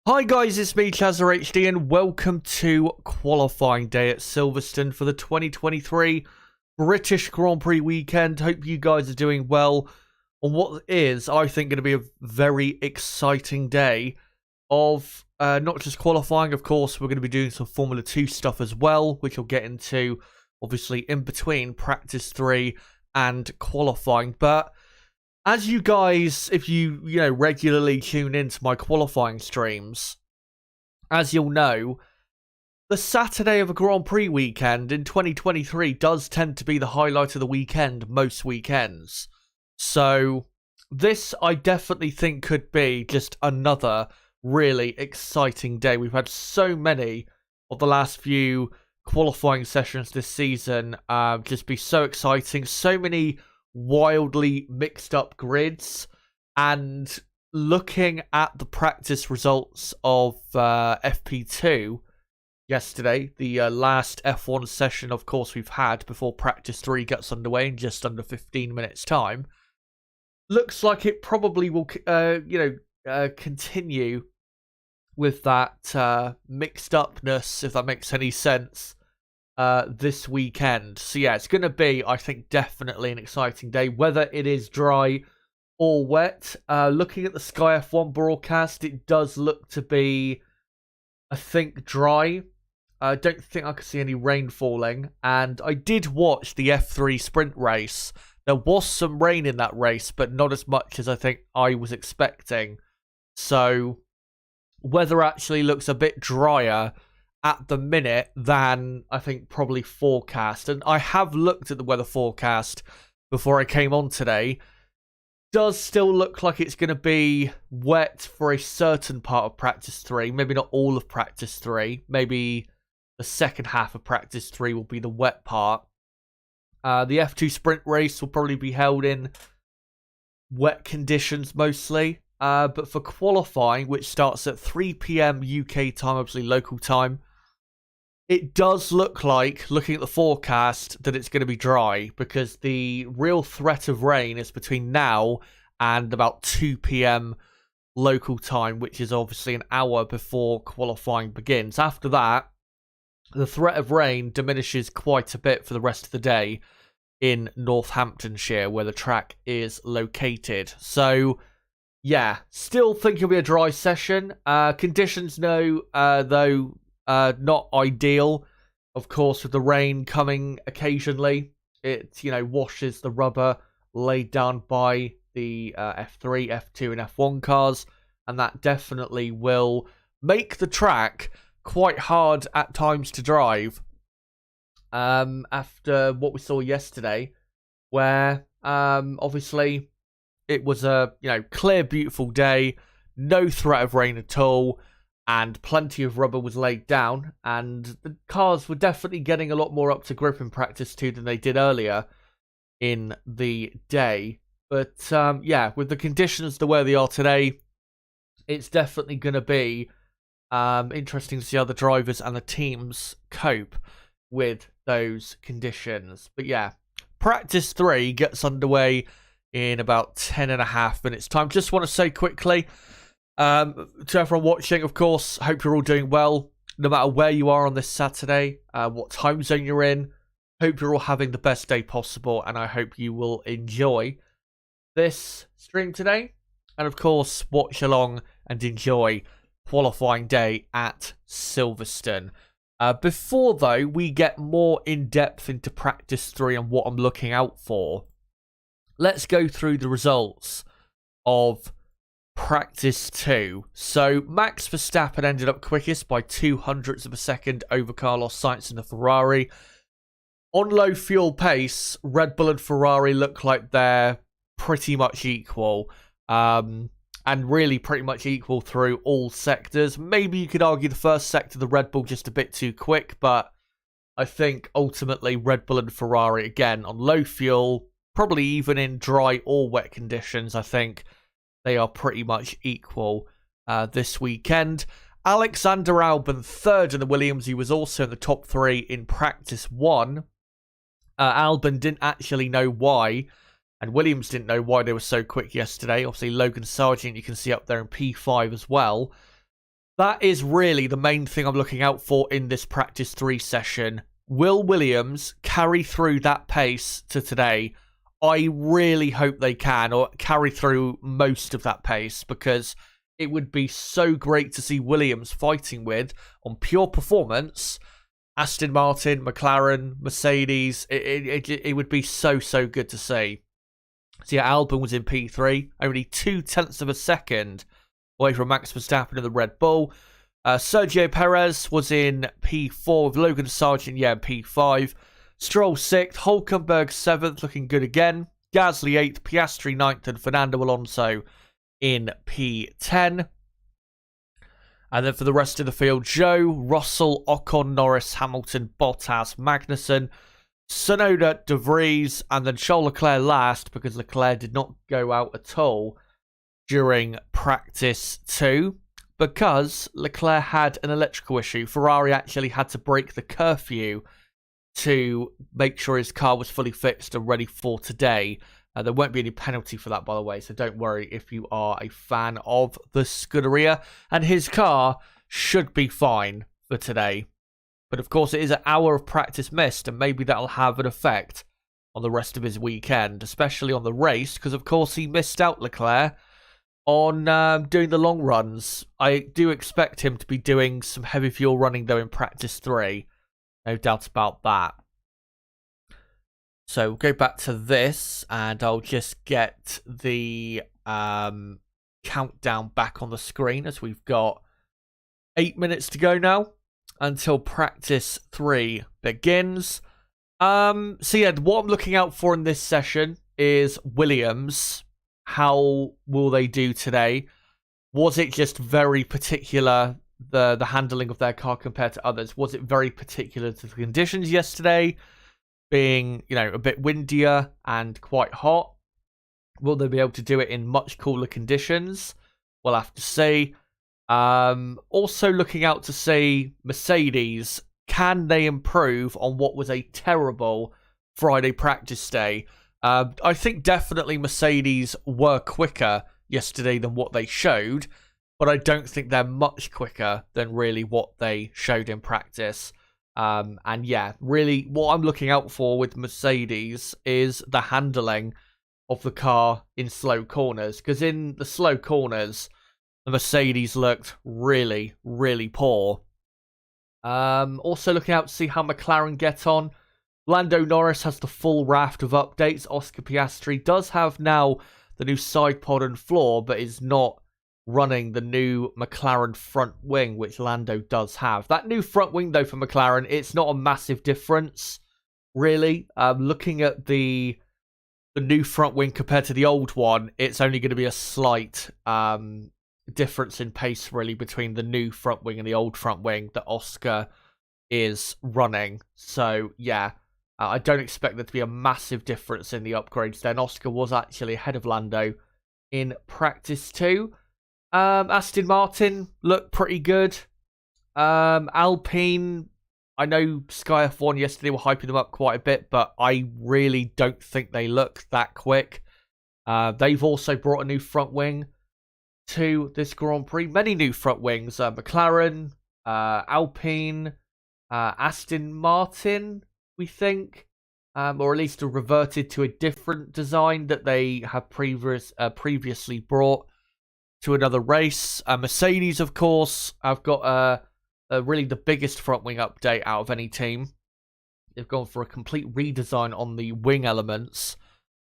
Hi guys, it's me ChazzaHD and welcome to qualifying day at Silverstone for the 2023 British Grand Prix weekend. Hope you guys are doing well on what is, I think, going to be a very exciting day of not just qualifying. Of course, we're going to be doing some Formula 2 stuff as well, which we'll get into obviously in between practice 3 and qualifying. But as you guys, if you regularly tune into my qualifying streams, as you'll know, the Saturday of a Grand Prix weekend in 2023 does tend to be the highlight of the weekend most weekends. So this, I definitely think, could be just another really exciting day. We've had so many of the last few qualifying sessions this season just be so exciting. So many wildly mixed up grids, and looking at the practice results of FP2 yesterday, the last F1 session of course we've had before practice 3 gets underway in just under 15 minutes time, looks like it probably will continue with that mixed upness, if that makes any sense, this weekend. So yeah, it's going to be, I think, definitely an exciting day, whether it is dry or wet. Looking at the Sky F1 broadcast, it does look to be, I think, dry. I don't think I could see any rain falling, and I did watch the F3 sprint race. There was some rain in that race, but not as much as I think I was expecting. So weather actually looks a bit drier at the minute than I think probably forecast. And I have looked at the weather forecast before I came on today. Does still look like it's going to be wet for a certain part of practice 3. Maybe not all of practice 3. Maybe the second half of practice 3 will be the wet part. The F2 sprint race will probably be held in wet conditions mostly. But for qualifying, which starts at 3 p.m. UK time, obviously local time, it does look like, looking at the forecast, that it's going to be dry, because the real threat of rain is between now and about 2 p.m. local time, which is obviously an hour before qualifying begins. After that, the threat of rain diminishes quite a bit for the rest of the day in Northamptonshire, where the track is located. So yeah, still think it'll be a dry session. Conditions, though, not ideal. Of course, with the rain coming occasionally, it washes the rubber laid down by the F3, F2, and F1 cars, and that definitely will make the track quite hard at times to drive. After what we saw yesterday, where obviously it was a clear, beautiful day, no threat of rain at all, and plenty of rubber was laid down, and the cars were definitely getting a lot more up to grip in practice 2 than they did earlier in the day. But yeah, with the conditions the way they are today, it's definitely going to be interesting to see how the drivers and the teams cope with those conditions. But yeah, practice 3 gets underway in about 10.5 minutes time. Just want to say quickly, to everyone watching, of course, hope you're all doing well, no matter where you are on this Saturday, what time zone you're in. Hope you're all having the best day possible, and I hope you will enjoy this stream today. And of course, watch along and enjoy qualifying day at Silverstone. Before, though, we get more in-depth into practice 3 and what I'm looking out for, let's go through the results of practice 2. So Max Verstappen ended up quickest by 0.02 of a second over Carlos Sainz in the Ferrari. On low fuel pace, Red Bull and Ferrari look like they're pretty much equal, and really pretty much equal through all sectors. Maybe you could argue the first sector, the Red Bull, just a bit too quick, but I think ultimately Red Bull and Ferrari, again, on low fuel, probably even in dry or wet conditions, I think they are pretty much equal this weekend. Alexander Albon, third in the Williams. He was also in the top 3 in practice 1. Albon didn't actually know why, and Williams didn't know why they were so quick yesterday. Obviously, Logan Sargent, you can see up there in P5 as well. That is really the main thing I'm looking out for in this practice 3 session. Will Williams carry through that pace to today? I really hope they can, or carry through most of that pace, because it would be so great to see Williams fighting with, on pure performance, Aston Martin, McLaren, Mercedes. It would be so good to see. So yeah, Albon was in P3, only 0.2 of a second away from Max Verstappen in the Red Bull. Sergio Perez was in P4 with Logan Sargent, in P5. Stroll 6th, Hülkenberg 7th, looking good again. Gasly 8th, Piastri 9th, and Fernando Alonso in P10. And then for the rest of the field, Joe, Russell, Ocon, Norris, Hamilton, Bottas, Magnussen, Tsunoda, De Vries, and then Charles Leclerc last, because Leclerc did not go out at all during practice 2, because Leclerc had an electrical issue. Ferrari actually had to break the curfew to make sure his car was fully fixed and ready for today. There won't be any penalty for that, by the way, so don't worry if you are a fan of the Scuderia. And his car should be fine for today. But of course, it is an hour of practice missed, and maybe that'll have an effect on the rest of his weekend, especially on the race, because of course he missed out, Leclerc, on doing the long runs. I do expect him to be doing some heavy fuel running, though, in practice 3. No doubt about that. So we'll go back to this, and I'll just get the countdown back on the screen, as we've got 8 minutes to go now until practice 3 begins. So yeah, what I'm looking out for in this session is Williams. How will they do today? Was it just very particular, the handling of their car compared to others? Was it very particular to the conditions yesterday, being, a bit windier and quite hot? Will they be able to do it in much cooler conditions? We'll have to see. Also looking out to see Mercedes. Can they improve on what was a terrible Friday practice day? I think definitely Mercedes were quicker yesterday than what they showed, but I don't think they're much quicker than really what they showed in practice. And yeah, really what I'm looking out for with Mercedes is the handling of the car in slow corners, because in the slow corners, the Mercedes looked really poor. Also looking out to see how McLaren get on. Lando Norris has the full raft of updates. Oscar Piastri does have now the new side pod and floor, but is not running the new McLaren front wing, which Lando does have. That new front wing, though, for McLaren, it's not a massive difference, really. Looking at the new front wing compared to the old one, it's only going to be a slight difference in pace, really, between the new front wing and the old front wing that Oscar is running. So, yeah. I don't expect there to be a massive difference in the upgrades then. Oscar was actually ahead of Lando in practice 2. Aston Martin looked pretty good. Alpine, I know Sky F1 yesterday were hyping them up quite a bit, but I really don't think they look that quick. They've also brought a new front wing to this Grand Prix. Many new front wings. McLaren, Alpine, Aston Martin, we think, or at least reverted to a different design that they have previously brought to another race. Mercedes, of course, have got really the biggest front wing update out of any team. They've gone for a complete redesign on the wing elements,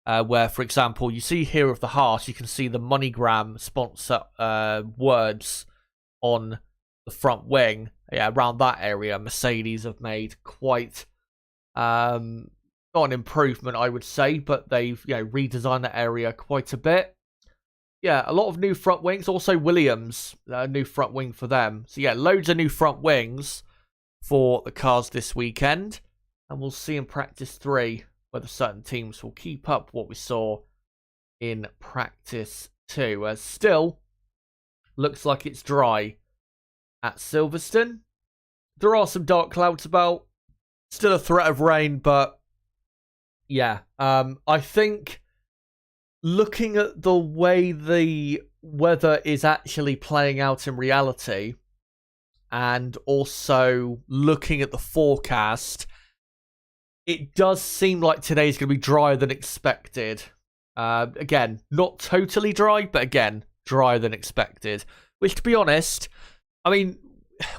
where, for example, you see here of the heart, you can see the MoneyGram sponsor words on the front wing. Yeah, around that area, Mercedes have made quite not an improvement, I would say, but they've redesigned that area quite a bit. Yeah, a lot of new front wings. Also Williams, new front wing for them. So yeah, loads of new front wings for the cars this weekend, and we'll see in practice 3 whether certain teams will keep up what we saw in practice 2. As still looks like it's dry at Silverstone. There are some dark clouds about. Still a threat of rain, but yeah, I think looking at the way the weather is actually playing out in reality, and also looking at the forecast, it does seem like today's going to be drier than expected. Again, not totally dry, but again, drier than expected. Which, to be honest, I mean,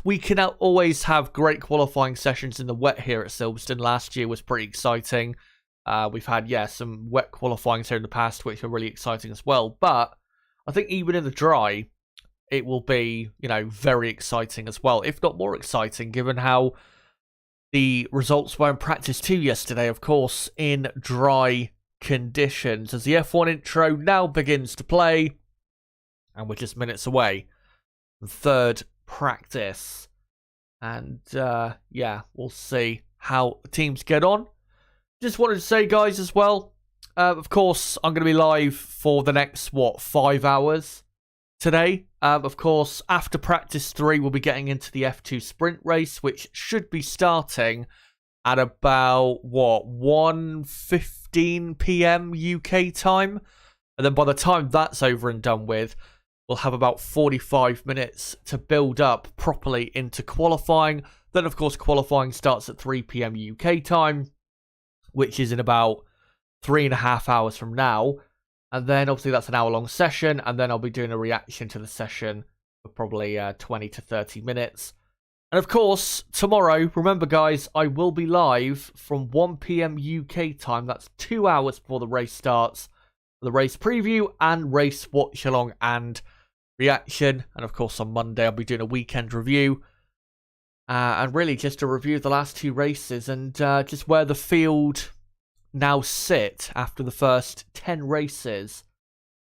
we can always have great qualifying sessions in the wet here at Silverstone. Last year was pretty exciting. We've had, some wet qualifying here in the past, which are really exciting as well. But I think even in the dry, it will be, very exciting as well, if not more exciting, given how the results were in practice 2 yesterday, of course, in dry conditions. As the F1 intro now begins to play, and we're just minutes away from third practice. And, we'll see how the teams get on. Just wanted to say, guys, as well, of course, I'm going to be live for the next, 5 hours today. Of course, after practice 3, we'll be getting into the F2 sprint race, which should be starting at about, 1:15 p.m. UK time. And then by the time that's over and done with, we'll have about 45 minutes to build up properly into qualifying. Then, of course, qualifying starts at 3 p.m. UK time, which is in about 3.5 hours from now. And then, obviously, that's an hour-long session. And then I'll be doing a reaction to the session for probably 20 to 30 minutes. And, of course, tomorrow, remember, guys, I will be live from 1 p.m. UK time. That's 2 hours before the race starts. The race preview and race watch-along and reaction. And, of course, on Monday, I'll be doing a weekend review. And really just a review of the last 2 races and just where the field now sit after the first 10 races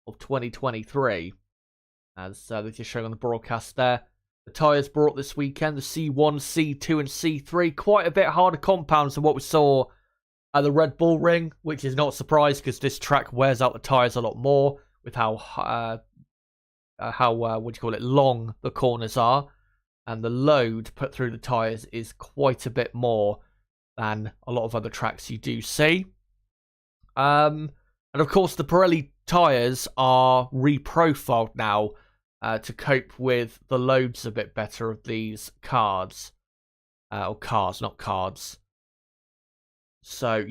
of 2023. As they're just showing on the broadcast there. The tyres brought this weekend, the C1, C2 and C3. Quite a bit harder compounds than what we saw at the Red Bull Ring, which is not a surprise because this track wears out the tyres a lot more with how long the corners are. And the load put through the tyres is quite a bit more than a lot of other tracks you do see. And of course, the Pirelli tyres are reprofiled now to cope with the loads a bit better of these cars. Or cars, not cards. So,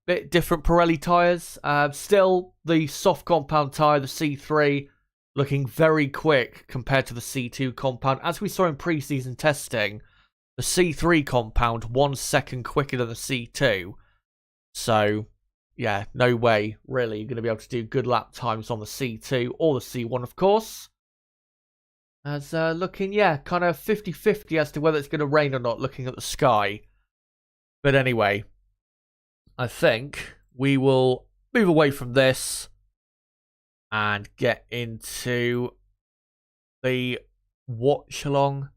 bit different Pirelli tyres. Still, the soft compound tyre, the C3, looking very quick compared to the C2 compound. As we saw in pre-season testing, the C3 compound 1 second quicker than the C2. So, no way, really, you're going to be able to do good lap times on the C2 or the C1, of course. As looking, kind of 50-50 as to whether it's going to rain or not, looking at the sky. But anyway, I think we will move away from this and get into the watch-along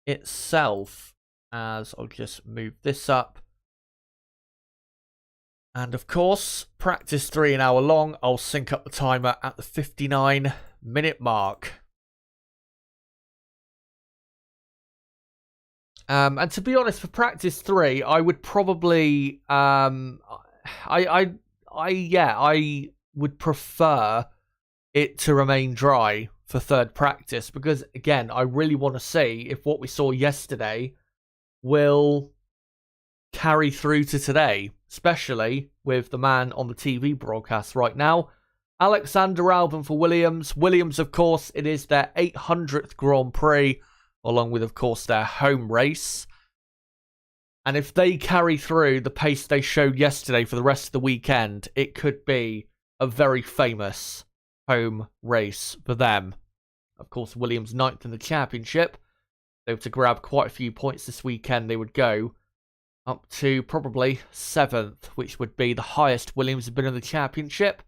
itself, as I'll just move this up. And of course, practice 3 an hour long. I'll sync up the timer at the 59-minute mark. And to be honest, for practice 3, I would probably I would prefer it to remain dry for third practice because, again, I really want to see if what we saw yesterday will carry through to today, especially with the man on the TV broadcast right now, Alexander Albon for Williams. Williams, of course, it is their 800th Grand Prix, along with, of course, their home race. And if they carry through the pace they showed yesterday for the rest of the weekend, it could be a very famous home race for them. Of course, Williams 9th in the championship. They were to grab quite a few points this weekend. They would go up to probably 7th, which would be the highest Williams have been in the championship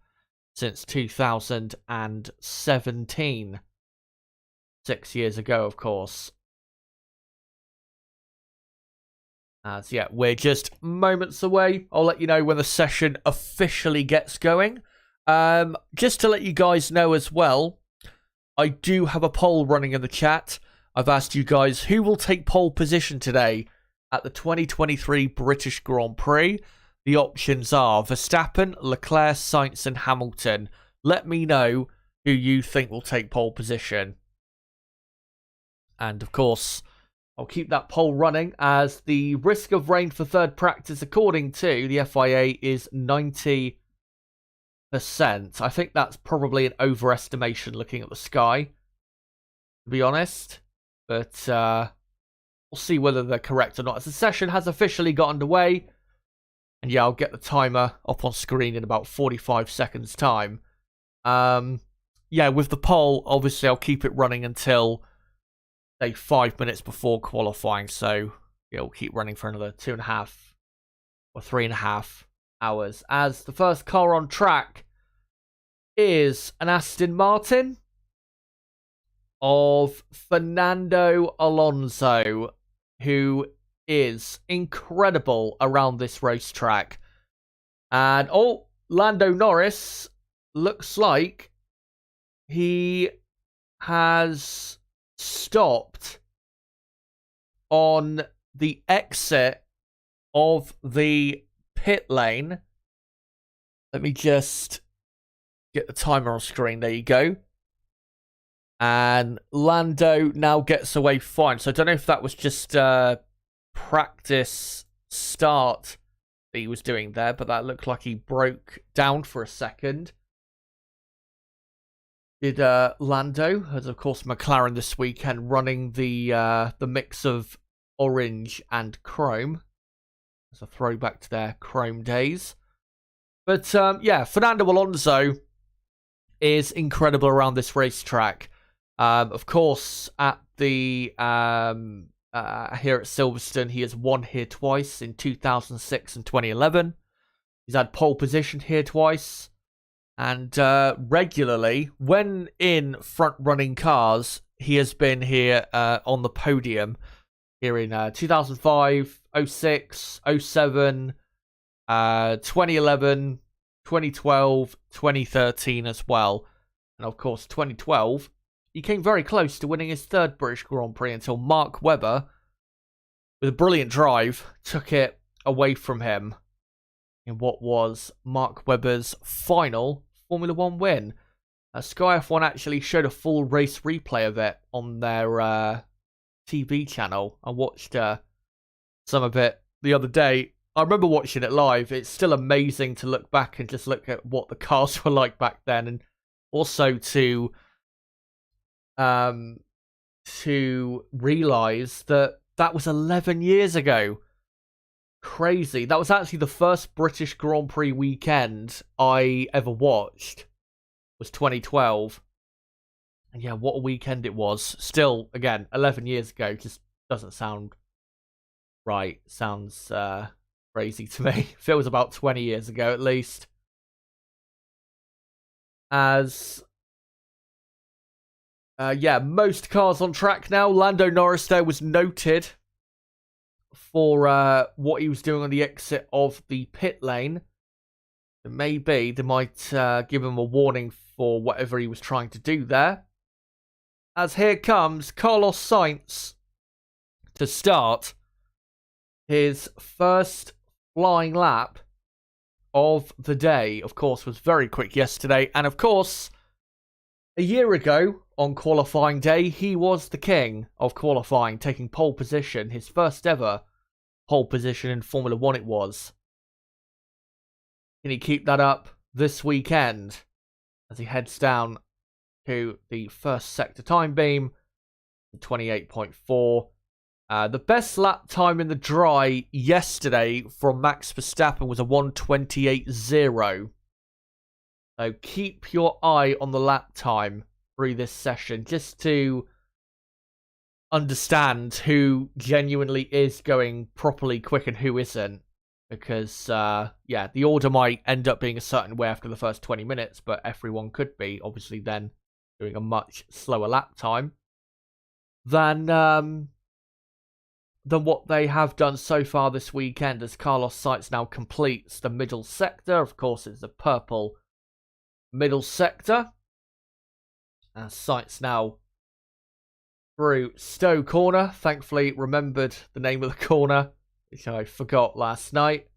since 2017. 6 years ago, of course. As we're just moments away. I'll let you know when the session officially gets going. Just to let you guys know as well, I do have a poll running in the chat. I've asked you guys who will take pole position today at the 2023 British Grand Prix. The options are Verstappen, Leclerc, Sainz and Hamilton. Let me know who you think will take pole position. And of course, I'll keep that poll running, as the risk of rain for third practice, according to the FIA, is 90%. I think that's probably an overestimation looking at the sky, to be honest. But we'll see whether they're correct or not, as the session has officially got underway. And yeah, I'll get the timer up on screen in about 45 seconds' time. Yeah, with the poll, obviously I'll keep it running until, say, 5 minutes before qualifying. So it'll keep running for another 2.5 or 3.5 hours. As the first car on track is an Aston Martin of Fernando Alonso, who is incredible around this racetrack. And Lando Norris looks like he has stopped on the exit of the pit lane. Let me just get the timer on screen. There you go. And Lando now gets away fine. So I don't know if that was just practice start that he was doing there, but that looked like he broke down for a second. Did Lando, as of course McLaren this weekend, running the mix of orange and chrome as a throwback to their chrome days. But yeah, Fernando Alonso is incredible around this racetrack. Of course, at the here at Silverstone, he has won here twice, in 2006 and 2011. He's had pole position here twice. And regularly, when in front-running cars, he has been here on the podium. Here in 2005, 06, 07, 2011, 2012, 2013 as well. And of course, 2012, he came very close to winning his third British Grand Prix until Mark Webber, with a brilliant drive, took it away from him in what was Mark Webber's final Formula 1 win. Sky F1 actually showed a full race replay of it on their TV channel. I watched some of it the other day. I remember watching it live. It's still amazing to look back and just look at what the cars were like back then, and also to realise that that was 11 years ago. Crazy. That was actually the first British Grand Prix weekend I ever watched, was 2012. And yeah, what a weekend it was. Still, again, 11 years ago, just doesn't sound right. Sounds crazy to me. Feels about 20 years ago at least. As yeah, most cars on track now. Lando Norris there was noted for what he was doing on the exit of the pit lane. Maybe they might give him a warning for whatever he was trying to do there. As here comes Carlos Sainz to start his first flying lap of the day. Of course, was very quick yesterday. And of course, a year ago on qualifying day, he was the king of qualifying, taking pole position, his first ever pole position in Formula 1 it was. Can he keep that up this weekend as he heads down to the first sector time beam, 28.4. The best lap time in the dry yesterday from Max Verstappen was a 1:28.0. So keep your eye on the lap time through this session, just to understand who genuinely is going properly quick and who isn't. Because, yeah, the order might end up being a certain way after the first 20 minutes, but everyone could be, obviously, then doing a much slower lap time than what they have done so far this weekend, as Carlos Sainz now completes the middle sector. Of course, it's the purple middle sector. As Sainz now through Stowe Corner. Thankfully, remembered the name of the corner, which I forgot last night.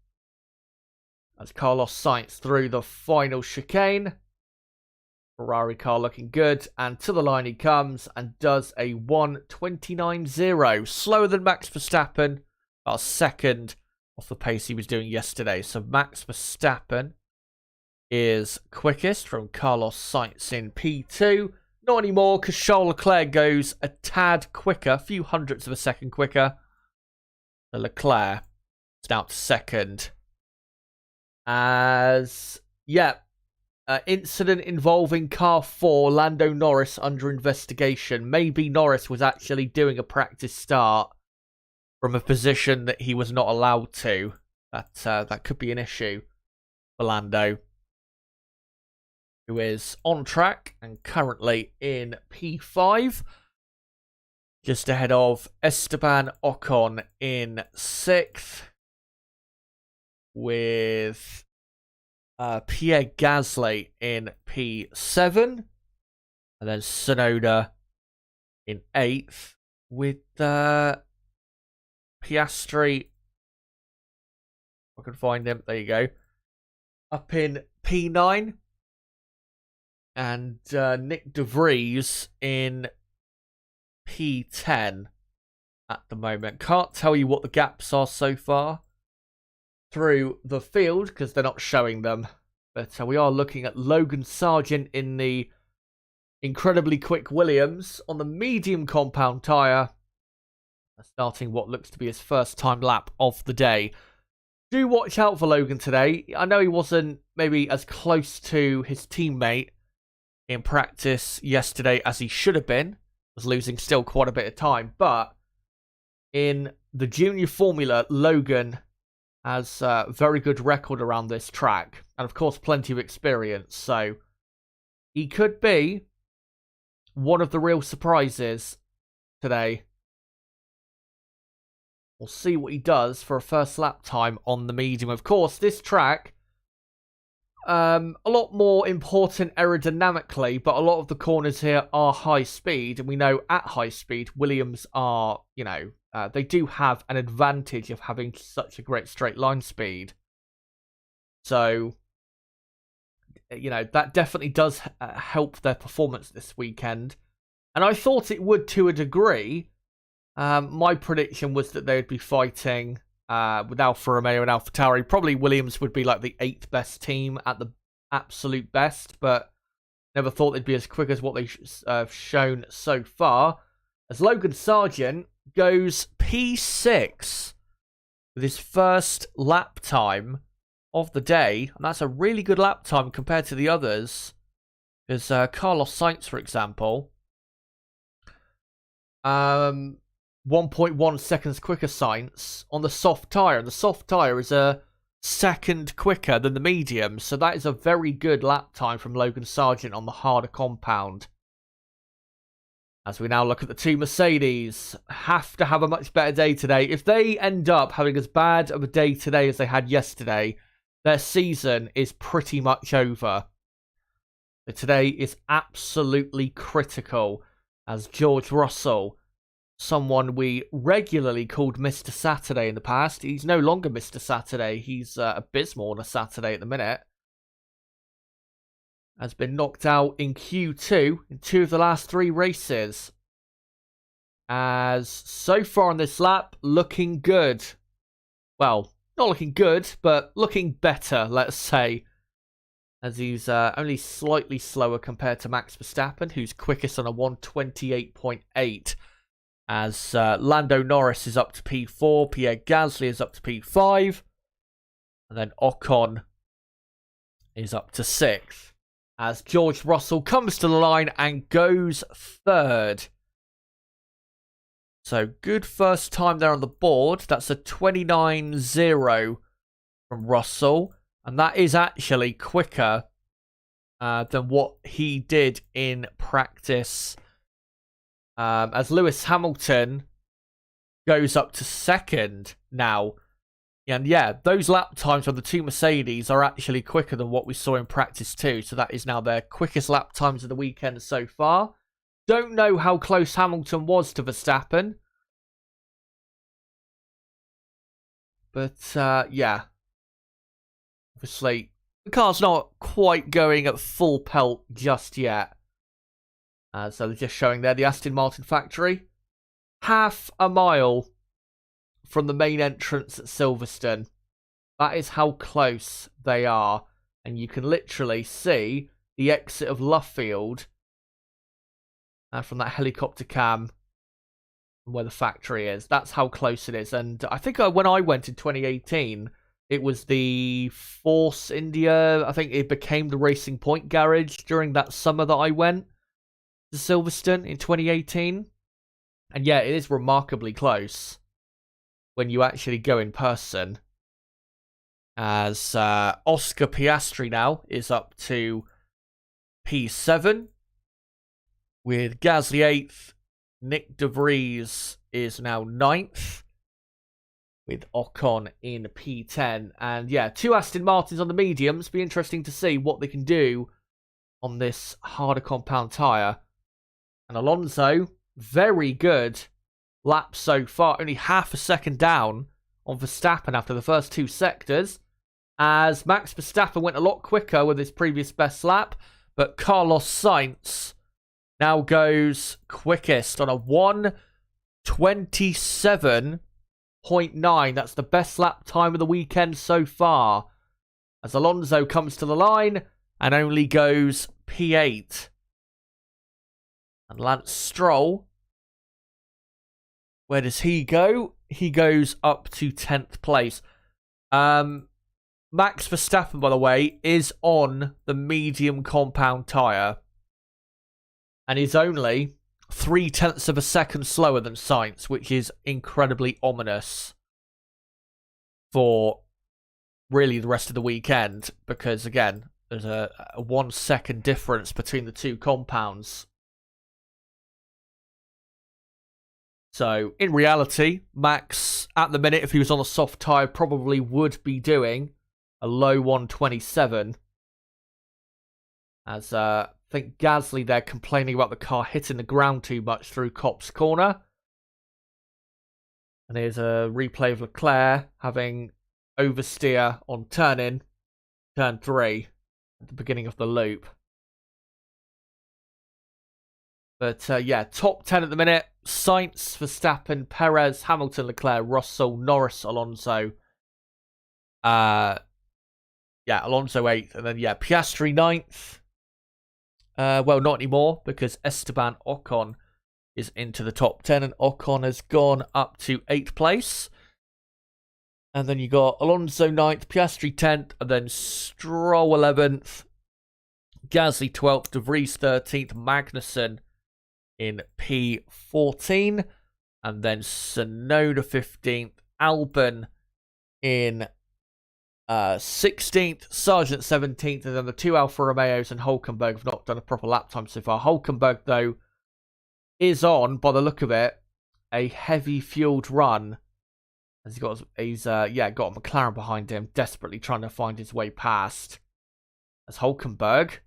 As Carlos Sainz through the final chicane. Ferrari car looking good, and to the line he comes and does a 1:29.0, slower than Max Verstappen, about a second off the pace he was doing yesterday. So Max Verstappen is quickest from Carlos Sainz in P2. Not anymore, because Charles Leclerc goes a tad quicker, a few hundredths of a second quicker. So Leclerc is now to second. Incident involving car 4, Lando Norris under investigation. Maybe Norris was actually doing a practice start from a position that he was not allowed to. That could be an issue for Lando, who is on track and currently in P5. Just ahead of Esteban Ocon in 6th. With Pierre Gasly in P7. And then Tsunoda in 8th. With Piastri. I can find him. There you go. Up in P9. And Nick De Vries in P10 at the moment. Can't tell you what the gaps are so far through the field because they're not showing them. But we are looking at Logan Sargent in the incredibly quick Williams on the medium compound tyre, starting what looks to be his first time lap of the day. Do watch out for Logan today. I know he wasn't maybe as close to his teammate in practice yesterday as he should have been. Was losing still quite a bit of time, but in the junior formula, Logan has a very good record around this track, and of course plenty of experience, so he could be one of the real surprises today. We'll see what he does for a first lap time on the medium. Of course, this track, a lot more important aerodynamically, but a lot of the corners here are high speed, and we know at high speed, Williams are, they do have an advantage of having such a great straight line speed. So, that definitely does help their performance this weekend. And I thought it would to a degree. My prediction was that they would be fighting with Alfa Romeo and AlphaTauri. Probably Williams would be like the 8th best team at the absolute best, but never thought they'd be as quick as what they've shown so far. As Logan Sargent goes P6 with his first lap time of the day, and that's a really good lap time compared to the others. Because Carlos Sainz, for example, 1.1 seconds quicker Sainz on the soft tyre, and the soft tyre is a second quicker than the medium, so that is a very good lap time from Logan Sargent on the harder compound. As we now look at the two Mercedes, have to have a much better day today. If they end up having as bad of a day today as they had yesterday, their season is pretty much over. But today is absolutely critical, as George Russell, someone we regularly called Mr. Saturday in the past, he's no longer Mr. Saturday. He's abysmal on a Saturday at the minute. Has been knocked out in Q2 in 2 of the last 3 races. As so far on this lap, looking good. Well, not looking good, but looking better, let's say. As he's only slightly slower compared to Max Verstappen, who's quickest on a 1:28.8. As Lando Norris is up to P4, Pierre Gasly is up to P5, and then Ocon is up to 6th. As George Russell comes to the line and goes 3rd. So good first time there on the board. That's a 29.0 from Russell, and that is actually quicker than what he did in practice. As Lewis Hamilton goes up to 2nd now. And yeah, those lap times on the two Mercedes are actually quicker than what we saw in practice too. So that is now their quickest lap times of the weekend so far. Don't know how close Hamilton was to Verstappen. But yeah. Obviously, The car's not quite going at full pelt just yet. So they're just showing there the Aston Martin factory. Half a mile from the main entrance at Silverstone. That is how close they are. And you can literally see the exit of Luffield from that helicopter cam where the factory is. That's how close it is. And I think when I went in 2018, it was the Force India. I think it became the Racing Point garage during that summer that I went to Silverstone in 2018. And yeah, it is remarkably close when you actually go in person. As Oscar Piastri now is up to P7 with Gasly 8th. Nick De Vries is now 9th with Ocon in P10. And yeah, 2 Aston Martins on the mediums. Be interesting to see what they can do on this harder compound tyre. And Alonso, very good lap so far. Only half a second down on Verstappen after the first 2 sectors. As Max Verstappen went a lot quicker with his previous best lap. But Carlos Sainz now goes quickest on a 1:27.9. That's the best lap time of the weekend so far. As Alonso comes to the line and only goes P8. And Lance Stroll, where does he go? He goes up to 10th place. Max Verstappen, by the way, is on the medium compound tyre. And is only 0.3 of a second slower than Sainz, which is incredibly ominous for really the rest of the weekend. Because, again, there's a 1 second difference between the 2 compounds. So, in reality, Max, at the minute, if he was on a soft tyre, probably would be doing a low 1:27. As I think Gasly there complaining about the car hitting the ground too much through Copse Corner. And here's a replay of Leclerc having oversteer on turn 3 at the beginning of the loop. But yeah, top 10 at the minute. Sainz, Verstappen, Perez, Hamilton, Leclerc, Russell, Norris, Alonso. Yeah, Alonso 8th. And then, yeah, Piastri 9th. Well, not anymore, because Esteban Ocon is into the top 10. And Ocon has gone up to 8th place. And then you got Alonso 9th, Piastri 10th, and then Stroll 11th. Gasly 12th, De Vries 13th, Magnussen in P14. And then Tsunoda 15th, Albon in 16th, Sargent 17th, and then the 2 Alfa Romeos and Hulkenberg have not done a proper lap time so far. Hulkenberg, though, is on, by the look of it, a heavy fueled run. As he's got a McLaren behind him, desperately trying to find his way past. As Hulkenberg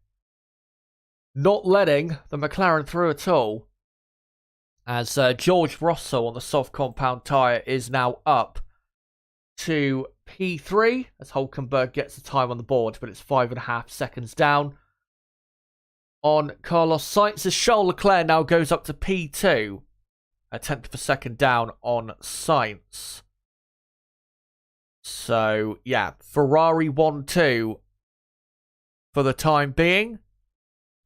not letting the McLaren through at all. As George Russell on the soft compound tyre is now up to P3 as Hulkenberg gets the time on the board, but it's 5.5 seconds down on Carlos Sainz. As Charles Leclerc now goes up to P2, a 10th of a second down on Sainz. So yeah, Ferrari 1-2 for the time being.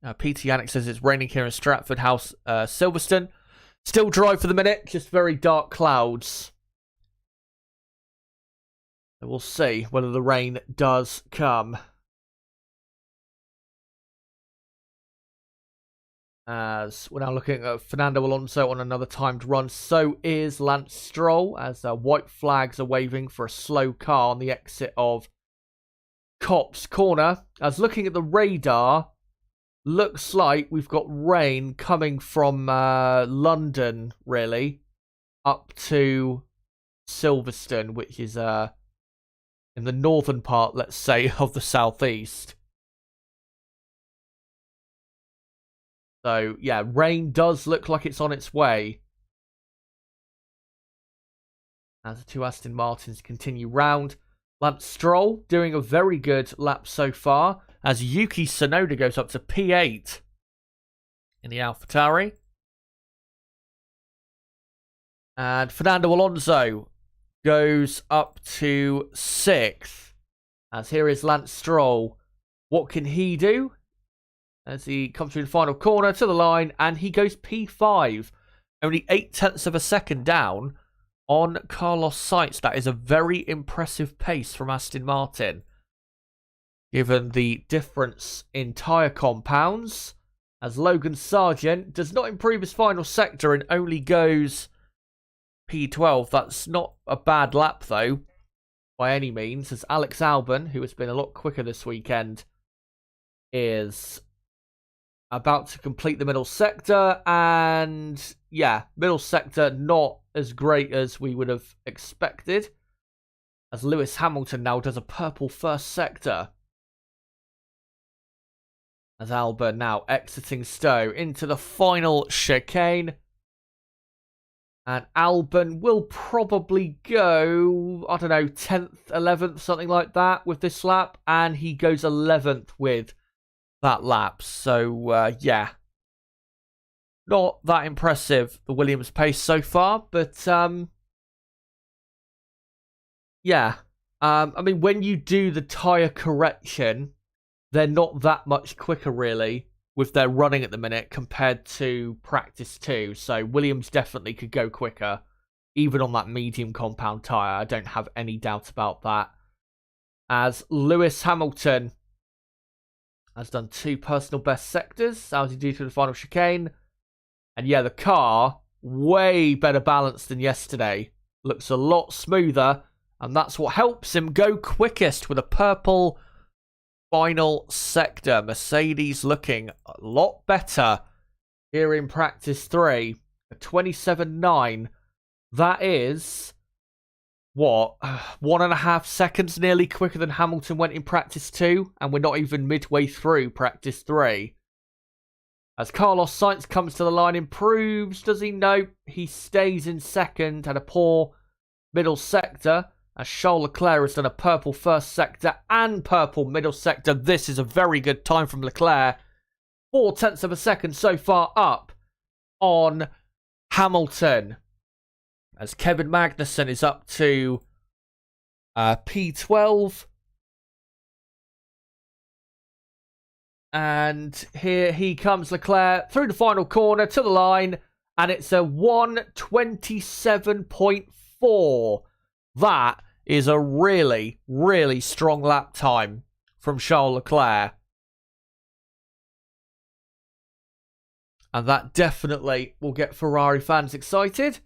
PT Yannick says it's raining here in Stratford House, Silverstone. Still dry for the minute, just very dark clouds. We'll see whether the rain does come. As we're now looking at Fernando Alonso on another timed run. So is Lance Stroll as white flags are waving for a slow car on the exit of Copse Corner. As looking at the radar, looks like we've got rain coming from London, really, up to Silverstone, which is in the northern part, let's say, of the southeast. So, yeah, rain does look like it's on its way. As the 2 Aston Martins continue round. Lance Stroll doing a very good lap so far as Yuki Tsunoda goes up to P8 in the AlphaTauri. And Fernando Alonso goes up to 6th. As here is Lance Stroll. What can he do? As he comes through the final corner to the line, and he goes P5. Only 0.8 of a second down on Carlos Sainz. That is a very impressive pace from Aston Martin, given the difference in tyre compounds. As Logan Sargent does not improve his final sector and only goes P12. That's not a bad lap, though, by any means, as Alex Albon, who has been a lot quicker this weekend, is about to complete the middle sector. And, yeah, middle sector not as great as we would have expected, as Lewis Hamilton now does a purple first sector. As Albon now exiting Stowe into the final chicane. And Albon will probably go, I don't know, 10th, 11th, something like that with this lap. And he goes 11th with that lap. So, yeah. Not that impressive, the Williams pace so far. But, yeah. I mean, when you do the tyre correction, they're not that much quicker, really, with their running at the minute compared to practice 2. So Williams definitely could go quicker, even on that medium compound tyre. I don't have any doubt about that. As Lewis Hamilton has done 2 personal best sectors. How does he do through the final chicane? And yeah, the car, way better balanced than yesterday. Looks a lot smoother, and that's what helps him go quickest with a purple final sector. Mercedes looking a lot better here in practice 3. A 27.9. That is, what, 1.5 seconds nearly quicker than Hamilton went in practice 2. And we're not even midway through practice 3. As Carlos Sainz comes to the line, improves. Does he? No. He stays in second at a poor middle sector. As Charles Leclerc has done a purple first sector and purple middle sector. This is a very good time from Leclerc. 0.4 of a second so far up on Hamilton. As Kevin Magnussen is up to P12. And here he comes, Leclerc, through the final corner to the line. And it's a 1:27.4. That is a really, really strong lap time from Charles Leclerc. And that definitely will get Ferrari fans excited.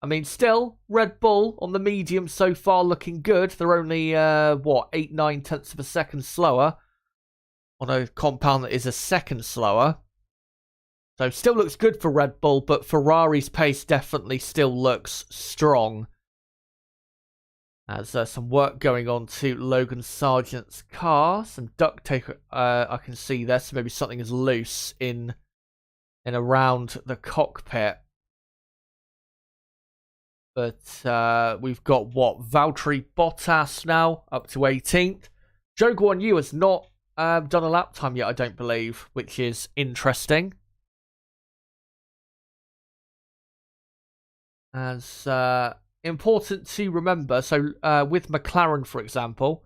I mean, still, Red Bull on the medium so far looking good. They're only, 8-9 of a second slower on a compound that is a second slower. So still looks good for Red Bull, but Ferrari's pace definitely still looks strong. As some work going on to Logan Sargent's car. Some duct tape I can see there. So maybe something is loose in and around the cockpit. But we've got, what, Valtteri Bottas now up to 18th. Zhou Guanyu has not done a lap time yet, I don't believe, which is interesting. As important to remember, so with McLaren, for example,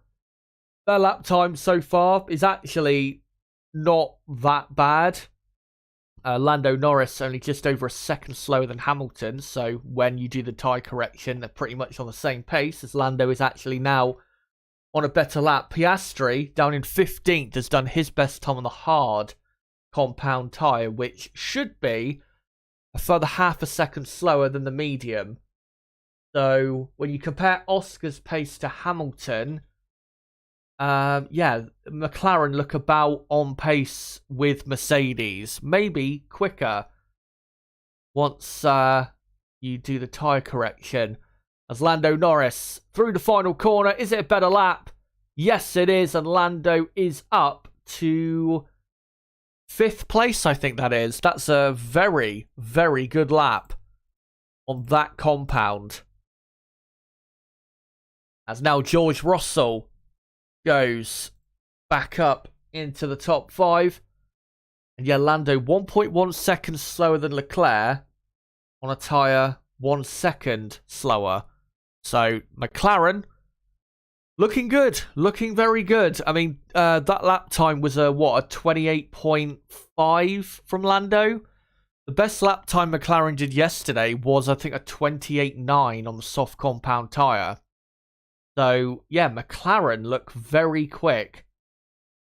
their lap time so far is actually not that bad. Lando Norris only just over a second slower than Hamilton, so when you do the tyre correction, they're pretty much on the same pace, as Lando is actually now on a better lap. Piastri, down in 15th, has done his best time on the hard compound tyre, which should be a further half a second slower than the medium. So when you compare Oscar's pace to Hamilton, yeah, McLaren look about on pace with Mercedes. Maybe quicker once you do the tyre correction. As Lando Norris through the final corner. Is it a better lap? Yes, it is. And Lando is up to 5th place, I think that is. That's a very, very good lap on that compound. As now George Russell goes back up into the top 5. And yeah, Lando 1.1 seconds slower than Leclerc on a tyre 1 second slower. So McLaren looking good, looking very good. I mean, that lap time was a 28.5 from Lando. The best lap time McLaren did yesterday was, I think, a 28.9 on the soft compound tyre. So, yeah, McLaren look very quick,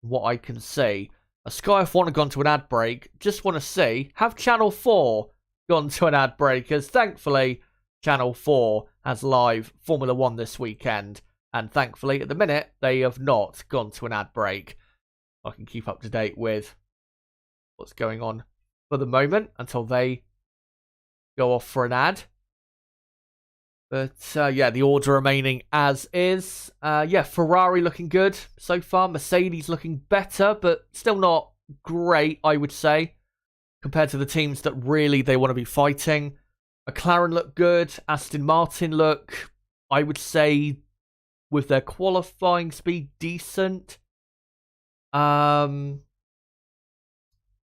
what I can see. Sky F1 have gone to an ad break. Just want to see, have Channel 4 gone to an ad break? As thankfully, Channel 4 has live Formula 1 this weekend. And thankfully, at the minute, they have not gone to an ad break. I can keep up to date with what's going on for the moment until they go off for an ad. But, yeah, the order remaining as is. Yeah, Ferrari looking good so far. Mercedes looking better, but still not great, I would say, compared to the teams that really they want to be fighting. McLaren look good. Aston Martin look, I would say, with their qualifying speed, decent. And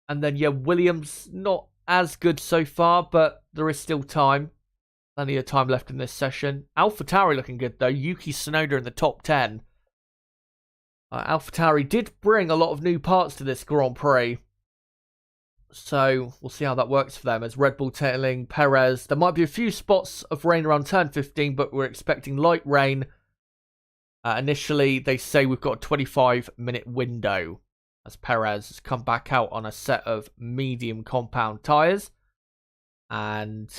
then, yeah, Williams not as good so far, but there is still time. Plenty of time left in this session. AlphaTauri looking good, though. Yuki Tsunoda in the top 10. AlphaTauri did bring a lot of new parts to this Grand Prix. So, we'll see how that works for them. As Red Bull tailing Perez. There might be a few spots of rain around turn 15, but we're expecting light rain. Initially, they say we've got a 25-minute window. As Perez has come back out on a set of medium compound tyres. And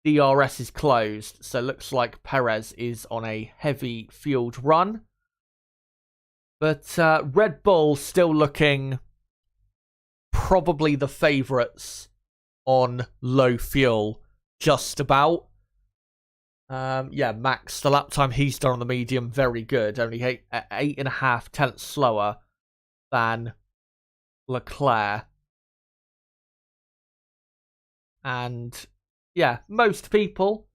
DRS is closed, so it looks like Perez is on a heavy fueled run. But Red Bull still looking probably the favourites on low fuel, just about. Yeah, Max, the lap time he's done on the medium, very good. Only 8.5 tenths slower than Leclerc. And yeah, most people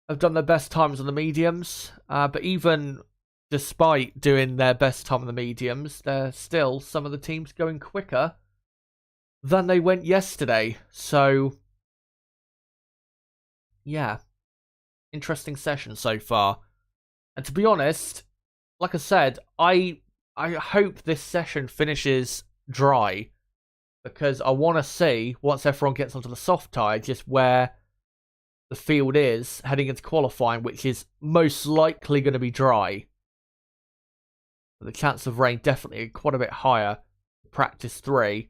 have done their best times on the mediums. But even despite doing their best time on the mediums, there's still some of the teams going quicker than they went yesterday. So, yeah, interesting session so far. And to be honest, like I said, I hope this session finishes dry. Because I want to see, once everyone gets onto the soft tyre, just where the field is heading into qualifying, which is most likely going to be dry. But the chance of rain definitely quite a bit higher. Practice 3.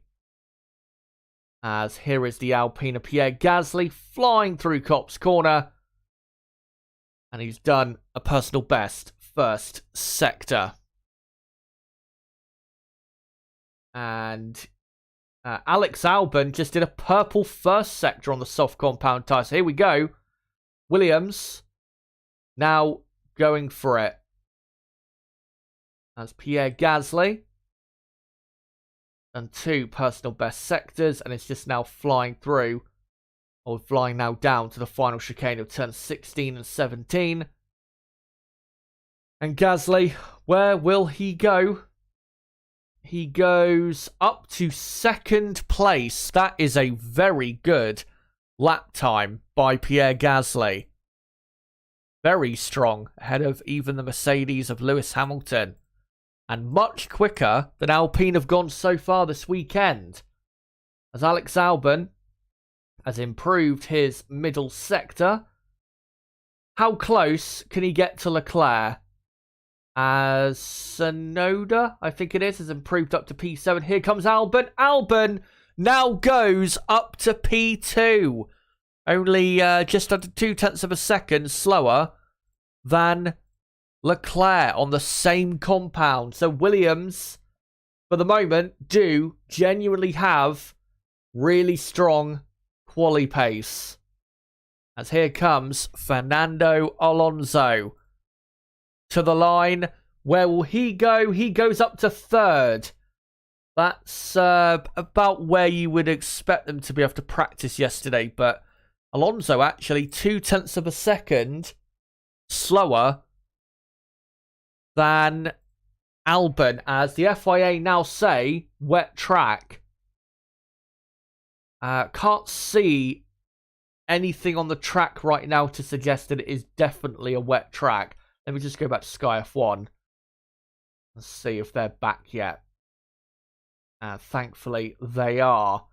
As here is the Alpine of Pierre Gasly flying through Copse Corner. And he's done a personal best first sector. And Alex Albon just did a purple first sector on the soft compound tyre. So here we go. Williams now going for it. As Pierre Gasly. And 2 personal best sectors. And it's just now flying through. Or flying now down to the final chicane of turns 16 and 17. And Gasly, where will he go? He goes up to second place. That is a very good lap time by Pierre Gasly. Very strong, ahead of even the Mercedes of Lewis Hamilton. And much quicker than Alpine have gone so far this weekend. As Alex Albon has improved his middle sector. How close can he get to Leclerc? As Tsunoda, I think it is, has improved up to P7. Here comes Albon. Albon now goes up to P2. Only just under 2 tenths of a second slower than Leclerc on the same compound. So Williams, for the moment, do genuinely have really strong quali pace. As here comes Fernando Alonso to the line. Where will he go? He goes up to 3rd. That's about where you would expect them to be after practice yesterday. But Alonso actually 2 tenths of a second slower than Albon, as the FIA now say wet track. Can't see anything on the track right now to suggest that it is definitely a wet track. Let me just go back to Sky F1 and see if they're back yet. Thankfully, they are.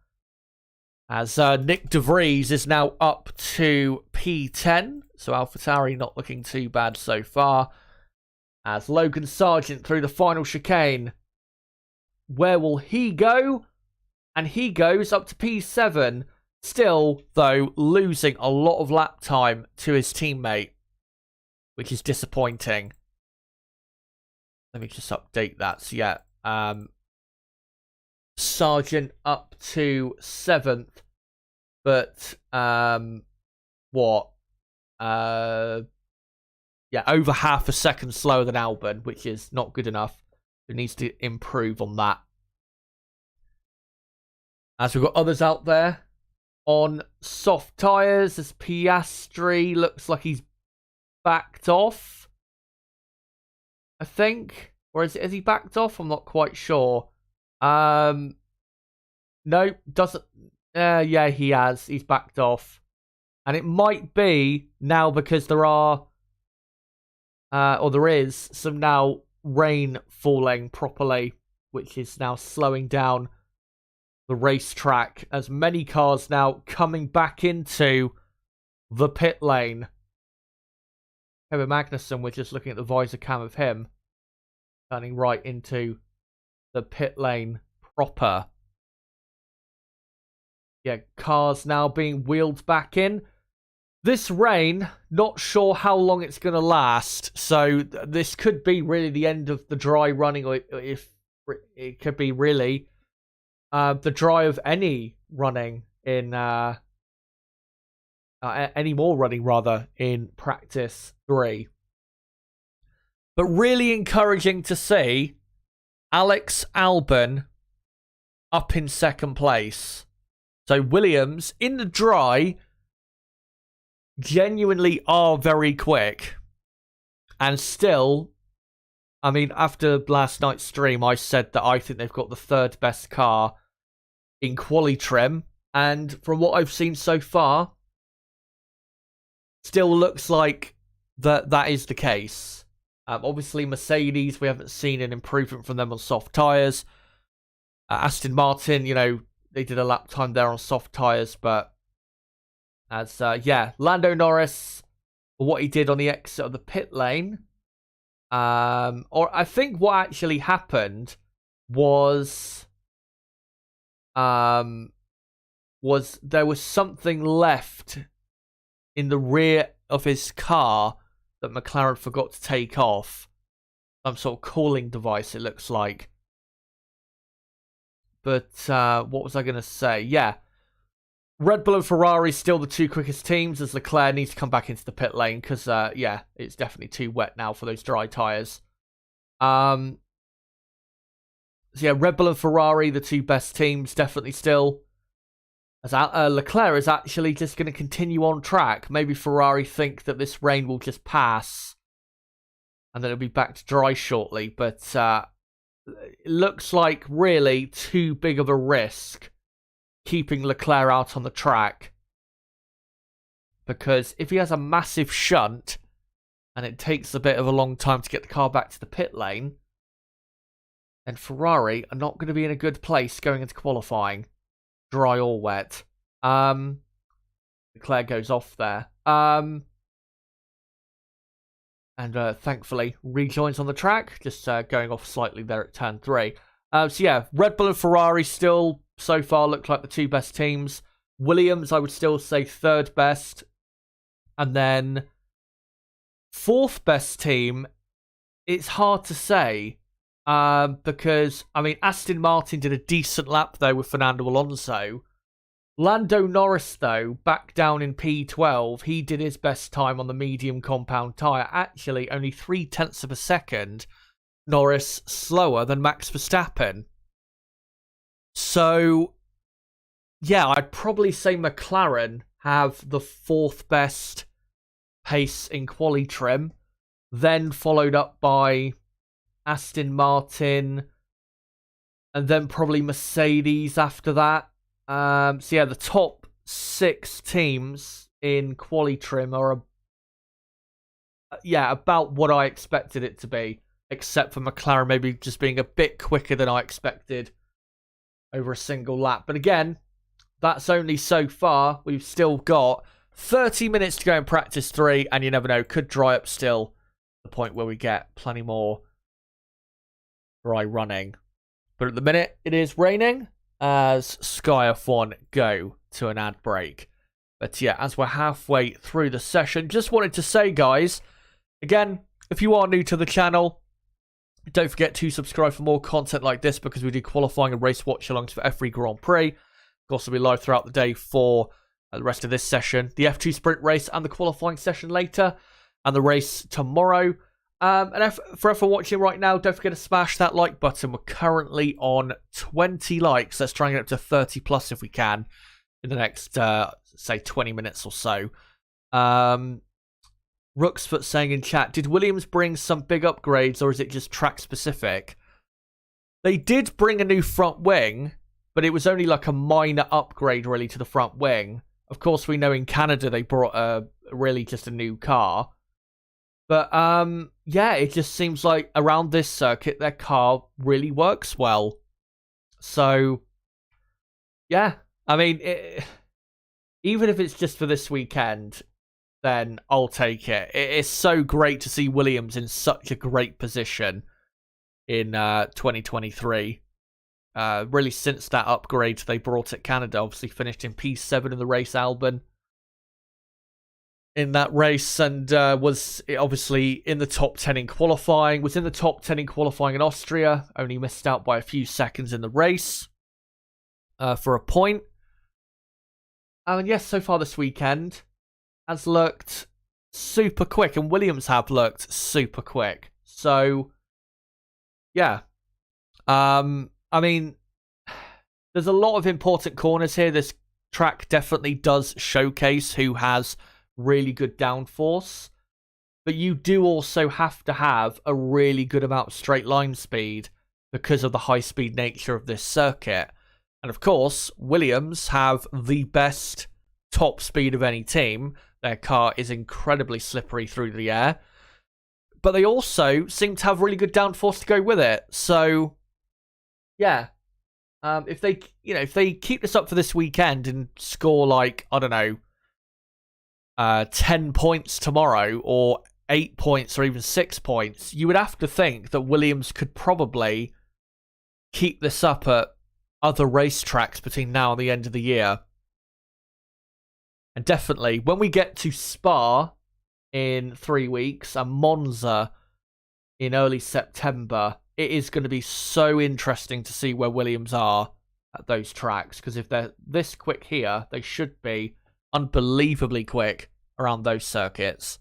As Nick De Vries is now up to P10. So AlphaTauri not looking too bad so far. As Logan Sargent through the final chicane. Where will he go? And he goes up to P7. Still, though, losing a lot of lap time to his teammate, which is disappointing. Let me just update that. So, yeah, Sargent up to 7th, but yeah, over half a second slower than Albon, which is not good enough. He needs to improve on that. As we've got others out there on soft tyres, as Piastri looks like he's backed off, I think. Or is he backed off? I'm not quite sure. No, doesn't. Yeah, he has. He's backed off. And it might be now because there are, or there is, some now rain falling properly, which is now slowing down the racetrack, as many cars now coming back into the pit lane. Kevin Magnussen, we're just looking at the visor cam of him, turning right into the pit lane proper. Yeah, cars now being wheeled back in. This rain, not sure how long it's going to last, so this could be really the end of the dry running, or if it could be really the dry of any running in any more running rather in practice 3. But really encouraging to see Alex Albon up in 2nd place. So Williams in the dry genuinely are very quick, and still, I mean, after last night's stream I said that I think they've got the 3rd best car in quali trim, and from what I've seen so far, still looks like that is the case. Obviously Mercedes, we haven't seen an improvement from them on soft tyres. Aston Martin, you know, they did a lap time there on soft tyres, but as yeah, Lando Norris, what he did on the exit of the pit lane, or I think what actually happened was there was something left in the rear of his car that McLaren forgot to take off. Some sort of cooling device, it looks like. But what was I going to say? Yeah, Red Bull and Ferrari still the 2 quickest teams, as Leclerc needs to come back into the pit lane because, yeah, it's definitely too wet now for those dry tyres. So, yeah, Red Bull and Ferrari, the 2 best teams, definitely still. As Leclerc is actually just going to continue on track. Maybe Ferrari think that this rain will just pass and then it'll be back to dry shortly. But it looks like really too big of a risk keeping Leclerc out on the track. Because if he has a massive shunt and it takes a bit of a long time to get the car back to the pit lane, then Ferrari are not going to be in a good place going into qualifying, dry or wet. Leclerc goes off there. And thankfully rejoins on the track, just going off slightly there at turn 3. So yeah, Red Bull and Ferrari still so far look like the 2 best teams. Williams, I would still say 3rd best. And then 4th best team, it's hard to say. Because, I mean, Aston Martin did a decent lap, though, with Fernando Alonso. Lando Norris, though, back down in P12, he did his best time on the medium compound tyre. Actually, only 0.3 of a second, Norris slower than Max Verstappen. So, yeah, I'd probably say McLaren have the 4th best pace in quali trim, then followed up by Aston Martin, and then probably Mercedes after that. So yeah, the top 6 teams in quali trim are about what I expected it to be, except for McLaren maybe just being a bit quicker than I expected over a single lap. But again, that's only so far. We've still got 30 minutes to go in practice 3, and you never know, could dry up still, the point where we get plenty more dry running. But at the minute, it is raining as Sky F1 go to an ad break. But yeah, as we're halfway through the session, just wanted to say, guys, again, if you are new to the channel, don't forget to subscribe for more content like this, because we do qualifying and race watch-alongs for every Grand Prix. Of course, we'll be live throughout the day for the rest of this session, the F2 sprint race and the qualifying session later, and the race tomorrow. And for everyone watching right now, don't forget to smash that like button. We're currently on 20 likes. Let's try and get up to 30 plus if we can in the next, say, 20 minutes or so. Rooksfoot saying in chat, did Williams bring some big upgrades, or is it just track specific? They did bring a new front wing, but it was only like a minor upgrade really to the front wing. Of course, we know in Canada they brought really just a new car. But yeah, it just seems like around this circuit, their car really works well. So, yeah, I mean, even if it's just for this weekend, then I'll take it. It's so great to see Williams in such a great position in 2023. Really, since that upgrade they brought at Canada, obviously finished in P7 in the race Albon in that race, and was obviously in the top 10 in qualifying, was in the top 10 in qualifying in Austria, only missed out by a few seconds in the race for a point. And yes, so far this weekend has looked super quick, and Williams have looked super quick. So, yeah. I mean, there's a lot of important corners here. This track definitely does showcase who has really good downforce, but you do also have to have a really good amount of straight line speed because of the high speed nature of this circuit. And of course, Williams have the best top speed of any team. Their car is incredibly slippery through the air, but they also seem to have really good downforce to go with it. So yeah, if they keep this up for this weekend and score like, I don't know, 10 points tomorrow, or 8 points, or even 6 points, you would have to think that Williams could probably keep this up at other racetracks between now and the end of the year. And definitely, when we get to Spa in 3 weeks and Monza in early September, it is going to be so interesting to see where Williams are at those tracks, because if they're this quick here, they should be unbelievably quick around those circuits,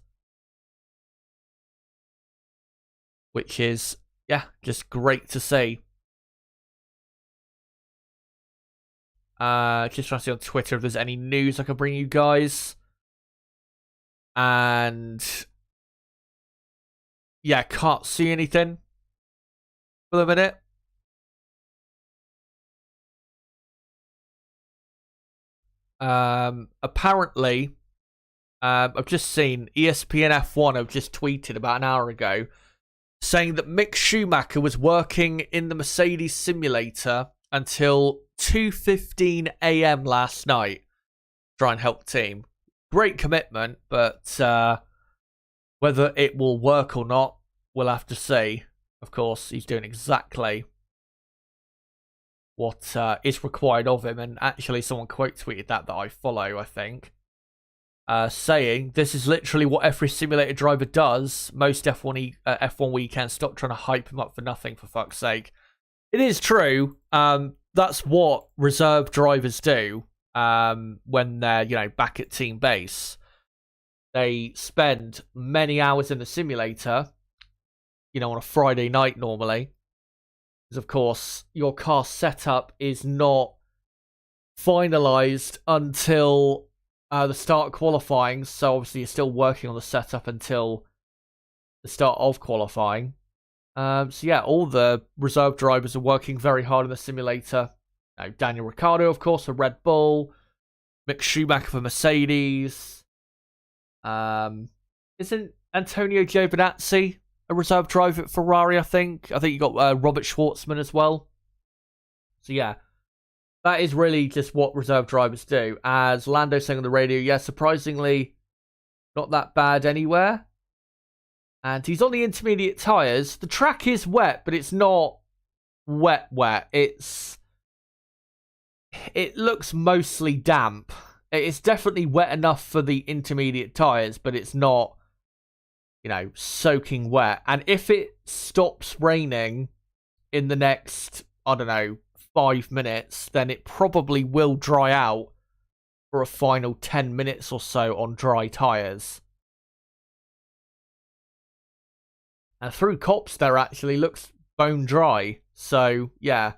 which is, yeah, just great to see. Just trying to see on Twitter if there's any news I can bring you guys. And yeah, can't see anything for the minute. Apparently, I've just seen ESPN F1 have just tweeted about an hour ago saying that Mick Schumacher was working in the Mercedes simulator until 2:15 a.m. last night to try and help the team. Great commitment, but whether it will work or not, we'll have to see. Of course, he's doing exactly what is required of him, and actually someone quote tweeted that I follow, I think, saying this is literally what every simulator driver does most F1 weekends. Stop trying to hype him up for nothing, for fuck's sake. It is true. That's what reserve drivers do when they're back at team base. They spend many hours in the simulator, on a Friday night normally, because of course your car setup is not finalized until the start of qualifying. So obviously you're still working on the setup until the start of qualifying. So yeah, all the reserve drivers are working very hard in the simulator. Daniel Ricciardo, of course, for Red Bull. Mick Schumacher for Mercedes. Isn't Antonio Giovinazzi a reserve driver at Ferrari, I think? I think you got Robert Schwartzman as well. So yeah, that is really just what reserve drivers do. As Lando saying on the radio, yeah, surprisingly not that bad anywhere. And he's on the intermediate tyres. The track is wet, but it's not wet. It looks mostly damp. It's definitely wet enough for the intermediate tyres, but it's not, soaking wet. And if it stops raining in the next, 5 minutes, then it probably will dry out for a final 10 minutes or so on dry tyres. And through Cops there actually looks bone dry. So, yeah.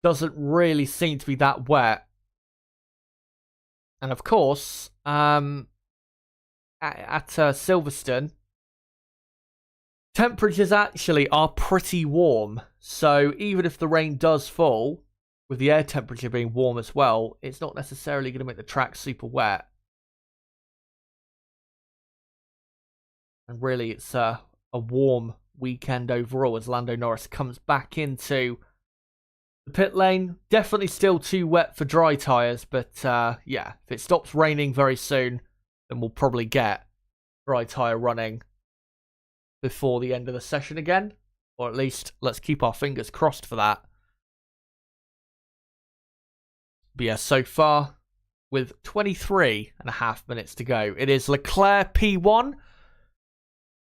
Doesn't really seem to be that wet. And of course, at Silverstone, temperatures actually are pretty warm. So even if the rain does fall, with the air temperature being warm as well, it's not necessarily going to make the track super wet. And really, it's a warm weekend overall as Lando Norris comes back into the pit lane. Definitely still too wet for dry tyres, but yeah, if it stops raining very soon, then we'll probably get dry tyre running before the end of the session again. Or at least, let's keep our fingers crossed for that. But yeah, so far, with 23.5 minutes to go, it is Leclerc P1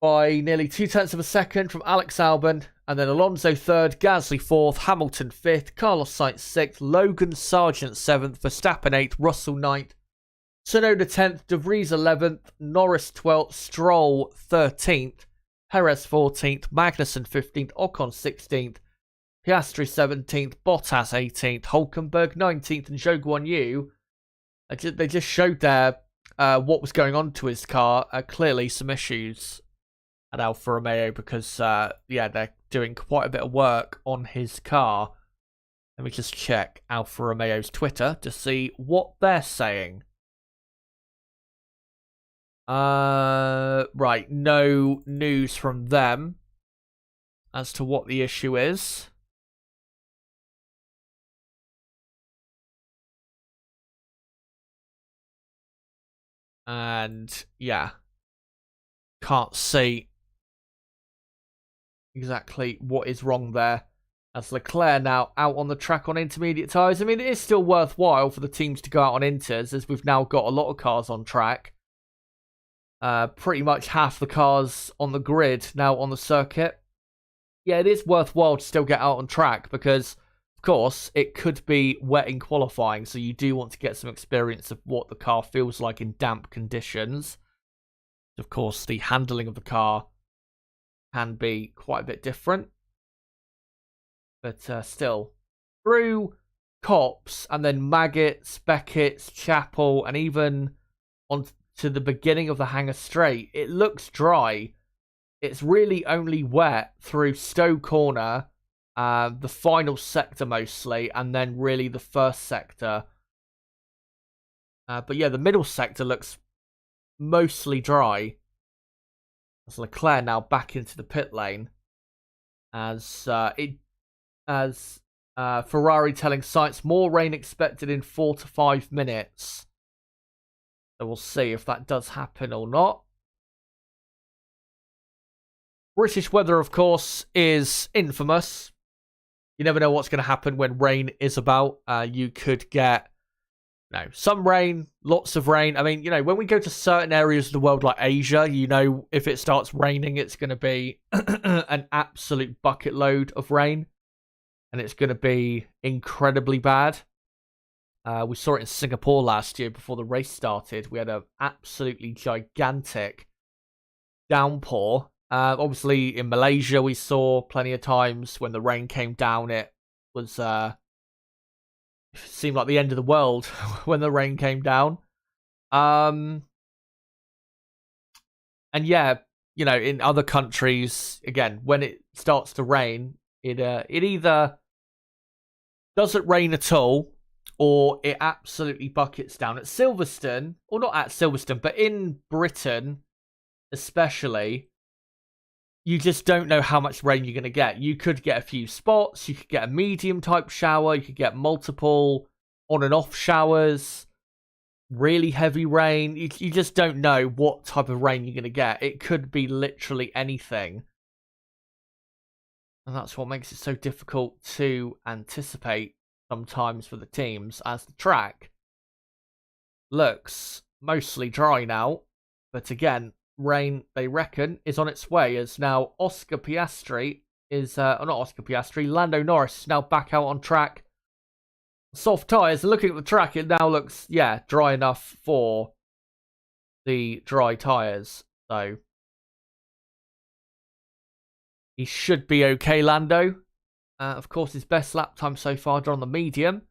by nearly 0.2 of a second from Alex Albon, and then Alonso 3rd, Gasly 4th, Hamilton 5th, Carlos Sainz 6th, Logan Sargent 7th, Verstappen 8th, Russell 9th, Tsunoda 10th, De Vries 11th, Norris 12th, Stroll 13th, Perez 14th, Magnussen 15th, Ocon 16th, Piastri 17th, Bottas 18th, Hulkenberg 19th, and Zhou Guanyu. They just showed there what was going on to his car. Clearly some issues at Alfa Romeo because, yeah, they're doing quite a bit of work on his car. Let me just check Alfa Romeo's Twitter to see what they're saying. Right, no news from them as to what the issue is. And, yeah, can't see exactly what is wrong there. As Leclerc now out on the track on intermediate tyres. I mean, it is still worthwhile for the teams to go out on inters, as we've now got a lot of cars on track. Pretty much half the cars on the grid now on the circuit. Yeah, it is worthwhile to still get out on track because, of course, it could be wet in qualifying, so you do want to get some experience of what the car feels like in damp conditions. Of course, the handling of the car can be quite a bit different. But still, through Cops and then Maggots, Beckett's, Chapel, and even on to the beginning of the Hangar Straight, it looks dry. It's really only wet through Stowe Corner, the final sector mostly, and then really the first sector. But yeah, the middle sector looks mostly dry. As Leclerc now back into the pit lane. As Ferrari telling Sainz more rain expected in 4 to 5 minutes. So we'll see if that does happen or not. British weather, of course, is infamous. You never know what's going to happen when rain is about. You could get some rain, lots of rain. I mean, when we go to certain areas of the world like Asia, if it starts raining, it's going to be an absolute bucket load of rain. And it's going to be incredibly bad. We saw it in Singapore last year before the race started. We had an absolutely gigantic downpour. Obviously, in Malaysia, we saw plenty of times when the rain came down, it was it seemed like the end of the world when the rain came down. And yeah, in other countries, again, when it starts to rain, it either doesn't rain at all, or it absolutely buckets down. At Silverstone, or not at Silverstone, but in Britain especially, you just don't know how much rain you're going to get. You could get a few spots, you could get a medium type shower, you could get multiple on and off showers, really heavy rain. You just don't know what type of rain you're going to get. It could be literally anything. And that's what makes it so difficult to anticipate sometimes for the teams, as the track looks mostly dry now. But again, rain, they reckon, is on its way, as now Oscar Piastri is, not Oscar Piastri, Lando Norris is now back out on track. Soft tyres, looking at the track, it now looks, dry enough for the dry tyres. So he should be okay, Lando. Of course, his best lap time so far on the medium.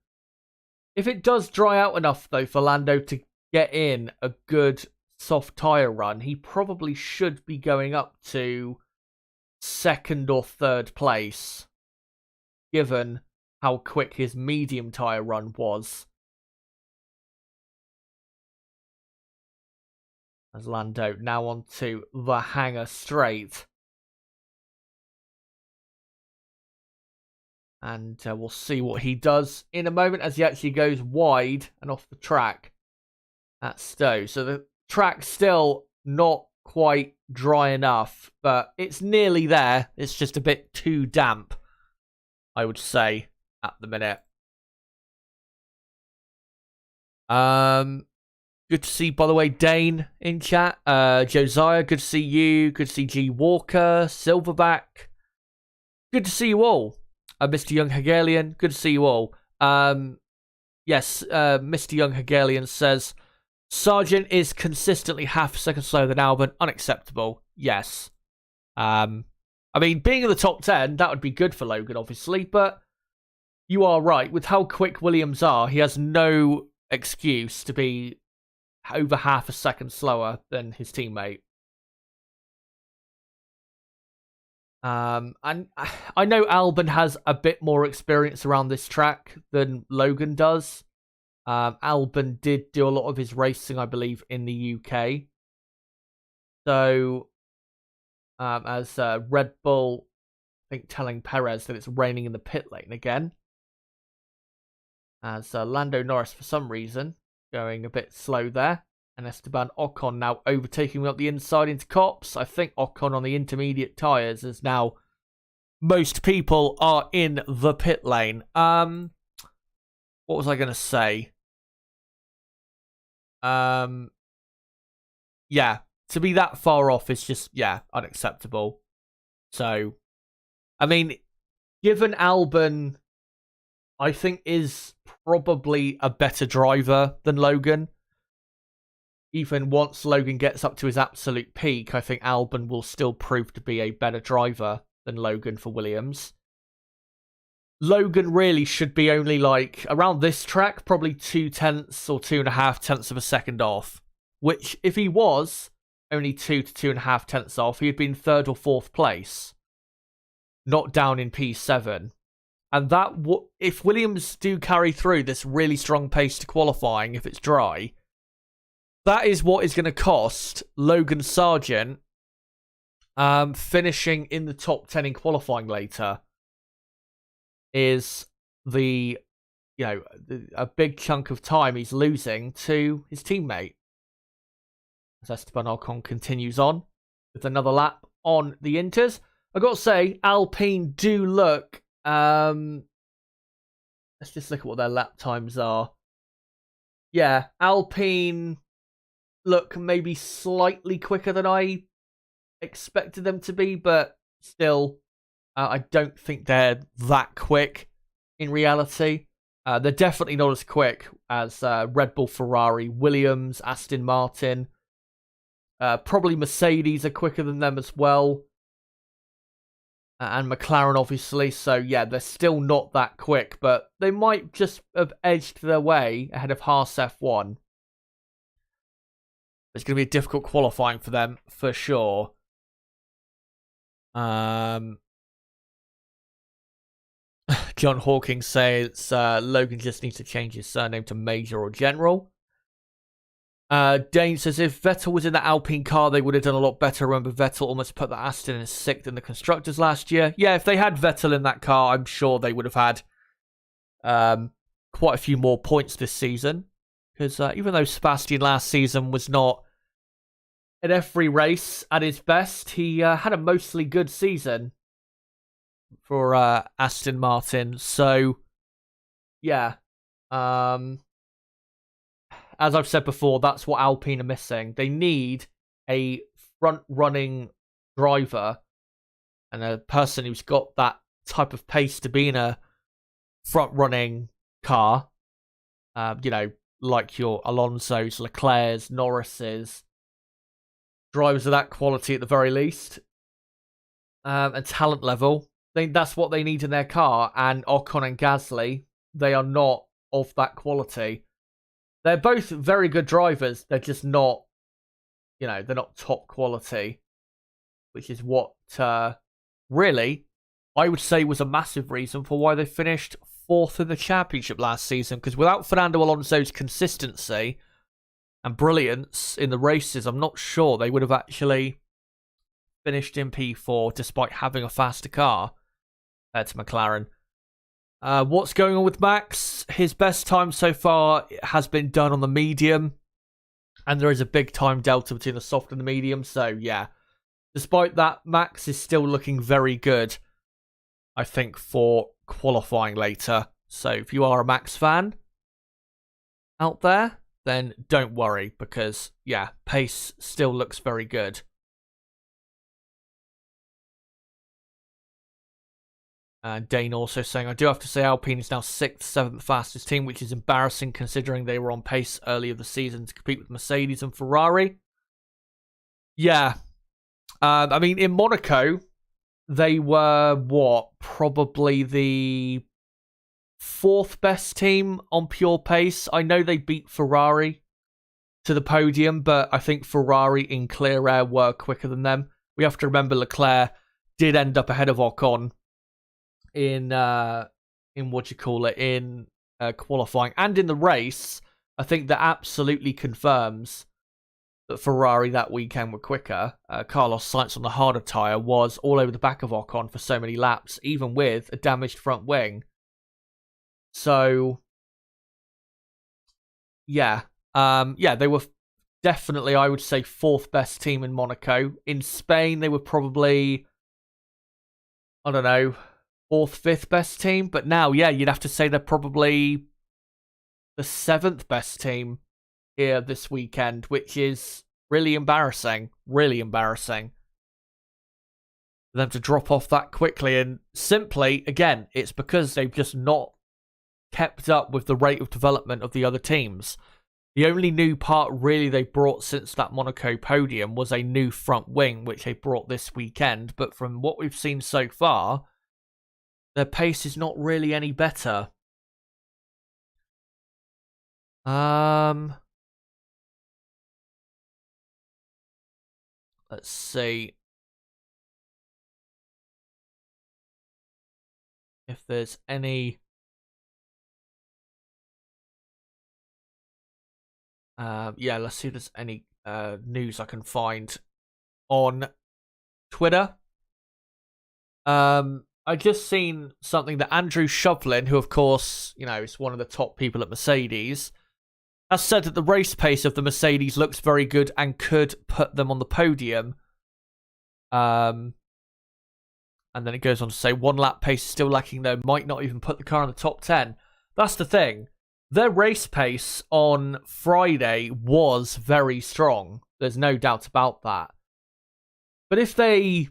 If it does dry out enough, though, for Lando to get in a good soft tyre run, he probably should be going up to 2nd or 3rd place, given how quick his medium tyre run was. As Lando now onto the hangar straight. And we'll see what he does in a moment as he actually goes wide and off the track at Stowe. So the track's still not quite dry enough, but it's nearly there. It's just a bit too damp, I would say, at the minute. Good to see, by the way, Dane in chat. Josiah, good to see you. Good to see G Walker, Silverback. Good to see you all. Mr. Young Hegelian, good to see you all. Yes, Mr. Young Hegelian says, Sargent is consistently half a second slower than Albon. Unacceptable. Yes. I mean, being in the top 10, that would be good for Logan, obviously, but you are right. With how quick Williams are, he has no excuse to be over half a second slower than his teammate. And I know Albon has a bit more experience around this track than Logan does. Albon did do a lot of his racing, I believe, in the UK. So, as Red Bull, I think, telling Perez that it's raining in the pit lane again. As Lando Norris, for some reason, going a bit slow there. And Esteban Ocon now overtaking me up the inside into Copse. I think Ocon on the intermediate tyres is now most people are in the pit lane. What was I going to say? Yeah, to be that far off is just, unacceptable. So, I mean, given Albon, I think, is probably a better driver than Logan. Even once Logan gets up to his absolute peak, I think Albon will still prove to be a better driver than Logan for Williams. Logan really should be only like, around this track, probably 0.2 or 2.5 tenths of a second off. Which, if he was only 2 to 2.5 tenths off, he'd been 3rd or 4th place. Not down in P7. And that, if Williams do carry through this really strong pace to qualifying, if it's dry, that is what is going to cost Logan Sargent finishing in the top 10 in qualifying later. Is a big chunk of time he's losing to his teammate. As Esteban Ocon continues on with another lap on the Inters. I've got to say, Alpine do look... let's just look at what their lap times are. Yeah, Alpine look maybe slightly quicker than I expected them to be, but still, I don't think they're that quick in reality. They're definitely not as quick as Red Bull, Ferrari, Williams, Aston Martin. Probably Mercedes are quicker than them as well. And McLaren, obviously. So, yeah, they're still not that quick, but they might just have edged their way ahead of Haas F1. It's going to be a difficult qualifying for them, for sure. John Hawking says Logan just needs to change his surname to Major or General. Dane says if Vettel was in the Alpine car, they would have done a lot better. Remember, Vettel almost put the Aston in 6th in the Constructors last year. Yeah, if they had Vettel in that car, I'm sure they would have had quite a few more points this season. Because even though Sebastian last season was not in every race at his best, he had a mostly good season for Aston Martin. So, yeah. As I've said before, that's what Alpine are missing. They need a front-running driver and a person who's got that type of pace to be in a front-running car. Like your Alonso's, Leclerc's, Norris's. Drivers of that quality at the very least. And talent level. That's what they need in their car. And Ocon and Gasly, they are not of that quality. They're both very good drivers. They're just not, they're not top quality. Which is what, really, I would say was a massive reason for why they finished 4th in the championship last season. Because without Fernando Alonso's consistency and brilliance in the races, I'm not sure they would have actually finished in P4 despite having a faster car to McLaren. What's going on with Max? His best time so far has been done on the medium. And there is a big time delta between the soft and the medium. So, yeah. Despite that, Max is still looking very good, I think, for qualifying later. So, if you are a Max fan out there, then don't worry. Because, yeah, pace still looks very good. Dane also saying, I do have to say Alpine is now 6th, 7th fastest team, which is embarrassing considering they were on pace earlier this season to compete with Mercedes and Ferrari. Yeah. I mean, in Monaco, they were, probably the 4th best team on pure pace. I know they beat Ferrari to the podium, but I think Ferrari in clear air were quicker than them. We have to remember Leclerc did end up ahead of Ocon in qualifying and in the race. I think that absolutely confirms that Ferrari that weekend were quicker. Carlos Sainz on the harder tyre was all over the back of Ocon for so many laps, even with a damaged front wing. So, yeah. They were definitely, I would say, 4th best team in Monaco. In Spain, they were probably, I don't know, 4th, 5th best team. But now, yeah, you'd have to say they're probably the 7th best team here this weekend, which is really embarrassing. Really embarrassing for them to drop off that quickly. And simply, again, it's because they've just not kept up with the rate of development of the other teams. The only new part really they brought since that Monaco podium was a new front wing, which they brought this weekend. But from what we've seen so far, their pace is not really any better. Let's see if there's any let's see if there's any news I can find on Twitter. I just seen something that Andrew Shovlin, who of course, is one of the top people at Mercedes, has said that the race pace of the Mercedes looks very good and could put them on the podium. And then it goes on to say, one lap pace is still lacking though, might not even put the car in the top 10. That's the thing. Their race pace on Friday was very strong. There's no doubt about that. But if they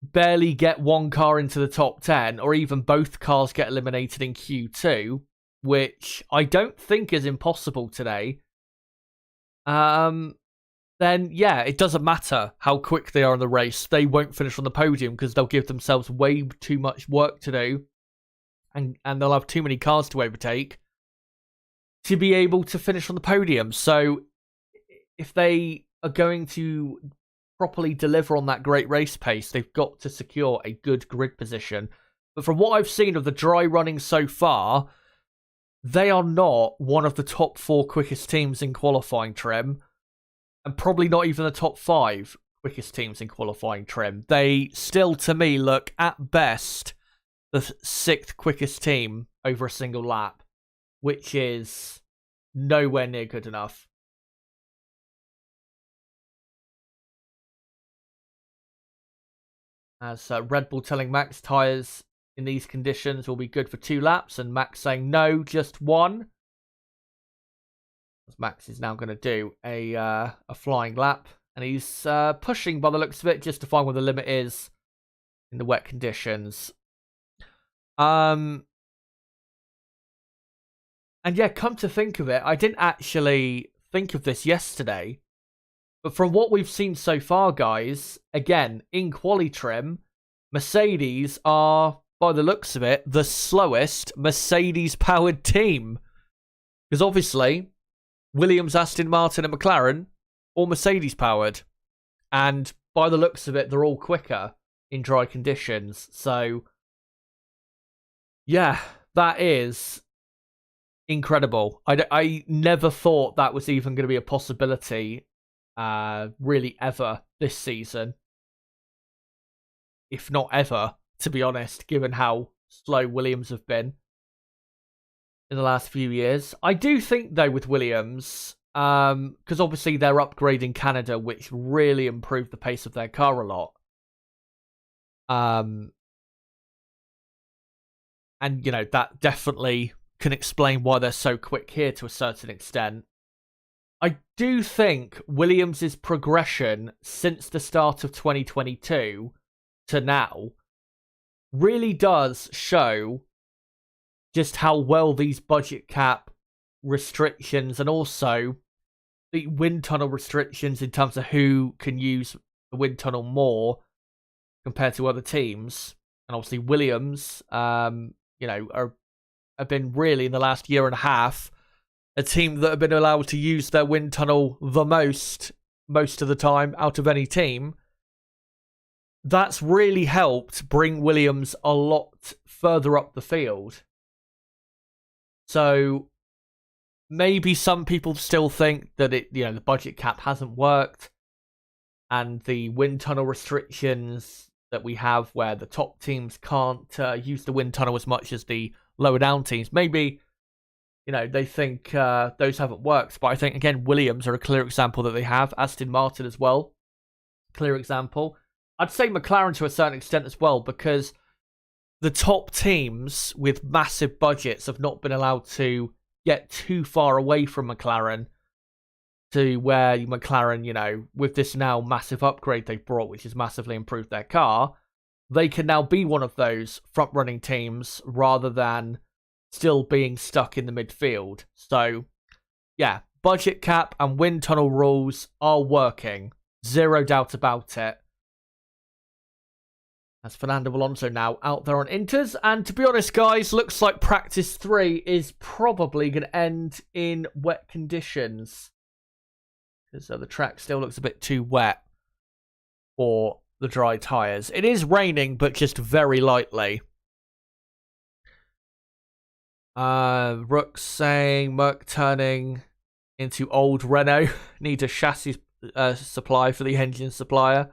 barely get one car into the top 10, or even both cars get eliminated in Q2, which I don't think is impossible today, then yeah, it doesn't matter how quick they are in the race. They won't finish on the podium because they'll give themselves way too much work to do, and they'll have too many cars to overtake to be able to finish on the podium. So if they are going to properly deliver on that great race pace, they've got to secure a good grid position. But from what I've seen of the dry running so far, they are not one of the top 4 quickest teams in qualifying trim, and probably not even the top 5 quickest teams in qualifying trim. They still, to me, look at best the 6th quickest team over a single lap, which is nowhere near good enough. As Red Bull telling Max tyres in these conditions will be good for 2 laps, and Max saying no, just 1. As Max is now going to do a flying lap, and he's pushing by the looks of it just to find where the limit is in the wet conditions. And yeah, come to think of it, I didn't actually think of this yesterday, but from what we've seen so far, guys, again, in quali trim, Mercedes are, by the looks of it, the slowest Mercedes-powered team. Because obviously, Williams, Aston Martin and McLaren, all Mercedes-powered. And by the looks of it, they're all quicker in dry conditions. So, yeah, that is incredible. I never thought that was even going to be a possibility, really, ever this season. If not ever, to be honest, given how slow Williams have been in the last few years. I do think, though, with Williams, because obviously they're upgrading Canada, which really improved the pace of their car a lot. And, you know, that definitely can explain why they're so quick here to a certain extent. I do think Williams' progression since the start of 2022 to now really does show just how well these budget cap restrictions and also the wind tunnel restrictions in terms of who can use the wind tunnel more compared to other teams. And obviously Williams, you know, have been really in the last year and a half a team that have been allowed to use their wind tunnel the most of the time out of any team. That's really helped bring Williams a lot further up the field. So maybe some people still think that the budget cap hasn't worked, and the wind tunnel restrictions that we have where the top teams can't use the wind tunnel as much as the lower down teams. Maybe, they think those haven't worked. But I think, again, Williams are a clear example that they have. Aston Martin as well. Clear example. I'd say McLaren to a certain extent as well, because the top teams with massive budgets have not been allowed to get too far away from McLaren to where McLaren, with this now massive upgrade they've brought, which has massively improved their car, they can now be one of those front-running teams rather than still being stuck in the midfield. So, yeah, budget cap and wind tunnel rules are working. Zero doubt about it. As Fernando Alonso now out there on Inters. And to be honest, guys, looks like practice 3 is probably going to end in wet conditions, because the track still looks a bit too wet for the dry tyres. It is raining, but just very lightly. Rook's saying Merc turning into old Renault. Need a chassis supply for the engine supplier.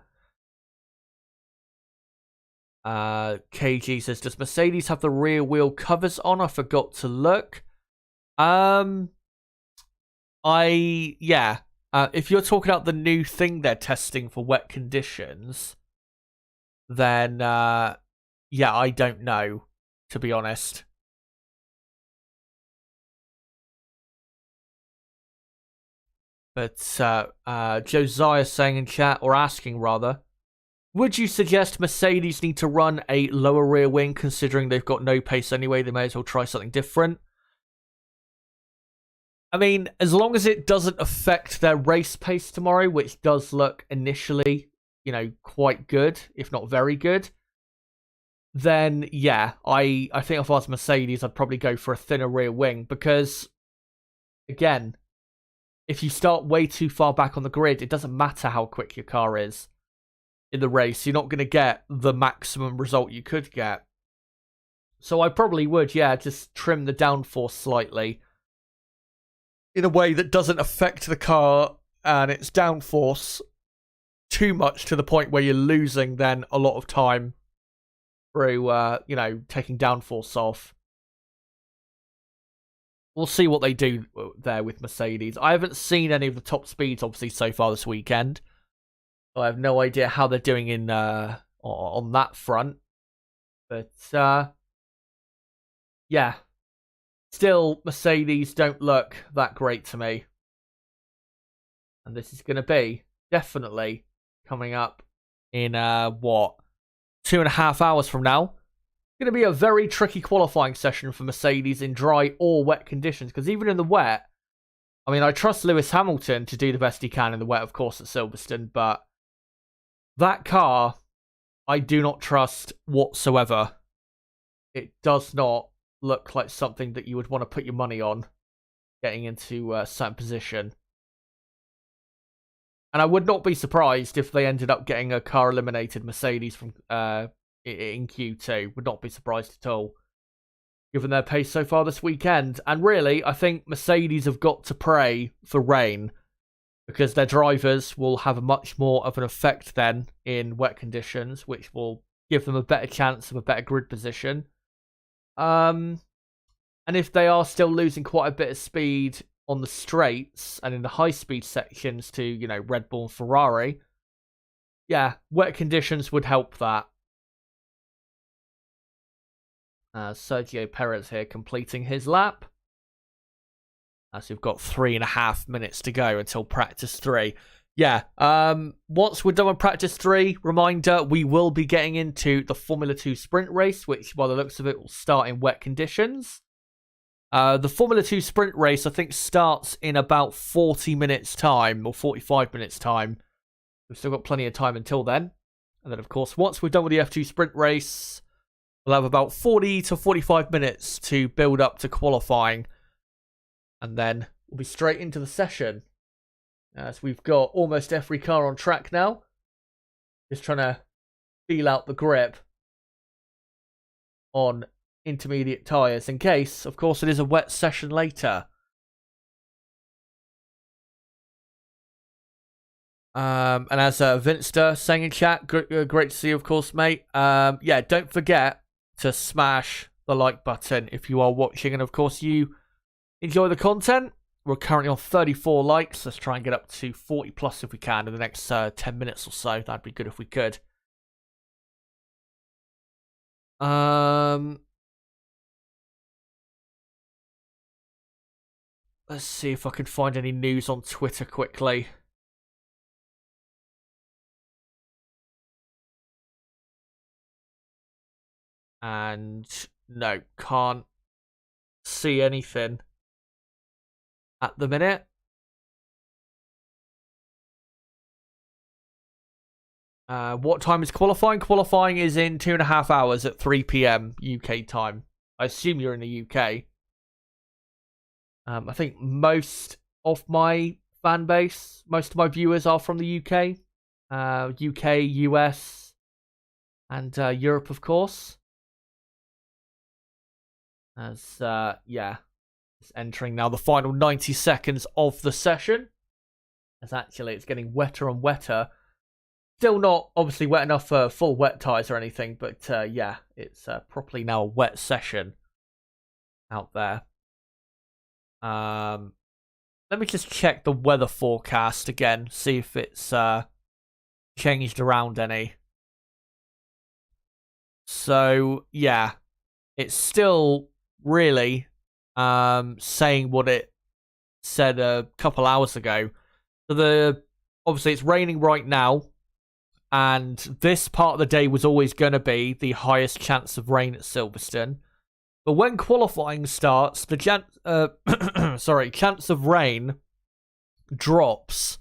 KG says, does Mercedes have the rear wheel covers on? I forgot to look. If you're talking about the new thing they're testing for wet conditions, then I don't know, to be honest. But Josiah saying in chat, or asking rather, would you suggest Mercedes need to run a lower rear wing, considering they've got no pace anyway? They may as well try something different. I mean, as long as it doesn't affect their race pace tomorrow, which does look initially, quite good, if not very good, then yeah, I think if I was Mercedes, I'd probably go for a thinner rear wing, because, again, if you start way too far back on the grid, it doesn't matter how quick your car is. in the race. You're not going to get the maximum result you could get. So I probably would, yeah, just trim the downforce slightly in a way that doesn't affect the car and its downforce too much to the point where you're losing then a lot of time through, taking downforce off. We'll see what they do there with Mercedes. I haven't seen any of the top speeds, obviously, so far this weekend. So I have no idea how they're doing in on that front. But, yeah. Still, Mercedes don't look that great to me. And this is going to be definitely coming up in, 2.5 hours from now. Going to be a very tricky qualifying session for Mercedes in dry or wet conditions, because even in the wet, I mean, I trust Lewis Hamilton to do the best he can in the wet, of course, at Silverstone, but that car, I do not trust whatsoever. It does not look like something that you would want to put your money on getting into a certain position. And I would not be surprised if they ended up getting a car eliminated Mercedes from in Q2. Would not be surprised at all, given their pace so far this weekend. And really, I think Mercedes have got to pray for rain, because their drivers will have a much more of an effect then in wet conditions, which will give them a better chance of a better grid position. And if they are still losing quite a bit of speed on the straights and in the high-speed sections to, Red Bull and Ferrari, yeah, wet conditions would help that. Sergio Perez here completing his lap. So we've got 3.5 minutes to go until practice 3. Yeah, once we're done with practice 3, reminder, we will be getting into the Formula 2 sprint race, which, by the looks of it, will start in wet conditions. The Formula 2 sprint race, I think, starts in about 40 minutes' time, or 45 minutes' time. We've still got plenty of time until then. And then, of course, once we're done with the F2 sprint race, we'll have about 40 to 45 minutes to build up to qualifying. And then we'll be straight into the session. So we've got almost every car on track now. Just trying to feel out the grip on intermediate tyres in case, of course, it is a wet session later. And as Vinster saying in chat, great to see you, of course, mate. Yeah, don't forget to smash the like button if you are watching, and of course you enjoy the content. We're currently on 34 likes. Let's try and get up to 40 plus if we can in the next 10 minutes or so. That'd be good if we could. Let's see if I can find any news on Twitter quickly. And no, can't see anything at the minute. What time is qualifying? Qualifying is in 2.5 hours at 3 p.m. UK time. I assume you're in the UK. I think most of my fan base, most of my viewers are from the UK. UK, US, and Europe, of course. As, yeah, it's entering now the final 90 seconds of the session. As actually it's getting wetter and wetter. Still not obviously wet enough for full wet tyres or anything, but yeah, it's properly now a wet session out there. Let me just check the weather forecast again, see if it's changed around any. So, yeah, it's still really saying what it said a couple hours ago. So obviously it's raining right now, and this part of the day was always going to be the highest chance of rain at Silverstone. But when qualifying starts, the chance of rain drops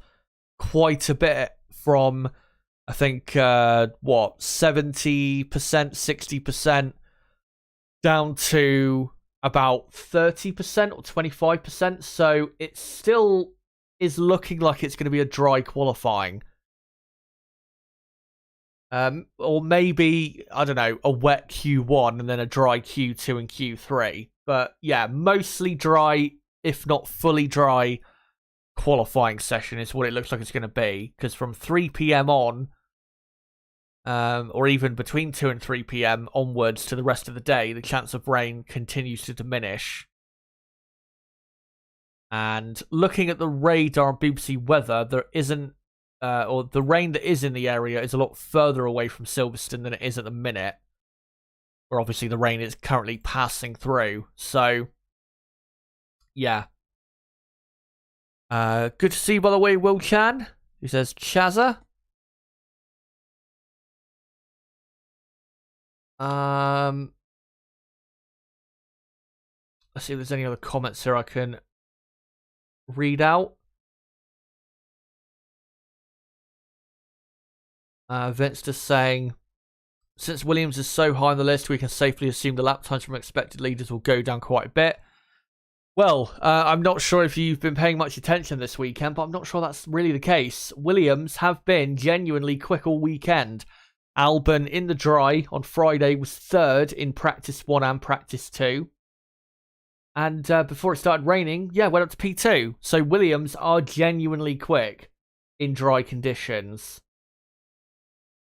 quite a bit from, I think, 70%, 60%, down to about 30% or 25%. So it still is looking like it's going to be a dry qualifying. Or maybe, I don't know, a wet Q1 and then a dry Q2 and Q3. But yeah, mostly dry, if not fully dry, qualifying session is what it looks like it's going to be. Because from 3 p.m. on, or even between 2 and 3 p.m. onwards to the rest of the day, the chance of rain continues to diminish. And looking at the radar on BBC Weather, there isn't, or the rain that is in the area is a lot further away from Silverstone than it is at the minute, where obviously the rain is currently passing through. So, yeah. Good to see you, by the way, Will Chan, who says Chazza. Let's see if there's any other comments here I can read out. Vince just saying, since Williams is so high on the list, we can safely assume the lap times from expected leaders will go down quite a bit. Well, I'm not sure if you've been paying much attention this weekend, but I'm not sure that's really the case. Williams have been genuinely quick all weekend. Albon in the dry on Friday was third in practice 1 and practice 2. And before it started raining, went up to P2. So Williams are genuinely quick in dry conditions.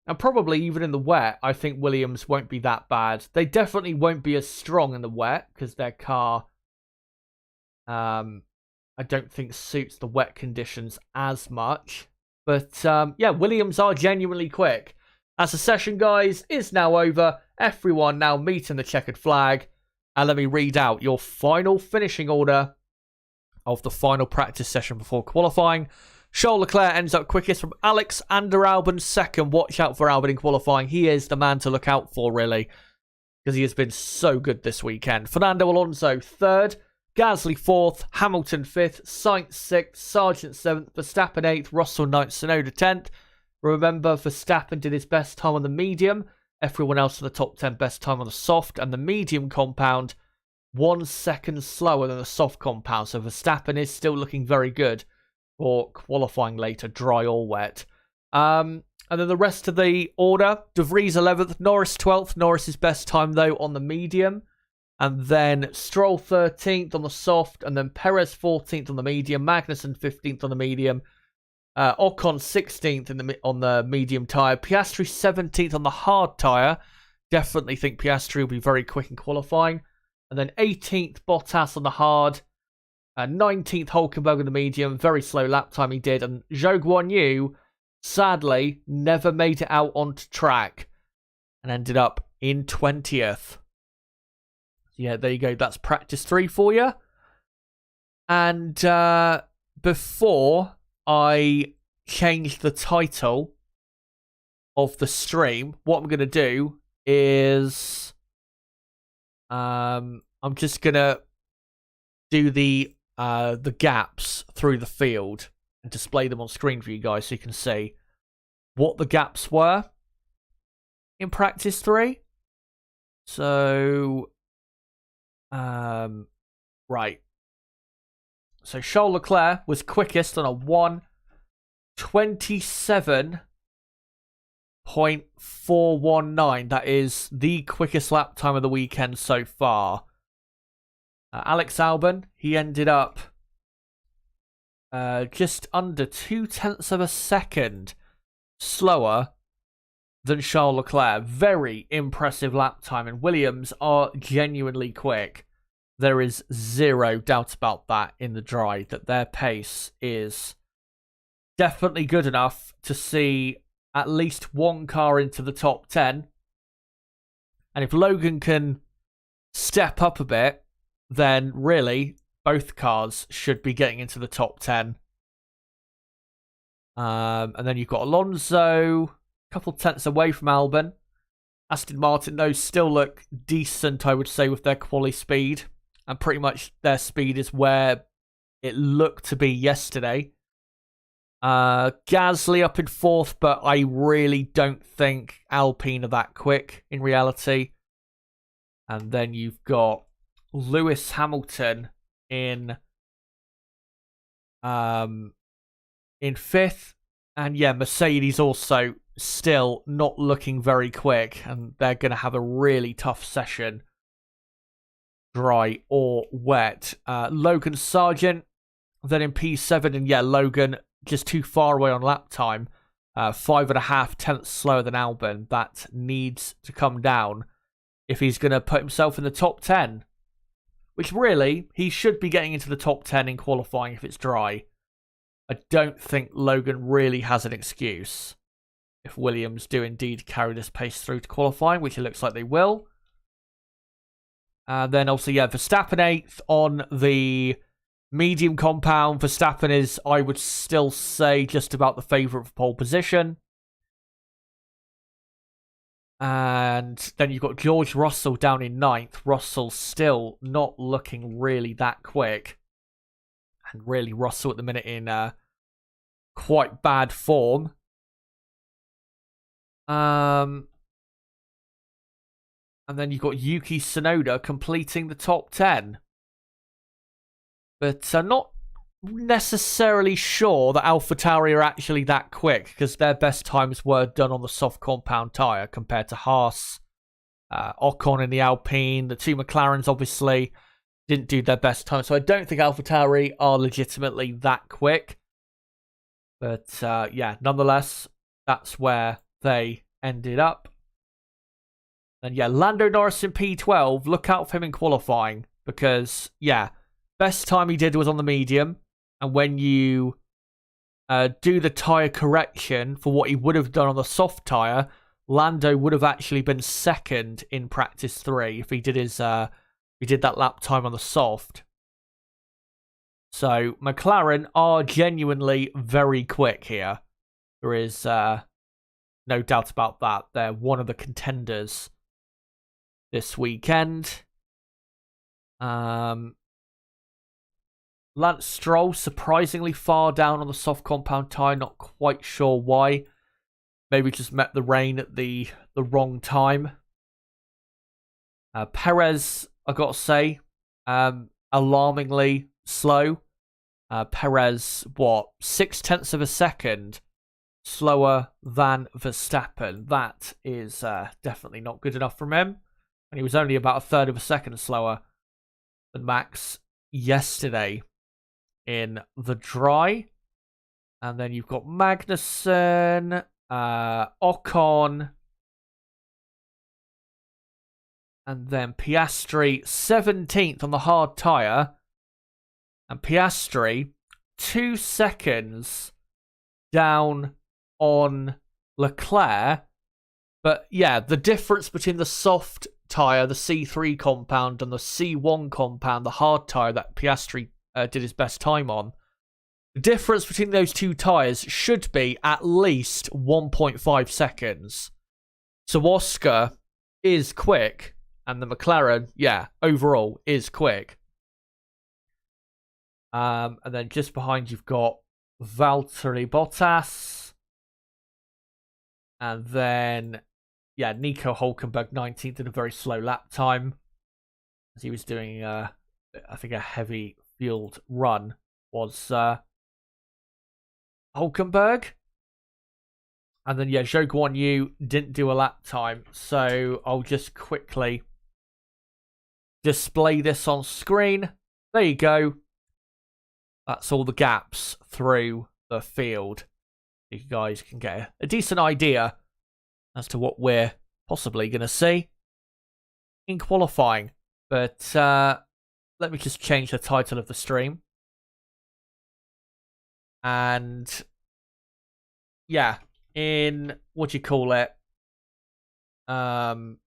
And probably even in the wet, I think Williams won't be that bad. They definitely won't be as strong in the wet because their car, I don't think suits the wet conditions as much. But Williams are genuinely quick. As the session, guys, is now over. Everyone now meeting the checkered flag. And let me read out your final finishing order of the final practice session before qualifying. Charles Leclerc ends up quickest from Alexander Albon second. Watch out for Albon in qualifying. He is the man to look out for, really, because he has been so good this weekend. Fernando Alonso third. Gasly fourth. Hamilton fifth. Sainz sixth. Sargent seventh. Verstappen eighth. Russell ninth. Tsunoda 10th. Remember, Verstappen did his best time on the medium. Everyone else in the top 10 best time on the soft. And the medium compound 1 second slower than the soft compound. So Verstappen is still looking very good for qualifying later, dry or wet. And then the rest of the order, De Vries 11th, Norris 12th. Norris's best time, though, on the medium. And then Stroll 13th on the soft. And then Perez 14th on the medium. Magnussen 15th on the medium. Ocon 16th on the medium tyre. Piastri 17th on the hard tyre. Definitely think Piastri will be very quick in qualifying. And then 18th Bottas on the hard. 19th Hulkenberg on the medium. Very slow lap time he did. And Zhou Guanyu, sadly, never made it out onto track. And ended up in 20th. Yeah, there you go. That's practice 3 for you. And before I change the title of the stream, what I'm going to do is I'm just going to do the gaps through the field and display them on screen for you guys so you can see what the gaps were in practice 3. So, right. So Charles Leclerc was quickest on a 1:27.419. That is the quickest lap time of the weekend so far. Alex Albon, he ended up just under 0.2 of a second slower than Charles Leclerc. Very impressive lap time, and Williams are genuinely quick. There is zero doubt about that in the dry, that their pace is definitely good enough to see at least one car into the top 10. And if Logan can step up a bit, then really both cars should be getting into the top 10. And then you've got Alonso, a couple tenths away from Albon. Aston Martin, those still look decent, I would say, with their quali speed. And pretty much their speed is where it looked to be yesterday. Gasly up in 4th, but I really don't think Alpine are that quick in reality. And then you've got Lewis Hamilton in 5th. And yeah, Mercedes also still not looking very quick, and they're going to have a really tough session, dry or wet. Logan Sargent, then in P7, and yeah, Logan just too far away on lap time. 5.5 tenths slower than Albon. That needs to come down if he's going to put himself in the top 10. Which really, he should be getting into the top 10 in qualifying if it's dry. I don't think Logan really has an excuse if Williams do indeed carry this pace through to qualifying, which it looks like they will. And then also, yeah, Verstappen 8th on the medium compound. Verstappen is, I would still say, just about the favourite for pole position. And then you've got George Russell down in 9th. Russell still not looking really that quick. And really, Russell at the minute in quite bad form. And then you've got Yuki Tsunoda completing the top 10. But not necessarily sure that AlphaTauri are actually that quick, because their best times were done on the soft compound tyre compared to Haas, Ocon in the Alpine. The two McLarens obviously didn't do their best time, so I don't think AlphaTauri are legitimately that quick. But yeah, nonetheless, that's where they ended up. And yeah, Lando Norris in P12, look out for him in qualifying, because yeah, best time he did was on the medium. And when you do the tyre correction for what he would have done on the soft tyre, Lando would have actually been second in practice 3 if he did that lap time on the soft. So McLaren are genuinely very quick here. There is no doubt about that. They're one of the contenders this weekend. Lance Stroll surprisingly far down on the soft compound tyre. Not quite sure why. Maybe just met the rain at the wrong time. Perez, I got to say, alarmingly slow. Perez, 6 tenths of a second slower than Verstappen. That is definitely not good enough from him. And he was only about a third of a second slower than Max yesterday in the dry. And then you've got Magnussen, Ocon, and then Piastri 17th on the hard tyre. And Piastri 2 seconds down on Leclerc. But yeah, the difference between the soft tyre, the C3 compound, and the C1 compound, the hard tyre that Piastri did his best time on, the difference between those two tyres should be at least 1.5 seconds. So Oscar is quick, and the McLaren, yeah, overall is quick. And then just behind you've got Valtteri Bottas. And then, yeah, Nico Hülkenberg 19th in a very slow lap time, as he was doing, I think, a heavy field run was Hülkenberg. And then, yeah, Zhou Guan Yu didn't do a lap time. So I'll just quickly display this on screen. There you go. That's all the gaps through the field. You guys can get a decent idea as to what we're possibly going to see in qualifying. But let me just change the title of the stream. And yeah, in what do you call it? In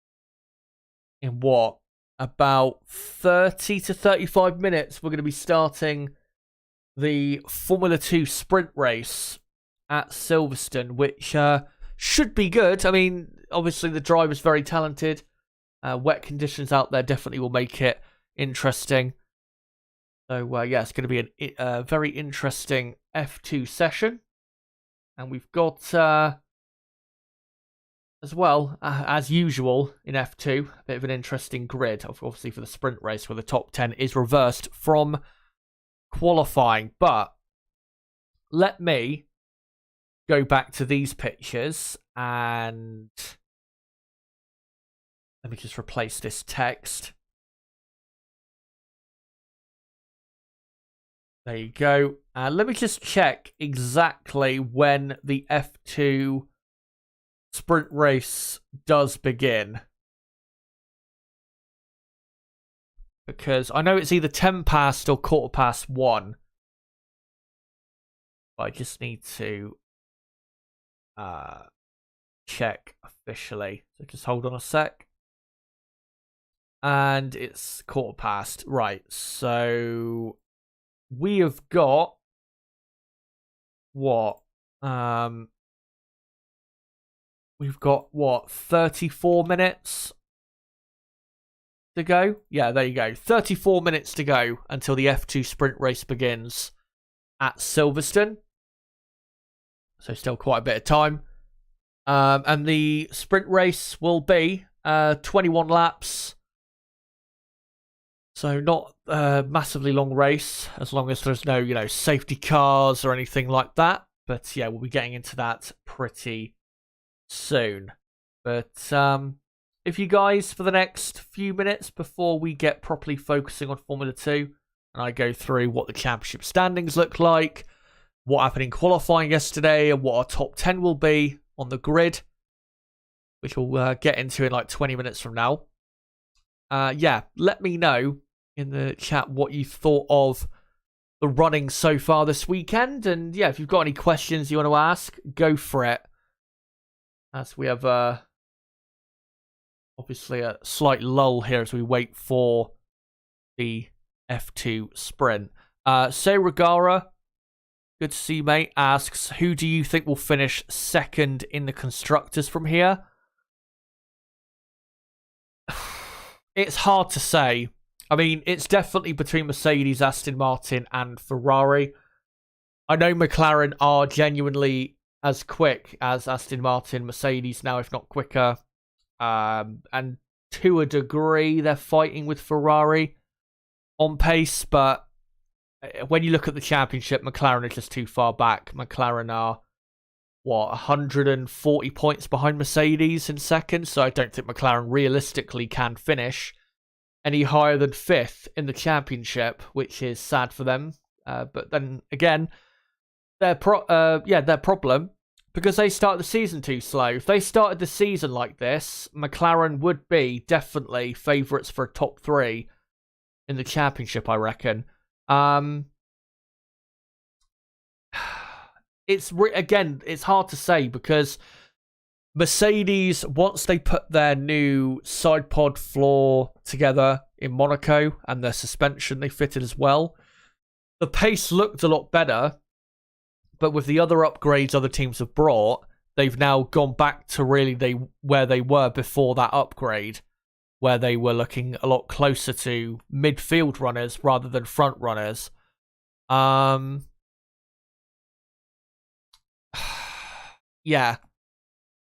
what? About 30 to 35 minutes, we're going to be starting the Formula 2 sprint race at Silverstone, which should be good. I mean, obviously the driver's very talented. Wet conditions out there definitely will make it interesting. So, yeah, it's going to be a very interesting F2 session. And we've got, as well, as usual in F2, a bit of an interesting grid, obviously for the sprint race, where the top 10 is reversed from qualifying. But let me go back to these pictures and let me just replace this text. There you go. Let me just check exactly when the F2 sprint race does begin. Because I know it's either 10 past or 1:15. But I just need to check officially. So just hold on a sec. And it's 1:15. Right, so we have got what? We've got what? 34 minutes to go? Yeah, there you go. 34 minutes to go until the F2 sprint race begins at Silverstone. So still quite a bit of time. And the sprint race will be 21 laps. So not a massively long race, as long as there's no, safety cars or anything like that. But yeah, we'll be getting into that pretty soon. But if you guys, for the next few minutes before we get properly focusing on Formula 2, and I go through what the championship standings look like, what happened in qualifying yesterday, and what our top 10 will be on the grid, which we'll get into in like 20 minutes from now. Yeah, let me know in the chat what you thought of the running so far this weekend. And yeah, if you've got any questions you want to ask, go for it. As we have obviously a slight lull here as we wait for the F2 sprint. Seiragara, good to see you, mate, asks, who do you think will finish second in the constructors from here? It's hard to say. I mean, it's definitely between Mercedes, Aston Martin, and Ferrari. I know McLaren are genuinely as quick as Aston Martin, Mercedes now, if not quicker. And to a degree, they're fighting with Ferrari on pace. But when you look at the championship, McLaren are just too far back. McLaren are, 140 points behind Mercedes in second. So I don't think McLaren realistically can finish any higher than 5th in the championship, which is sad for them. But then again, their problem, because they started the season too slow. If they started the season like this, McLaren would be definitely favourites for a top 3 in the championship, I reckon. It's hard to say because Mercedes, once they put their new side pod floor together in Monaco and their suspension they fitted as well, the pace looked a lot better. But with the other upgrades other teams have brought, they've now gone back to really where they were before that upgrade, where they were looking a lot closer to midfield runners rather than front runners. Yeah.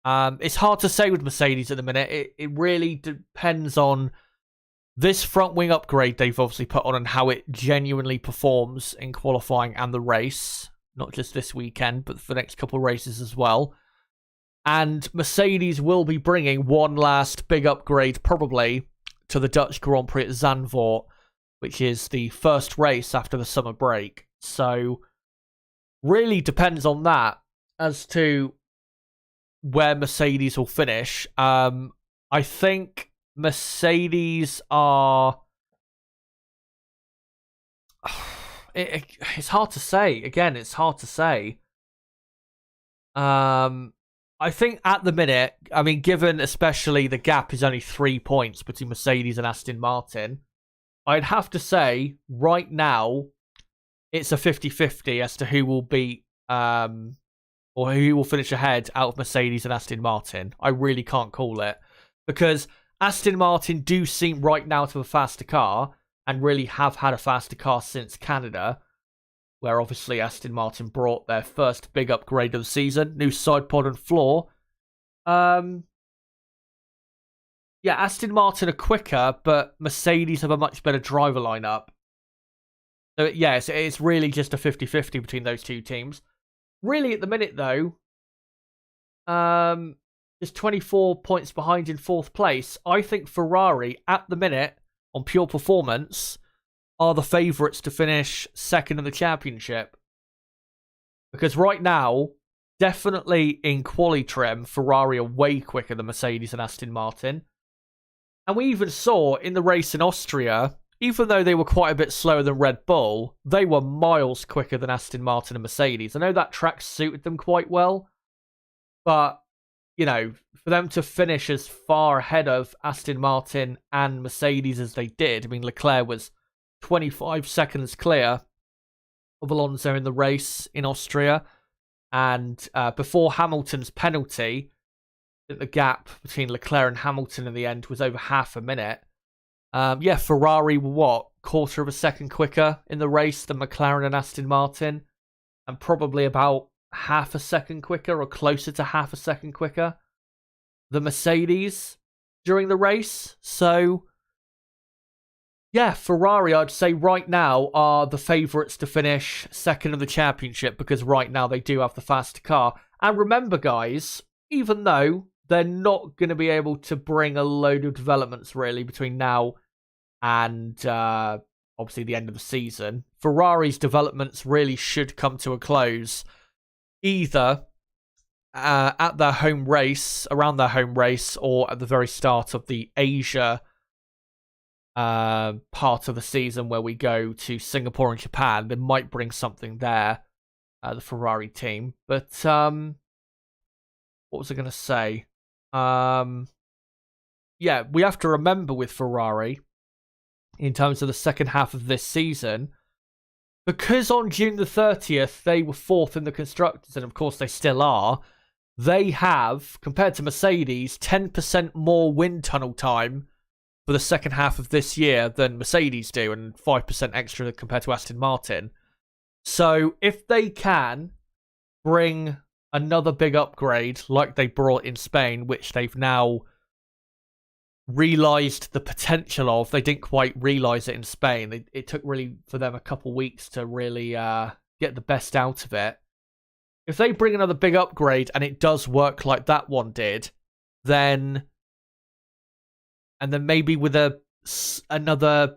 It's hard to say with Mercedes at the minute. It really depends on this front wing upgrade they've obviously put on and how it genuinely performs in qualifying and the race. Not just this weekend, but for the next couple of races as well. And Mercedes will be bringing one last big upgrade, probably, to the Dutch Grand Prix at Zandvoort, which is the first race after the summer break. So, really depends on that as to where Mercedes will finish. I think Mercedes are... It's hard to say. Again, it's hard to say. I think at the minute, I mean, given especially the gap is only 3 points between Mercedes and Aston Martin, I'd have to say right now it's a 50-50 as to who will beat or who will finish ahead out of Mercedes and Aston Martin. I really can't call it because Aston Martin do seem right now to have a faster car and really have had a faster car since Canada, where obviously Aston Martin brought their first big upgrade of the season, new side pod and floor. Yeah, Aston Martin are quicker, but Mercedes have a much better driver lineup. So yeah, it's really just a 50-50 between those two teams. Really, at the minute, though, is 24 points behind in 4th place. I think Ferrari, at the minute, on pure performance, are the favourites to finish 2nd in the championship. Because right now, definitely in quali trim, Ferrari are way quicker than Mercedes and Aston Martin. And we even saw in the race in Austria, even though they were quite a bit slower than Red Bull, they were miles quicker than Aston Martin and Mercedes. I know that track suited them quite well, but, you know, for them to finish as far ahead of Aston Martin and Mercedes as they did, I mean, Leclerc was 25 seconds clear of Alonso in the race in Austria. And before Hamilton's penalty, I think the gap between Leclerc and Hamilton in the end was over half a minute. Ferrari were, quarter of a second quicker in the race than McLaren and Aston Martin. And probably about half a second quicker, or closer to half a second quicker, than Mercedes during the race. So, yeah, Ferrari, I'd say right now, are the favourites to finish 2nd in the championship, because right now they do have the faster car. And remember, guys, even though they're not going to be able to bring a load of developments, really, between now and obviously the end of the season, Ferrari's developments really should come to a close either at their home race, around their home race, or at the very start of the Asia part of the season where we go to Singapore and Japan. They might bring something there, the Ferrari team. But what was I going to say? Yeah, we have to remember with Ferrari, in terms of the second half of this season, because on June the 30th, they were 4th in the Constructors, and of course they still are, they have, compared to Mercedes, 10% more wind tunnel time for the second half of this year than Mercedes do, and 5% extra compared to Aston Martin. So if they can bring another big upgrade like they brought in Spain, which they've now realised the potential of, they didn't quite realise it in Spain. It took really for them a couple weeks to really get the best out of it. If they bring another big upgrade and it does work like that one did, then maybe with another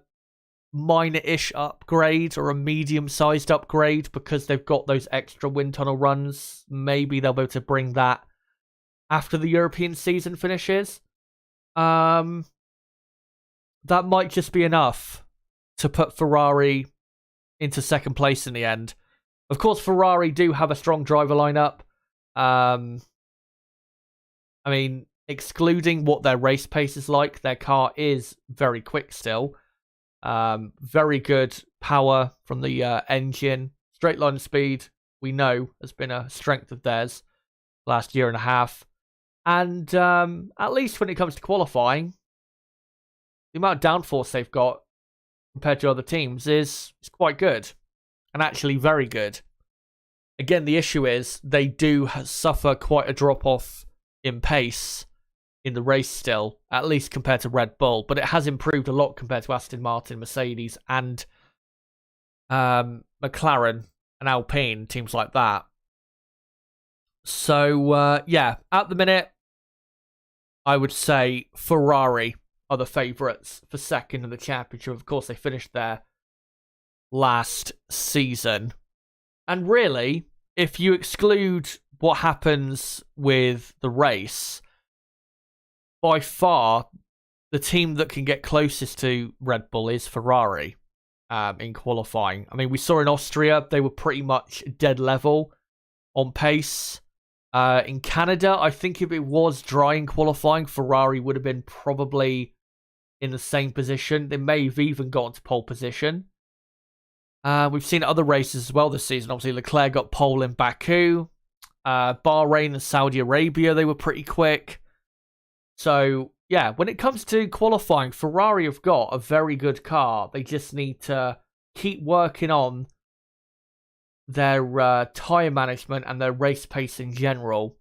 minor-ish upgrade or a medium-sized upgrade, because they've got those extra wind tunnel runs, maybe they'll be able to bring that after the European season finishes. That might just be enough to put Ferrari into 2nd place in the end. Of course, Ferrari do have a strong driver lineup. I mean, excluding what their race pace is like, their car is very quick still. Very good power from the engine. Straight line speed, we know, has been a strength of theirs last year and a half. And at least when it comes to qualifying, the amount of downforce they've got compared to other teams is quite good. And actually very good. Again, the issue is they do suffer quite a drop-off in pace in the race still, at least compared to Red Bull. But it has improved a lot compared to Aston Martin, Mercedes, and McLaren and Alpine, teams like that. So, yeah, at the minute, I would say Ferrari are the favourites for 2nd in the championship. Of course, they finished there last season. And really, if you exclude what happens with the race, by far, the team that can get closest to Red Bull is Ferrari in qualifying. I mean, we saw in Austria, they were pretty much dead level on pace. In Canada, I think if it was dry in qualifying, Ferrari would have been probably in the same position. They may have even gotten to pole position. We've seen other races as well this season. Obviously, Leclerc got pole in Baku. Bahrain and Saudi Arabia, they were pretty quick. So, yeah, when it comes to qualifying, Ferrari have got a very good car. They just need to keep working on their tyre management and their race pace in general.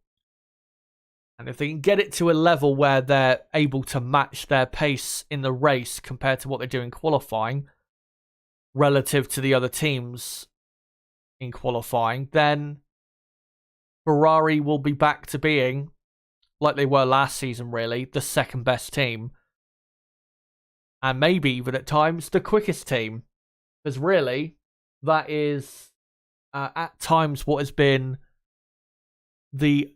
And if they can get it to a level where they're able to match their pace in the race compared to what they do in qualifying, relative to the other teams in qualifying, then Ferrari will be back to being, like they were last season, really, the second best team. And maybe even at times the quickest team. Because really, that is at times what has been the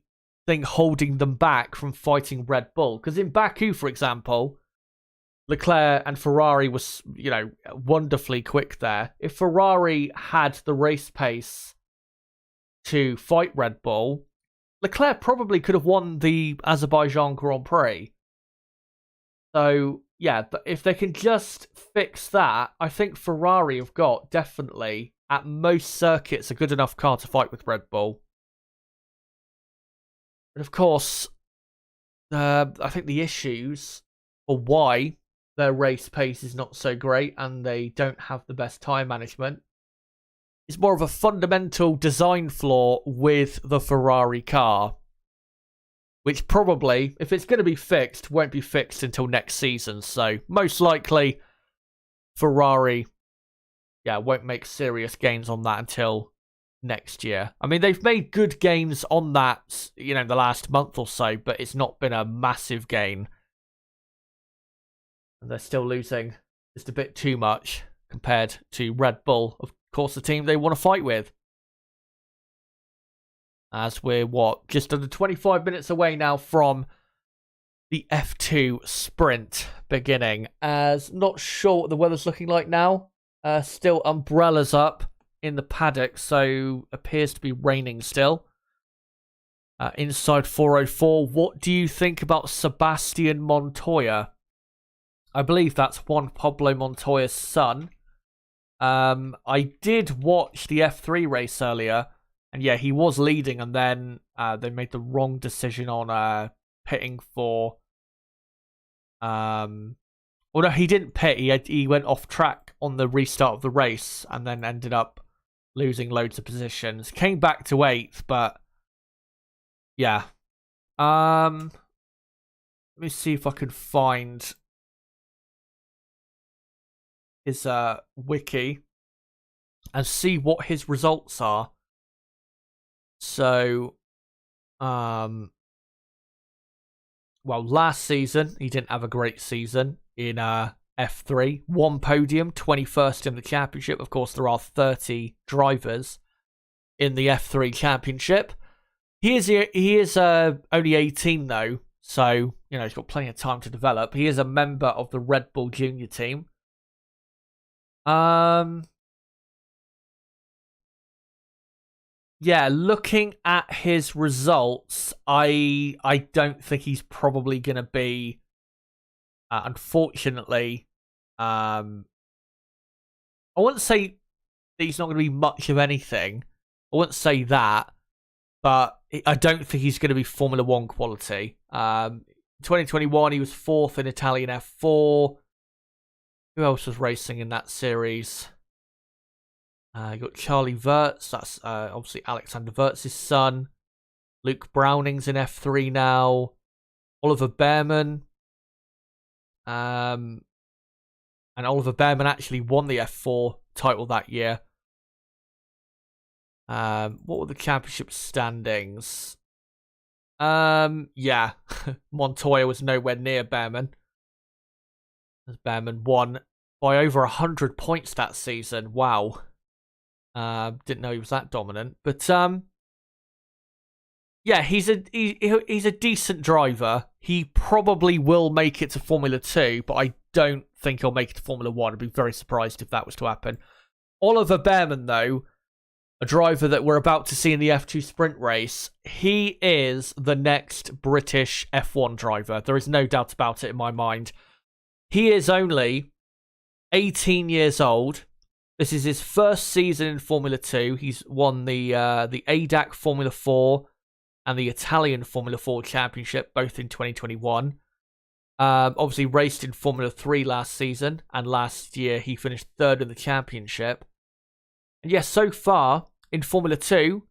thing holding them back from fighting Red Bull. Because in Baku, for example, Leclerc and Ferrari was, wonderfully quick there. If Ferrari had the race pace to fight Red Bull, Leclerc probably could have won the Azerbaijan Grand Prix. So, yeah, if they can just fix that, I think Ferrari have got, definitely, at most circuits, a good enough car to fight with Red Bull. And of course, I think the issues, or why their race pace is not so great and they don't have the best time management, is more of a fundamental design flaw with the Ferrari car, which probably, if it's going to be fixed, won't be fixed until next season. So most likely, Ferrari, won't make serious gains on that until next year. I mean, they've made good gains on that, the last month or so, but it's not been a massive gain. And they're still losing just a bit too much compared to Red Bull, of course, the team they want to fight with. As we're, just under 25 minutes away now from the F2 sprint beginning. As not sure what the weather's looking like now. Still umbrellas up in the paddock, so appears to be raining still. Inside 404, what do you think about Sebastian Montoya? I believe that's Juan Pablo Montoya's son. I did watch the F3 race earlier, and yeah, he was leading, and then they made the wrong decision on pitting for... Well, no, he didn't pit. He went off track on the restart of the race, and then ended up losing loads of positions. Came back to 8th, but yeah. Let me see if I can find his wiki and see what his results are. So, well, last season he didn't have a great season in F3. One podium, 21st in the championship. Of course, there are 30 drivers in the F3 championship. He is only 18 though, so he's got plenty of time to develop. He is a member of the Red Bull Junior team. Yeah, looking at his results, I don't think he's probably going to be, unfortunately, I wouldn't say that he's not going to be much of anything. I wouldn't say that, but I don't think he's going to be Formula 1 quality. 2021, he was 4th in Italian F4. Who else was racing in that series? You got Charlie Wirtz, that's obviously Alexander Wirtz's son. Luke Browning's in F3 now. Oliver Behrman. And Oliver Behrman actually won the F4 title that year. What were the championship standings? Yeah. Montoya was nowhere near Behrman. As Behrman won by over 100 points that season. Wow. Didn't know he was that dominant, but yeah, he's a decent driver. He probably will make it to Formula 2, but I don't think he'll make it to Formula 1. I'd be very surprised if that was to happen. Oliver Behrman, though, a driver that we're about to see in the F2 sprint race, he is the next British F1 driver. There is no doubt about it in my mind. He is only 18 years old. This is his first season in Formula 2. He's won the ADAC Formula 4 and the Italian Formula 4 Championship, both in 2021. Obviously raced in Formula 3 last season, and last year he finished 3rd in the championship. And yes, so far in Formula 2,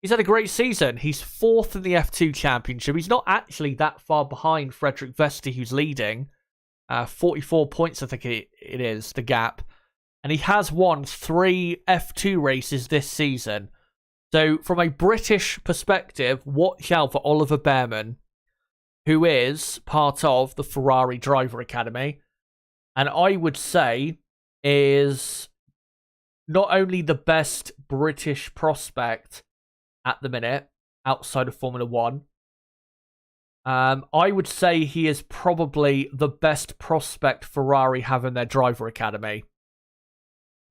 he's had a great season. He's 4th in the F2 Championship. He's not actually that far behind Frederick Vesti, who's leading. 44 points, I think it is, the gap. And he has won 3 F2 races this season. So from a British perspective, watch out for Oliver Bearman, who is part of the Ferrari Driver Academy. And I would say is not only the best British prospect at the minute outside of Formula One, I would say he is probably the best prospect Ferrari have in their driver academy.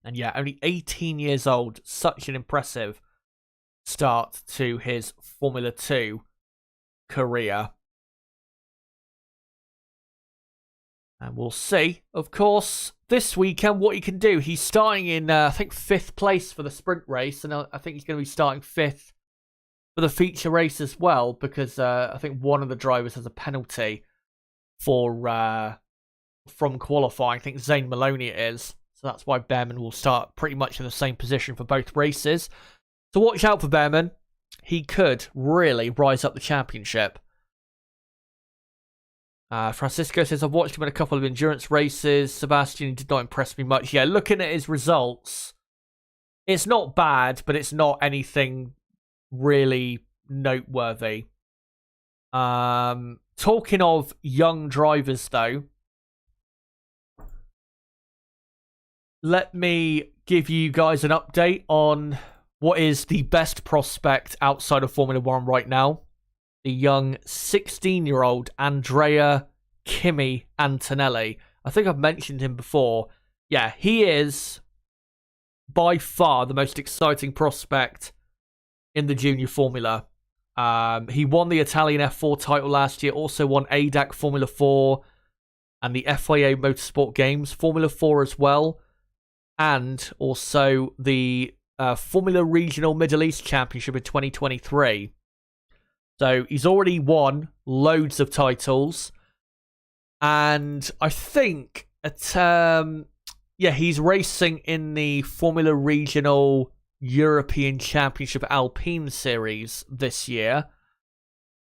And yeah, only 18 years old. Such an impressive start to his Formula 2 career. And we'll see, of course, this weekend what he can do. He's starting in, I think, 5th place for the sprint race. And I think he's going to be starting 5th for the feature race as well, because I think one of the drivers has a penalty for from qualifying. I think Zane Maloney it is. So that's why Bearman will start pretty much in the same position for both races. So watch out for Bearman. He could really rise up the championship. Francisco says, I've watched him in a couple of endurance races. Sebastian did not impress me much. Yeah, looking at his results, it's not bad, but it's not anything really noteworthy. Talking of young drivers, though, let me give you guys an update on what is the best prospect outside of Formula One right now. The young 16-year-old Andrea Kimi Antonelli. I think I've mentioned him before. Yeah, he is by far the most exciting prospect in the junior formula. He won the Italian F4 title last year, also won ADAC Formula 4 and the FIA Motorsport Games Formula 4 as well, and also the Formula Regional Middle East Championship in 2023. So he's already won loads of titles, and I think he's racing in the Formula Regional European Championship Alpine Series this year,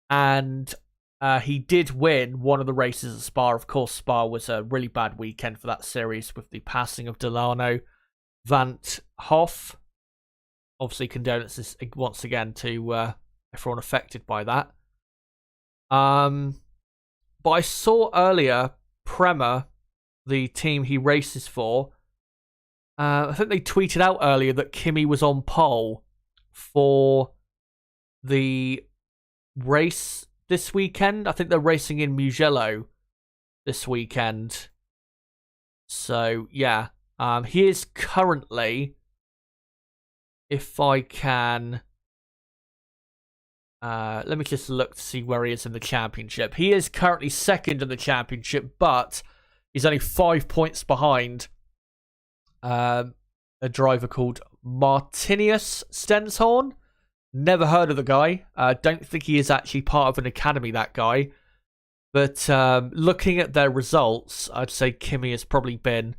and he did win one of the races at Spa. Of course, Spa was a really bad weekend for that series with the passing of Delano Van't Hoff. Obviously, condolences once again to everyone affected by that. But I saw earlier Prema, the team he races for, I think they tweeted out earlier that Kimi was on pole for the race this weekend. I think they're racing in Mugello this weekend. So, yeah. He is currently, if I can... let me just look to see where he is in the championship. He is currently second in the championship, but he's only 5 points behind a driver called Martinius Stenshorn. Never heard of the guy. Don't think he is actually part of an academy, that guy. But looking at their results, I'd say Kimi has probably been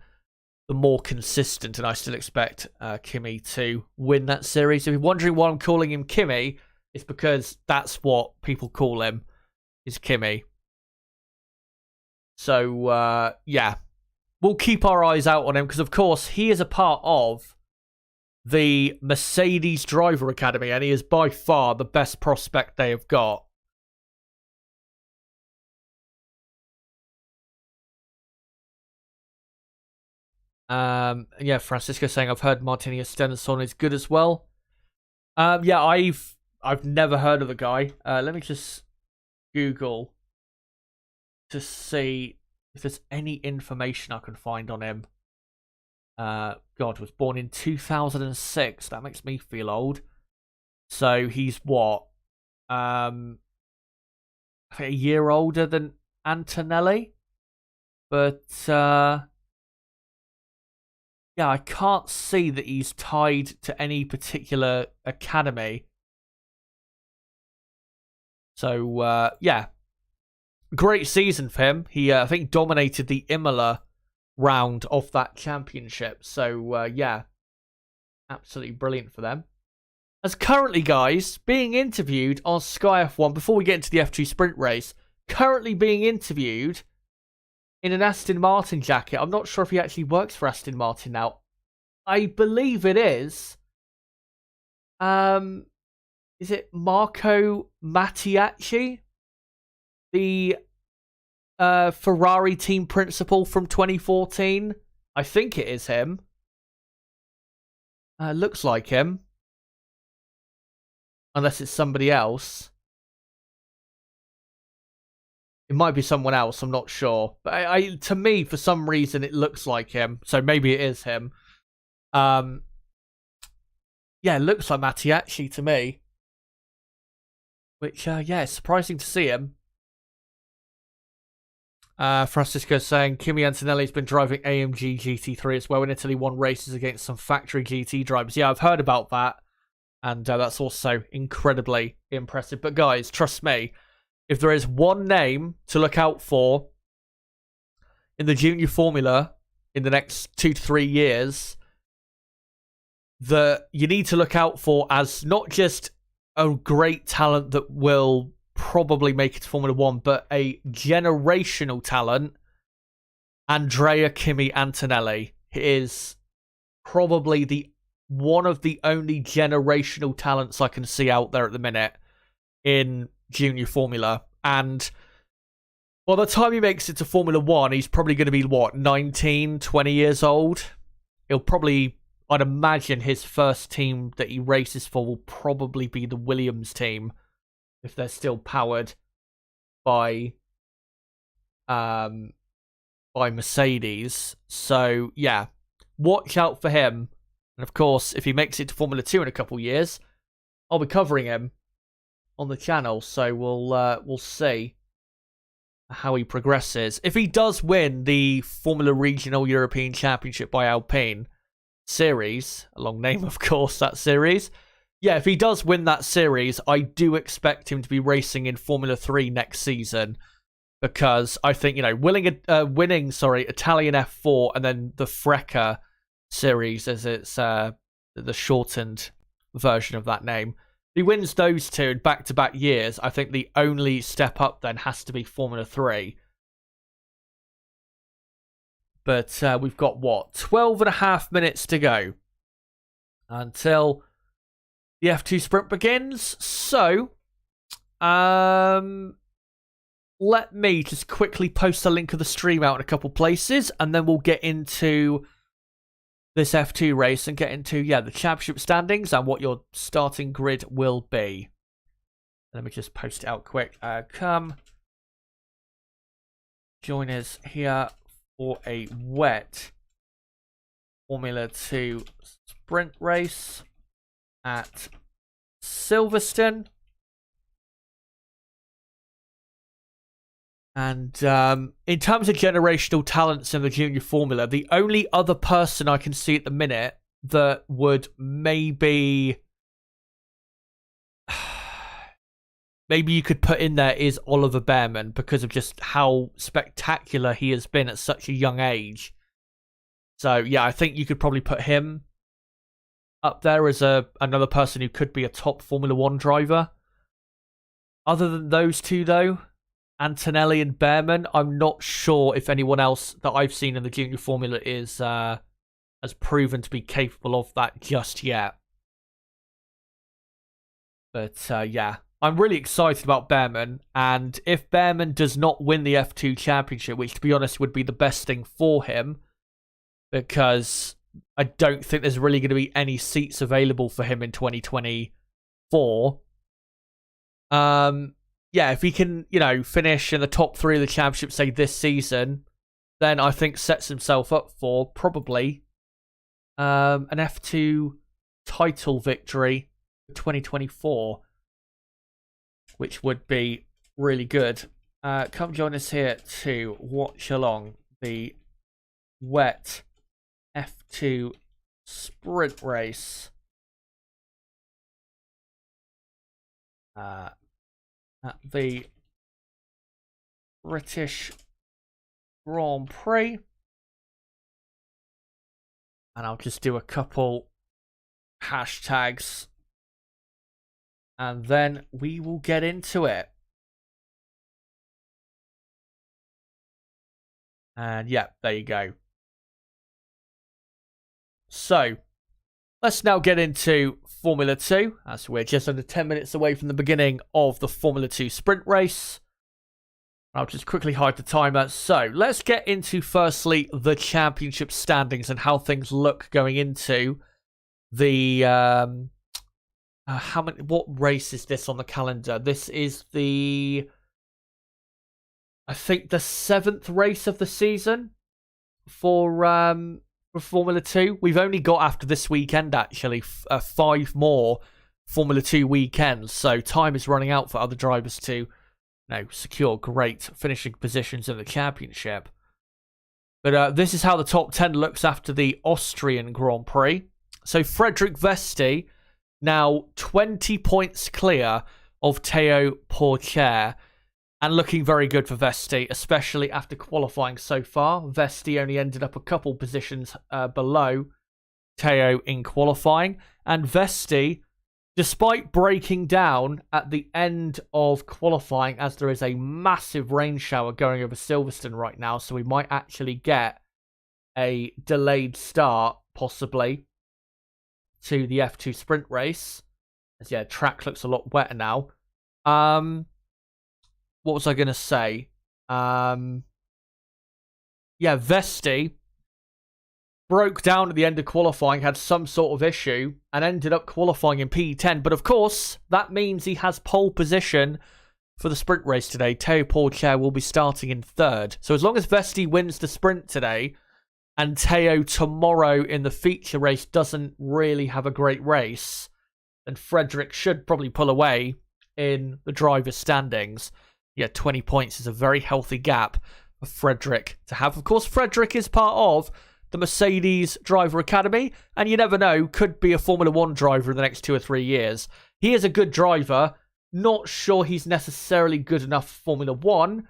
the more consistent, and I still expect Kimi to win that series. If you're wondering why I'm calling him Kimi, it's because that's what people call him, is Kimi. So, yeah. We'll keep our eyes out on him, because, of course, he is a part of the Mercedes Driver Academy, and he is by far the best prospect they have got. Yeah, Francisco saying, I've heard Martinius Stenson is good as well. Yeah, I've never heard of the guy. Let me just Google to see if there's any information I can find on him. God, was born in 2006. That makes me feel old. So he's what? I think a year older than Antonelli. But yeah, I can't see that he's tied to any particular academy. So yeah, great season for him. He, I think, dominated the Imola round of that championship. So, yeah, absolutely brilliant for them. As currently, guys, being interviewed on Sky F1, before we get into the F2 sprint race, currently being interviewed in an Aston Martin jacket. I'm not sure if he actually works for Aston Martin now. I believe it is. Is it Marco Mattiacci? The Ferrari team principal from 2014? I think it is him. Looks like him. Unless it's somebody else. It might be someone else, I'm not sure. But to me, for some reason, it looks like him. So maybe it is him. Yeah, it looks like Mattiacci to me. Which, yeah, it's surprising to see him. Francisco saying, Kimi Antonelli's been driving AMG GT3 as well in Italy, won races against some factory GT drivers. Yeah, I've heard about that. And that's also incredibly impressive. But guys, trust me, if there is one name to look out for in the junior formula in the next 2 to 3 years that you need to look out for as not just a great talent that will probably make it to Formula 1, but a generational talent, Andrea Kimi Antonelli is probably one of the only generational talents I can see out there at the minute in junior formula. And by the time he makes it to Formula 1, he's probably going to be, 19, 20 years old? He'll probably, I'd imagine his first team that he races for will probably be the Williams team, if they're still powered by Mercedes. So, yeah, watch out for him. And of course, if he makes it to Formula 2 in a couple years, I'll be covering him on the channel. So we'll see how he progresses. If he does win the Formula Regional European Championship by Alpine series, a long name, of course, that series. Yeah, if he does win that series, I do expect him to be racing in Formula 3 next season. Because I think, winning Italian F4 and then the Freca series, as it's the shortened version of that name. If he wins those two in back-to-back years, I think the only step up then has to be Formula 3. But we've got, 12 and a half minutes to go until the F2 sprint begins. So, let me just quickly post a link of the stream out in a couple places, and then we'll get into this F2 race and get into, the championship standings and what your starting grid will be. Let me just post it out quick. Come join us here for a wet Formula 2 sprint race at Silverstone. And in terms of generational talents in the junior formula, the only other person I can see at the minute that would maybe you could put in there is Oliver Bearman, because of just how spectacular he has been at such a young age. So yeah, I think you could probably put him up there as another person who could be a top Formula 1 driver. Other than those two, though, Antonelli and Bearman, I'm not sure if anyone else that I've seen in the junior formula is has proven to be capable of that just yet. But yeah, I'm really excited about Bearman, and if Bearman does not win the F2 championship, which to be honest would be the best thing for him, because I don't think there's really going to be any seats available for him in 2024. Yeah, if he can, finish in the top 3 of the championship, say, this season, then I think sets himself up for probably an F2 title victory for 2024, which would be really good. Come join us here to watch along the wet F2 sprint race. At the British Grand Prix. And I'll just do a couple hashtags. And then we will get into it. And yeah, there you go. So, let's now get into Formula 2, as we're just under 10 minutes away from the beginning of the Formula 2 sprint race. I'll just quickly hide the timer. So, let's get into, firstly, the championship standings and how things look going into the... what race is this on the calendar? This is I think the 7th race of the season for Formula 2. We've only got, after this weekend, actually, 5 more Formula 2 weekends. So time is running out for other drivers to secure great finishing positions in the championship. But this is how the top 10 looks after the Austrian Grand Prix. So Frederik Vesti, now 20 points clear of Théo Pourchaire. And looking very good for Vesti, especially after qualifying so far. Vesti only ended up a couple positions below Théo in qualifying. And Vesti, despite breaking down at the end of qualifying, as there is a massive rain shower going over Silverstone right now, so we might actually get a delayed start, possibly, to the F2 sprint race. As track looks a lot wetter now. What was I going to say? Vesti broke down at the end of qualifying, had some sort of issue, and ended up qualifying in P10. But of course, that means he has pole position for the sprint race today. Théo Pourchaire will be starting in 3rd. So as long as Vesti wins the sprint today, and Théo tomorrow in the feature race doesn't really have a great race, then Frederik should probably pull away in the driver's standings. 20 points is a very healthy gap for Frederik to have. Of course, Frederik is part of the Mercedes Driver Academy, and you never know, could be a Formula 1 driver in the next 2 or 3 years. He is a good driver. Not sure he's necessarily good enough for Formula 1.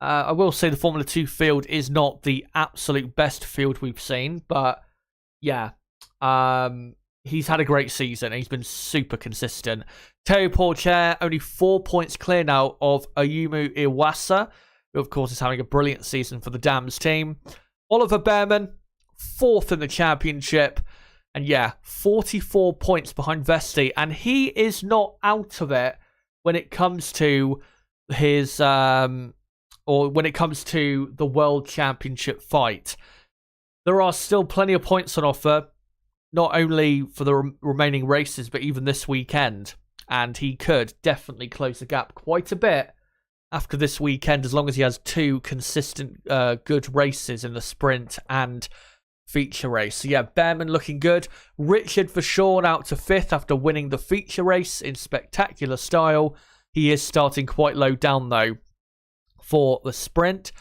I will say the Formula 2 field is not the absolute best field we've seen, but he's had a great season. He's been super consistent. Théo Pourchaire, only 4 points clear now of Ayumu Iwasa, who of course is having a brilliant season for the Dams team. Oliver Behrman, 4th in the championship. And 44 points behind Vesti. And he is not out of it when it comes to his, or when it comes to the World Championship fight. There are still plenty of points on offer, not only for the remaining races, but even this weekend. And he could definitely close the gap quite a bit after this weekend, as long as he has 2 consistent good races in the sprint and feature race. So Behrman looking good. Richard Verschoor out to 5th after winning the feature race in spectacular style. He is starting quite low down, though, for the sprint.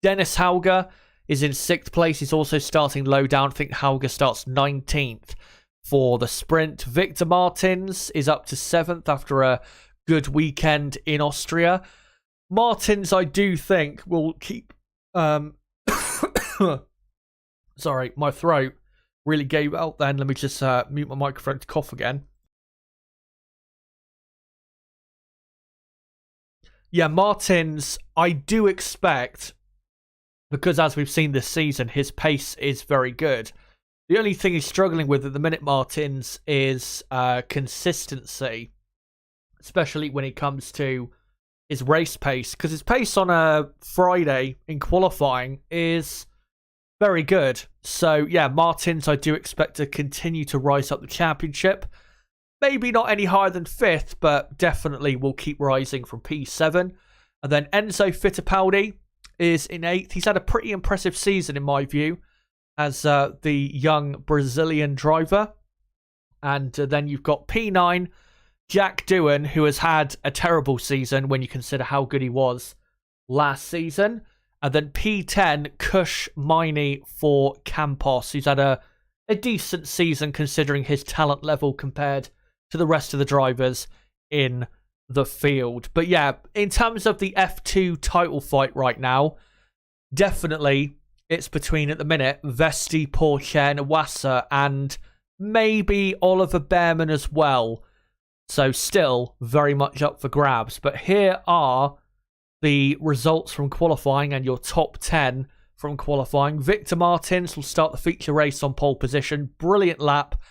Dennis Hauger is in 6th place. He's also starting low down. I think Hauger starts 19th for the sprint. Victor Martins is up to 7th after a good weekend in Austria. Martins, I do think, will keep... Sorry, my throat really gave out then. Let me just mute my microphone to cough again. Martins, I do expect, because as we've seen this season, his pace is very good. The only thing he's struggling with at the minute, Martins, is consistency, especially when it comes to his race pace, because his pace on a Friday in qualifying is very good. So, Martins, I do expect to continue to rise up the championship. Maybe not any higher than 5th, but definitely will keep rising from P7. And then Enzo Fittipaldi is in 8th. He's had a pretty impressive season, in my view, as the young Brazilian driver. And then you've got P9, Jack Doohan, who has had a terrible season when you consider how good he was last season. And then P10, Kush Miney for Campos, who's had a decent season considering his talent level compared to the rest of the drivers in the field. But in terms of the F2 title fight right now, definitely it's between, at the minute, Vesti, Pourchaire, and Iwasa, and maybe Oliver Behrman as well. So still very much up for grabs. But here are the results from qualifying and your top 10 from qualifying. Victor Martins will start the feature race on pole position. Brilliant lap.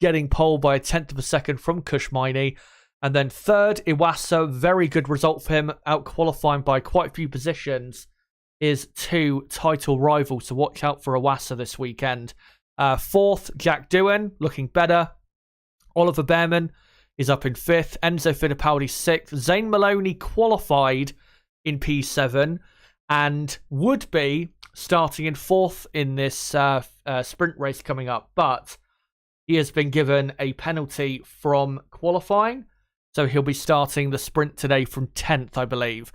getting pole by a tenth of a second from Kushmini. And then third, Iwasa, very good result for him, out qualifying by quite a few positions. Is 2 title rivals, so watch out for Iwasa this weekend. Fourth, Jack Doohan, looking better. Oliver Behrman is up in 5th. Enzo Fittipaldi 6th. Zane Maloney qualified in P7 and would be starting in 4th in this sprint race coming up. But he has been given a penalty from qualifying, so he'll be starting the sprint today from 10th, I believe.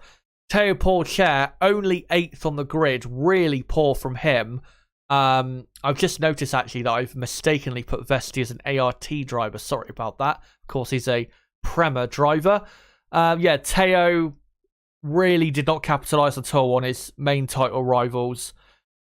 Teo Pourchaire, only 8th on the grid. Really poor from him. I've just noticed, actually, that I've mistakenly put Vesti as an ART driver. Sorry about that. Of course, he's a Prema driver. Teo really did not capitalise at all on his main title rivals.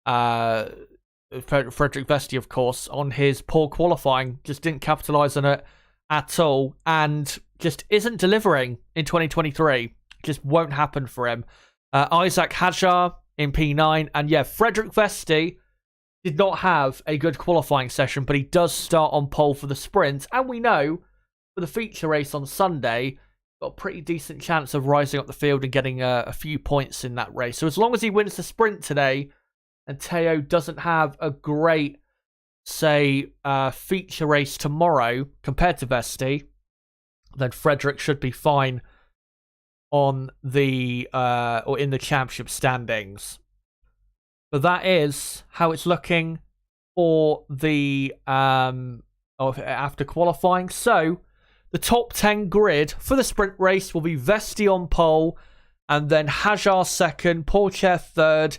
Frederick Vesti, of course, on his poor qualifying. Just didn't capitalise on it at all. And just isn't delivering in 2023. Just won't happen for him. Isaac Hajar in P9. And Frederick Vesti did not have a good qualifying session, but he does start on pole for the sprint. And we know for the feature race on Sunday, got a pretty decent chance of rising up the field and getting a few points in that race. So as long as he wins the sprint today, and Teo doesn't have a great, say, feature race tomorrow compared to Vesti, then Frederick should be fine on the or in the championship standings. But that is how it's looking for the after qualifying. So the top 10 grid for the sprint race will be Vesti on pole, and then Hajar 2nd, Pourchaire 3rd,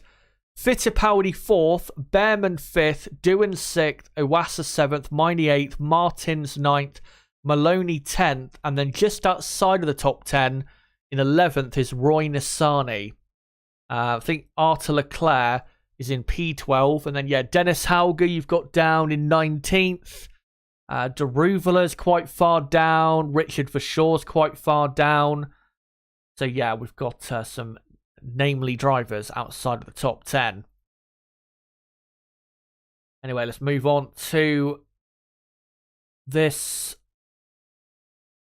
Fittipaldi 4th, Behrman 5th, Doohan 6th, Iwasa 7th, Miney 8th, Martins 9th, Maloney 10th, and then just outside of the top 10 in 11th is Roy Nissany. I think Arthur Leclerc is in P12, and then Dennis Hauger you've got down in 19th. Daruvala's quite far down. Richard Verschore's quite far down. So we've got some namely drivers outside of the top 10. Anyway, let's move on to this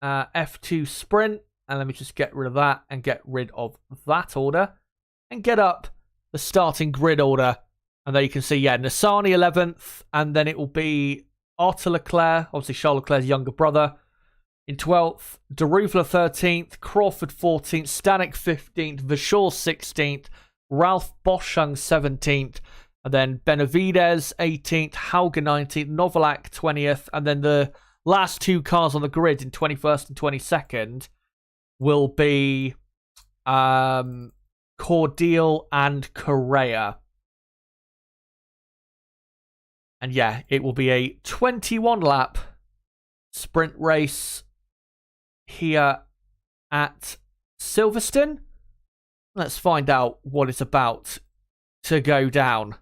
F2 sprint. And let me just get rid of that and get rid of that order. And get up the starting grid order. And there you can see, Nissany 11th. And then it will be Arthur Leclerc, obviously Charles Leclerc's younger brother, in 12th. Daruvala 13th. Crawford 14th. Stanek 15th. Verschore 16th. Ralph Boschung 17th. And then Benavides 18th. Hauger 19th. Novalak 20th. And then the last 2 cars on the grid in 21st and 22nd will be Cordial and Correa. And it will be a 21-lap sprint race here at Silverstone. Let's find out what it's about to go down.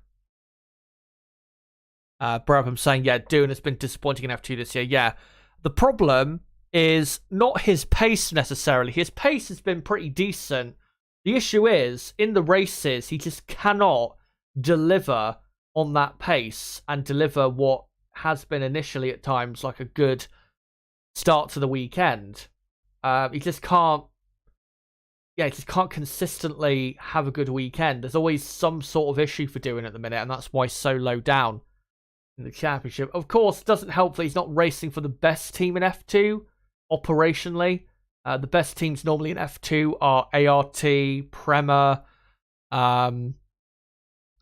Brabham saying, Doohan has been disappointing in F2 this year. The problem is not his pace necessarily. His pace has been pretty decent. The issue is, in the races, he just cannot deliver on that pace and deliver what has been initially at times like a good start to the weekend. He just can't consistently have a good weekend. There's always some sort of issue for Doohan at the minute, and that's why he's so low down in the championship. Of course, it doesn't help that he's not racing for the best team in F2 operationally. The best teams normally in F2 are ART, Prema,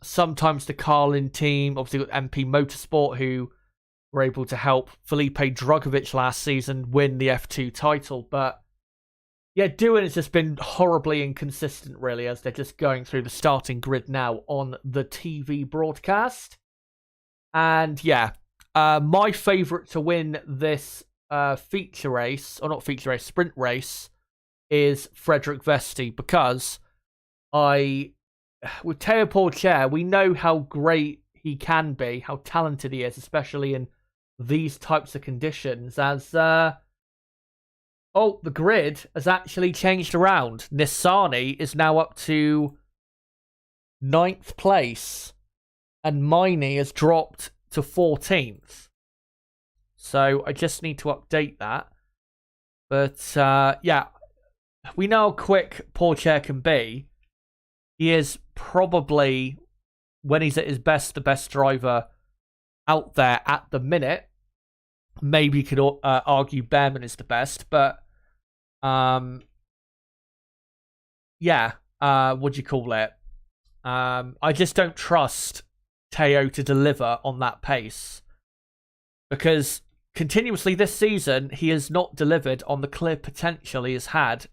sometimes the Carlin team. Obviously got MP Motorsport, who were able to help Felipe Drugovich last season win the F2 title. But Doohan has just been horribly inconsistent, really, as they're just going through the starting grid now on the TV broadcast. And my favourite to win this feature race, or not feature race, sprint race, is Frederick Vesti, because with Teo Pourchaire, we know how great he can be, how talented he is, especially in these types of conditions, as the grid has actually changed around. Nissany is now up to 9th place, and Miney has dropped to 14th. So I just need to update that. But yeah, we know how quick Pourchaire can be. He is probably, when he's at his best, the best driver out there at the minute. Maybe you could argue Behrman is the best, but yeah, what do you call it? I just don't trust Teo to deliver on that pace, because continuously this season he has not delivered on the clear potential he has had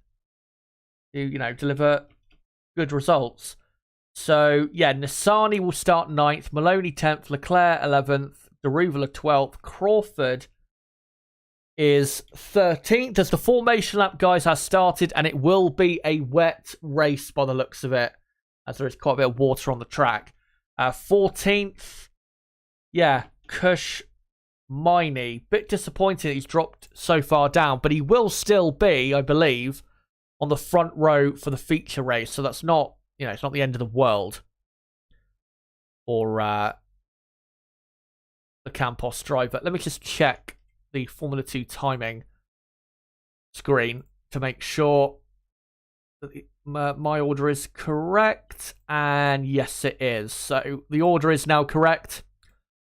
to, deliver good results. So yeah, Nissany will start 9th, Maloney 10th, Leclerc 11th, Deruvala 12th, Crawford is 13th. As the formation lap, guys, has started, and it will be a wet race by the looks of it, as there is quite a bit of water on the track. 14th, yeah, Kush Miney. Bit disappointing he's dropped so far down, but he will still be, I believe, on the front row for the feature race. So that's not, it's not the end of the world for the Campos driver. Let me just check the Formula 2 timing screen to make sure that my order is correct. And yes, it is. So the order is now correct.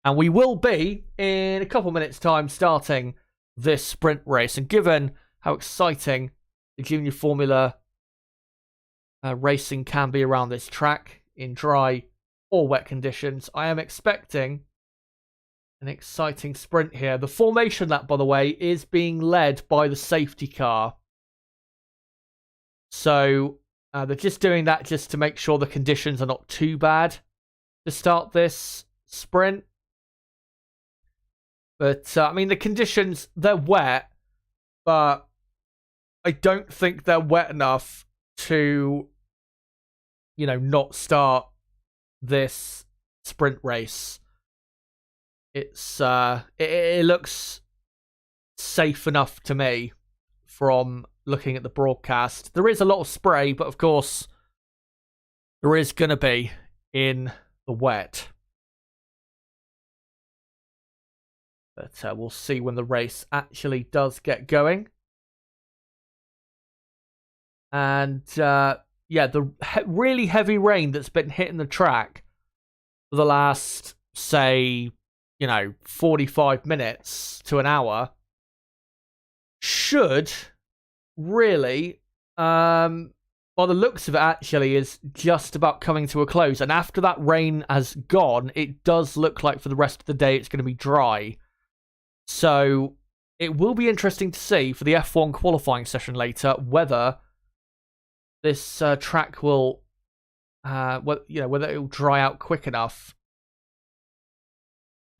And we will be, in a couple minutes' time, starting this sprint race. And given how exciting the Junior Formula racing can be around this track in dry or wet conditions, I am expecting an exciting sprint here. The formation lap, by the way, is being led by the safety car. So they're just doing that just to make sure the conditions are not too bad to start this sprint. But, I mean, the conditions, they're wet, but I don't think they're wet enough to, not start this sprint race. It's it looks safe enough to me from looking at the broadcast. There is a lot of spray, but of course there is going to be in the wet. But we'll see when the race actually does get going. And yeah, the really heavy rain that's been hitting the track for the last, say, 45 minutes to an hour should really, by the looks of it, actually is just about coming to a close. And after that rain has gone, it does look like for the rest of the day it's going to be dry. So it will be interesting to see for the F1 qualifying session later whether this track will, whether it will dry out quick enough,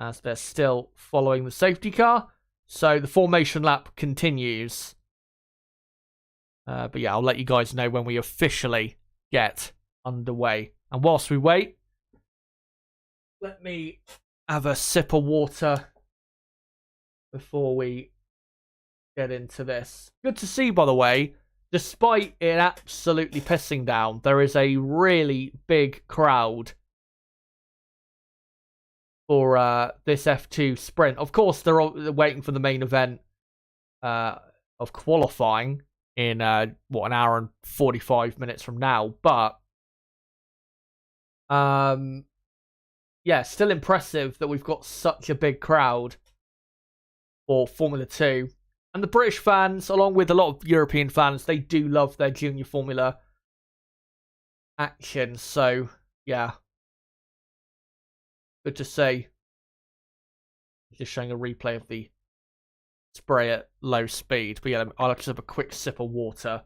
as they're still following the safety car. So the formation lap continues. But yeah, I'll let you guys know when we officially get underway. And whilst we wait, let me have a sip of water before we get into this. Good to see, by the way, despite it absolutely pissing down, there is a really big crowd for this F2 sprint. Of course, they're waiting for the main event of qualifying in, an hour and 45 minutes from now. But, yeah, still impressive that we've got such a big crowd for Formula 2. And the British fans, along with a lot of European fans, they do love their Junior Formula action. So, yeah. Good to see. Just showing a replay of the spray at low speed. But yeah, I'll just have a quick sip of water.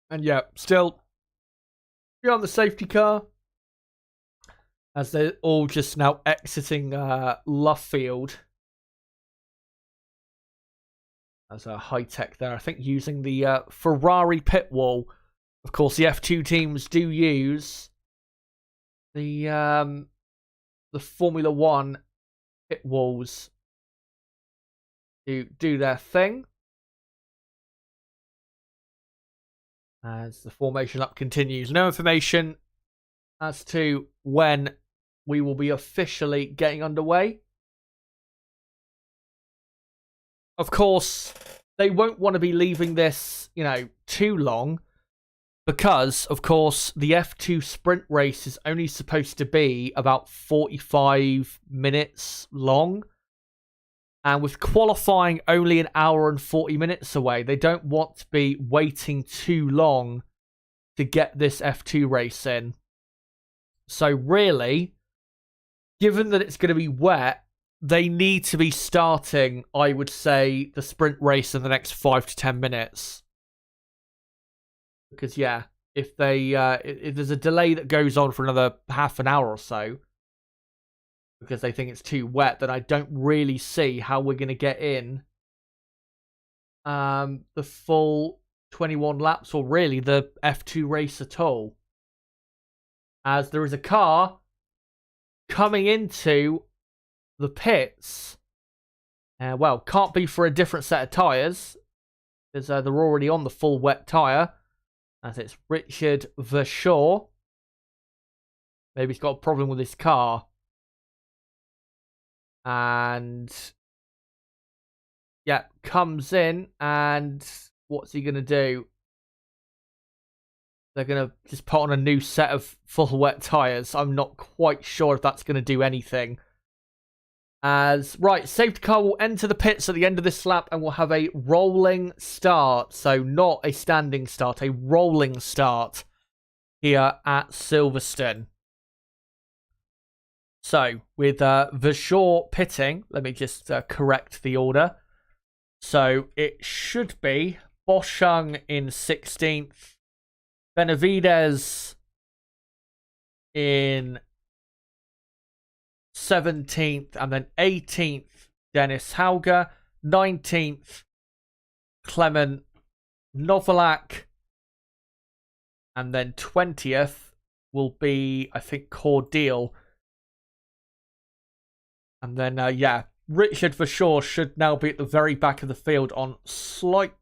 And yeah, still on the safety car, as they're all just now exiting Luffield. As a high tech there, I think using the Ferrari pit wall. Of course, the F2 teams do use the Formula 1 pit walls to do their thing. As the formation lap continues. No information as to when we will be officially getting underway. Of course, they won't want to be leaving this, too long. Because, of course, the F2 sprint race is only supposed to be about 45 minutes long. And with qualifying only an hour and 40 minutes away, they don't want to be waiting too long to get this F2 race in. So really, given that it's going to be wet, they need to be starting, I would say, the sprint race in the next 5 to 10 minutes. Because, yeah, if there's a delay that goes on for another half an hour or so, because they think it's too wet, then I don't really see how we're going to get in the full 21 laps, or really the F2 race at all. As there is a car coming into the pits. Well, can't be for a different set of tyres, because they're already on the full wet tyre. As it's Richard Verschoor. Maybe he's got a problem with his car. And yeah, comes in, and what's he going to do? They're going to just put on a new set of full wet tyres. I'm not quite sure if that's going to do anything. Right, safety car will enter the pits at the end of this lap and will have a rolling start. So not a standing start, a rolling start here at Silverstone. So with Verschoor pitting, let me just correct the order. So it should be Boschung in 16th, Benavides in 17th, and then 18th, Dennis Hauger, 19th, Clement Novalak, and then 20th will be, I think, Cordeal. And then, Richard Verschoor should now be at the very back of the field on slightly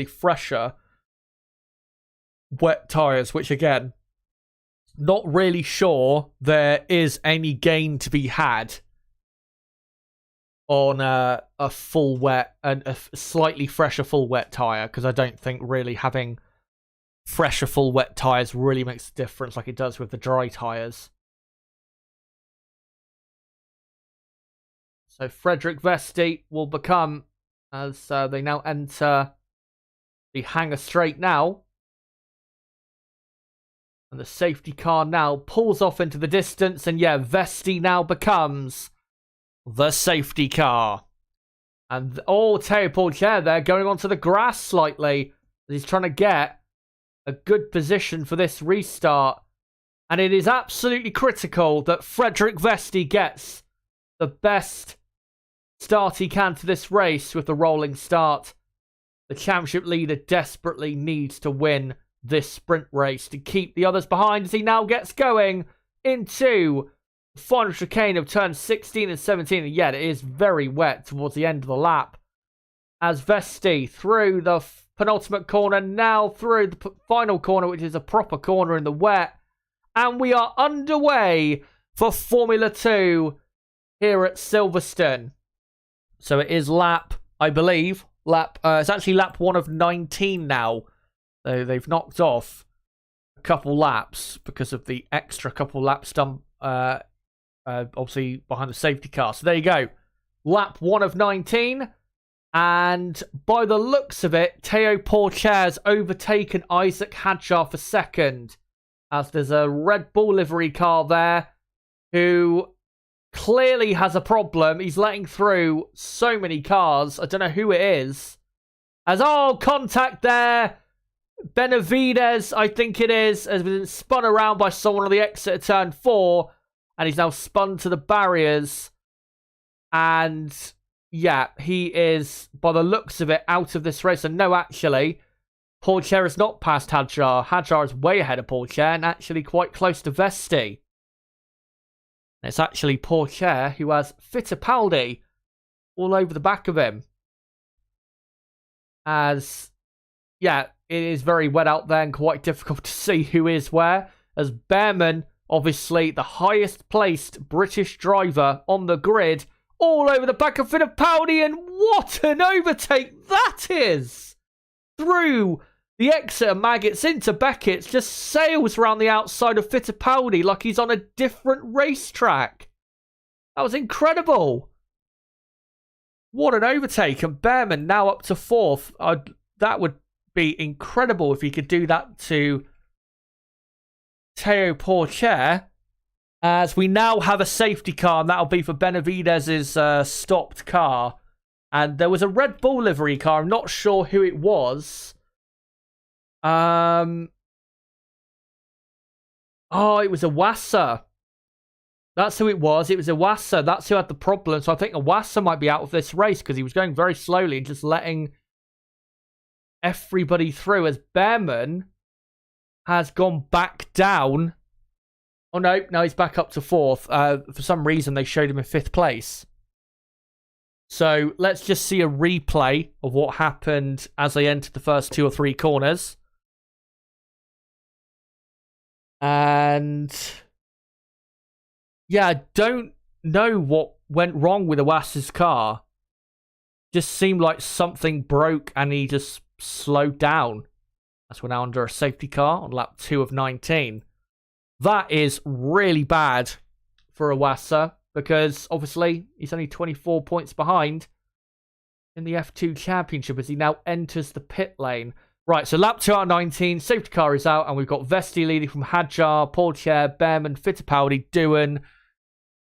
fresher wet tyres, which again, not really sure there is any gain to be had on a full wet and a slightly fresher full wet tyre, because I don't think really having fresher full wet tyres really makes a difference like it does with the dry tyres. So Frederick Vesti will become, as they now enter the hangar straight now. And the safety car now pulls off into the distance. And yeah, Vesti now becomes the safety car. And Théo Pourchaire there going onto the grass slightly. He's trying to get a good position for this restart. And it is absolutely critical that Frederick Vesti gets the best start he can to this race with the rolling start. The championship leader desperately needs to win this sprint race to keep the others behind as he now gets going into the final chicane of turns 16 and 17. And yet it is very wet towards the end of the lap. As Vesti through the penultimate corner, now through the final corner, which is a proper corner in the wet. And we are underway for Formula 2 here at Silverstone. So it is lap, I believe, it's actually lap 1 of 19 now. So they've knocked off a couple laps because of the extra couple laps done, obviously, behind the safety car. So there you go. Lap 1 of 19. And by the looks of it, Théo Pourchaire's overtaken Isaac Hadjar for second. As there's a Red Bull livery car there who clearly has a problem. He's letting through so many cars. I don't know who it is. Contact there. Benavides, I think it is, has been spun around by someone on the exit of turn 4. And he's now spun to the barriers. And yeah, he is, by the looks of it, out of this race. And no, actually, Pourchaire is not past Hadjar. Hadjar is way ahead of Pourchaire and actually quite close to Vesti. It's actually Pourchaire who has Fittipaldi all over the back of him. As, yeah, it is very wet out there and quite difficult to see who is where. As Behrman, obviously the highest placed British driver on the grid, all over the back of Fittipaldi, and what an overtake that is! Through the exit of Maggots into Beckett's, just sails around the outside of Fittipaldi like he's on a different racetrack. That was incredible. What an overtake, and Behrman now up to 4th. That would be incredible if he could do that to Teo Pourchaire. As we now have a safety car, and that'll be for Benavidez's stopped car. And there was a Red Bull livery car. I'm not sure who it was. Oh, it was Iwasa. That's who it was. It was Iwasa. That's who had the problem. So I think Iwasa might be out of this race because he was going very slowly and just letting everybody through. As Behrman has gone back down. Oh, no. No, he's back up to 4th. For some reason, they showed him in 5th place. So let's just see a replay of what happened as they entered the first 2 or 3 corners. And yeah, I don't know what went wrong with Iwasa's car. Just seemed like something broke and he just slowed down. As we're now under a safety car on lap 2 of 19. That is really bad for Iwasa because obviously he's only 24 points behind in the F2 Championship as he now enters the pit lane. Right, so lap 2 out of 19, safety car is out, and we've got Vesti leading from Hadjar, Pourchaire, Behrman, Fittipaldi, Doohan,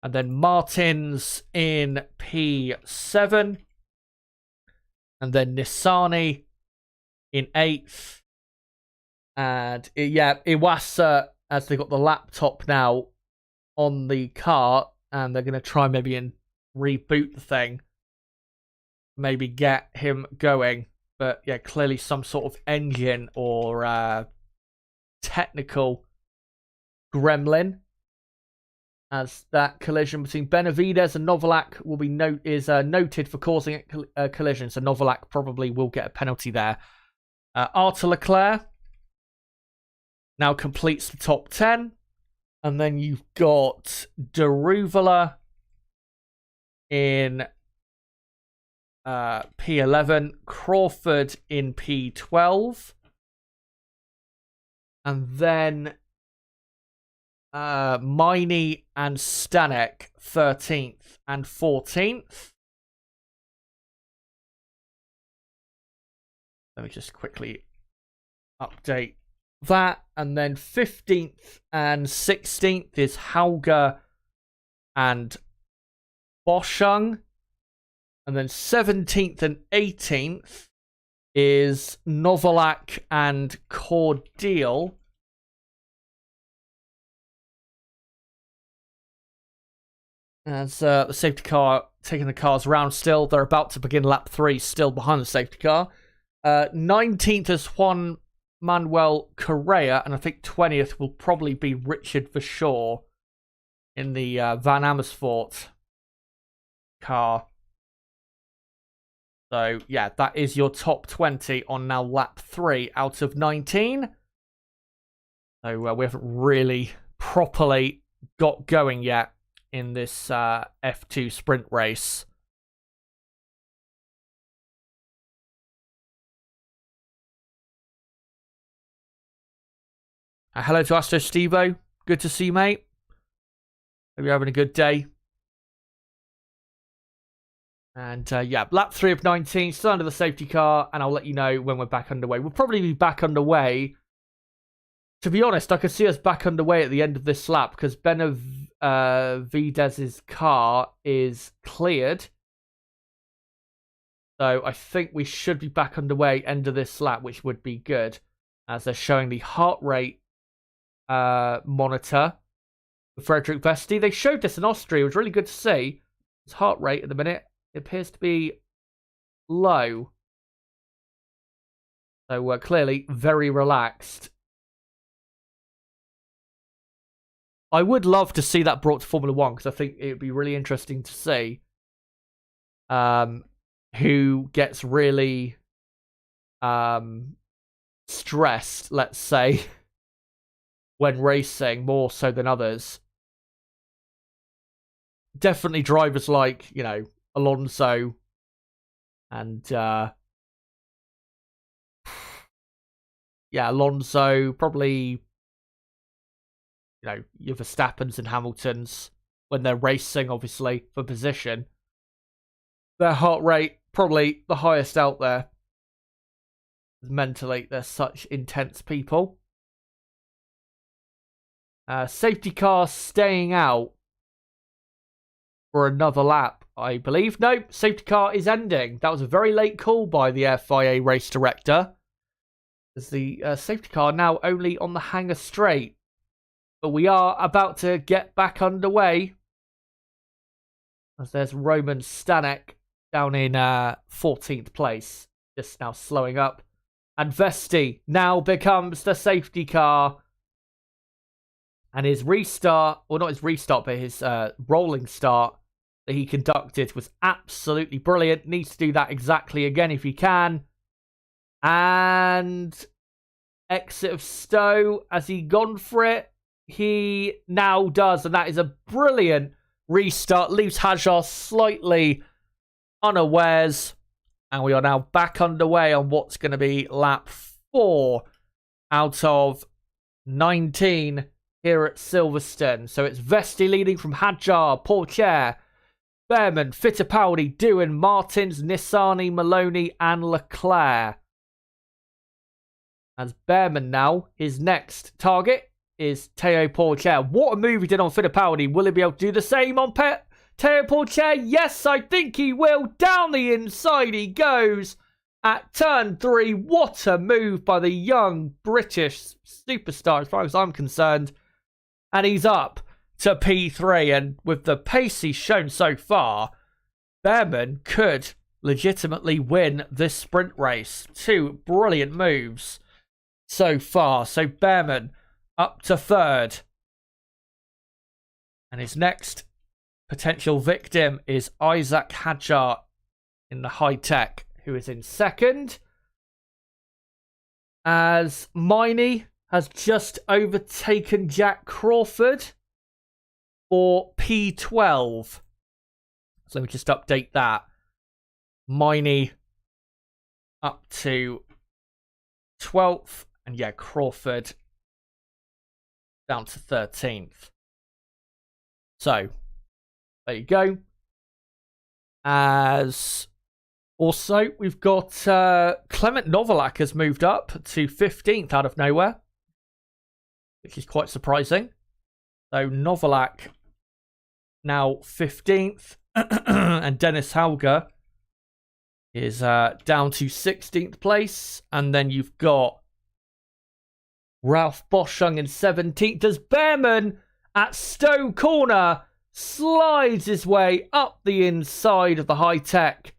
and then Martins in P7, and then Nissani in 8th, and yeah, Iwasa, as they got the laptop now on the car, and they're going to try maybe and reboot the thing, maybe get him going. But yeah, clearly some sort of engine or technical gremlin. As that collision between Benavidez and Novalak will be noted for causing a collision. So Novalak probably will get a penalty there. Arthur Leclerc now completes the top 10. And then you've got Daruvala in P11, Crawford in P12, and then Miney and Stanek 13th and 14th. Let me just quickly update that, and then 15th and 16th is Hauger and Boschung. And then 17th and 18th is Novalak and Cordial. As the safety car taking the cars around still. They're about to begin lap 3, still behind the safety car. 19th is Juan Manuel Correa. And I think 20th will probably be Richard Verschaw in the Van Amersfoort car. So, yeah, that is your top 20 on now lap 3 out of 19. So, we haven't really properly got going yet in this F2 sprint race. Hello to Astro Stevo. Good to see you, mate. Hope you're having a good day. And yeah, lap 3 of 19, still under the safety car, and I'll let you know when we're back underway. We'll probably be back underway. To be honest, I could see us back underway at the end of this lap because Benavidez's car is cleared. So I think we should be back underway end of this lap, which would be good. As they're showing the heart rate monitor for Frederick Vesti. They showed this in Austria. It was really good to see. His heart rate at the minute appears to be low. So clearly very relaxed. I would love to see that brought to Formula 1 because I think it would be really interesting to see. who gets really stressed, let's say, when racing, more so than others. Definitely drivers like, Alonso and Alonso, probably, your Verstappens and Hamiltons, when they're racing, obviously, for position. Their heart rate, probably the highest out there. Mentally, they're such intense people. Safety car staying out for another lap, I believe. No, safety car is ending. That was a very late call by the FIA race director. As the safety car now only on the hangar straight. But we are about to get back underway. As there's Roman Stanek down in 14th place. Just now slowing up. And Vesti now becomes the safety car. And his restart, or not his restart, but his rolling start that he conducted was absolutely brilliant. Needs to do that exactly again if he can. And exit of Stowe. Has he gone for it? He now does. And that is a brilliant restart. Leaves Hadjar slightly unawares. And we are now back underway on what's going to be lap 4 out of 19 here at Silverstone. So it's Vesti leading from Hadjar, Pourchaire, Behrman, Fittipaldi, Doohan, Martins, Nissani, Maloney, and Leclerc. As Behrman now, his next target is Teo Pourchaire. What a move he did on Fittipaldi. Will he be able to do the same on Teo Pourchaire? Yes, I think he will. Down the inside he goes at turn 3. What a move by the young British superstar as far as I'm concerned. And he's up to P3. And with the pace he's shown so far, Behrman could legitimately win this sprint race. 2 brilliant moves so far. So Behrman up to 3rd. And his next potential victim is Isaac Hadjar in the high-tech, who is in 2nd. As Miney has just overtaken Jack Crawford for P12. So let me just update that. Miney up to 12th. And Crawford down to 13th. So, there you go. As also, we've got Clement Novalak has moved up to 15th out of nowhere, which is quite surprising. So, Novalak now 15th, and Dennis Hauger is down to 16th place. And then you've got Ralph Boschung in 17th. Does Behrman at Stowe Corner slides his way up the inside of the high-tech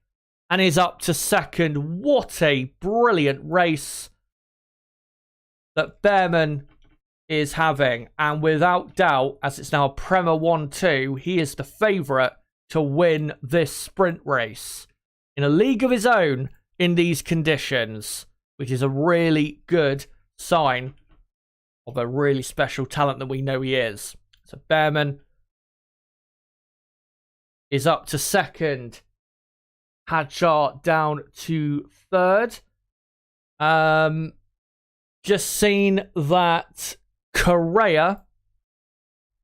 and is up to 2nd. What a brilliant race that Behrman is having. And without doubt, as it's now a Prema 1-2, he is the favourite to win this sprint race in a league of his own in these conditions, which is a really good sign of a really special talent that we know he is. So Behrman is up to 2nd. Hadjar down to 3rd. Just seen that Correa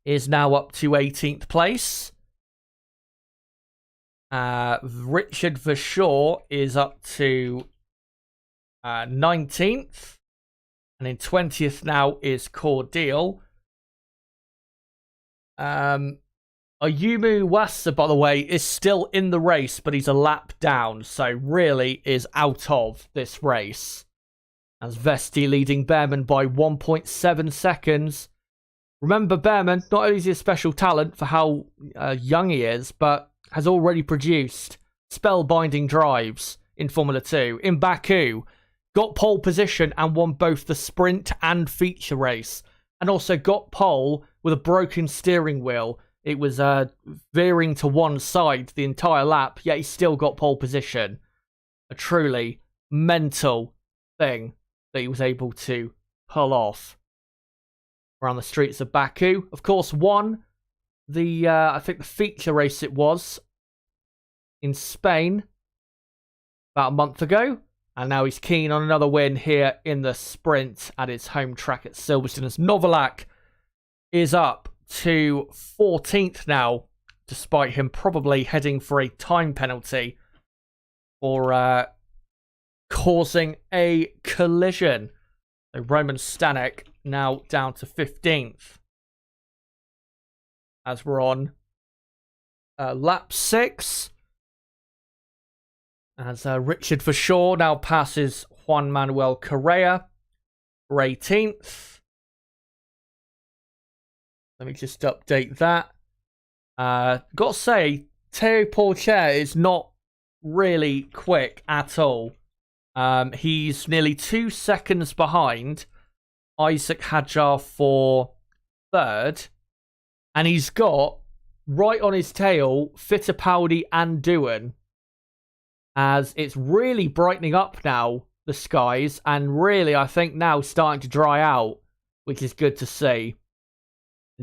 is now up to 18th place. Richard Verschaw is up to 19th. And in 20th now is Cordial. Ayumu Wassa, by the way, is still in the race, but he's a lap down, so really is out of this race. As Vesti leading Behrman by 1.7 seconds. Remember, Behrman, not only is he a special talent for how young he is, but has already produced spellbinding drives in Formula 2. In Baku, got pole position and won both the sprint and feature race. And also got pole with a broken steering wheel It was veering to one side the entire lap, yet he still got pole position. A truly mental thing that he was able to pull off around the streets of Baku. Of course, won the, I think the feature race it was in Spain about a month ago. And now he's keen on another win here in the sprint at his home track at Silverstone, as Novalak is up to 14th now, despite him probably heading for a time penalty for causing a collision. So Roman Stanek now down to 15th. As we're on lap 6. As Richard Verschoor now passes Juan Manuel Correa for 18th. Let me just update that. Got to say, Théo Pourchaire is not really quick at all. He's nearly 2 seconds behind Isaac Hadjar for 3rd. And he's got, right on his tail, Fittipaldi and Doohan. As it's really brightening up now, the skies. And really, I think now starting to dry out, which is good to see.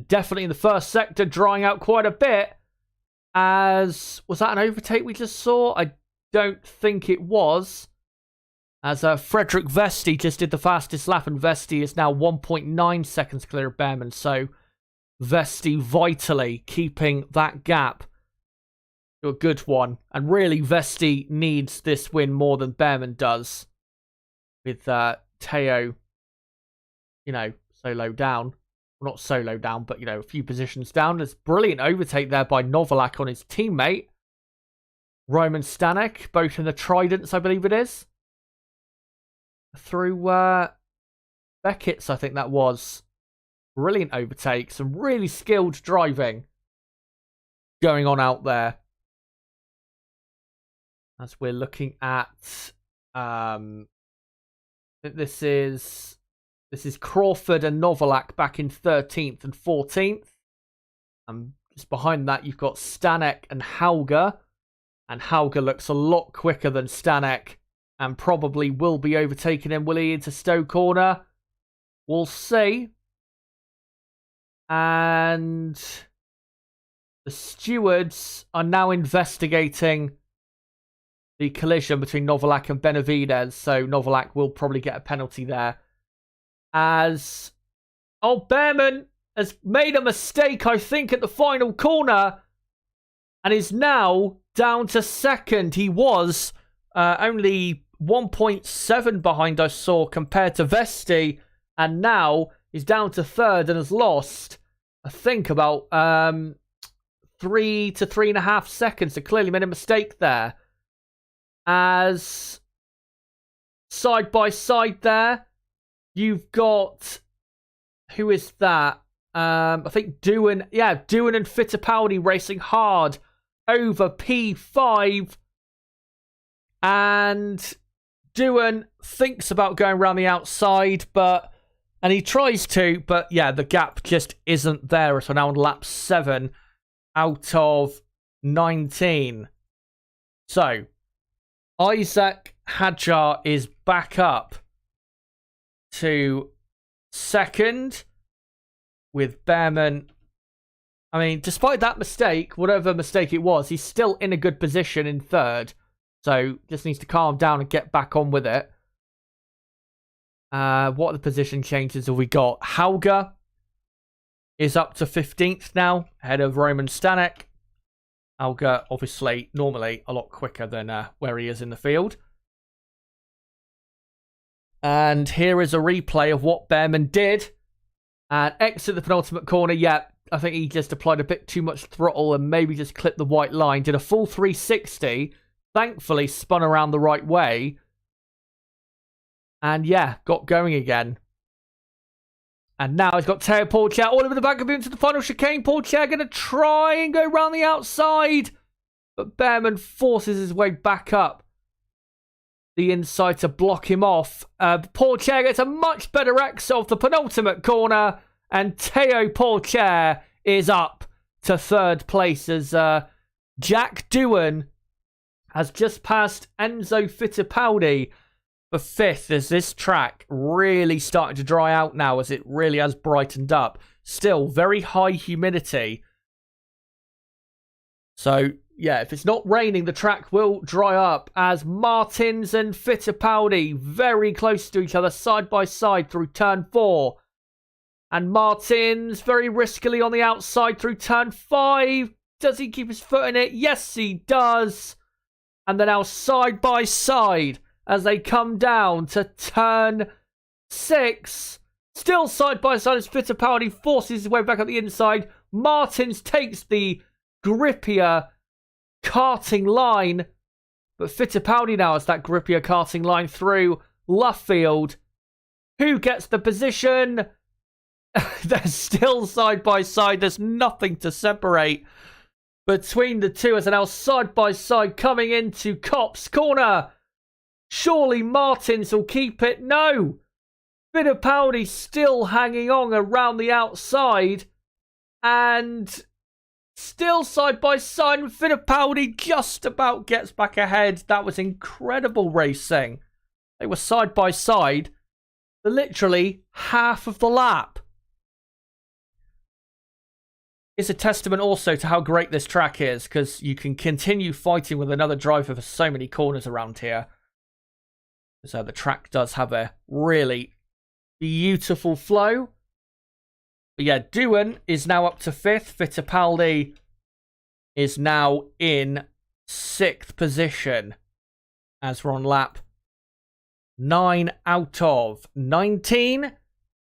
Definitely in the first sector, drying out quite a bit. As, was that an overtake we just saw? I don't think it was. As Frederick Vesti just did the fastest lap, and Vesti is now 1.9 seconds clear of Behrman. So Vesti vitally keeping that gap to a good one. And really, Vesti needs this win more than Behrman does. With Théo, you know, so low down. Well, not so low down, but, you know, a few positions down. There's brilliant overtake there by Novalak on his teammate. Roman Stanek, both in the Tridents, I believe it is. Through Beckett's, I think that was. Brilliant overtake. Some really skilled driving going on out there. As we're looking at... This is Crawford and Novalak back in 13th and 14th. Just behind that, you've got Stanek and Hauger. And Hauger looks a lot quicker than Stanek. And probably will be overtaking him, will he, into Stowe Corner? We'll see. And the stewards are now investigating the collision between Novalak and Benavides. So Novalak will probably get a penalty there. As Behrman has made a mistake, I think, at the final corner. And is now down to 2nd. He was only 1.7 behind, I saw, compared to Vesti. And now he's down to 3rd and has lost, I think, about 3 to 3.5 seconds. So clearly made a mistake there. As side by side there, you've got, who is that? I think Doohan. Yeah, Doohan and Fittipaldi racing hard over P5. And Doohan thinks about going around the outside, and he tries to, but yeah, the gap just isn't there. So now on lap 7 out of 19. So Isaac Hadjar is back up to 2nd with Behrman. I mean, despite that mistake, whatever mistake it was, he's still in a good position in 3rd. So just needs to calm down and get back on with it. What are the position changes have we got? Hauger is up to 15th now, ahead of Roman Stanek. Hauger, obviously, normally a lot quicker than where he is in the field. And here is a replay of what Behrman did. And exit the penultimate corner. Yeah, I think he just applied a bit too much throttle and maybe just clipped the white line. Did a full 360. Thankfully, spun around the right way. And yeah, got going again. And now he's got Théo Pourchaire all over the back of him to the final chicane. Pourchaire going to try and go round the outside. But Behrman forces his way back up the inside to block him off. Pourchaire gets a much better exit of the penultimate corner. And Théo Pourchaire is up to third place as Jack Doohan has just passed Enzo Fittipaldi for fifth, as this track really starting to dry out now, as it really has brightened up. Still very high humidity. So, yeah, if it's not raining, the track will dry up, as Martins and Fittipaldi very close to each other, side by side through turn 4. And Martins very riskily on the outside through turn 5. Does he keep his foot in it? Yes, he does. And they're now side by side as they come down to turn 6. Still side by side as Fittipaldi forces his way back up the inside. Martins takes the grippier karting line. But Fittipaldi now has that grippier karting line through Luffield. Who gets the position? They're still side by side. There's nothing to separate between the two as they're now side by side coming into Copse Corner. Surely Martins will keep it. No. Fittipaldi still hanging on around the outside. And still side by side. Fittipaldi just about gets back ahead. That was incredible racing. They were side by side for literally half of the lap. It's a testament also to how great this track is, because you can continue fighting with another driver for so many corners around here. So the track does have a really beautiful flow. But yeah, Doohan is now up to 5th. Fittipaldi is now in 6th position as we're on lap 9 out of 19.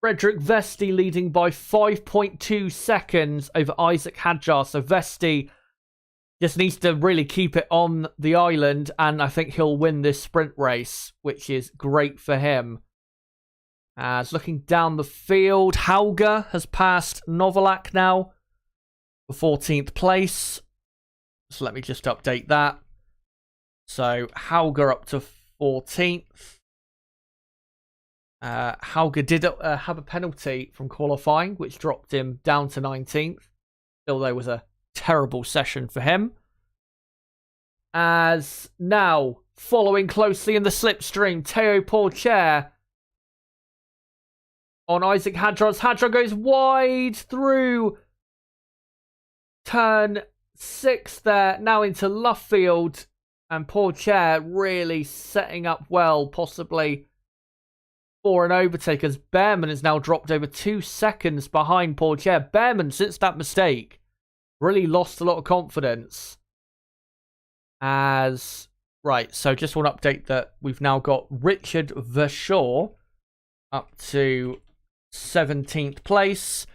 Frederick Vesti leading by 5.2 seconds over Isaac Hadjar. So Vesti just needs to really keep it on the island, and I think he'll win this sprint race, which is great for him. As looking down the field, Hauger has passed Novalak now for 14th place. So let me just update that. So Hauger up to 14th. Hauger did have a penalty from qualifying, which dropped him down to 19th. Still, there was a terrible session for him. As now, following closely in the slipstream, Théo Pourchaire on Isaac Hadjar. Hadjar goes wide through turn 6 there, now into Luffield. And Pourchaire really setting up well, possibly for an overtake, as Behrman has now dropped over 2 seconds behind Pourchaire. Behrman, since that mistake, really lost a lot of confidence. Right, so just want to update that we've now got Richard Verschoor up to 17th place.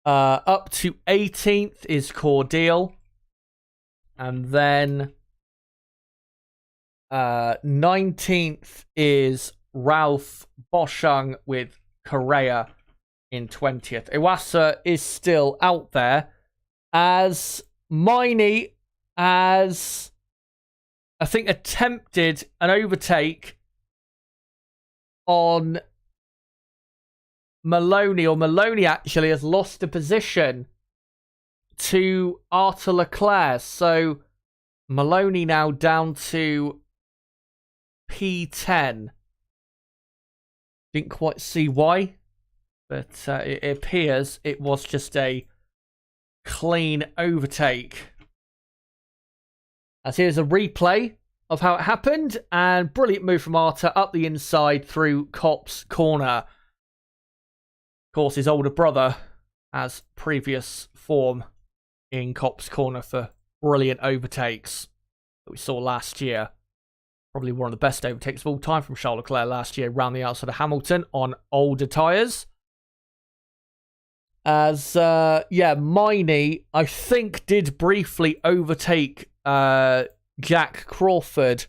Up to 18th is Cordial. And then 19th is Ralph Boschung with Correa in 20th. Iwasa is still out there, as Miney has, I think, attempted an overtake on Maloney, or Maloney actually has lost a position to Arthur Leclerc. So Maloney now down to P10. Didn't quite see why, but it appears it was just a clean overtake. As here's a replay of how it happened, and brilliant move from Arthur up the inside through Copse Corner. Of course, his older brother has previous form in Copse Corner for brilliant overtakes that we saw last year. Probably one of the best overtakes of all time from Charles Leclerc last year, round the outside of Hamilton on older tyres. As, Miney, I think, did briefly overtake Jack Crawford.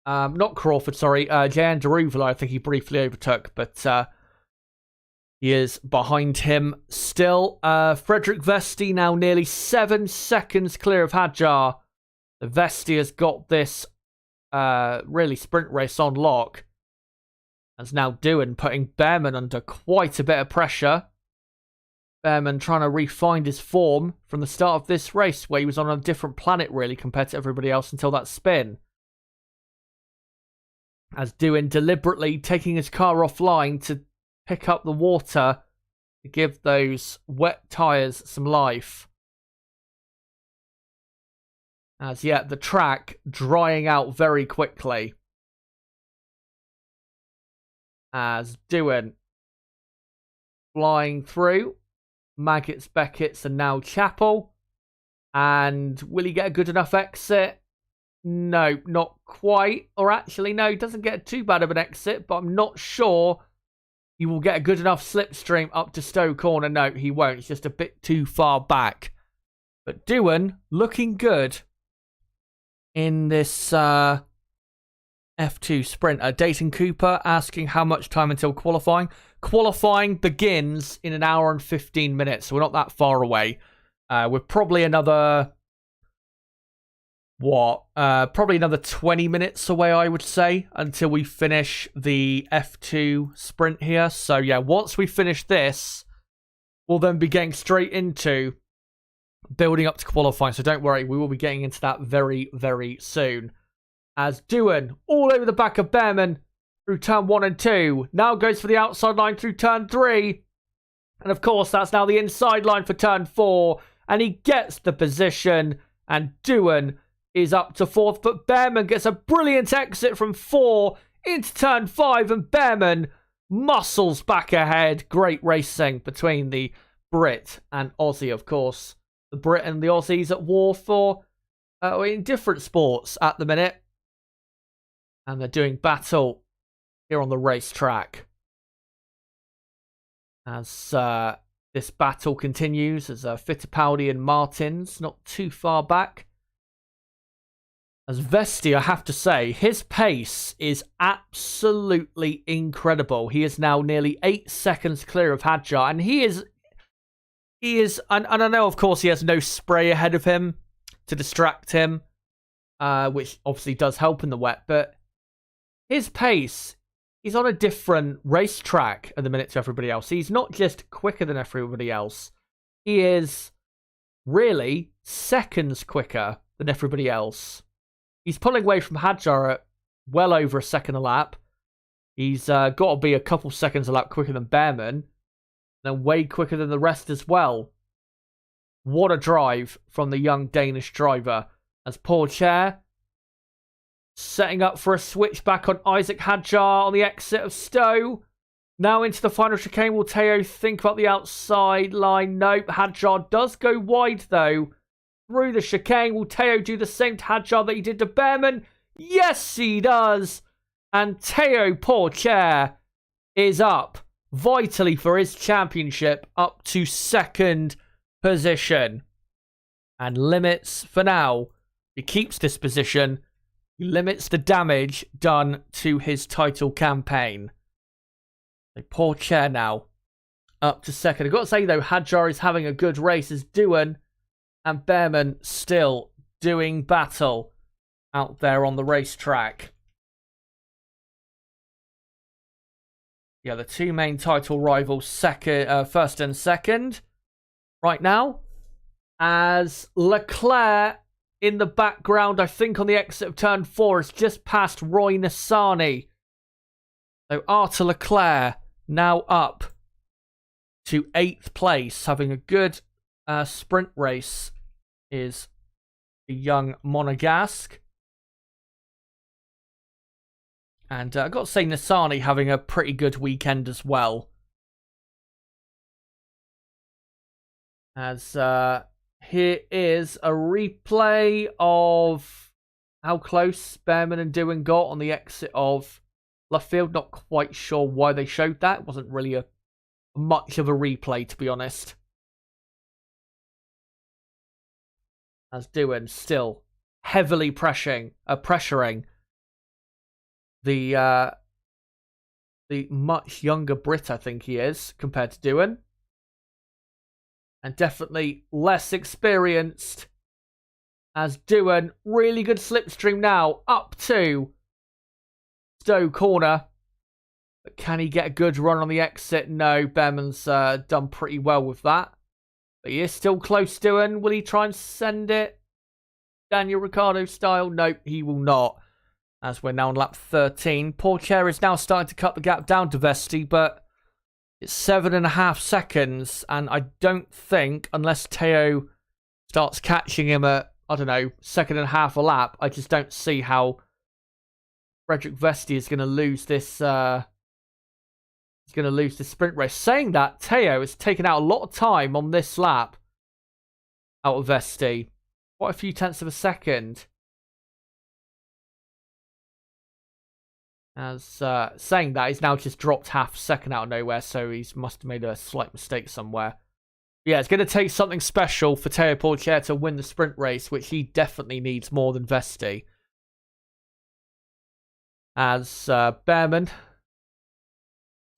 Not Crawford, sorry. Jan Deruvalo, I think he briefly overtook, but he is behind him still. Frederick Vesti now nearly 7 seconds clear of Hadjar. The Vesti has got this really sprint race on lock. As now Doohan putting Behrman under quite a bit of pressure. Behrman trying to re-find his form from the start of this race, where he was on a different planet, really, compared to everybody else until that spin. As Doohan deliberately taking his car offline to pick up the water to give those wet tyres some life. As yet, the track drying out very quickly. As Doohan flying through. Maggots, Beckett's, and now Chappell. And will he get a good enough exit? No, not quite. Or actually, no, he doesn't get too bad of an exit, but I'm not sure he will get a good enough slipstream up to Stowe Corner. No, he won't. It's just a bit too far back. But Doohan looking good in this F2 sprint. Dayton Cooper asking how much time until qualifying. Qualifying begins in an hour and 15 minutes, so we're not that far away. We're probably another... probably another 20 minutes away, I would say, until we finish the F2 sprint here. So, yeah, once we finish this, we'll then be getting straight into building up to qualifying. So don't worry, we will be getting into that very, very soon. As Doohan, all over the back of Behrman through turn 1 and 2. Now goes for the outside line through turn 3. And, of course, that's now the inside line for turn 4. And he gets the position. And Doohan is up to 4th, but Behrman gets a brilliant exit from 4 into turn 5, and Behrman muscles back ahead. Great racing between the Brit and Aussie, of course. The Brit and the Aussies at war for in different sports at the minute, and they're doing battle here on the racetrack. As this battle continues, as Fittipaldi and Martins not too far back. As Vesti, I have to say, his pace is absolutely incredible. He is now nearly 8 seconds clear of Hadjar, and he is, and I know, of course, he has no spray ahead of him to distract him, which obviously does help in the wet, but his pace, he's on a different racetrack at the minute to everybody else. He's not just quicker than everybody else. He is really seconds quicker than everybody else. He's pulling away from Hadjar at well over a second a lap. He's got to be a couple seconds a lap quicker than Behrman. And way quicker than the rest as well. What a drive from the young Danish driver. As Pourchaire setting up for a switchback on Isaac Hadjar on the exit of Stowe. Now into the final chicane. Will Teo think about the outside line? Nope. Hadjar does go wide though. Through the chicane. Will Teo do the same to Hadjar that he did to Behrman? Yes, he does. And Teo Pourchaire is up vitally for his championship, up to 2nd position. And limits, for now, he keeps this position. He limits the damage done to his title campaign. So Pourchaire now up to 2nd. I've got to say, though, Hadjar is having a good race as Doohan and Behrman still doing battle out there on the racetrack. Yeah, the two main title rivals, first and second, right now. As Leclerc in the background, I think on the exit of turn 4, has just passed Roy Nissany. So Arthur Leclerc now up to 8th place, having a good sprint race, is the young Monegasque. And I've got to say, Nissany having a pretty good weekend as well. As here is a replay of how close Behrman and Doohan got on the exit of Luffield. Not quite sure why they showed that. It wasn't really much of a replay, to be honest. As Doohan still heavily pressuring the much younger Brit, I think he is, compared to Doohan. And definitely less experienced. As Doohan, really good slipstream now, up to Stowe Corner. But can he get a good run on the exit? No, Behrman's done pretty well with that. But he is still close to it. Will he try and send it Daniel Ricciardo style? Nope, he will not. As we're now on lap 13. Pourchaire is now starting to cut the gap down to Vesti, but it's 7.5 seconds. And I don't think, unless Teo starts catching him at, I don't know, 2.5 a lap, I just don't see how Frederick Vesti is going to lose this. He's going to lose the sprint race. Saying that, Teo has taken out a lot of time on this lap out of Vesti. Quite a few tenths of a second. As saying that, he's now just dropped half a second out of nowhere, so he must have made a slight mistake somewhere. Yeah, it's going to take something special for Teo Pourchaire to win the sprint race, which he definitely needs more than Vesti. As Behrman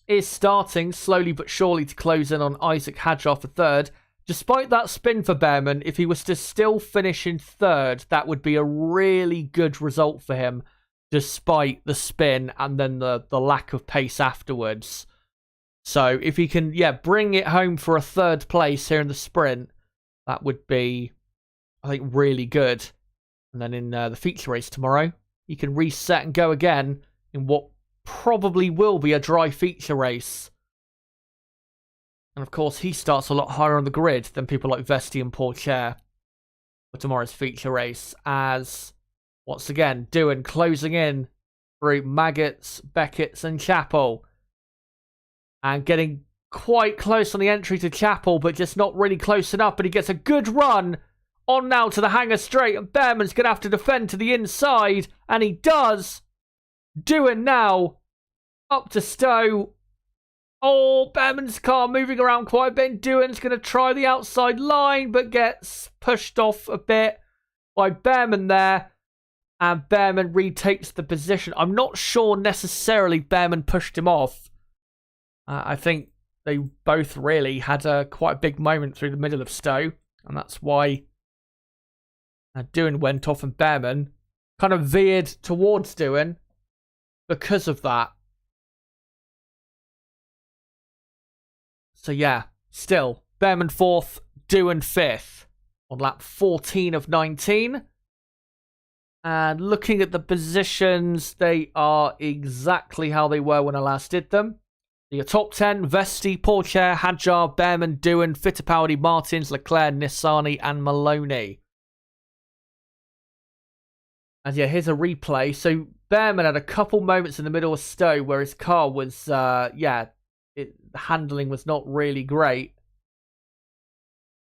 is starting slowly but surely to close in on Isaac Hadjar for third. Despite that spin for Behrman, if he was to still finish in third, that would be a really good result for him, despite the spin and then the lack of pace afterwards. So if he can, bring it home for a third place here in the sprint, that would be, I think, really good. And then in the feature race tomorrow, he can reset and go again in what probably will be a dry feature race. And of course, he starts a lot higher on the grid than people like Vesti and Pourchaire for tomorrow's feature race. As, once again, Doohan closing in through Maggots, Beckett's and Chappell. And getting quite close on the entry to Chappell, but just not really close enough. But he gets a good run on now to the hangar straight. And Behrman's going to have to defend to the inside. And he does. Doohan now up to Stowe. Oh, Behrman's car moving around quite a bit. Doohan's going to try the outside line, but gets pushed off a bit by Behrman there. And Behrman retakes the position. I'm not sure necessarily Behrman pushed him off. I think they both really had quite a big moment through the middle of Stowe. And that's why Doohan went off and Behrman kind of veered towards Doohan because of that. So yeah, still, Behrman 4th, Doohan 5th on lap 14 of 19. And looking at the positions, they are exactly how they were when I last did them. Your top 10, Vesti, Pourchaire, Hadjar, Behrman, Doohan, Fittipaldi, Martins, Leclerc, Nissany and Maloney. And yeah, here's a replay. So Behrman had a couple moments in the middle of Stowe where his car was, the handling was not really great.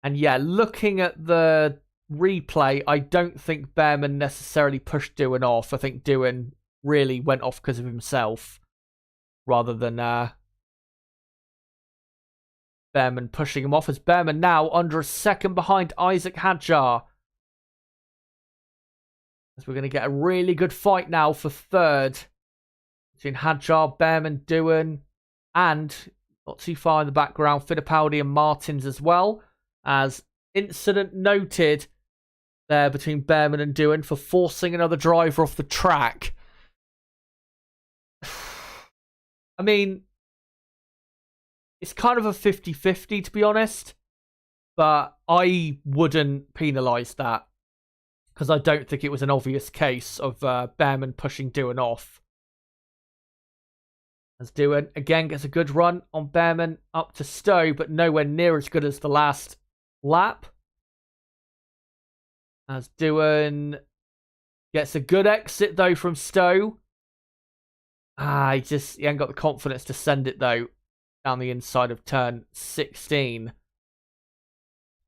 And yeah, looking at the replay, I don't think Behrman necessarily pushed Doohan off. I think Doohan really went off because of himself rather than Behrman pushing him off, as Behrman now under a second behind Isaac Hadjar. As we're going to get a really good fight now for third between Hadjar, Behrman, Doohan, and not too far in the background, Fittipaldi and Martins as well. As incident noted there between Behrman and Doohan for forcing another driver off the track. I mean, it's kind of a 50-50 to be honest, but I wouldn't penalise that because I don't think it was an obvious case of Behrman pushing Doohan off. As Doohan again gets a good run on Behrman up to Stowe, but nowhere near as good as the last lap. As Doohan gets a good exit though from Stowe. He ain't got the confidence to send it though down the inside of turn 16.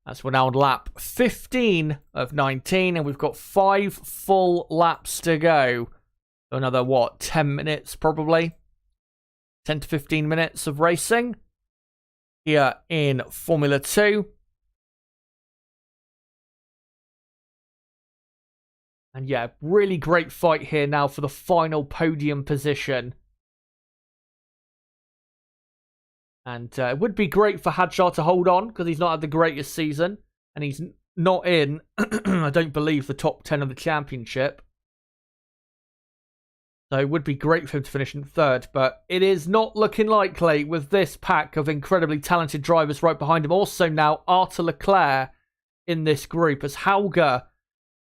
As we're now on lap 15 of 19, and we've got 5 full laps to go. So another, 10 minutes probably? 10 to 15 minutes of racing here in Formula 2. And yeah, really great fight here now for the final podium position. And it would be great for Hadjar to hold on because he's not had the greatest season. And he's not in, I don't believe, the top 10 of the championship. So it would be great for him to finish in third, but it is not looking likely with this pack of incredibly talented drivers right behind him. Also now Arthur Leclerc in this group as Hauger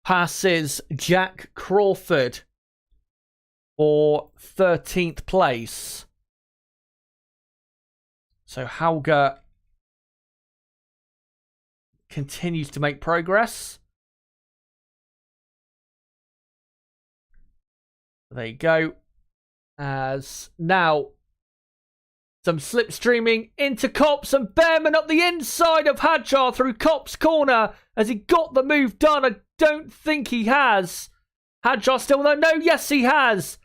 passes Jack Crawford for 13th place. So Hauger continues to make progress. There you go. As now some slipstreaming into Copse and Behrman up the inside of Hadjar through Copse corner. Has he got the move done? I don't think he has. Hadjar still there. No, yes he has.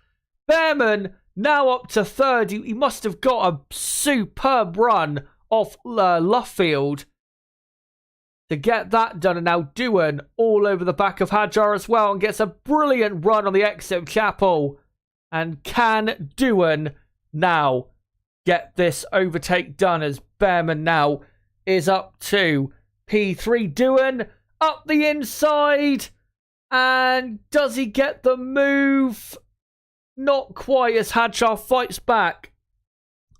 Behrman now up to third. He must have got a superb run off Luffield to get that done. And now Doohan all over the back of Hadjar as well and gets a brilliant run on the exit of Chapel. And can Doohan now get this overtake done as Behrman now is up to P3. Doohan up the inside. And does he get the move? Not quite, as Hadjar fights back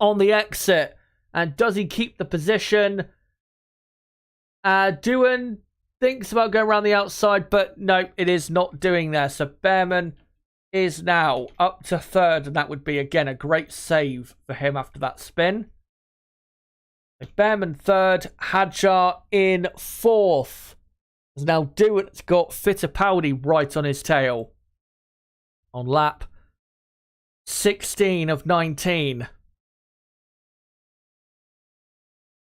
on the exit. And does he keep the position? Doohan thinks about going around the outside, but no, it is not doing there. So Behrman is now up to third, and that would be, again, a great save for him after that spin. So Behrman third, Hadjar in fourth. As now Doohan's got Fittipaldi right on his tail on lap 16 of 19.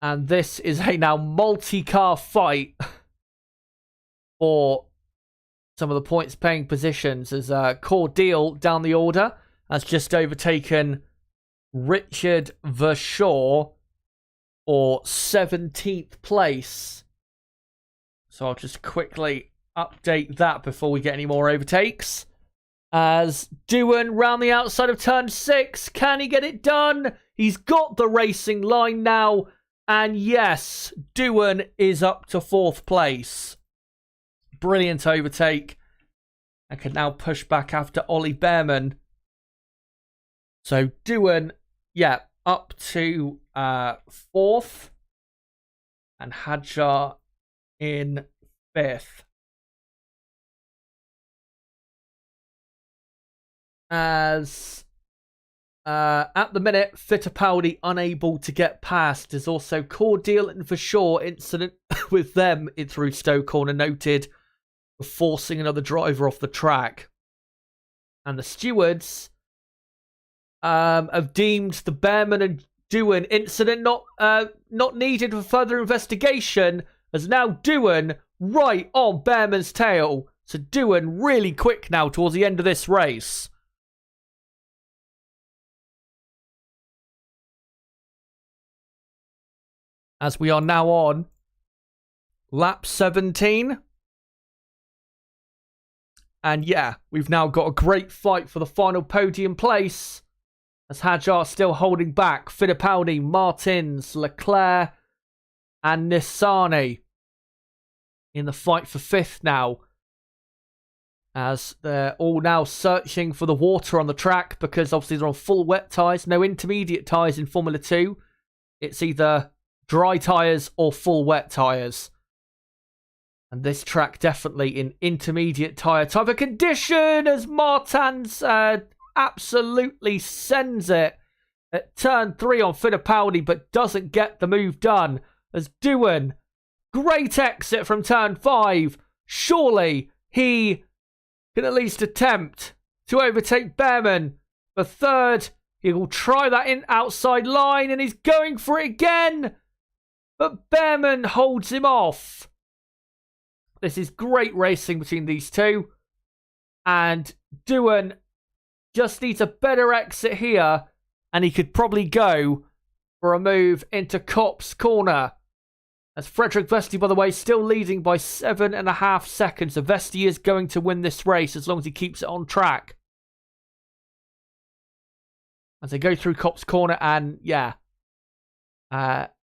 And this is a now multi-car fight for some of the points paying positions as Cordeal down the order has just overtaken Richard Verschoor for 17th place. So I'll just quickly update that before we get any more overtakes. As Doohan round the outside of turn 6. Can he get it done? He's got the racing line now. And yes, Doohan is up to 4th place. Brilliant overtake. And can now push back after Ollie Behrman. So Doohan, yeah, up to 4th. And Hadjar in 5th. As at the minute, Fittipaldi unable to get past. There's also Cordeal and Verschoor incident with them in through Stowe Corner noted for forcing another driver off the track. And the stewards have deemed the Behrman and Doohan incident not needed for further investigation, as now Doohan right on Behrman's tail. So Doohan really quick now towards the end of this race. As we are now on lap 17. And yeah, we've now got a great fight for the final podium place. As Hadjar still holding back Fittipaldi, Martins, Leclerc and Nissany in the fight for 5th now. As they're all now searching for the water on the track because obviously they're on full wet tyres. No intermediate tyres in Formula 2. It's either dry tyres or full wet tyres. And this track definitely in intermediate tyre type of condition as Martins absolutely sends it at turn 3 on Fittipaldi but doesn't get the move done. As Doohan, great exit from turn 5. Surely he can at least attempt to overtake Behrman for 3rd. He will try that in outside line and he's going for it again. But Behrman holds him off. This is great racing between these two. And Doohan just needs a better exit here. And he could probably go for a move into Copse corner. As Frederick Vesti, by the way, still leading by 7.5 seconds. So Vesti is going to win this race as long as he keeps it on track. As they go through Copse corner and, yeah.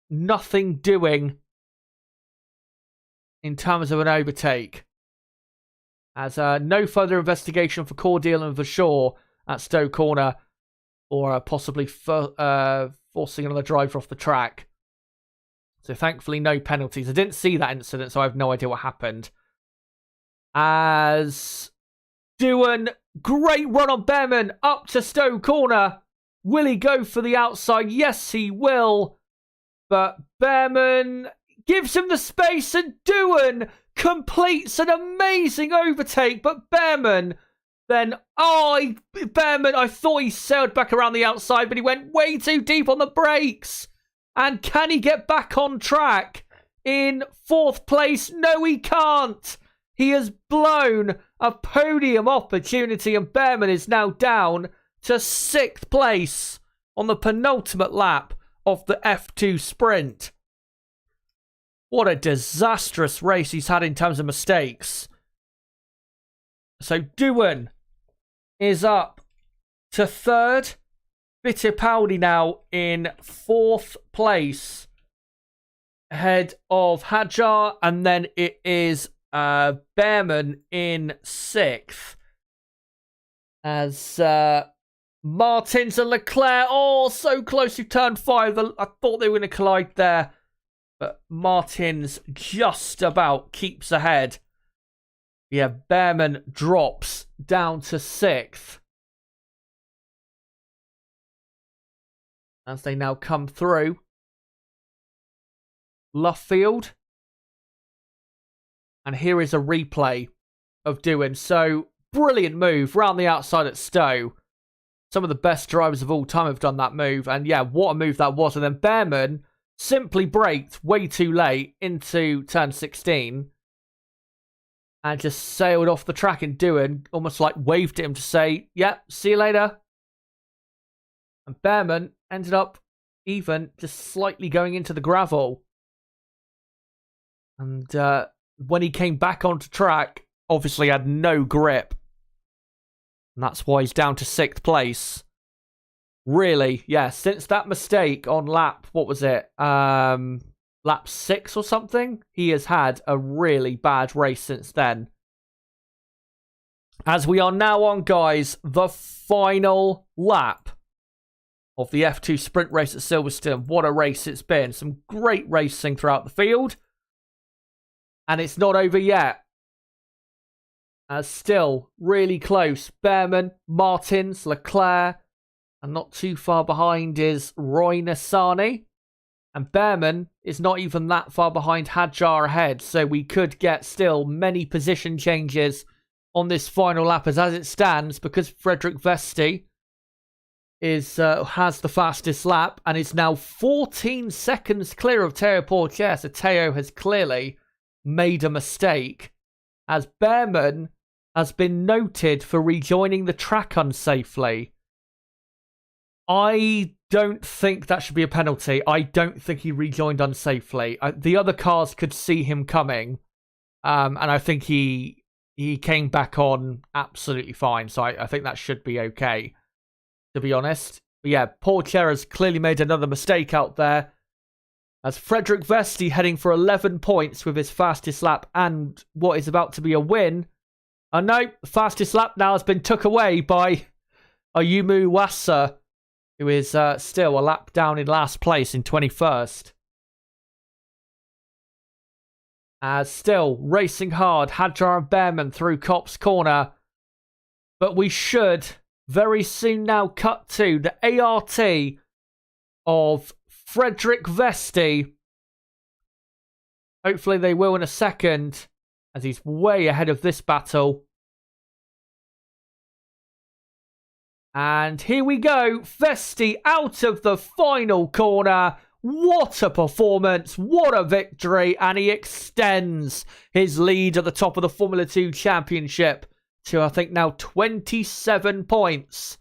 Nothing doing in terms of an overtake. As no further investigation for Cordeal and Verschoor. at Stowe Corner, or possibly forcing another driver off the track. So thankfully no penalties. I didn't see that incident, so I have no idea what happened. As Doohan, great run on Behrman up to Stowe Corner. Will he go for the outside? Yes, he will. But Behrman gives him the space, and Doohan completes an amazing overtake. But Behrman then, Behrman, I thought he sailed back around the outside, but he went way too deep on the brakes. And can he get back on track in 4th place? No, he can't. He has blown a podium opportunity, and Behrman is now down to 6th place on the penultimate lap of the F2 sprint. What a disastrous race he's had in terms of mistakes. So Doohan is up to 3rd. Fittipaldi now in 4th place, ahead of Hadjar, and then it is Behrman in 6th. As Martins and Leclerc, so close to turn 5. I thought they were going to collide there, but Martins just about keeps ahead. Yeah, Behrman drops down to 6th. As they now come through Luffield. And here is a replay of Doohan. So, brilliant move round the outside at Stowe. Some of the best drivers of all time have done that move. And yeah, what a move that was. And then Behrman simply braked way too late into turn 16. And just sailed off the track, and Doohan almost like waved at him to say, yep, see you later. And Behrman ended up even just slightly going into the gravel. And when he came back onto track, obviously had no grip. And that's why he's down to 6th place. Really, yeah, since that mistake on lap, what was it? Lap 6 or something? He has had a really bad race since then. As we are now on, guys, the final lap of the F2 sprint race at Silverstone. What a race it's been. Some great racing throughout the field. And it's not over yet. As still really close. Behrman, Martins, Leclerc. And not too far behind is Roy Nissany. And Behrman is not even that far behind Hadjar ahead. So we could get still many position changes on this final lap. As it stands, because Frederik Vesti has the fastest lap and is now 14 seconds clear of Teo Pourchaire. So Teo has clearly made a mistake, as Behrman has been noted for rejoining the track unsafely. I don't think that should be a penalty. I don't think he rejoined unsafely. The other cars could see him coming, and I think he came back on absolutely fine. So I think that should be okay, to be honest. But yeah, Pourchaire has clearly made another mistake out there. As Frederik Vesti heading for 11 points with his fastest lap and what is about to be a win. No, the fastest lap now has been took away by Ayumu Wassa, who is still a lap down in last place in 21st. As still racing hard, Hadjar and Behrman through Copse Corner. But we should very soon now cut to the ART of Frederik Vesti. Hopefully they will in a second, as he's way ahead of this battle. And here we go. Vesti out of the final corner. What a performance. What a victory. And he extends his lead at the top of the Formula 2 Championship to, I think, now 27 points.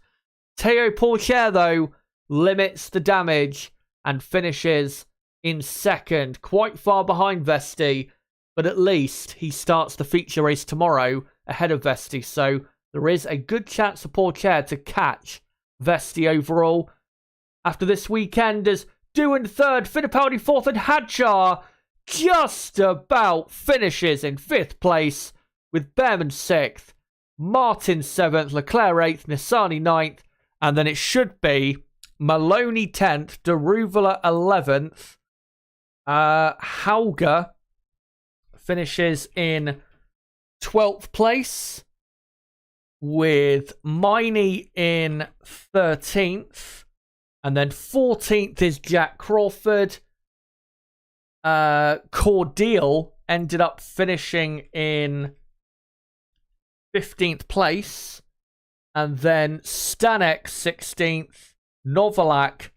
Teo Pourchaire, though, limits the damage and finishes in second, quite far behind Vesti, but at least he starts the feature race tomorrow ahead of Vesti, so there is a good chance for Pourchaire to catch Vesti overall. After this weekend, as Doohan third, Fittipaldi fourth, and Hadjar just about finishes in 5th place, with Behrman 6th Martin 7th, Leclerc 8th, Nissany 9th, and then it should be Maloney 10th, Deruvala 11th, Hauger finishes in 12th place, with Miney in 13th, and then 14th is Jack Crawford. Cordial ended up finishing in 15th place, and then Stanek 16th, Novalak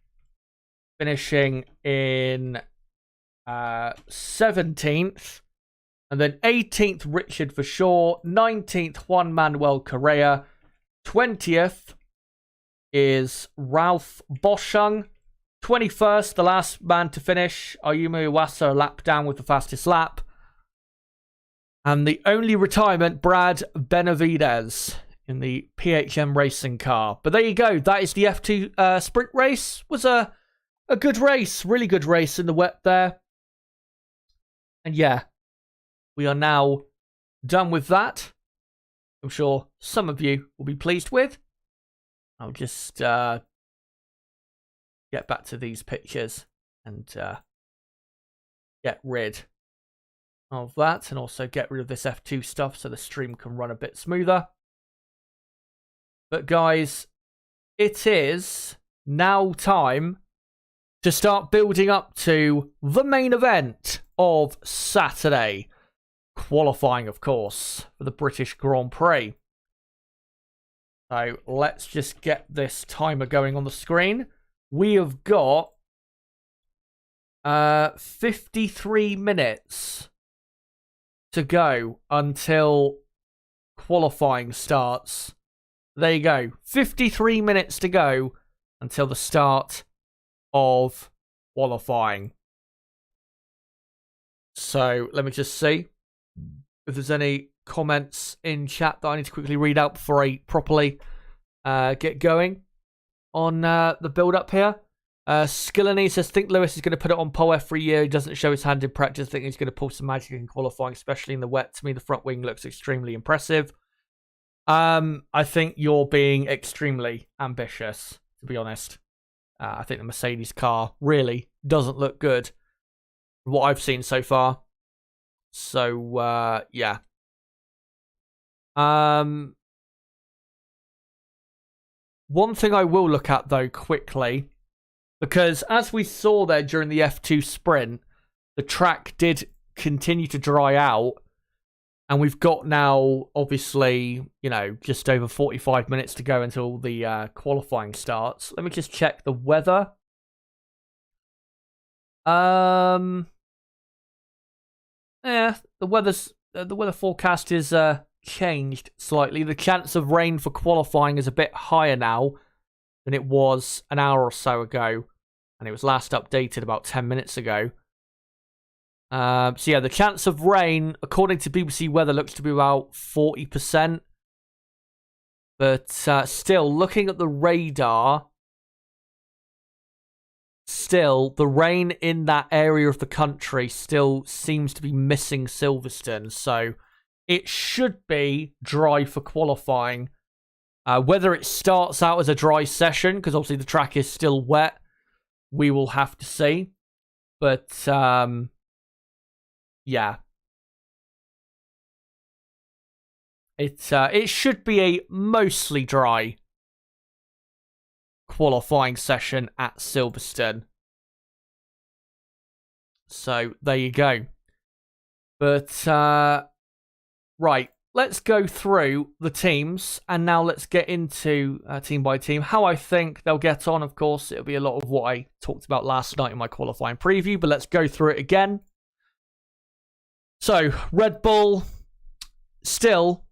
finishing in 17th, and then 18th Richard Verschaw, 19th Juan Manuel Correa, 20th is Ralph Boschung, 21st, the last man to finish, Ayumu Iwasa, a lap down with the fastest lap. And the only retirement, Brad Benavides in the PHM racing car. But there you go. That is the F2 sprint race. Was a good race. Really good race in the wet there. And yeah, we are now done with that. I'm sure some of you will be pleased with. I'll just get back to these pictures and get rid of that, and also get rid of this F2 stuff so the stream can run a bit smoother. But guys, it is now time to start building up to the main event of Saturday. Qualifying, of course, for the British Grand Prix. So let's just get this timer going on the screen. We have got 53 minutes to go until qualifying starts. There you go. 53 minutes to go until the start of qualifying. So let me just see if there's any comments in chat that I need to quickly read out before I properly get going on the build-up here. Skillany says, think Lewis is going to put it on pole every year. He doesn't show his hand in practice. I think he's going to pull some magic in qualifying, especially in the wet. To me, the front wing looks extremely impressive. I think you're being extremely ambitious, to be honest. I think the Mercedes car really doesn't look good from what I've seen so far. So, yeah. One thing I will look at, though, quickly, because as we saw there during the F2 sprint, the track did continue to dry out, and we've got now, obviously, just over 45 minutes to go until the qualifying starts. Let me just check the weather. Yeah, the weather forecast is changed slightly. The chance of rain for qualifying is a bit higher now than it was an hour or so ago, and it was last updated about 10 minutes ago. So yeah, the chance of rain, according to BBC Weather, looks to be about 40%. But still, looking at the radar, still, the rain in that area of the country still seems to be missing Silverstone. So it should be dry for qualifying. Whether it starts out as a dry session, because obviously the track is still wet, we will have to see. But, yeah. It should be a mostly dry qualifying session at Silverstone. So, there you go. But, right. Let's go through the teams, and now let's get into team by team. How I think they'll get on, of course, it'll be a lot of what I talked about last night in my qualifying preview, but let's go through it again. So, Red Bull, still,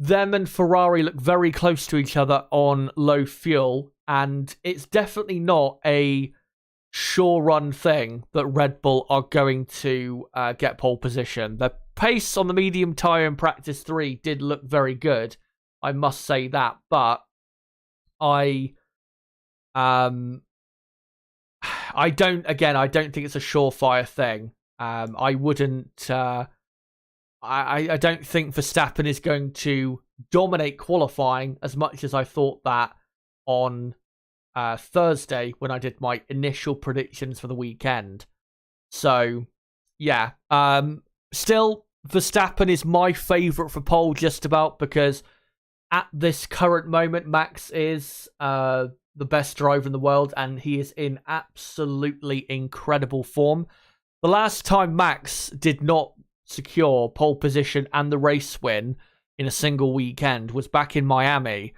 them and Ferrari look very close to each other on low fuel, and it's definitely not a sure run thing that Red Bull are going to get pole position. The pace on the medium tyre in practice 3 did look very good, I must say that, but I don't think it's a surefire thing. I wouldn't I don't think Verstappen is going to dominate qualifying as much as I thought that on Thursday when I did my initial predictions for the weekend. So, yeah. Still, Verstappen is my favourite for pole just about, because at this current moment, Max is the best driver in the world, and he is in absolutely incredible form. The last time Max did not secure pole position and the race win in a single weekend was back in Miami,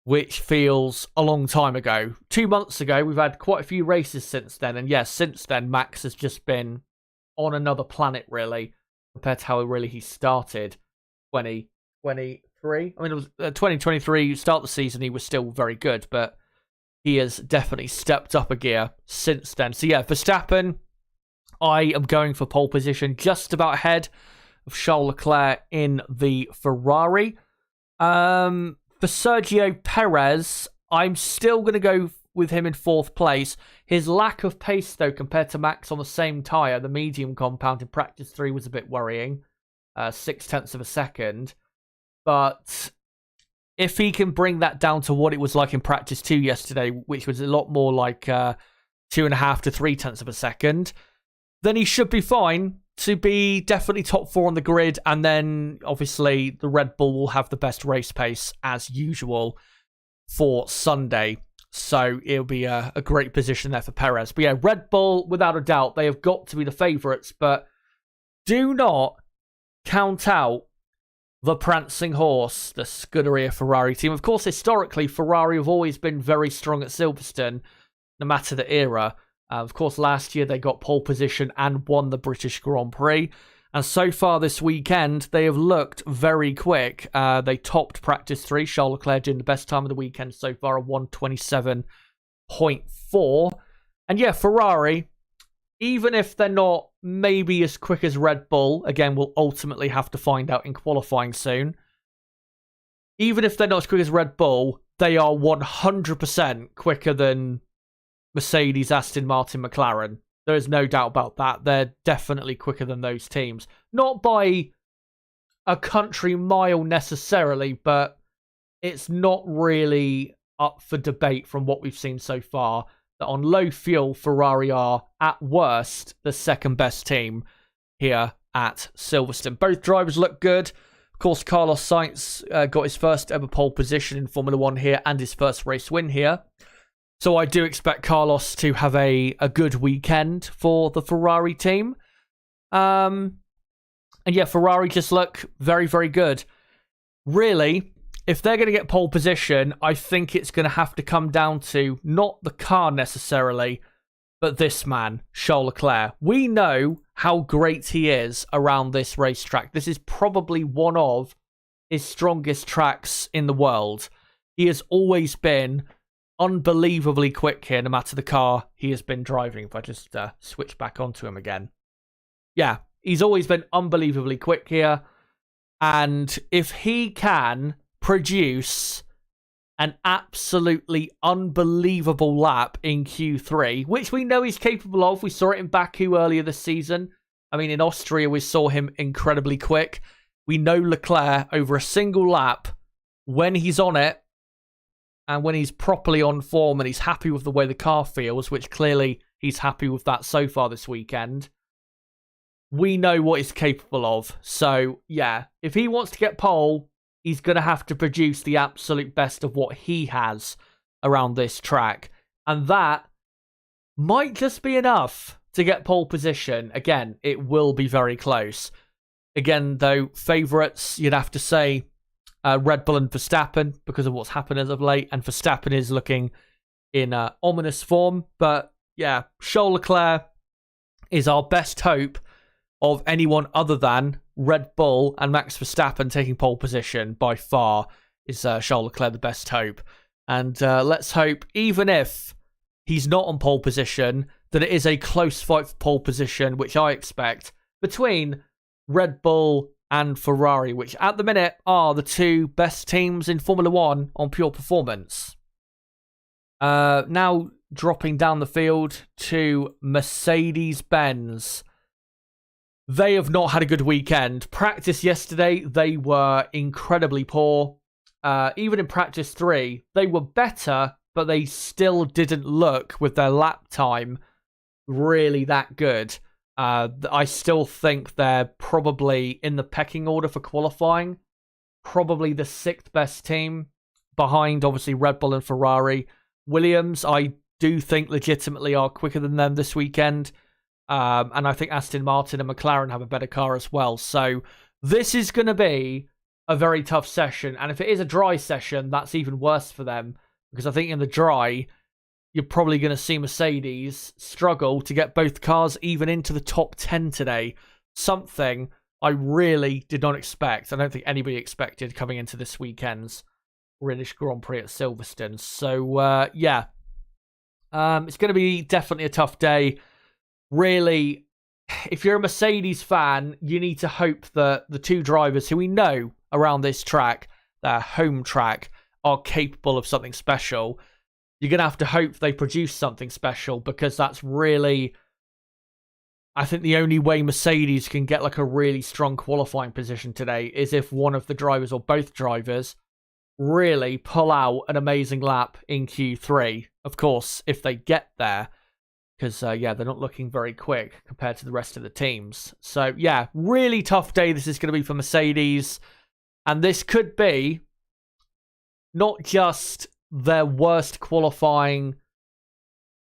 which feels a long time ago. 2 months ago, we've had quite a few races since then, and yes, since then, Max has just been on another planet, really, compared to how really he started 2023. I mean, it was 2023, start the season, he was still very good, but he has definitely stepped up a gear since then. So yeah, Verstappen, I am going for pole position just about ahead of Charles Leclerc in the Ferrari. For Sergio Perez, I'm still going to go with him in 4th place. His lack of pace, though, compared to Max on the same tyre, the medium compound in practice 3, was a bit worrying. 0.6 of a second. But if he can bring that down to what it was like in practice 2 yesterday, which was a lot more like 2.5 to 0.3 of a second, then he should be fine to be definitely top 4 on the grid. And then, obviously, the Red Bull will have the best race pace, as usual, for Sunday. So it'll be a great position there for Perez. But yeah, Red Bull, without a doubt, they have got to be the favourites. But do not count out the prancing horse, the Scuderia Ferrari team. Of course, historically, Ferrari have always been very strong at Silverstone, no matter the era. Of course, last year they got pole position and won the British Grand Prix. And so far this weekend, they have looked very quick. They topped practice 3. Charles Leclerc doing the best time of the weekend so far, a 1:27.4. And yeah, Ferrari, even if they're not maybe as quick as Red Bull, again, we'll ultimately have to find out in qualifying soon. Even if they're not as quick as Red Bull, they are 100% quicker than Mercedes, Aston Martin, McLaren. There is no doubt about that. They're definitely quicker than those teams. Not by a country mile necessarily, but it's not really up for debate from what we've seen so far, that on low fuel, Ferrari are, at worst, the second best team here at Silverstone. Both drivers look good. Of course, Carlos Sainz got his first ever pole position in Formula 1 here and his first race win here. So I do expect Carlos to have a good weekend for the Ferrari team. And yeah, Ferrari just look very, very good. Really, if they're going to get pole position, I think it's going to have to come down to not the car necessarily, but this man, Charles Leclerc. We know how great he is around this racetrack. This is probably one of his strongest tracks in the world. He has always been unbelievably quick here, no matter the car he has been driving. If I just switch back onto him again. Yeah, he's always been unbelievably quick here. And if he can produce an absolutely unbelievable lap in Q3, which we know he's capable of. We saw it in Baku earlier this season. I mean, in Austria, we saw him incredibly quick. We know Leclerc, over a single lap, when he's on it, and when he's properly on form and he's happy with the way the car feels, which clearly he's happy with that so far this weekend, we know what he's capable of. So, yeah, if he wants to get pole, he's going to have to produce the absolute best of what he has around this track. And that might just be enough to get pole position. Again, it will be very close. Again, though, favourites, you'd have to say Red Bull and Verstappen because of what's happened as of late. And Verstappen is looking in ominous form. But yeah, Charles Leclerc is our best hope of anyone other than Red Bull and Max Verstappen taking pole position. By far is Charles Leclerc the best hope. And let's hope, even if he's not on pole position, that it is a close fight for pole position, which I expect, between Red Bull and Ferrari, which at the minute are the two best teams in Formula 1 on pure performance. Now dropping down the field to Mercedes-Benz. they have not had a good weekend. Practice yesterday, they were incredibly poor. Even in practice 3, they were better, but they still didn't look, with their lap time, really that good. I still think they're probably in the pecking order for qualifying. Probably the 6th best team, behind obviously Red Bull and Ferrari. Williams, I do think legitimately are quicker than them this weekend. And I think Aston Martin and McLaren have a better car as well. So this is going to be a very tough session. And if it is a dry session, that's even worse for them. Because I think in the dry, you're probably going to see Mercedes struggle to get both cars even into the top 10 today. Something I really did not expect. I don't think anybody expected coming into this weekend's British Grand Prix at Silverstone. So, yeah. It's going to be definitely a tough day. Really, if you're a Mercedes fan, you need to hope that the 2 drivers who we know around this track, their home track, are capable of something special. You're going to have to hope they produce something special, because that's really, I think, the only way Mercedes can get like a really strong qualifying position today is if one of the drivers or both drivers really pull out an amazing lap in Q3. Of course, if they get there. Because, yeah, they're not looking very quick compared to the rest of the teams. So, yeah, really tough day this is going to be for Mercedes. And this could be not just their worst qualifying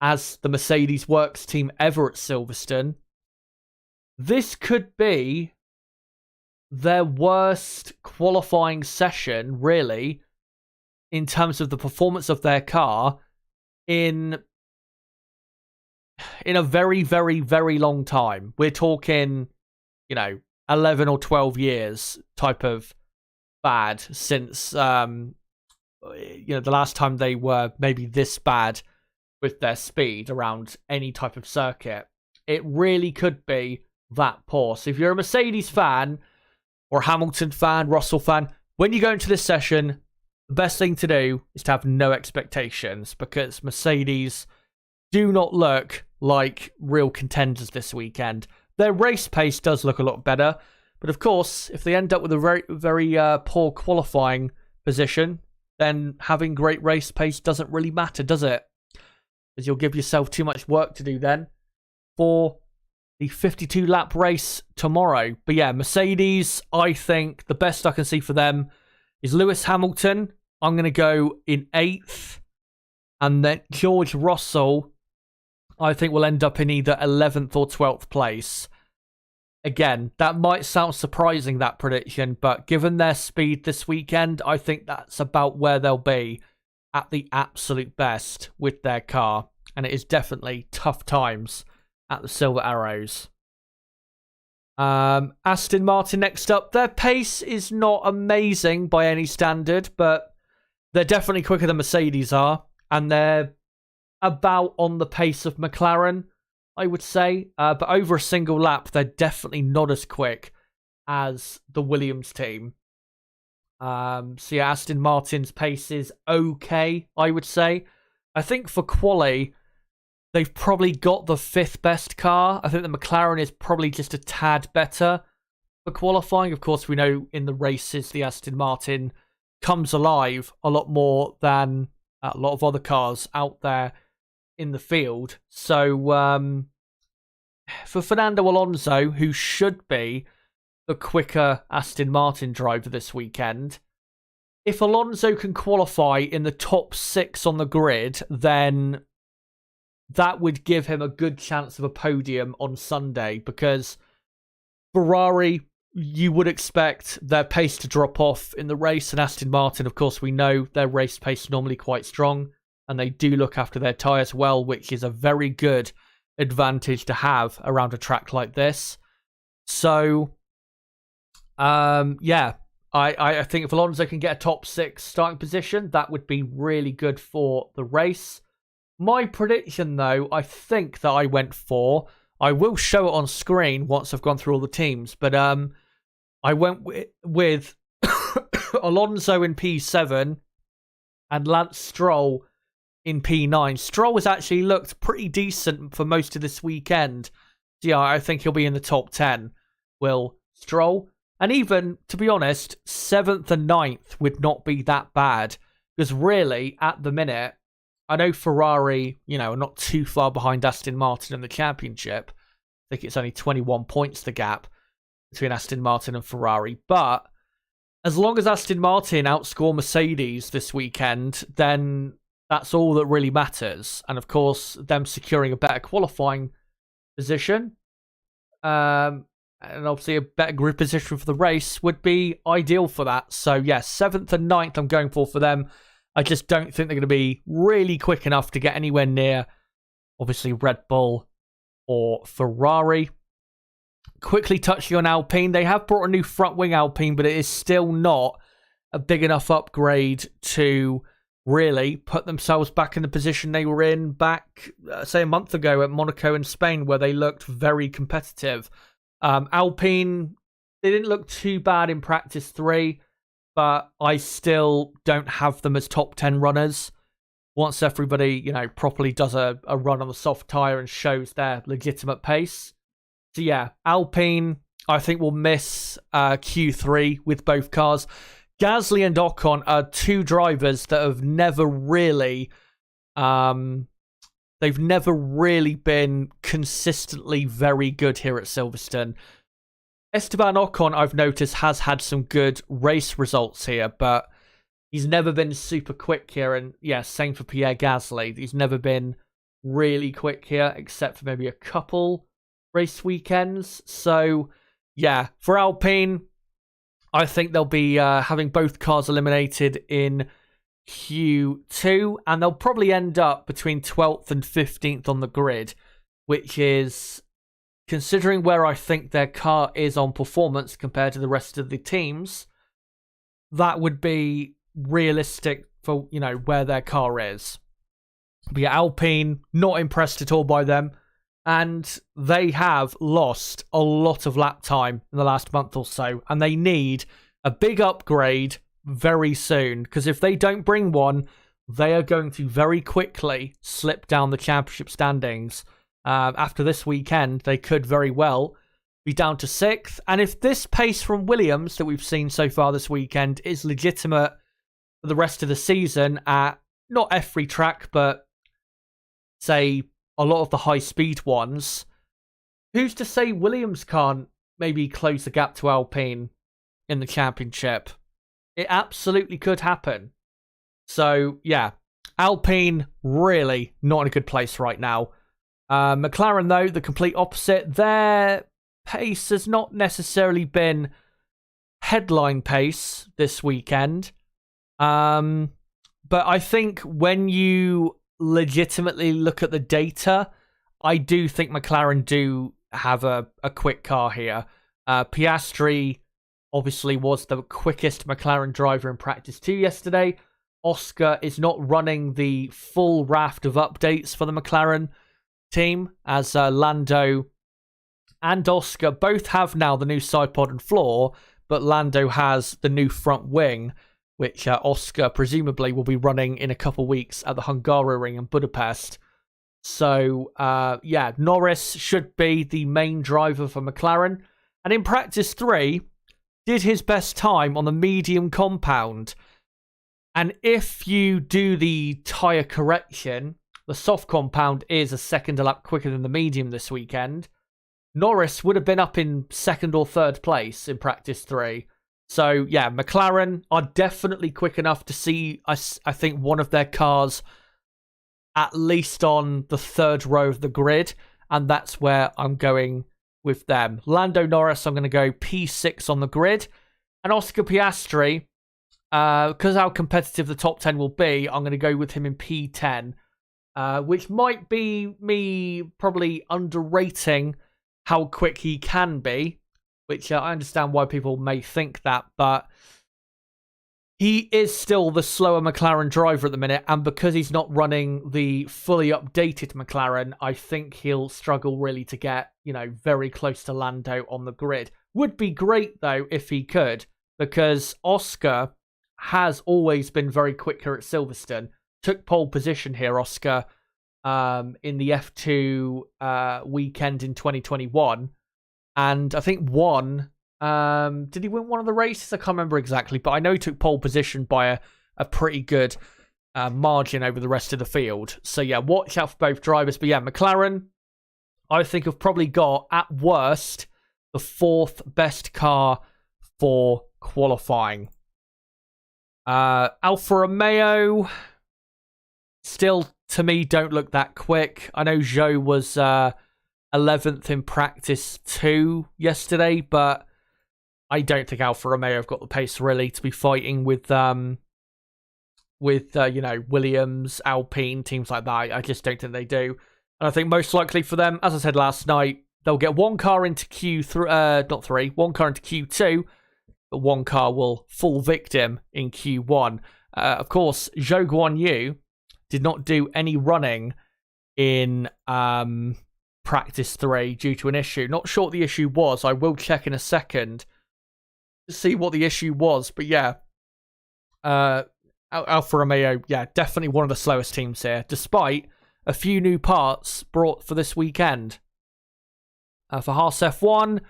as the Mercedes Works team ever at Silverstone. This could be their worst qualifying session, really, in terms of the performance of their car in a very, very, very long time. We're talking, 11 or 12 years type of bad since, the last time they were maybe this bad with their speed around any type of circuit. It really could be that poor. So if you're a Mercedes fan or Hamilton fan, Russell fan, when you go into this session, the best thing to do is to have no expectations, because Mercedes do not look like real contenders this weekend. Their race pace does look a lot better, but of course, if they end up with a very, very poor qualifying position, then having great race pace doesn't really matter, does it? Because you'll give yourself too much work to do then for the 52-lap race tomorrow. But yeah, Mercedes, I think the best I can see for them is Lewis Hamilton. I'm going to go in 8th. And then George Russell, I think, will end up in either 11th or 12th place. Again, that might sound surprising, that prediction, but given their speed this weekend, I think that's about where they'll be at the absolute best with their car. And it is definitely tough times at the Silver Arrows. Aston Martin next up. Their pace is not amazing by any standard, but they're definitely quicker than Mercedes are. And they're about on the pace of McLaren, I would say. But over a single lap, they're definitely not as quick as the Williams team. So yeah, Aston Martin's pace is okay, I would say. I think for quali, they've probably got the 5th best car. I think the McLaren is probably just a tad better for qualifying. Of course, we know in the races, the Aston Martin comes alive a lot more than a lot of other cars out there in the field. So for Fernando Alonso, who should be the quicker Aston Martin driver this weekend, if Alonso can qualify in the top 6 on the grid, then that would give him a good chance of a podium on Sunday, because Ferrari, you would expect their pace to drop off in the race, and Aston Martin, of course, we know their race pace is normally quite strong, and they do look after their tyres well, which is a very good advantage to have around a track like this. So, yeah, I think if Alonso can get a top 6 starting position, that would be really good for the race. My prediction, though, I think that I went for, I will show it on screen once I've gone through all the teams, but I went with Alonso in P7 and Lance Stroll in P9. Stroll has actually looked pretty decent for most of this weekend. Yeah, I think he'll be in the top 10. will Stroll. And even, to be honest, 7th and 9th would not be that bad. Because really, at the minute, I know Ferrari, are not too far behind Aston Martin in the championship. I think it's only 21 points the gap between Aston Martin and Ferrari. But as long as Aston Martin outscore Mercedes this weekend, then that's all that really matters. And of course, them securing a better qualifying position, and obviously a better grid position for the race would be ideal for that. So yes, 7th and 9th I'm going for them. I just don't think they're going to be really quick enough to get anywhere near, obviously, Red Bull or Ferrari. Quickly touching on Alpine, they have brought a new front wing Alpine, but it is still not a big enough upgrade to really put themselves back in the position they were in back, say, a month ago at Monaco and Spain, where they looked very competitive. Alpine, they didn't look too bad in practice 3, but I still don't have them as top 10 runners. Once everybody, properly does a run on the soft tyre and shows their legitimate pace. So yeah, Alpine, I think, will miss Q3 with both cars. Gasly and Ocon are two drivers that have never really, they've never really been consistently very good here at Silverstone. Esteban Ocon, I've noticed, has had some good race results here, but he's never been super quick here. And yeah, same for Pierre Gasly. He's never been really quick here, except for maybe a couple race weekends. So yeah, for Alpine, I think they'll be having both cars eliminated in Q2, and they'll probably end up between 12th and 15th on the grid, which is, considering where I think their car is on performance compared to the rest of the teams, that would be realistic for, where their car is. But yeah, Alpine, not impressed at all by them. And they have lost a lot of lap time in the last month or so. And they need a big upgrade very soon. Because if they don't bring one, they are going to very quickly slip down the championship standings. After this weekend, they could very well be down to 6th. And if this pace from Williams that we've seen so far this weekend is legitimate for the rest of the season at not every track, but say a lot of the high-speed ones, who's to say Williams can't maybe close the gap to Alpine in the championship? It absolutely could happen. So, yeah, Alpine really not in a good place right now. McLaren, though, the complete opposite. Their pace has not necessarily been headline pace this weekend. But I think when you legitimately look at the data, I do think McLaren do have a quick car here. Piastri obviously was the quickest McLaren driver in practice 2 yesterday. Oscar is not running the full raft of updates for the McLaren team, as Lando and Oscar both have now the new side pod and floor, but Lando has the new front wing, which Oscar presumably will be running in a couple weeks at the Hungaroring in Budapest. So, yeah, Norris should be the main driver for McLaren. And in practice 3, did his best time on the medium compound. And if you do the tyre correction, the soft compound is a second a lap quicker than the medium this weekend. Norris would have been up in 2nd or 3rd place in practice 3. So, yeah, McLaren are definitely quick enough to see, I think, one of their cars at least on the 3rd row of the grid, and that's where I'm going with them. Lando Norris, I'm going to go P6 on the grid, and Oscar Piastri, because how competitive the top 10 will be, I'm going to go with him in P10, which might be me probably underrating how quick he can be, which I understand why people may think that, but he is still the slower McLaren driver at the minute, and because he's not running the fully updated McLaren, I think he'll struggle really to get, very close to Lando on the grid. Would be great, though, if he could, because Oscar has always been very quick here at Silverstone. Took pole position here, Oscar, in the F2 weekend in 2021. and I think won. Did he win one of the races? I can't remember exactly, but I know he took pole position by a pretty good margin over the rest of the field. So yeah, watch out for both drivers. But yeah, McLaren, I think, have probably got, at worst, the fourth best car for qualifying. Alfa Romeo still, to me, don't look that quick. I know Zhou was 11th in practice 2 yesterday, but I don't think Alfa Romeo have got the pace really to be fighting with Williams, Alpine, teams like that. I just don't think they do. And I think most likely for them, as I said last night, they'll get one car into one car into Q2, but one car will fall victim in Q1. Of course, Zhou Guanyu did not do any running in practice 3 due to an issue. Not sure what the issue was. I will check in a second to see what the issue was. But yeah, Alfa Romeo, yeah, definitely one of the slowest teams here, despite a few new parts brought for this weekend. For Haas F1,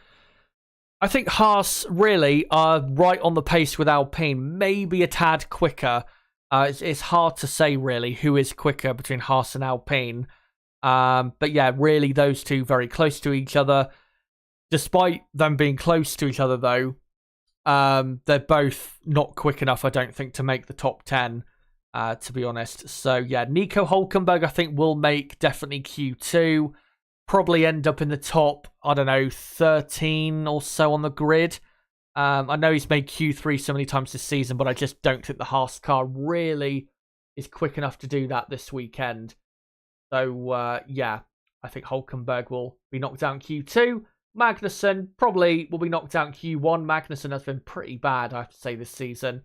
I think Haas really are right on the pace with Alpine, maybe a tad quicker. It's hard to say really who is quicker between Haas and Alpine. But yeah, really those two very close to each other. Despite them being close to each other though, they're both not quick enough, I don't think, to make the top 10, to be honest. So yeah, Nico Hülkenberg, I think, will make definitely Q2. Probably end up in the top, 13 or so on the grid. I know he's made Q3 so many times this season, but I just don't think the Haas car really is quick enough to do that this weekend. So yeah, I think Hülkenberg will be knocked out in Q2. Magnussen probably will be knocked out in Q1. Magnussen has been pretty bad, I have to say, this season.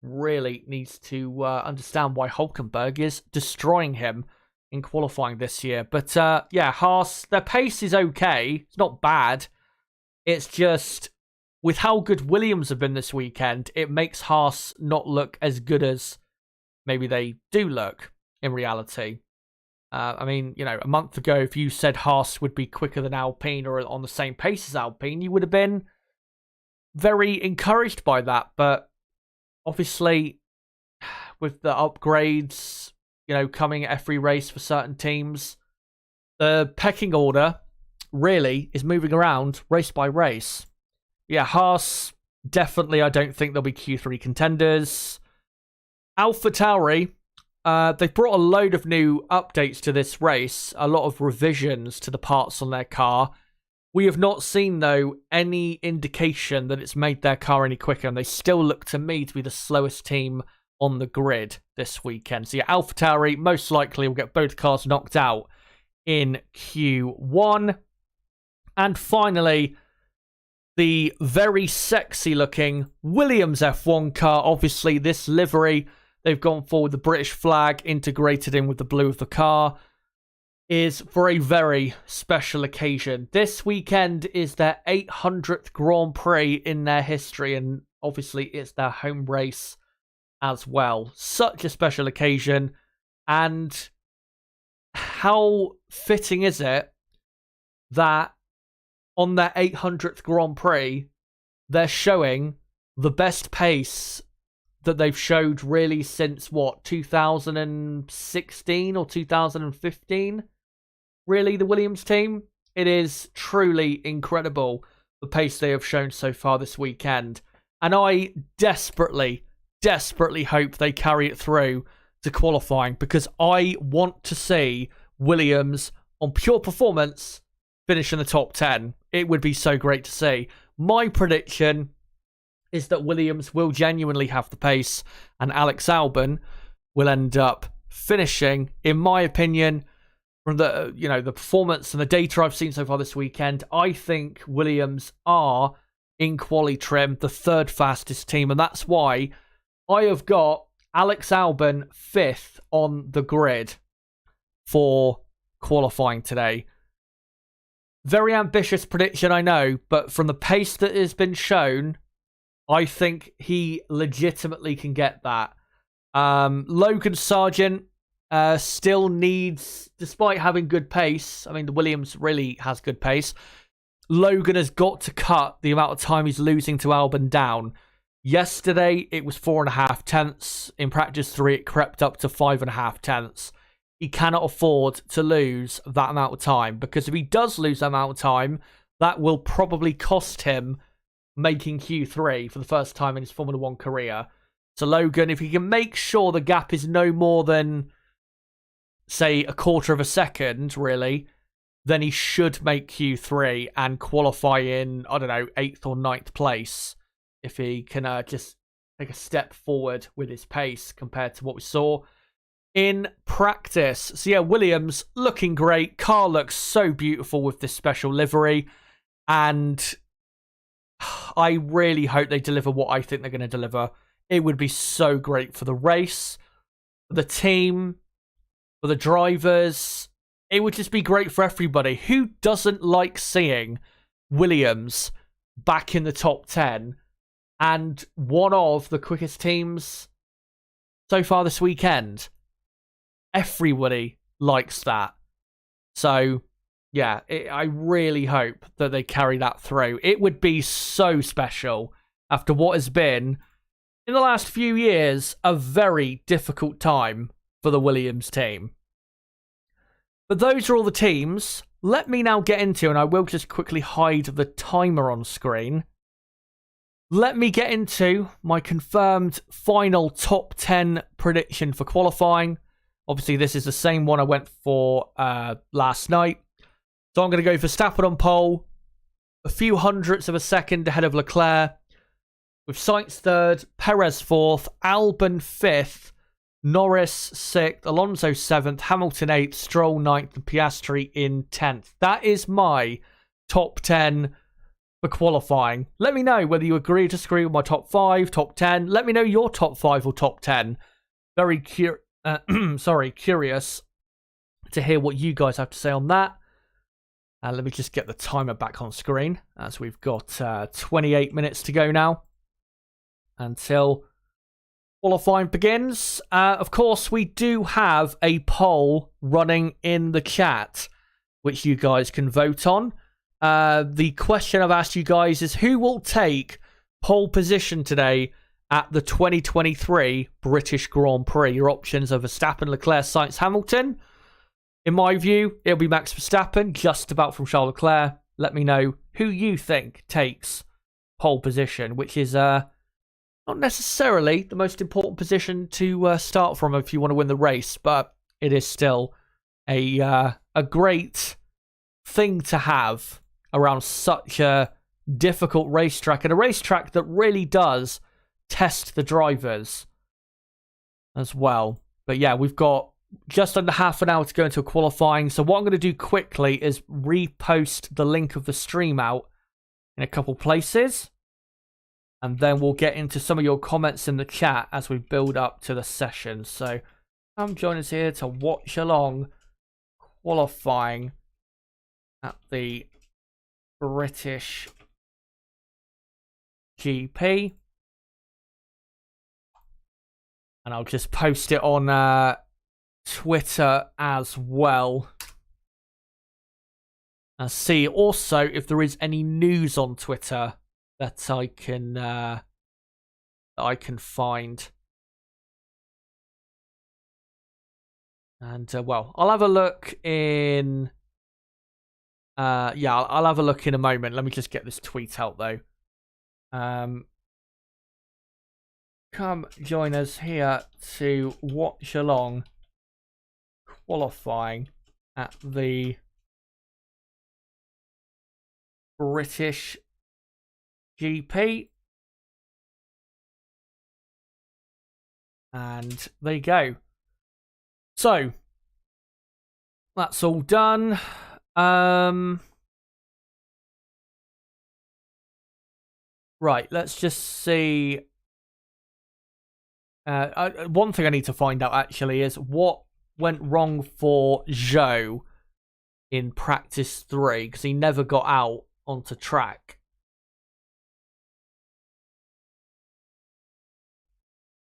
Really needs to understand why Hülkenberg is destroying him in qualifying this year. But yeah, Haas, their pace is okay. It's not bad. It's just, with how good Williams have been this weekend, it makes Haas not look as good as maybe they do look in reality. I mean, a month ago, if you said Haas would be quicker than Alpine or on the same pace as Alpine, you would have been very encouraged by that. But obviously, with the upgrades, coming at every race for certain teams, the pecking order really is moving around race by race. Yeah, Haas, definitely, I don't think they'll be Q3 contenders. AlphaTauri, they've brought a load of new updates to this race, a lot of revisions to the parts on their car. We have not seen, though, any indication that it's made their car any quicker, and they still look to me to be the slowest team on the grid this weekend. So yeah, AlphaTauri most likely will get both cars knocked out in Q1. And finally, the very sexy looking Williams F1 car. Obviously, this livery, they've gone for with the British flag integrated in with the blue of the car, is for a very special occasion. This weekend is their 800th Grand Prix in their history, and obviously it's their home race as well. Such a special occasion, and how fitting is it that on their 800th Grand Prix, they're showing the best pace that they've showed really since, 2016 or 2015? Really, the Williams team? It is truly incredible, the pace they have shown so far this weekend. And I desperately hope they carry it through to qualifying, because I want to see Williams, on pure performance, finish in the top 10. It would be so great to see. My prediction is that Williams will genuinely have the pace, and Alex Albon will end up finishing, in my opinion, from the the performance and the data I've seen so far this weekend. I think Williams are, in quali trim, the third fastest team, and that's why I have got Alex Albon 5th on the grid for qualifying today. Very ambitious prediction, I know, but from the pace that has been shown, I think he legitimately can get that. Logan Sargent still needs, despite having good pace, I mean, the Williams really has good pace. Logan has got to cut the amount of time he's losing to Albon down. Yesterday, it was 4.5 tenths. In practice 3, it crept up to 5.5 tenths. He cannot afford to lose that amount of time, because if he does lose that amount of time, that will probably cost him making Q3 for the first time in his Formula 1 career. So Logan, if he can make sure the gap is no more than, say, a quarter of a second, really, then he should make Q3 and qualify in, I don't know, 8th or 9th place. If he can just take a step forward with his pace compared to what we saw in practice. So yeah, Williams looking great. Car looks so beautiful with this special livery. And I really hope they deliver what I think they're going to deliver. It would be so great for the race, for the team, for the drivers. It would just be great for everybody. Who doesn't like seeing Williams back in the top 10 and one of the quickest teams so far this weekend? Everybody likes that. So, yeah, I really hope that they carry that through. It would be so special after what has been, in the last few years, a very difficult time for the Williams team. But those are all the teams. Let me now get into, and I will just quickly hide the timer on screen. Let me get into my confirmed final top 10 prediction for qualifying. Obviously, this is the same one I went for last night. So I'm going to go for Verstappen on pole, a few hundredths of a second ahead of Leclerc, with Sainz third, Perez fourth, Albon fifth, Norris 6th, Alonso 7th, Hamilton 8th, Stroll 9th, and Piastri in 10th. That is my top 10 for qualifying. Let me know whether you agree or disagree with my top 5, top 10. Let me know your top 5 or top 10. Very curious to hear what you guys have to say on that. Let me just get the timer back on screen, as we've got 28 minutes to go now until qualifying begins. Of course, we do have a poll running in the chat, which you guys can vote on. The question I've asked you guys is, who will take pole position today at the 2023 British Grand Prix? Your options are Verstappen, Leclerc, Sainz, Hamilton. In my view, it'll be Max Verstappen, just about from Charles Leclerc. Let me know who you think takes pole position, which is not necessarily the most important position to start from if you want to win the race, but it is still a great thing to have around such a difficult racetrack, and a racetrack that really does test the drivers as well. But yeah, we've got just under half an hour to go into qualifying. So what I'm going to do quickly is repost the link of the stream out in a couple places. And then we'll get into some of your comments in the chat as we build up to the session. So come join us here to watch along qualifying at the British GP. And I'll just post it on Twitter as well. And see also if there is any news on Twitter that I can find. And well, I'll have a look in I'll have a look in a moment. Let me just get this tweet out though. Come join us here to watch along qualifying at the British GP. And there you go. So that's all done. Right, let's just see. One thing I need to find out actually is what went wrong for Zhou in practice 3, because he never got out onto track.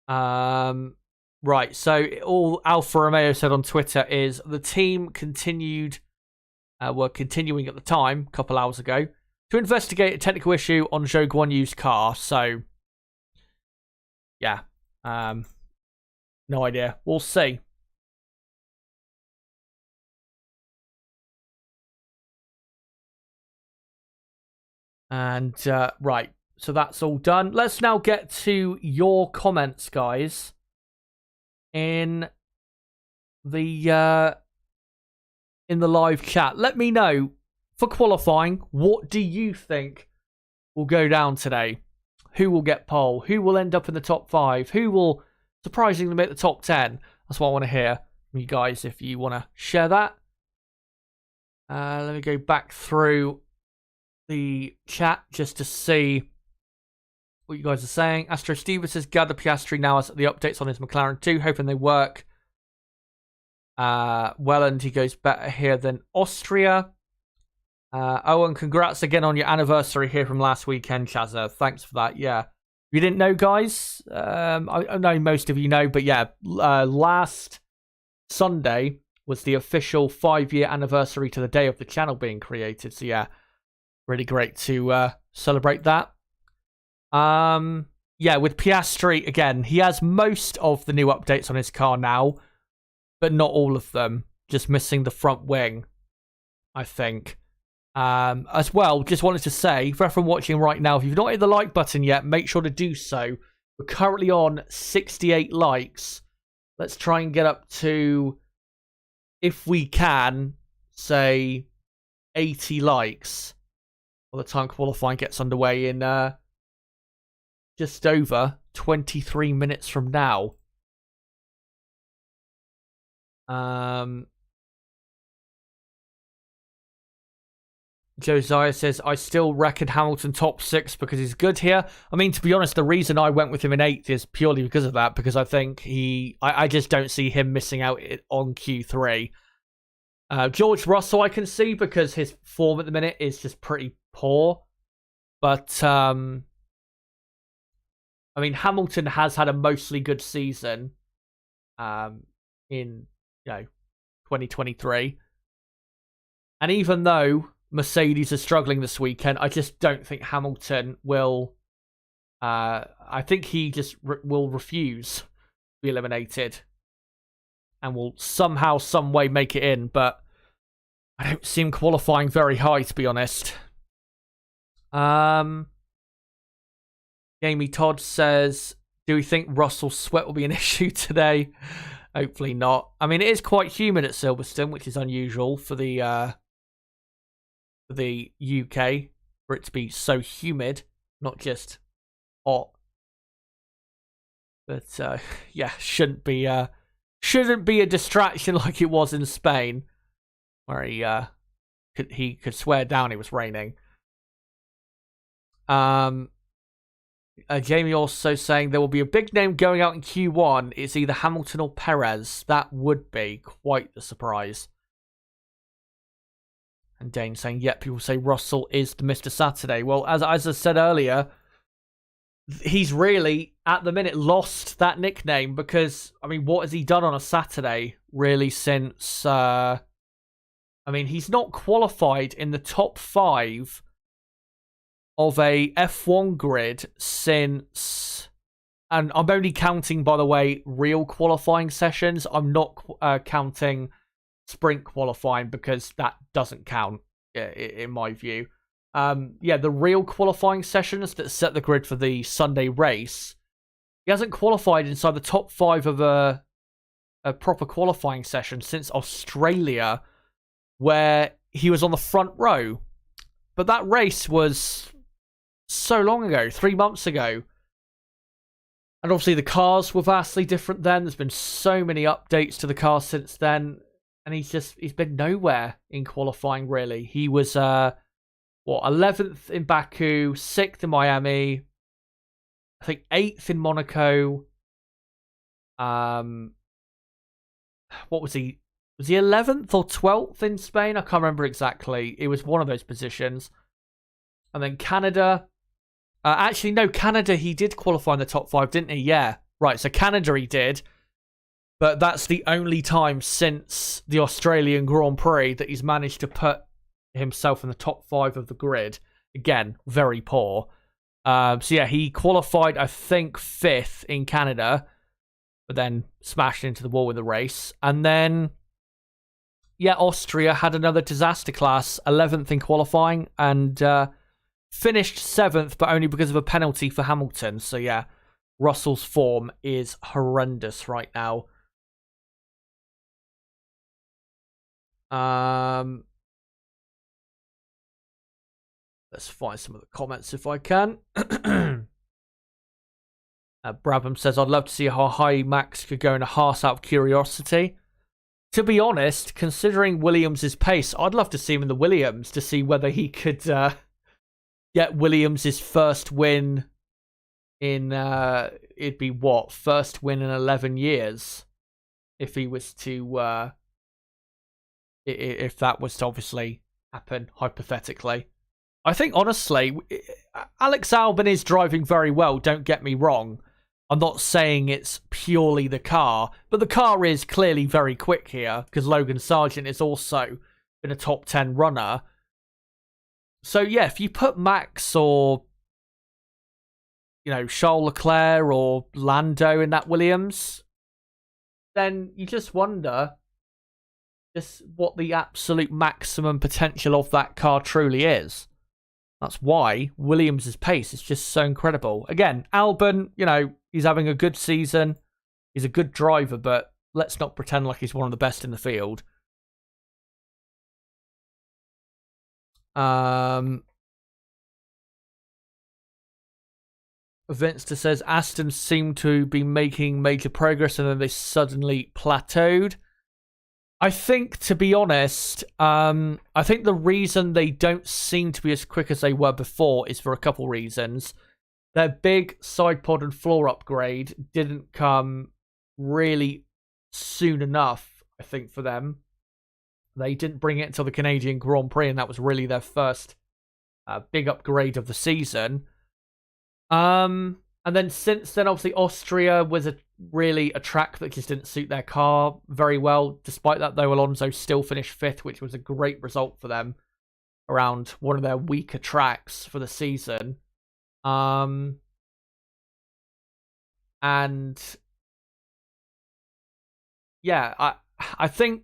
Right, so all Alfa Romeo said on Twitter is the team were continuing at the time, a couple hours ago, to investigate a technical issue on Zhou Guanyu's car. So, yeah. No idea. We'll see. And, right. So that's all done. Let's now get to your comments, guys. In the live chat. Let me know, for qualifying, what do you think will go down today? Who will get pole? Who will end up in the top 5? Who will surprisingly make the top 10? That's what I want to hear from you guys, if you want to share that. Let me go back through the chat just to see what you guys are saying. Astro Stevens says Gather Piastri now has the updates on his McLaren 2, hoping they work. Welland, he goes better here than Austria. Owen, congrats again on your anniversary here from last weekend, Chazza. Thanks for that. Yeah. You didn't know, guys? I know most of you know, but yeah, last Sunday was the official 5-year anniversary to the day of the channel being created. So yeah, really great to celebrate that. Yeah, with Piastri, again, he has most of the new updates on his car now, but not all of them. Just missing the front wing, I think. As well, just wanted to say, for everyone watching right now, if you've not hit the like button yet, make sure to do so. We're currently on 68 likes. Let's try and get up to, if we can, say 80 likes by the time qualifying gets underway in just over 23 minutes from now. Josiah says, I still reckon Hamilton top 6 because he's good here. I mean, to be honest, the reason I went with him in 8th is purely because of that, because I think I just don't see him missing out on Q3. George Russell I can see because his form at the minute is just pretty poor. But, I mean, Hamilton has had a mostly good season in, 2023. And even though Mercedes are struggling this weekend, I just don't think Hamilton will. I think he just will refuse to be eliminated and will somehow, some way make it in. But I don't see him qualifying very high, to be honest. Jamie Todd says, do we think Russell's sweat will be an issue today? Hopefully not. I mean, it is quite humid at Silverstone, which is unusual for the UK, for it to be so humid, not just hot. But yeah, shouldn't be a distraction like it was in Spain, where he could swear down it was raining. Jamie also saying there will be a big name going out in Q1. It's either Hamilton or Perez. That would be quite the surprise. And Dane saying, yep, people say Russell is the Mr. Saturday. Well, as I said earlier, he's really, at the minute, lost that nickname because, I mean, what has he done on a Saturday, really, since... I mean, he's not qualified in the top 5 of a F1 grid since... And I'm only counting, by the way, real qualifying sessions. I'm not counting sprint qualifying because that doesn't count in my view. Yeah, the real qualifying sessions that set the grid for the Sunday race, he hasn't qualified inside the top 5 of a proper qualifying session since Australia, where he was on the front row. But that race was so long ago, 3 months ago. And obviously the cars were vastly different then. There's been so many updates to the cars since then. And he's been nowhere in qualifying, really. He was, 11th in Baku, 6th in Miami, I think 8th in Monaco. What was he? Was he 11th or 12th in Spain? I can't remember exactly. It was one of those positions. And then Canada. Actually, no, Canada, he did qualify in the top 5, didn't he? Yeah. Right, so Canada he did. But that's the only time since the Australian Grand Prix that he's managed to put himself in the top 5 of the grid. again, very poor. So yeah, he qualified, I think, 5th in Canada, but then smashed into the wall in the race. And then, yeah, Austria had another disaster class, 11th in qualifying, and finished 7th, but only because of a penalty for Hamilton. So yeah, Russell's form is horrendous right now. Let's find some of the comments if I can. Brabham says, I'd love to see how high Max could go in a Haas out of curiosity. To be honest, considering Williams' pace, I'd love to see him in the Williams to see whether he could get Williams' first win in, it'd be what? First win in 11 years. If he was to, if that was to obviously happen, hypothetically. I think, honestly, Alex Albon is driving very well, don't get me wrong. I'm not saying it's purely the car, but the car is clearly very quick here, because Logan Sargent is also been a top 10 runner. So, yeah, if you put Max or, you know, Charles Leclerc or Lando in that Williams, then you just wonder just what the absolute maximum potential of that car truly is. That's why Williams' pace is just so incredible. Again, Albon, you know, he's having a good season. He's a good driver, but let's not pretend like he's one of the best in the field. Vinster says Aston seem to be making major progress and then they suddenly plateaued. I think, to be honest, I think the reason they don't seem to be as quick as they were before is for a couple reasons. Their big side pod and floor upgrade didn't come really soon enough, I think, for them. They didn't bring it until the Canadian Grand Prix, and that was really their first big upgrade of the season. And then since then, obviously, Austria was really a track that just didn't suit their car very well. Despite that, though, Alonso still finished 5th, which was a great result for them around one of their weaker tracks for the season. And yeah, I think,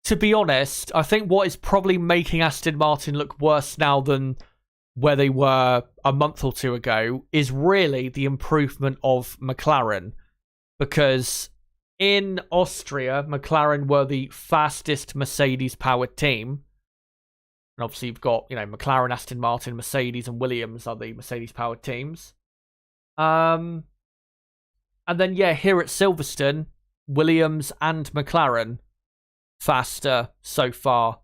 to be honest, I think what is probably making Aston Martin look worse now than where they were a month or two ago is really the improvement of McLaren. Because in Austria, McLaren were the fastest Mercedes-powered team. And obviously you've got, you know, McLaren, Aston Martin, Mercedes, and Williams are the Mercedes-powered teams. And then, yeah, here at Silverstone, Williams and McLaren faster so far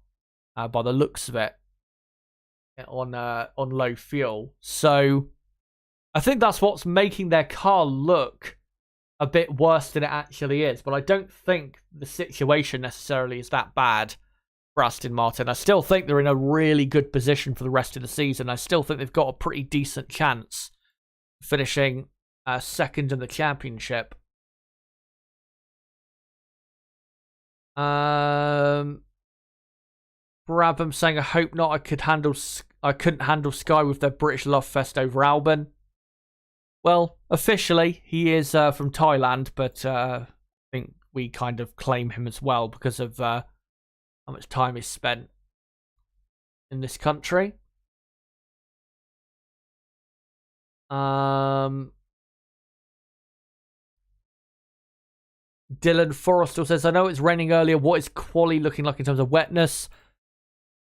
by the looks of it on low fuel. So I think that's what's making their car look a bit worse than it actually is. But I don't think the situation necessarily is that bad for Aston Martin. I still think they're in a really good position for the rest of the season. I still think they've got a pretty decent chance of finishing second in the championship. Brabham saying, I hope not. I couldn't handle Sky with their British love fest over Albon. Well, officially, he is from Thailand, but I think we kind of claim him as well because of how much time he's spent in this country. Dylan Forrestal says, I know it's raining earlier. What is quali looking like in terms of wetness?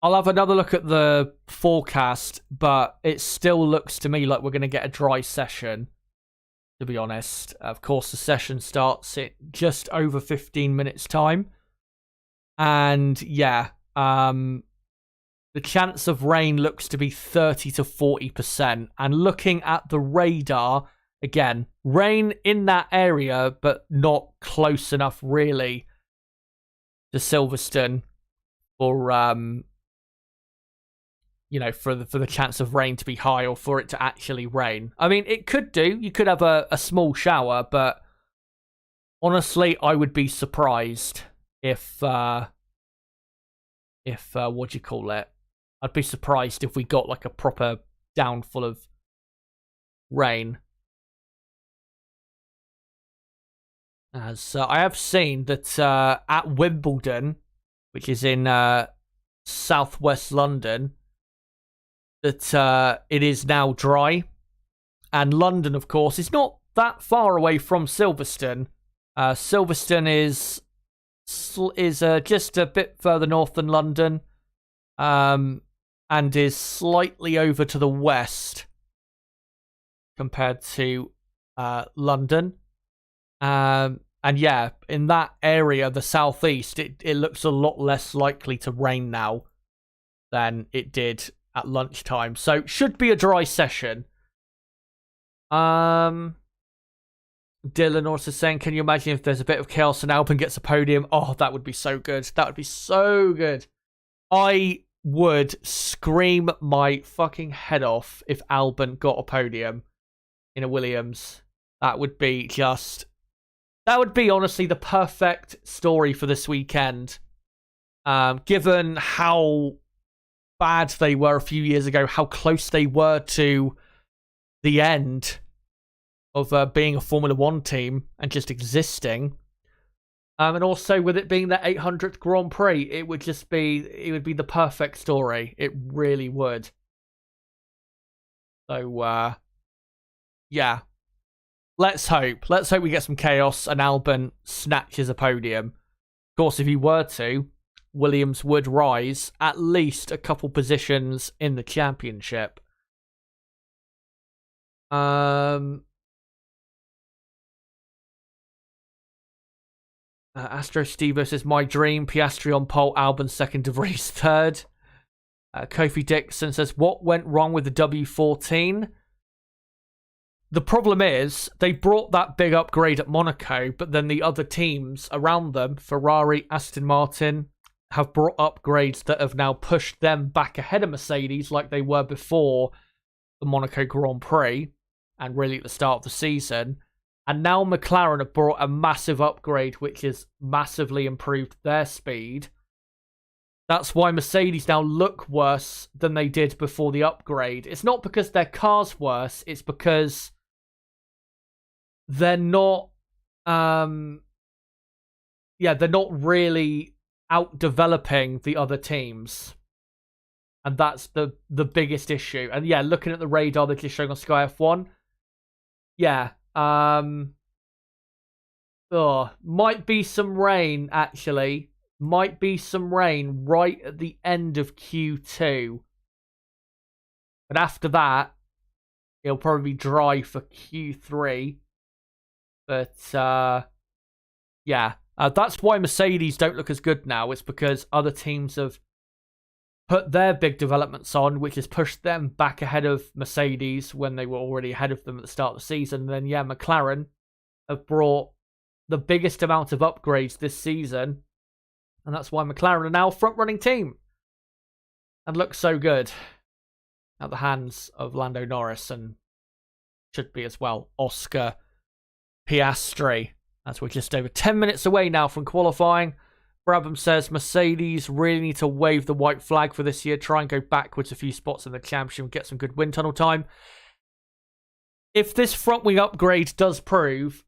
I'll have another look at the forecast, but it still looks to me like we're going to get a dry session, to be honest. Of course, the session starts in just over 15 minutes' time. And yeah, the chance of rain looks to be 30 to 40%. And looking at the radar, again, rain in that area, but not close enough really to Silverstone or you know, for the chance of rain to be high or for it to actually rain. I mean, it could do. You could have a small shower, but honestly, I would be surprised if what do you call it? I'd be surprised if we got like a proper downfall of rain. As I have seen that at Wimbledon, which is in southwest London, that it is now dry. And London, of course, is not that far away from Silverstone. Silverstone is just a bit further north than London, and is slightly over to the west compared to London. And yeah, in that area, the southeast, it looks a lot less likely to rain now than it did at lunchtime. So should be a dry session. Dylan also saying, can you imagine if there's a bit of chaos and Albon gets a podium? Oh, that would be so good. That would be so good. I would scream my fucking head off if Albon got a podium in a Williams. That would be honestly the perfect story for this weekend. Given how bad they were a few years ago, how close they were to the end of being a Formula One team and just existing. And also with it being their 800th Grand Prix, it would be the perfect story. It really would. So, yeah. Let's hope we get some chaos and Albon snatches a podium. Of course, if he were to, Williams would rise at least a couple positions in the championship. Astro Steve says, my dream, Piastri on pole, Albon second, De Vries third. Kofi Dixon says, what went wrong with the W14? The problem is, they brought that big upgrade at Monaco, but then the other teams around them, Ferrari, Aston Martin, have brought upgrades that have now pushed them back ahead of Mercedes like they were before the Monaco Grand Prix, and really at the start of the season. And now McLaren have brought a massive upgrade, which has massively improved their speed. That's why Mercedes now look worse than they did before the upgrade. It's not because their car's worse, it's because they're not they're not really out developing the other teams. And that's the biggest issue. And yeah, looking at the radar they're just showing on Sky F1. Yeah. Might be some rain, actually. Might be some rain right at the end of Q2. But after that, it'll probably be dry for Q3. But, yeah. That's why Mercedes don't look as good now. It's because other teams have put their big developments on, which has pushed them back ahead of Mercedes when they were already ahead of them at the start of the season. And then, yeah, McLaren have brought the biggest amount of upgrades this season. And that's why McLaren are now a front-running team. And look so good at the hands of Lando Norris, and should be as well Oscar Piastri. As we're just over 10 minutes away now from qualifying. Brabham says Mercedes really need to wave the white flag for this year, try and go backwards a few spots in the championship and get some good wind tunnel time. If this front wing upgrade does prove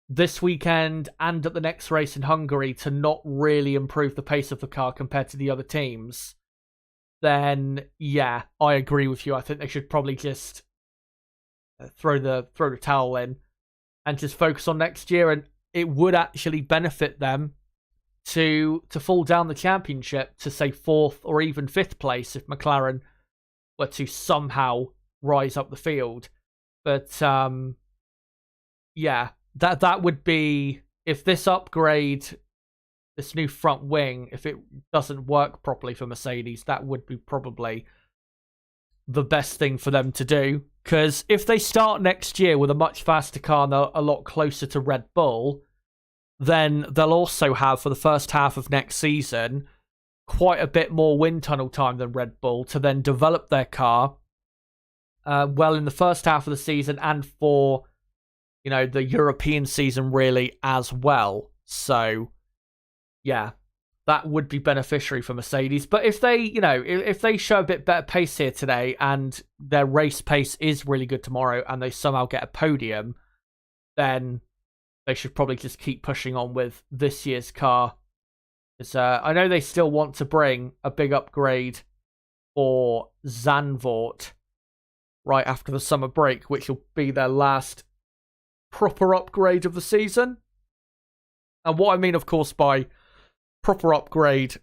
this weekend and at the next race in Hungary to not really improve the pace of the car compared to the other teams, then yeah, I agree with you. I think they should probably just throw the towel in and just focus on next year, and it would actually benefit them to fall down the championship to, say, 4th or even 5th place if McLaren were to somehow rise up the field. But yeah, that would be, if this upgrade, this new front wing, if it doesn't work properly for Mercedes, that would be probably the best thing for them to do. Because if they start next year with a much faster car and they're a lot closer to Red Bull, then they'll also have, for the first half of next season, quite a bit more wind tunnel time than Red Bull to then develop their car well in the first half of the season and for, you know, the European season really as well. So, yeah, that would be beneficiary for Mercedes. But if they, if they show a bit better pace here today and their race pace is really good tomorrow and they somehow get a podium, then they should probably just keep pushing on with this year's car. Because I know they still want to bring a big upgrade for Zandvoort right after the summer break, which will be their last proper upgrade of the season. And what I mean, of course, by proper upgrade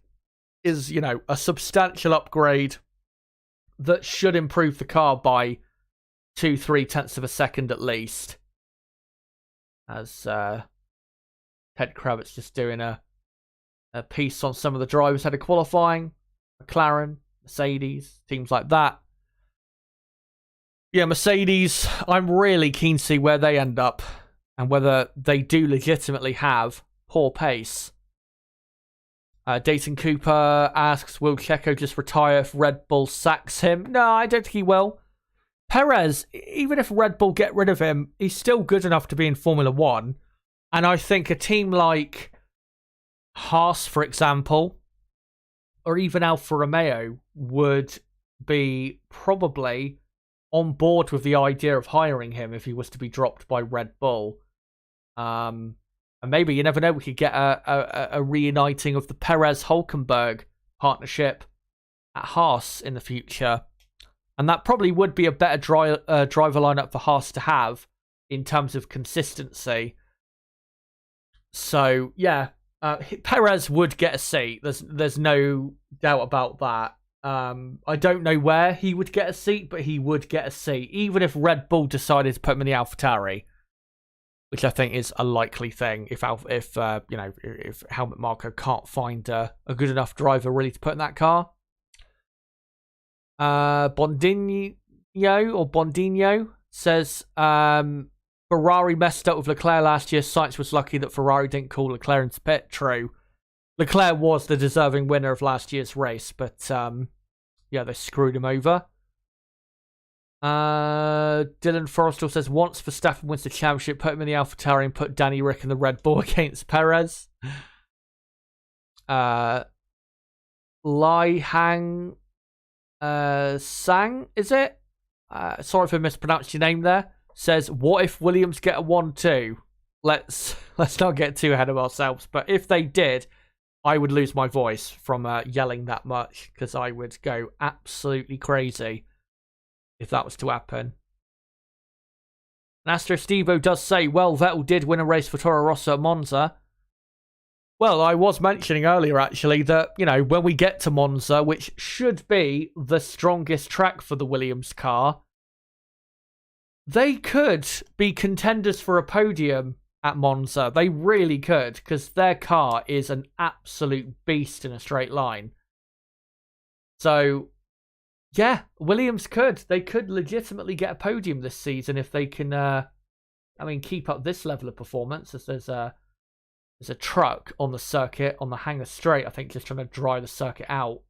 is, a substantial upgrade that should improve the car by 2-3 tenths of a second at least. As Ted Kravitz just doing a piece on some of the drivers ahead of qualifying. McLaren, Mercedes, teams like that. Yeah, Mercedes, I'm really keen to see where they end up and whether they do legitimately have poor pace. Dayton Cooper asks, will Checo just retire if Red Bull sacks him? No, I don't think he will. Perez, even if Red Bull get rid of him, he's still good enough to be in Formula 1. And I think a team like Haas, for example, or even Alfa Romeo would be probably on board with the idea of hiring him if he was to be dropped by Red Bull. And maybe, you never know, we could get a reuniting of the Perez-Hulkenberg partnership at Haas in the future. And that probably would be a better driver lineup for Haas to have in terms of consistency. So, yeah, Perez would get a seat. There's no doubt about that. I don't know where he would get a seat, but he would get a seat, even if Red Bull decided to put him in the AlphaTauri, which I think is a likely thing. If Helmut Marko can't find a good enough driver really to put in that car. Bondinho says Ferrari messed up with Leclerc last year. Sainz was lucky that Ferrari didn't call Leclerc into pit. True. Leclerc was the deserving winner of last year's race, but they screwed him over. Dylan Forrestal says once Verstappen wins the championship, put him in the AlphaTauri and put Danny Rick in the Red Bull against Perez. Lai Hang Sang, is it? Sorry if I mispronounced your name there. Says, what if Williams get a 1-2? Let's not get too ahead of ourselves. But if they did, I would lose my voice from yelling that much, because I would go absolutely crazy if that was to happen. And Astro Stevo does say, well, Vettel did win a race for Toro Rosso at Monza. Well, I was mentioning earlier, actually, that, when we get to Monza, which should be the strongest track for the Williams car, they could be contenders for a podium at Monza. They really could, because their car is an absolute beast in a straight line. So, yeah, Williams could. They could legitimately get a podium this season if they can, keep up this level of performance, as there's a truck on the circuit, on the hangar straight, I think, just trying to dry the circuit out.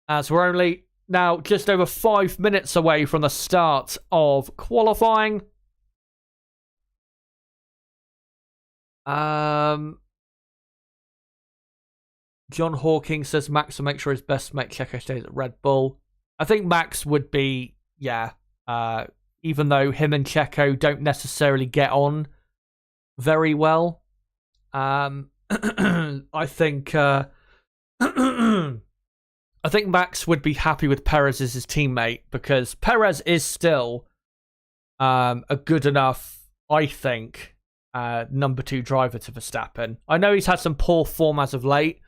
As we're only now just over 5 minutes away from the start of qualifying. John Hawking says Max will make sure his best mate Checo stays at Red Bull. I think Max would be, even though him and Checo don't necessarily get on very well. I think Max would be happy with Perez as his teammate, because Perez is still a good enough, I think, number 2 driver to Verstappen. I know he's had some poor form as of late,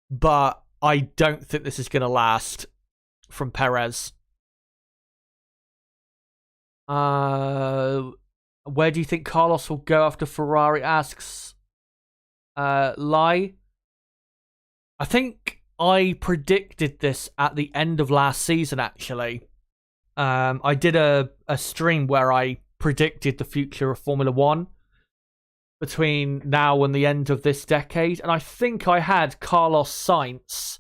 but I don't think this is going to last from Perez. Where do you think Carlos will go after Ferrari, asks Lai. I think I predicted this at the end of last season, actually. I did a stream where I predicted the future of Formula 1 between now and the end of this decade, and I think I had Carlos Sainz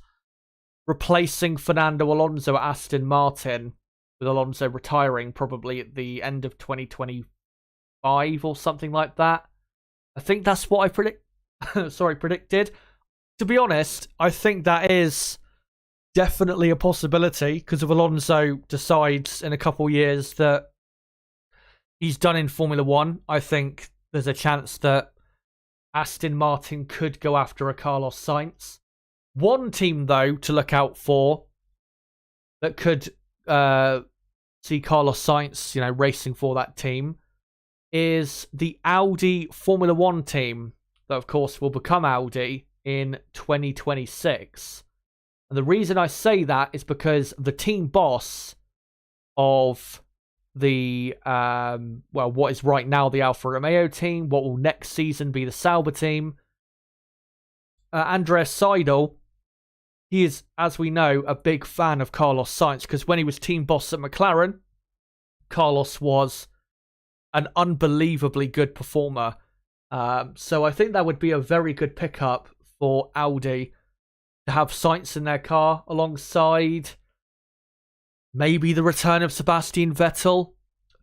replacing Fernando Alonso at Aston Martin, with Alonso retiring probably at the end of 2025 or something like that. I think that's what I predicted. to be honest, I think that is definitely a possibility, because if Alonso decides in a couple of years that he's done in Formula One, I think there's a chance that Aston Martin could go after a Carlos Sainz. One team, though, to look out for that could see Carlos Sainz, racing for that team is the Audi Formula One team that, of course, will become Audi in 2026. And the reason I say that is because the team boss of the, what is right now the Alfa Romeo team, what will next season be the Sauber team, Andreas Seidel, he is, as we know, a big fan of Carlos Sainz, because when he was team boss at McLaren, Carlos was an unbelievably good performer. So I think that would be a very good pickup for Audi to have Sainz in their car alongside maybe the return of Sebastian Vettel.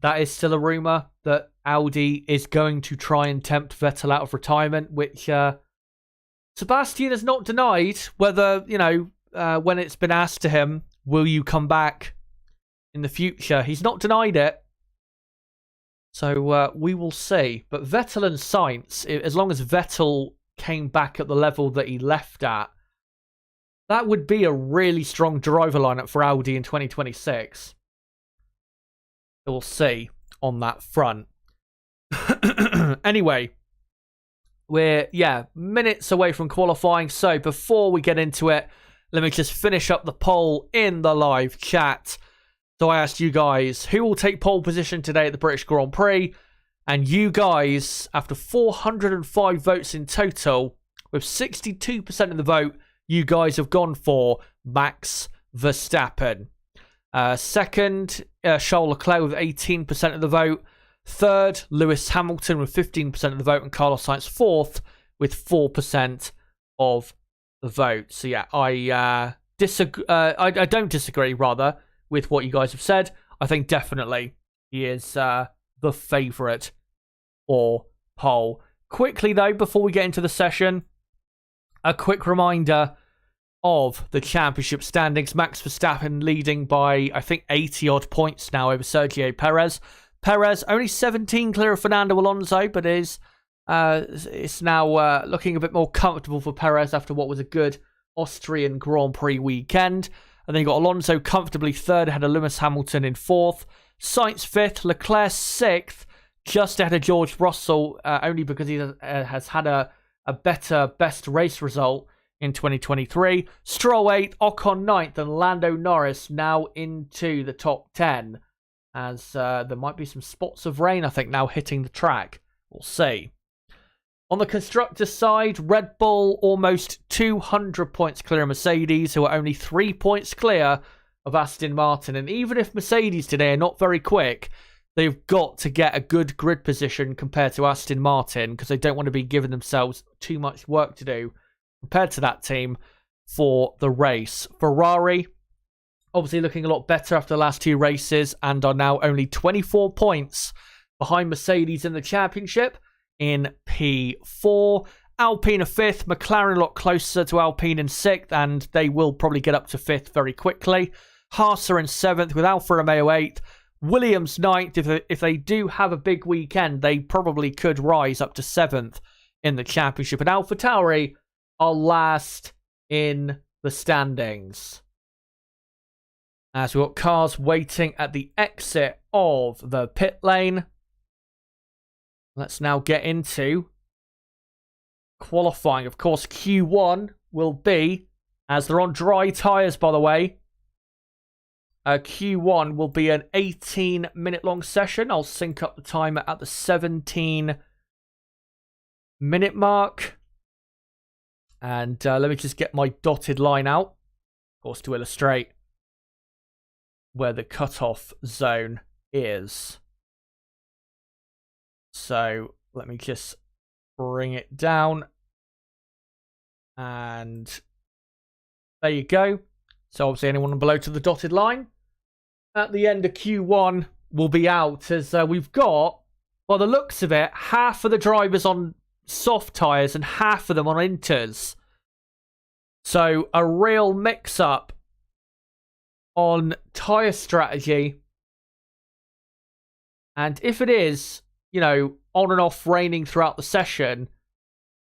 That is still a rumour that Audi is going to try and tempt Vettel out of retirement, which Sebastian has not denied. Whether, when it's been asked to him, will you come back in the future? He's not denied it. So we will see. But Vettel and Sainz, as long as Vettel came back at the level that he left at, that would be a really strong driver lineup for Audi in 2026. We'll see on that front. Anyway, we're, minutes away from qualifying. So before we get into it, let me just finish up the poll in the live chat. So I asked you guys, who will take pole position today at the British Grand Prix? And you guys, after 405 votes in total, with 62% of the vote, you guys have gone for Max Verstappen. Second, Charles Leclerc with 18% of the vote. Third, Lewis Hamilton with 15% of the vote. And Carlos Sainz fourth with 4% of the vote. So yeah, I don't disagree, rather, with what you guys have said. I think definitely he is the favourite or pole. Quickly, though, before we get into the session, a quick reminder of the championship standings. Max Verstappen leading by, I think, 80-odd points now over Sergio Perez. Perez only 17 clear of Fernando Alonso, but it's now looking a bit more comfortable for Perez after what was a good Austrian Grand Prix weekend. And then you got Alonso comfortably third ahead of Lewis Hamilton in fourth. Sainz fifth, Leclerc sixth, just ahead of George Russell, only because he has had a better best race result in 2023. Stroll 8th, Ocon 9th, and Lando Norris now into the top 10. As there might be some spots of rain, I think, now hitting the track. We'll see. On the constructors' side, Red Bull almost 200 points clear of Mercedes, who are only 3 points clear of Aston Martin. And even if Mercedes today are not very quick, they've got to get a good grid position compared to Aston Martin, because they don't want to be giving themselves too much work to do compared to that team for the race. Ferrari, obviously looking a lot better after the last two races, and are now only 24 points behind Mercedes in the championship in P4. Alpine are 5th, McLaren a lot closer to Alpine in 6th, and they will probably get up to 5th very quickly. Haas are in 7th with Alfa Romeo 8th. Williams 9th. If they do have a big weekend, they probably could rise up to 7th in the championship. And AlphaTauri are last in the standings. As we've got cars waiting at the exit of the pit lane. Let's now get into qualifying. Of course, Q1 will be, as they're on dry tyres, by the way, Q1 will be an 18-minute long session. I'll sync up the timer at the 17-minute mark. And let me just get my dotted line out, of course, to illustrate where the cutoff zone is. So let me just bring it down. And there you go. So obviously anyone below to the dotted line at the end of Q1 will be out, as we've got, by the looks of it, half of the drivers on soft tyres and half of them on inters. So a real mix-up on tyre strategy. And if it is, you know, on and off raining throughout the session,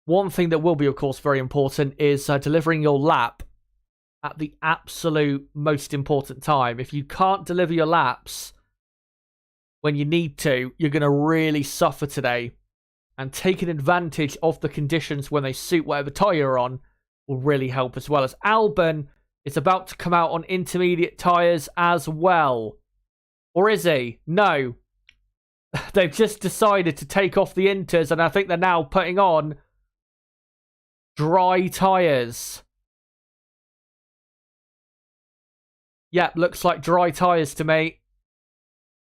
one thing that will be, of course, very important is delivering your lap at the absolute most important time. If you can't deliver your laps when you need to, you're going to really suffer today. And taking advantage of the conditions when they suit whatever tyre you're on will really help, as well as Albon is about to come out on intermediate tyres as well. Or is he? No. They've just decided to take off the inters, and I think they're now putting on dry tyres. Yep, looks like dry tyres to me.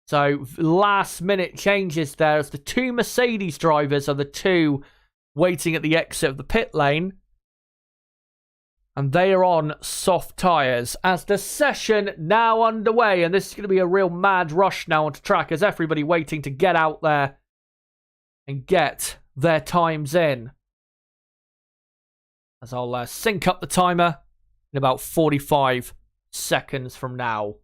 So, last minute changes there as the two Mercedes drivers are the two waiting at the exit of the pit lane. And they are on soft tyres as the session now underway. And this is going to be a real mad rush now onto track as everybody waiting to get out there and get their times in. As I'll sync up the timer in about 45 seconds from now.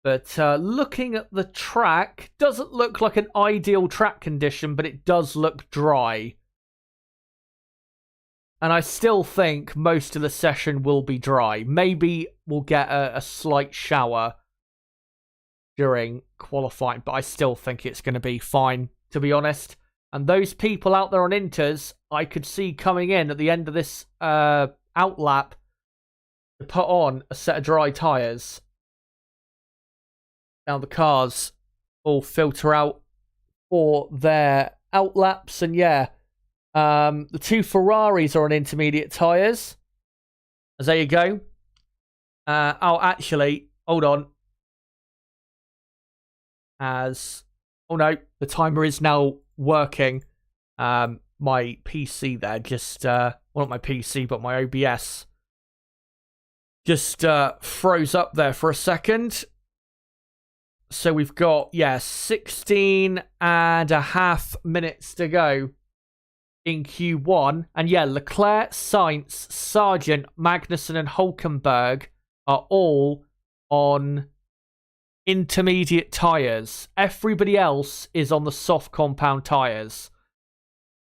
But looking at the track, doesn't look like an ideal track condition, but it does look dry. And I still think most of the session will be dry. Maybe we'll get a slight shower during qualifying, but I still think it's going to be fine, to be honest. And those people out there on inters, I could see coming in at the end of this outlap to put on a set of dry tyres. Now the cars all filter out for their outlaps, and yeah, the two Ferraris are on intermediate tyres. As there you go. Oh, actually, hold on. Oh no, the timer is now working. My PC there just, well, not my PC, but my OBS just froze up there for a second. So we've got, 16 and a half minutes to go in Q1. And yeah, Leclerc, Sainz, Sargent, Magnussen and Hülkenberg are all on intermediate tyres. Everybody else is on the soft compound tyres.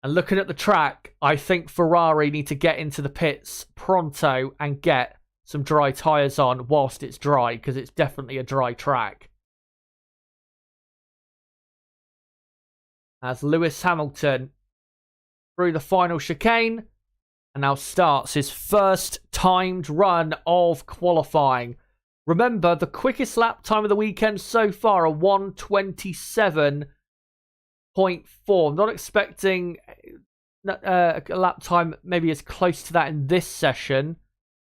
And looking at the track, I think Ferrari need to get into the pits pronto and get some dry tyres on whilst it's dry, because it's definitely a dry track. As Lewis Hamilton through the final chicane and now starts his first timed run of qualifying. Remember, the quickest lap time of the weekend so far, a 1:27.4. I'm not expecting a lap time maybe as close to that in this session,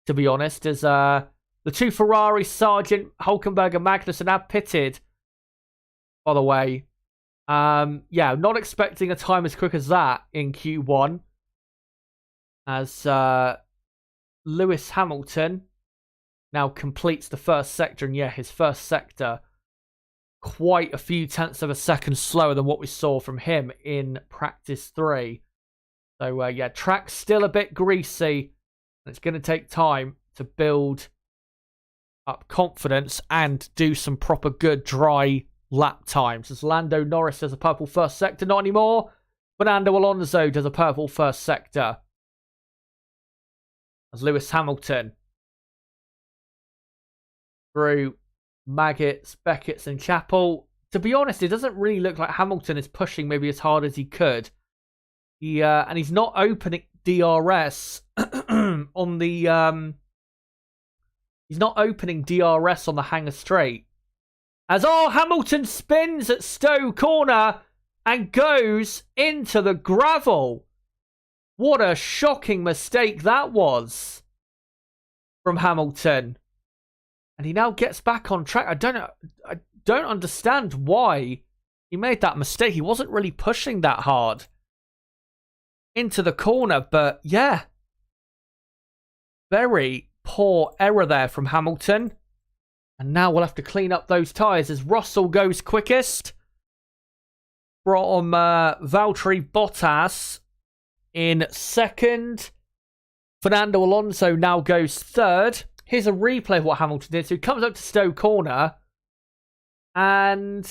to be honest, as the two Ferrari, Sargent, Hülkenberg and Magnussen have pitted, by the way. Not expecting a time as quick as that in Q1. As Lewis Hamilton now completes the first sector. And yeah, his first sector quite a few tenths of a second slower than what we saw from him in practice 3. So track's still a bit greasy. And it's going to take time to build up confidence and do some proper good dry lap times. As Lando Norris does a purple first sector, not anymore. Fernando Alonso does a purple first sector. As Lewis Hamilton through Maggots, Beckett's and Chapel. To be honest, it doesn't really look like Hamilton is pushing maybe as hard as he could. And he's not opening DRS on the he's not opening DRS on the Hangar Straight. As Hamilton spins at Stowe Corner and goes into the gravel. What a shocking mistake that was from Hamilton. And he now gets back on track. I don't understand why he made that mistake. He wasn't really pushing that hard into the corner, but yeah. Very poor error there from Hamilton. And now we'll have to clean up those tyres as Russell goes quickest. From Valtteri Bottas in second. Fernando Alonso now goes third. Here's a replay of what Hamilton did. So he comes up to Stowe Corner and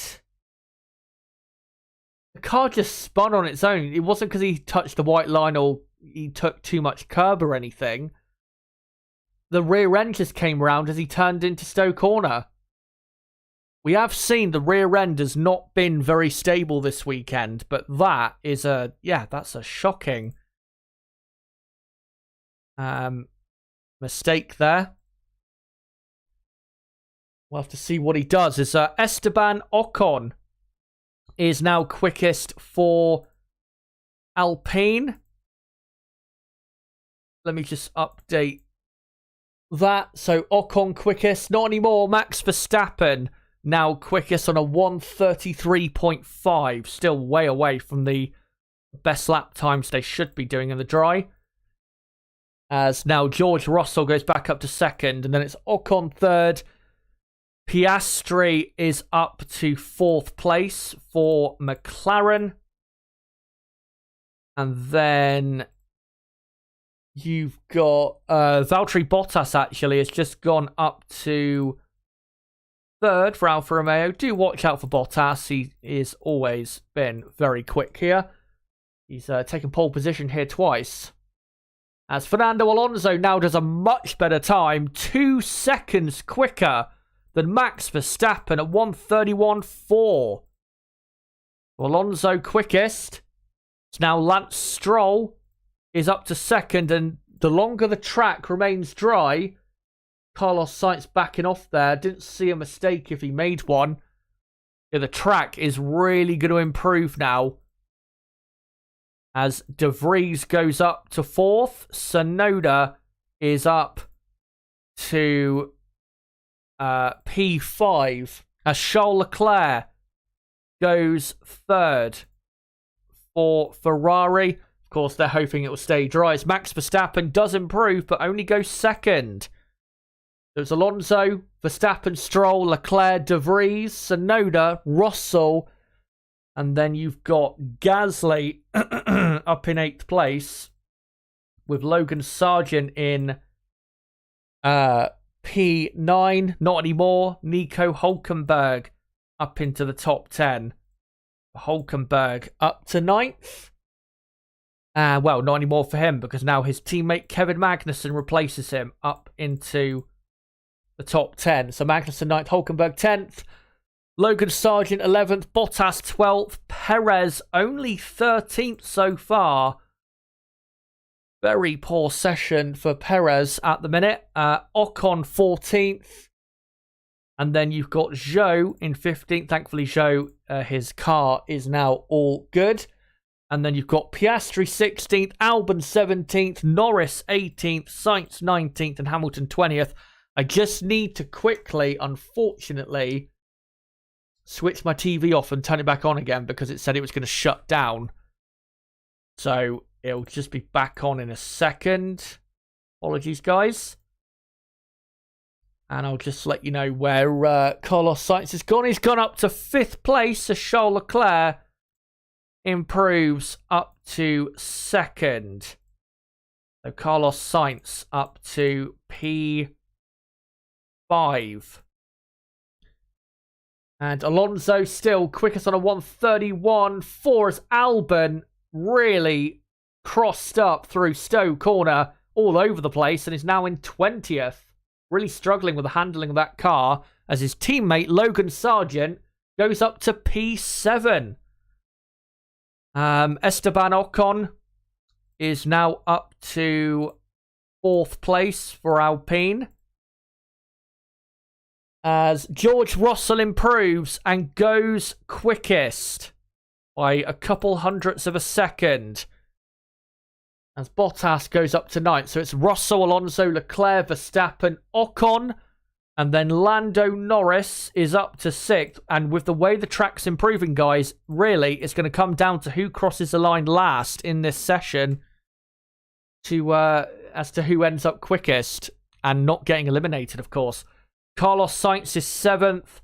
the car just spun on its own. It wasn't because he touched the white line or he took too much curb or anything. The rear end just came round as he turned into Stowe Corner. We have seen the rear end has not been very stable this weekend, but that is that's a shocking mistake there. We'll have to see what he does. Is Esteban Ocon is now quickest for Alpine. Let me just update that. So Ocon quickest, not anymore. Max Verstappen now quickest on a 1:33.5. Still way away from the best lap times they should be doing in the dry. As now George Russell goes back up to second, and then it's Ocon third. Piastri is up to fourth place for McLaren. And then you've got Valtteri Bottas actually has just gone up to third for Alfa Romeo. Do watch out for Bottas. He has always been very quick here. He's taken pole position here twice. As Fernando Alonso now does a much better time, 2 seconds quicker than Max Verstappen at 1:31.4. Alonso quickest. It's now Lance Stroll is up to second, and the longer the track remains dry, Carlos Sainz backing off there. Didn't see a mistake if he made one. Yeah, the track is really going to improve now. As De Vries goes up to fourth, Tsunoda is up to P5 as Charles Leclerc goes third for Ferrari. Of course, they're hoping it will stay dry as Max Verstappen does improve but only goes second. There's Alonso, Verstappen, Stroll, Leclerc, De Vries, Tsunoda, Russell, and then you've got Gasly up in 8th place with Logan Sargent in P9. Not anymore. Nico Hülkenberg up into the top 10. Hülkenberg up to 9th. Well, not anymore for him because now his teammate Kevin Magnussen replaces him up into the top 10. So Magnussen 9th, Hülkenberg 10th. Logan Sargent 11th, Bottas 12th, Perez only 13th so far. Very poor session for Perez at the minute. Ocon 14th. And then you've got Zhou in 15th. Thankfully, Zhou, his car is now all good. And then you've got Piastri 16th, Albon 17th, Norris 18th, Sainz 19th, and Hamilton 20th. I just need to quickly, unfortunately, switch my TV off and turn it back on again because it said it was going to shut down. So it'll just be back on in a second. Apologies, guys. And I'll just let you know where Carlos Sainz has gone. He's gone up to 5th place as Charles Leclerc improves up to 2nd. So Carlos Sainz up to P5. And Alonso still quickest on a 1:31.4 as Albon really crossed up through Stowe Corner all over the place and is now in 20th. Really struggling with the handling of that car as his teammate Logan Sargent goes up to P7. Esteban Ocon is now up to 4th place for Alpine. As George Russell improves and goes quickest by a couple hundredths of a second. As Bottas goes up to 9th. So it's Russell, Alonso, Leclerc, Verstappen, Ocon. And then Lando Norris is up to 6th. And with the way the track's improving, guys, really, it's going to come down to who crosses the line last in this session as to who ends up quickest and not getting eliminated, of course. Carlos Sainz is 7th.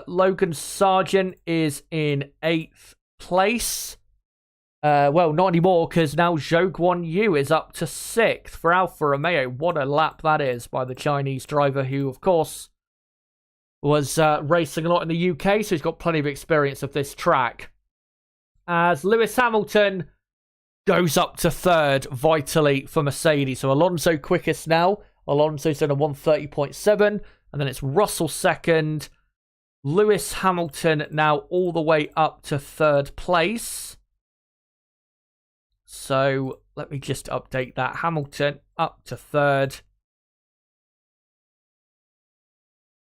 Logan Sargent is in 8th place. Well, not anymore, because now Zhou Guanyu is up to 6th for Alfa Romeo. What a lap that is by the Chinese driver, who, of course, was racing a lot in the UK, so he's got plenty of experience of this track. As Lewis Hamilton goes up to 3rd, vitally, for Mercedes. So Alonso quickest now. Alonso's done a 1:30.7, and then it's Russell 2nd. Lewis Hamilton now all the way up to 3rd place. So let me just update that. Hamilton up to 3rd.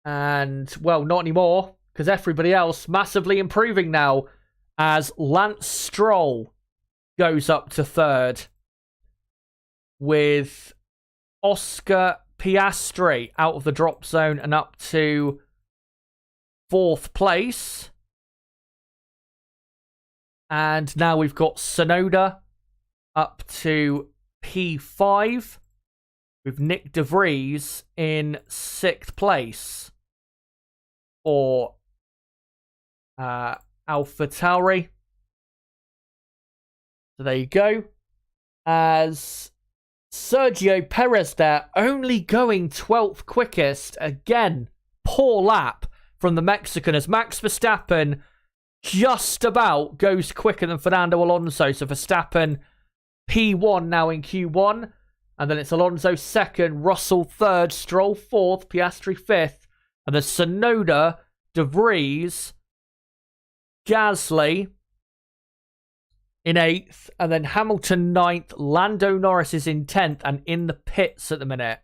And, well, not anymore, because everybody else massively improving now, as Lance Stroll goes up to 3rd, with Oscar Piastri out of the drop zone and up to 4th place. And now we've got Tsunoda up to P5, with Nick De Vries in 6th place for AlphaTauri. So there you go. As Sergio Perez there, only going 12th quickest. Again, poor lap from the Mexican, as Max Verstappen just about goes quicker than Fernando Alonso. So Verstappen P1 now in Q1. And then it's Alonso 2nd, Russell 3rd, Stroll 4th, Piastri 5th. And then Tsunoda, De Vries, Gasly in 8th. And then Hamilton 9th. Lando Norris is in 10th and in the pits at the minute.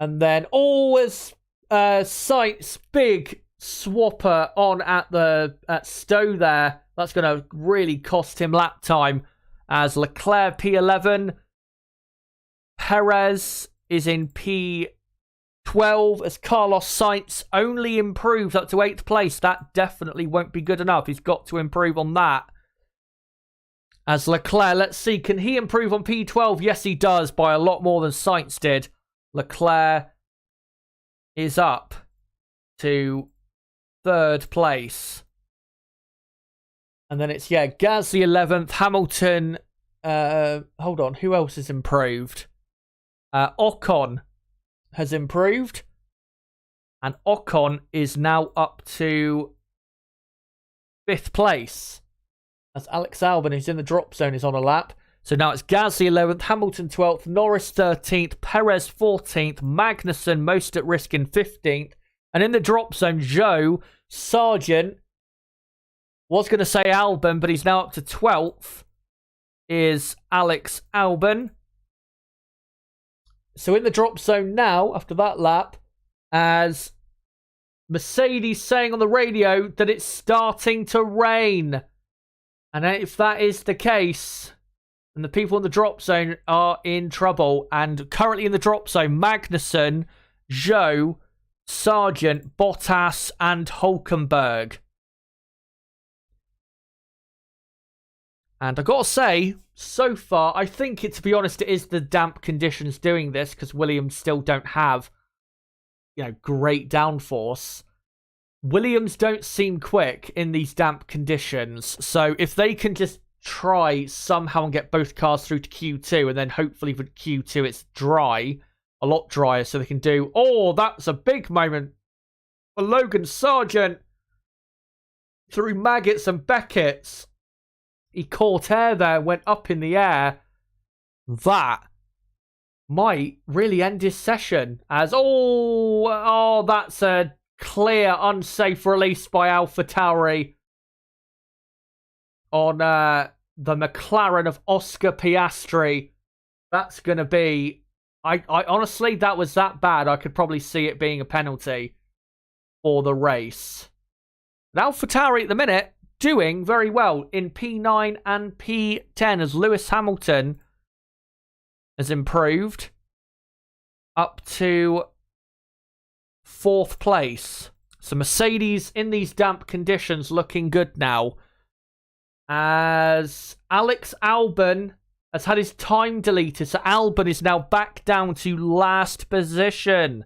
And then always Sainz, big swapper on at Stowe there. That's going to really cost him lap time. As Leclerc P11. Perez is in P12, as Carlos Sainz only improved up to 8th place. That definitely won't be good enough. He's got to improve on that. As Leclerc, let's see, can he improve on P12? Yes, he does, by a lot more than Sainz did. Leclerc is up to 3rd place. And then it's, Gasly 11th, Hamilton. Hold on, who else has improved? Ocon has improved, and Ocon is now up to 5th place, as Alex Albon, who's in the drop zone, is on a lap. So now it's Gasly 11th, Hamilton 12th, Norris 13th, Perez 14th, Magnussen most at risk in 15th, and in the drop zone, Zhou Sargent, was going to say Albon, but he's now up to 12th, is Alex Albon. So in the drop zone now, after that lap, as Mercedes saying on the radio that it's starting to rain. And if that is the case, then the people in the drop zone are in trouble. And currently in the drop zone, Magnussen, Zhou, Sargent, Bottas, and Hulkenberg. And I gotta say, so far, I think to be honest, it is the damp conditions doing this, because Williams still don't have, great downforce. Williams don't seem quick in these damp conditions. So if they can just try somehow and get both cars through to Q2, and then hopefully for Q2 it's dry, a lot drier, so they can do, that's a big moment for Logan Sargent through Maggots and Beckett's. He caught air there, went up in the air. That might really end his session. As, that's a clear unsafe release by AlphaTauri on the McLaren of Oscar Piastri. That's going to be... I honestly, that was that bad. I could probably see it being a penalty for the race. But AlphaTauri at the minute, doing very well in P9 and P10, as Lewis Hamilton has improved up to 4th place. So Mercedes in these damp conditions looking good now, as Alex Albon has had his time deleted. So Albon is now back down to last position.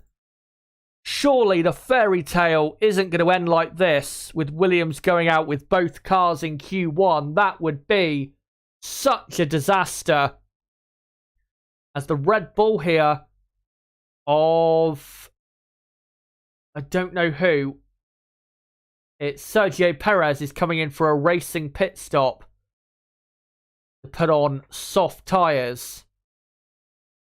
surely the fairy tale isn't going to end like this, with Williams going out with both cars in Q1. That would be such a disaster. As the Red Bull here of, I don't know who, it's Sergio Perez is coming in for a racing pit stop to put on soft tyres.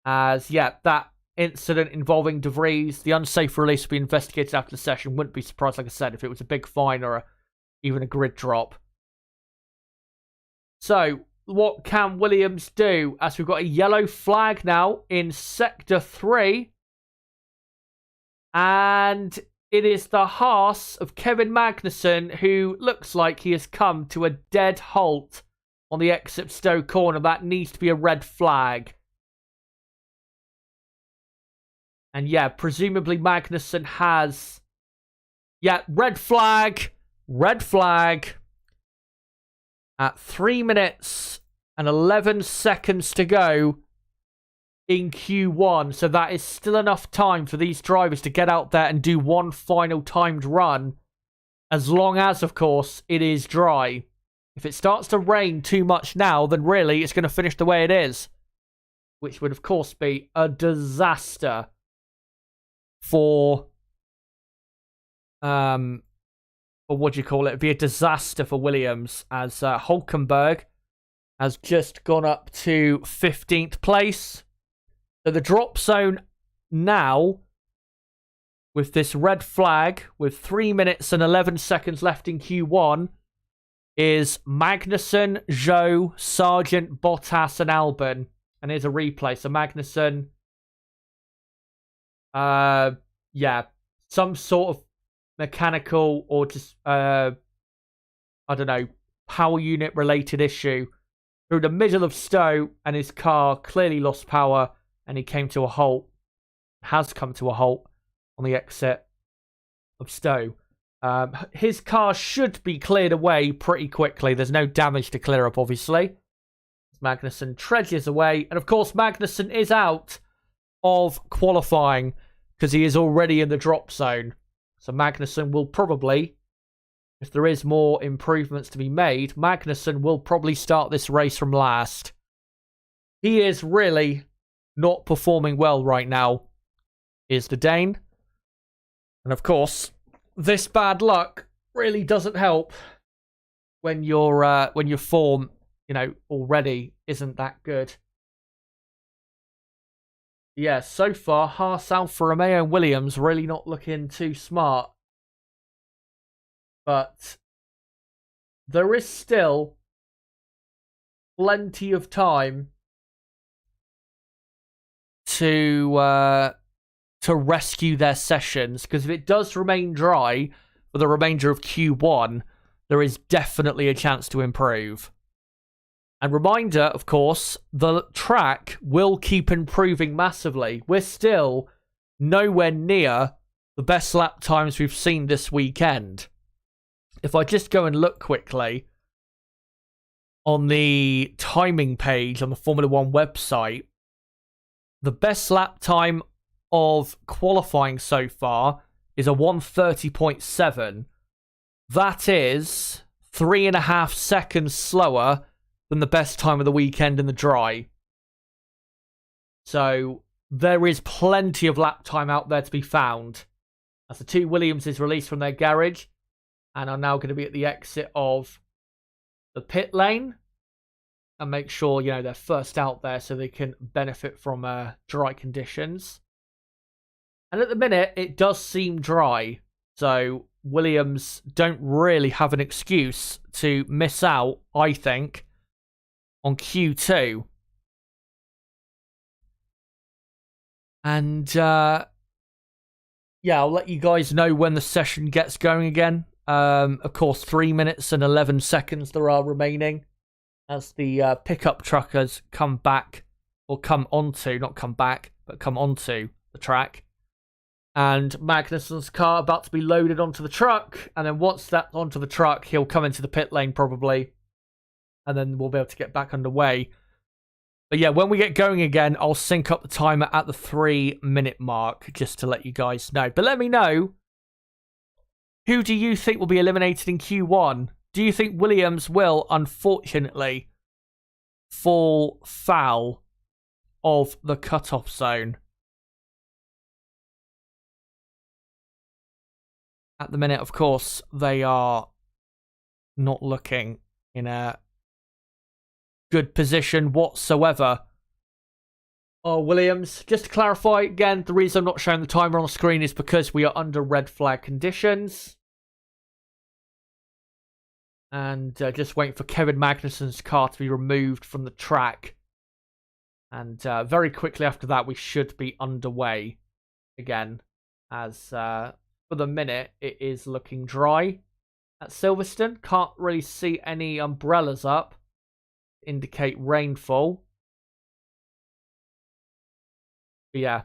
As, yeah, that incident involving De Vries, the unsafe release will be investigated after the session. Wouldn't be surprised, like I said, if it was a big fine or even a grid drop. So, what can Williams do? As we've got a yellow flag now in Sector 3. And it is the Haas of Kevin Magnussen, who looks like he has come to a dead halt on the exit Stowe corner. That needs to be a red flag. And yeah, presumably Magnussen has... Yeah, red flag. Red flag. At 3 minutes and 11 seconds to go in Q1. So that is still enough time for these drivers to get out there and do one final timed run. As long as, of course, it is dry. If it starts to rain too much now, then really it's going to finish the way it is. Which would, of course, be a disaster for... what do you call it? It'd be a disaster for Williams, as Hulkenberg has just gone up to 15th place. So the drop zone now, with this red flag, with 3 minutes and 11 seconds left in Q1, is Magnussen, Zhou, Sargent, Bottas, and Albon. And here's a replay. So Magnussen, yeah, some sort of mechanical or just, I don't know, power unit related issue through the middle of Stowe, and his car clearly lost power, and he came to a halt, has come to a halt on the exit of Stowe. His car should be cleared away pretty quickly. There's no damage to clear up, obviously. Magnussen trudges away, and of course Magnussen is out of qualifying because he is already in the drop zone. So Magnussen will probably, if there is more improvements to be made, Magnussen will probably start this race from last. He is really not performing well right now, is the Dane. And of course, this bad luck really doesn't help when your form, you know, already isn't that good. Yeah, so far, Haas, Alfa Romeo, and Williams really not looking too smart. But there is still plenty of time to rescue their sessions, because if it does remain dry for the remainder of Q1, there is definitely a chance to improve. And reminder, of course, the track will keep improving massively. We're still nowhere near the best lap times we've seen this weekend. If I just go and look quickly on the timing page on the Formula One website, the best lap time of qualifying so far is a 1:30.7. That is 3.5 seconds slower than the best time of the weekend in the dry. So there is plenty of lap time out there to be found. As the two Williams is released from their garage and are now going to be at the exit of the pit lane, and make sure, you know, they're first out there so they can benefit from dry conditions. And at the minute, it does seem dry. So Williams don't really have an excuse to miss out, I think, on Q2. And yeah, I'll let you guys know when the session gets going again. Of course, 3 minutes and 11 seconds there are remaining as the pickup truckers come back, or come onto, not come back, but come onto the track. And Magnussen's car about to be loaded onto the truck, and then once that's onto the truck, he'll come into the pit lane probably, and then we'll be able to get back underway. But yeah, when we get going again, I'll sync up the timer at the 3-minute mark, just to let you guys know. But let me know, who do you think will be eliminated in Q1? Do you think Williams will, unfortunately, fall foul of the cutoff zone? At the minute, of course, they are not looking in a good position whatsoever. Oh, Williams, just to clarify again, the reason I'm not showing the timer on the screen is because we are under red flag conditions. And just waiting for Kevin Magnussen's car to be removed from the track. And very quickly after that, we should be underway again. As for the minute, it is looking dry at Silverstone. Can't really see any umbrellas up to indicate rainfall. But yeah.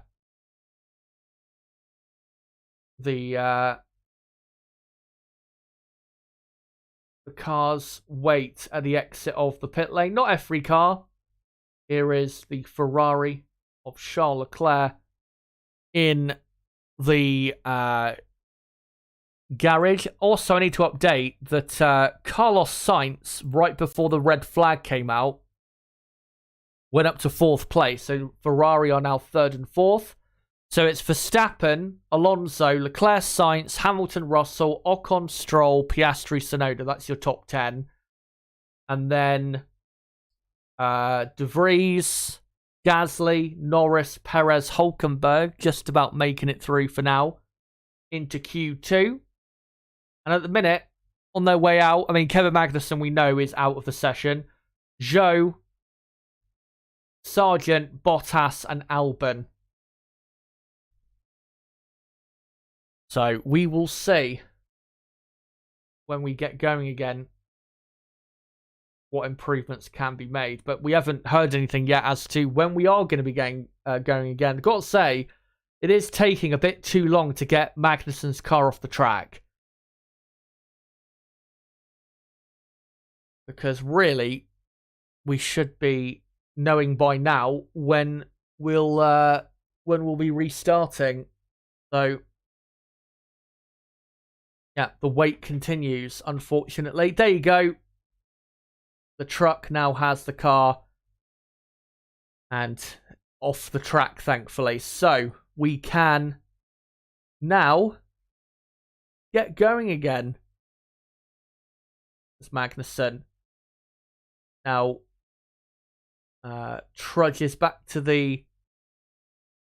The cars wait at the exit of the pit lane. Not every car. Here is the Ferrari of Charles Leclerc in the garage. Also, I need to update that Carlos Sainz, right before the red flag came out, went up to 4th place. So Ferrari are now 3rd and 4th. So it's Verstappen, Alonso, Leclerc, Sainz, Hamilton, Russell, Ocon, Stroll, Piastri, Tsunoda. That's your top 10. And then De Vries, Gasly, Norris, Perez, Hulkenberg, just about making it through for now into Q2. And at the minute, on their way out, I mean, Kevin Magnussen, we know, is out of the session. Zhou, Sargent, Bottas, and Albon. So we will see when we get going again what improvements can be made. But we haven't heard anything yet as to when we are going to be going again. I've got to say, it is taking a bit too long to get Magnussen's car off the track. Because really, we should be knowing by now when we'll be restarting. So yeah, the wait continues, unfortunately. There you go. The truck now has the car and off the track, thankfully. So we can now get going again. As Magnussen now trudges back to the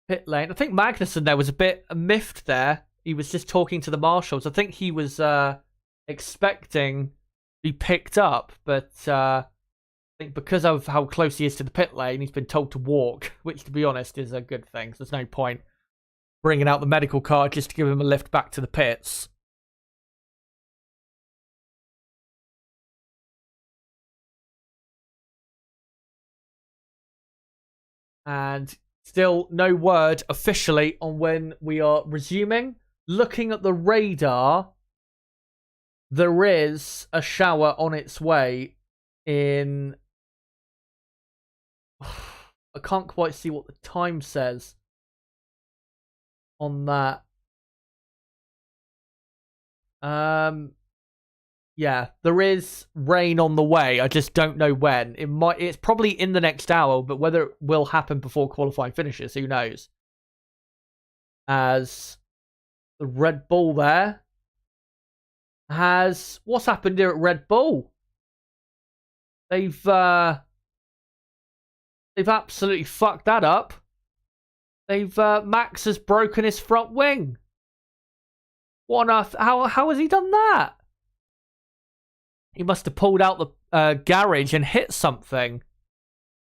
pit lane. I think Magnussen there was a bit miffed there. He was just talking to the marshals. I think he was expecting to be picked up, but I think because of how close he is to the pit lane, he's been told to walk, which, to be honest, is a good thing. So there's no point bringing out the medical card just to give him a lift back to the pits. And still no word officially on when we are resuming. Looking at the radar, there is a shower on its way in... I can't quite see what the time says on that. Yeah, there is rain on the way. I just don't know when. It's probably in the next hour, but whether it will happen before qualifying finishes, who knows? As the Red Bull there has... What's happened here at Red Bull? They've absolutely fucked that up. Max has broken his front wing. What on earth? How has he done that? He must have pulled out the garage and hit something.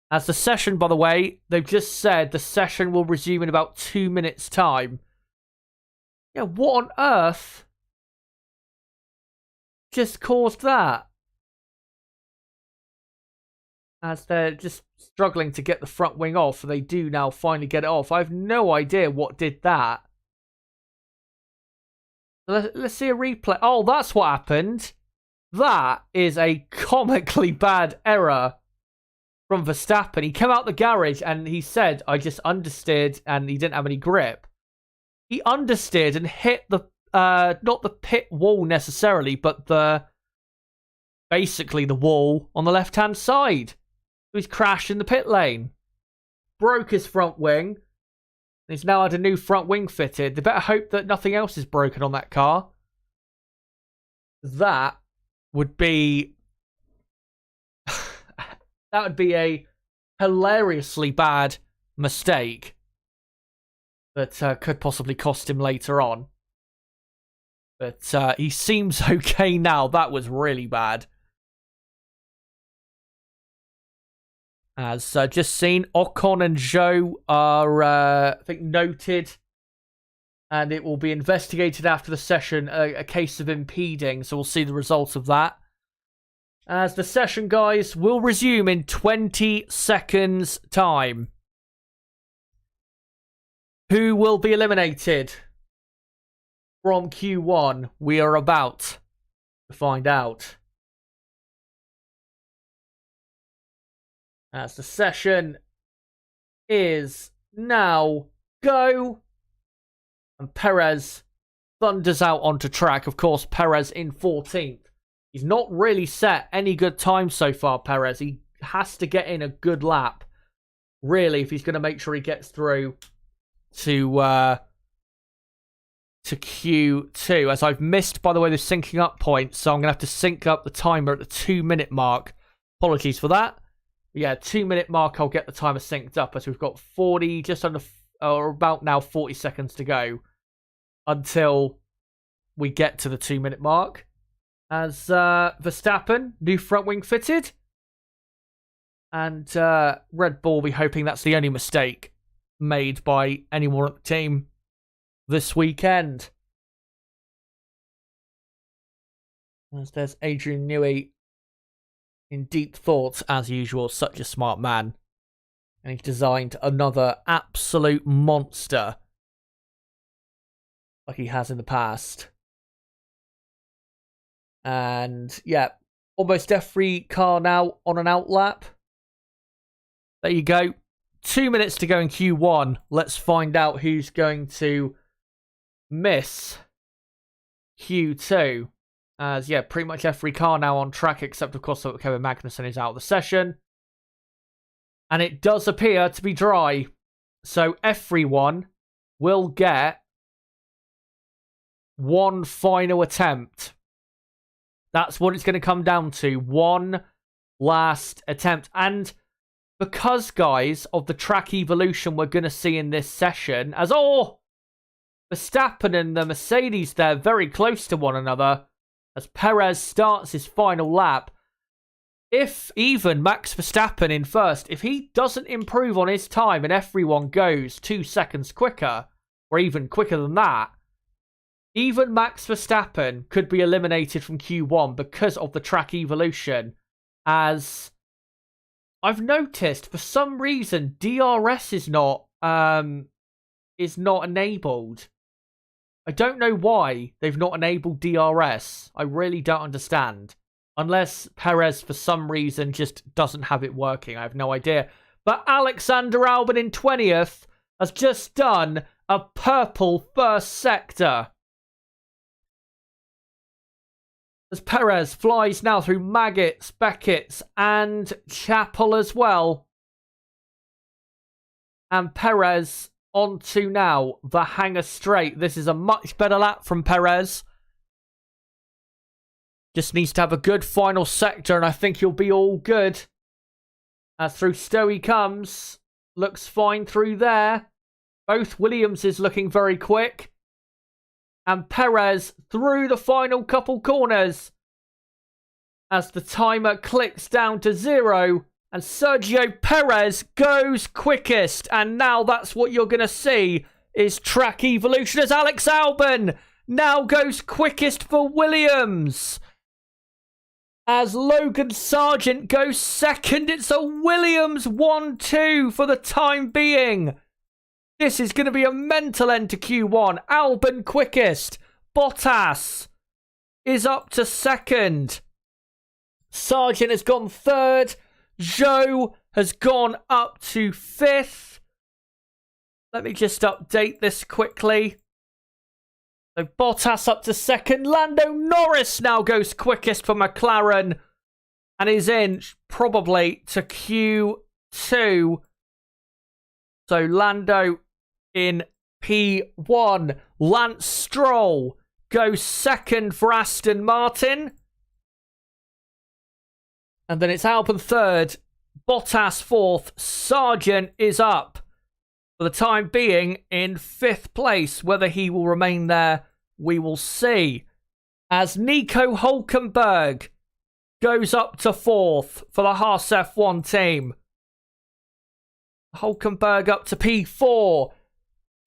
As the session, by the way, they've just said the session will resume in about 2 minutes' time. Yeah, what on earth just caused that? As they're just struggling to get the front wing off, they do now finally get it off. I have no idea what did that. Let's see a replay. Oh, that's what happened. That is a comically bad error from Verstappen. He came out the garage and he said, I just understeered and he didn't have any grip. He understeered and hit the, not the pit wall necessarily, but basically the wall on the left-hand side. He's crashed in the pit lane. Broke his front wing. He's now had a new front wing fitted. They better hope that nothing else is broken on that car. That would be... that would be a hilariously bad mistake that could possibly cost him later on. But he seems okay now. That was really bad. As just seen, Ocon and Zhou are, I think, noted. And it will be investigated after the session, a case of impeding. So we'll see the results of that. As the session, guys, will resume in 20 seconds' time. Who will be eliminated from Q1? We are about to find out. As the session is now go. And Perez thunders out onto track. Of course, Perez in 14th. He's not really set any good time so far, Perez. He has to get in a good lap, really, if he's going to make sure he gets through to Q2. As I've missed, by the way, the syncing up point, so I'm going to have to sync up the timer at the 2-minute mark. Apologies for that. Yeah, 2-minute mark, I'll get the timer synced up as we've got 40, just under, or about now 40 seconds to go until we get to the 2-minute mark. As Verstappen, new front wing fitted. And Red Bull will be hoping that's the only mistake made by anyone at the team this weekend. As there's Adrian Newey in deep thoughts, as usual, such a smart man. And he's designed another absolute monster like he has in the past. And, yeah, almost every car now on an outlap. There you go. 2 minutes to go in Q1. Let's find out who's going to miss Q2. As, yeah, pretty much every car now on track, except, of course, that Kevin Magnussen is out of the session. And it does appear to be dry. So everyone will get one final attempt. That's what it's going to come down to. One last attempt. And because, guys, of the track evolution we're going to see in this session, as Verstappen and the Mercedes, they're very close to one another. As Perez starts his final lap, if even Max Verstappen in first, if he doesn't improve on his time and everyone goes 2 seconds quicker, or even quicker than that, even Max Verstappen could be eliminated from Q1 because of the track evolution. As I've noticed, for some reason, DRS is not enabled. I don't know why they've not enabled DRS. I really don't understand. Unless Perez, for some reason, just doesn't have it working. I have no idea. But Alexander Albon in 20th has just done a purple first sector. As Perez flies now through Maggots, Beckett's, and Chapel as well. And Perez onto now the Hangar Straight. This is a much better lap from Perez. Just needs to have a good final sector, and I think he'll be all good. As through Stowe he comes. Looks fine through there. Both Williamses looking very quick. And Perez through the final couple corners. As the timer clicks down to 0. And Sergio Perez goes quickest. And now that's what you're going to see is track evolution as Alex Albon now goes quickest for Williams. As Logan Sargent goes second, it's a Williams 1-2 for the time being. This is going to be a mental end to Q1. Albon quickest. Bottas is up to second. Sargent has gone third. Zhou has gone up to 5th. Let me just update this quickly. So Bottas up to 2nd. Lando Norris now goes quickest for McLaren and is in probably to Q2. So Lando in P1. Lance Stroll goes 2nd for Aston Martin. And then it's Albon 3rd. Bottas 4th. Sargent is up for the time being in 5th place. Whether he will remain there, we will see. As Nico Hülkenberg goes up to 4th for the Haas F1 team. Hülkenberg up to P4.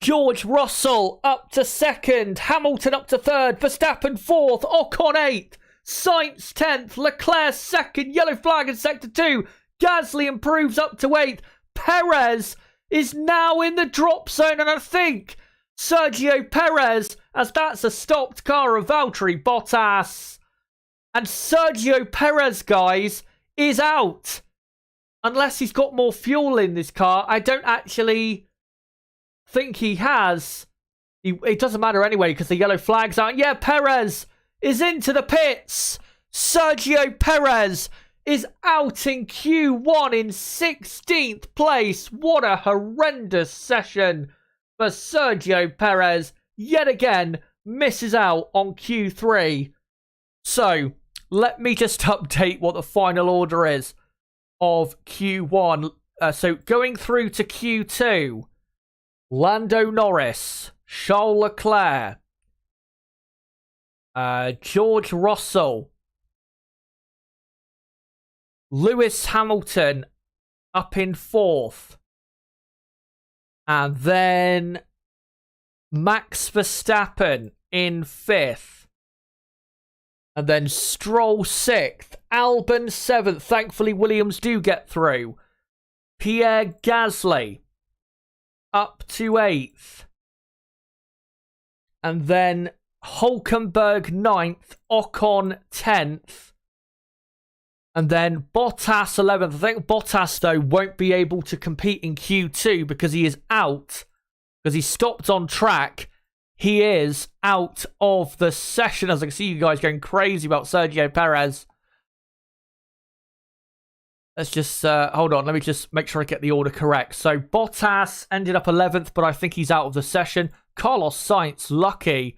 George Russell up to 2nd. Hamilton up to 3rd. Verstappen 4th. Ocon 8th. Sainz 10th. Leclerc 2nd. Yellow flag in Sector 2. Gasly improves up to 8th. Perez is now in the drop zone, and I think Sergio Perez, as that's a stopped car of Valtteri Bottas. And Sergio Perez, guys, is out. Unless he's got more fuel in this car. I don't actually think he has. It doesn't matter anyway because the yellow flag's out. Yeah, Perez is into the pits. Sergio Perez is out in Q1 in 16th place. What a horrendous session for Sergio Perez. Yet again, misses out on Q3. So, let me just update what the final order is of Q1. So, going through to Q2, Lando Norris, Charles Leclerc, George Russell, Lewis Hamilton up in 4th. And then Max Verstappen in 5th. And then Stroll 6th. Albon 7th. Thankfully, Williams do get through. Pierre Gasly up to 8th. And then Hülkenberg 9th. Ocon 10th. And then Bottas 11th. I think Bottas, though, won't be able to compete in Q2 because he is out. Because he stopped on track. He is out of the session. As I can see you guys going crazy about Sergio Perez. Let's just, hold on. Let me just make sure I get the order correct. So Bottas ended up 11th, but I think he's out of the session. Carlos Sainz, lucky.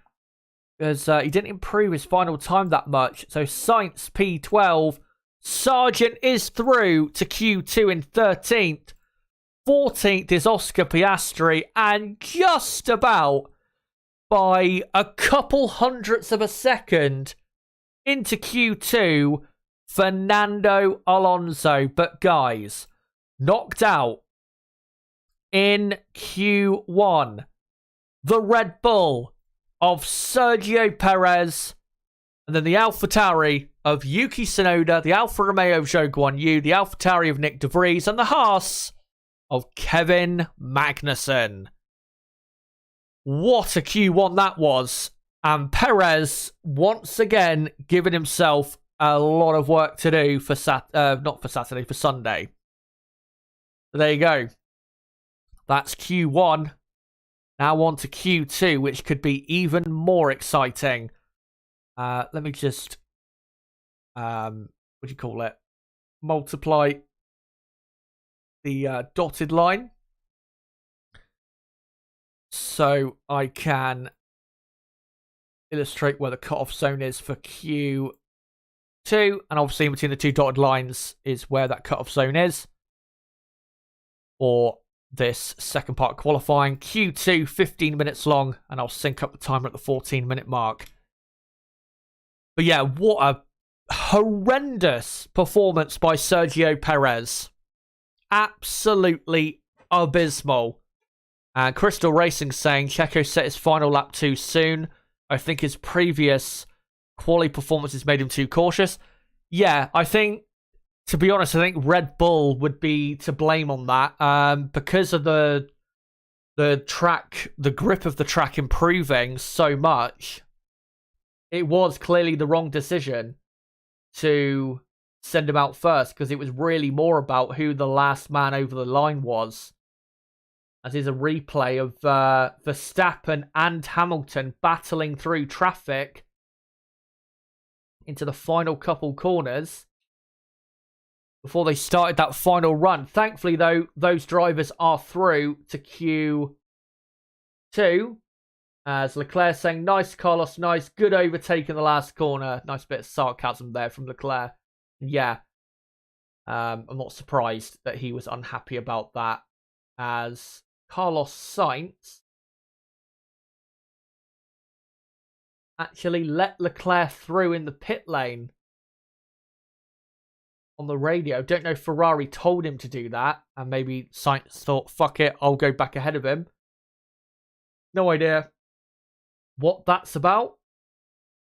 Because he didn't improve his final time that much. So Sainz, P12. Sargent is through to Q2 in 13th. 14th is Oscar Piastri. And just about by a couple hundredths of a second into Q2, Fernando Alonso. But guys, knocked out in Q1. The Red Bull of Sergio Perez. And then the AlphaTauri of Yuki Tsunoda, the Alfa Romeo of Zhou Guanyu, the AlphaTauri of Nick De Vries, and the Haas of Kevin Magnussen. What a Q1 that was. And Perez, once again, giving himself a lot of work to do for not for Saturday, for Sunday. So there you go. That's Q1. Now on to Q2, which could be even more exciting. Let me just, what do you call it? Multiply the dotted line. So I can illustrate where the cutoff zone is for Q2. And obviously in between the two dotted lines is where that cutoff zone is. For this second part qualifying. Q2, 15 minutes long. And I'll sync up the timer at the 14-minute mark. But yeah, what a horrendous performance by Sergio Perez. Absolutely abysmal. And Crystal Racing saying Checo set his final lap too soon. I think his previous quali performances made him too cautious. Yeah, I think, to be honest, I think Red Bull would be to blame on that. Because of the track, the grip of the track improving so much. It was clearly the wrong decision to send him out first, because it was really more about who the last man over the line was. As is a replay of Verstappen and Hamilton battling through traffic into the final couple corners before they started that final run. Thankfully, though, those drivers are through to Q2. As Leclerc saying, nice, Carlos, nice. Good overtake in the last corner. Nice bit of sarcasm there from Leclerc. Yeah. I'm not surprised that he was unhappy about that. As Carlos Sainz actually let Leclerc through in the pit lane on the radio. Don't know if Ferrari told him to do that, and maybe Sainz thought, fuck it, I'll go back ahead of him. No idea what that's about.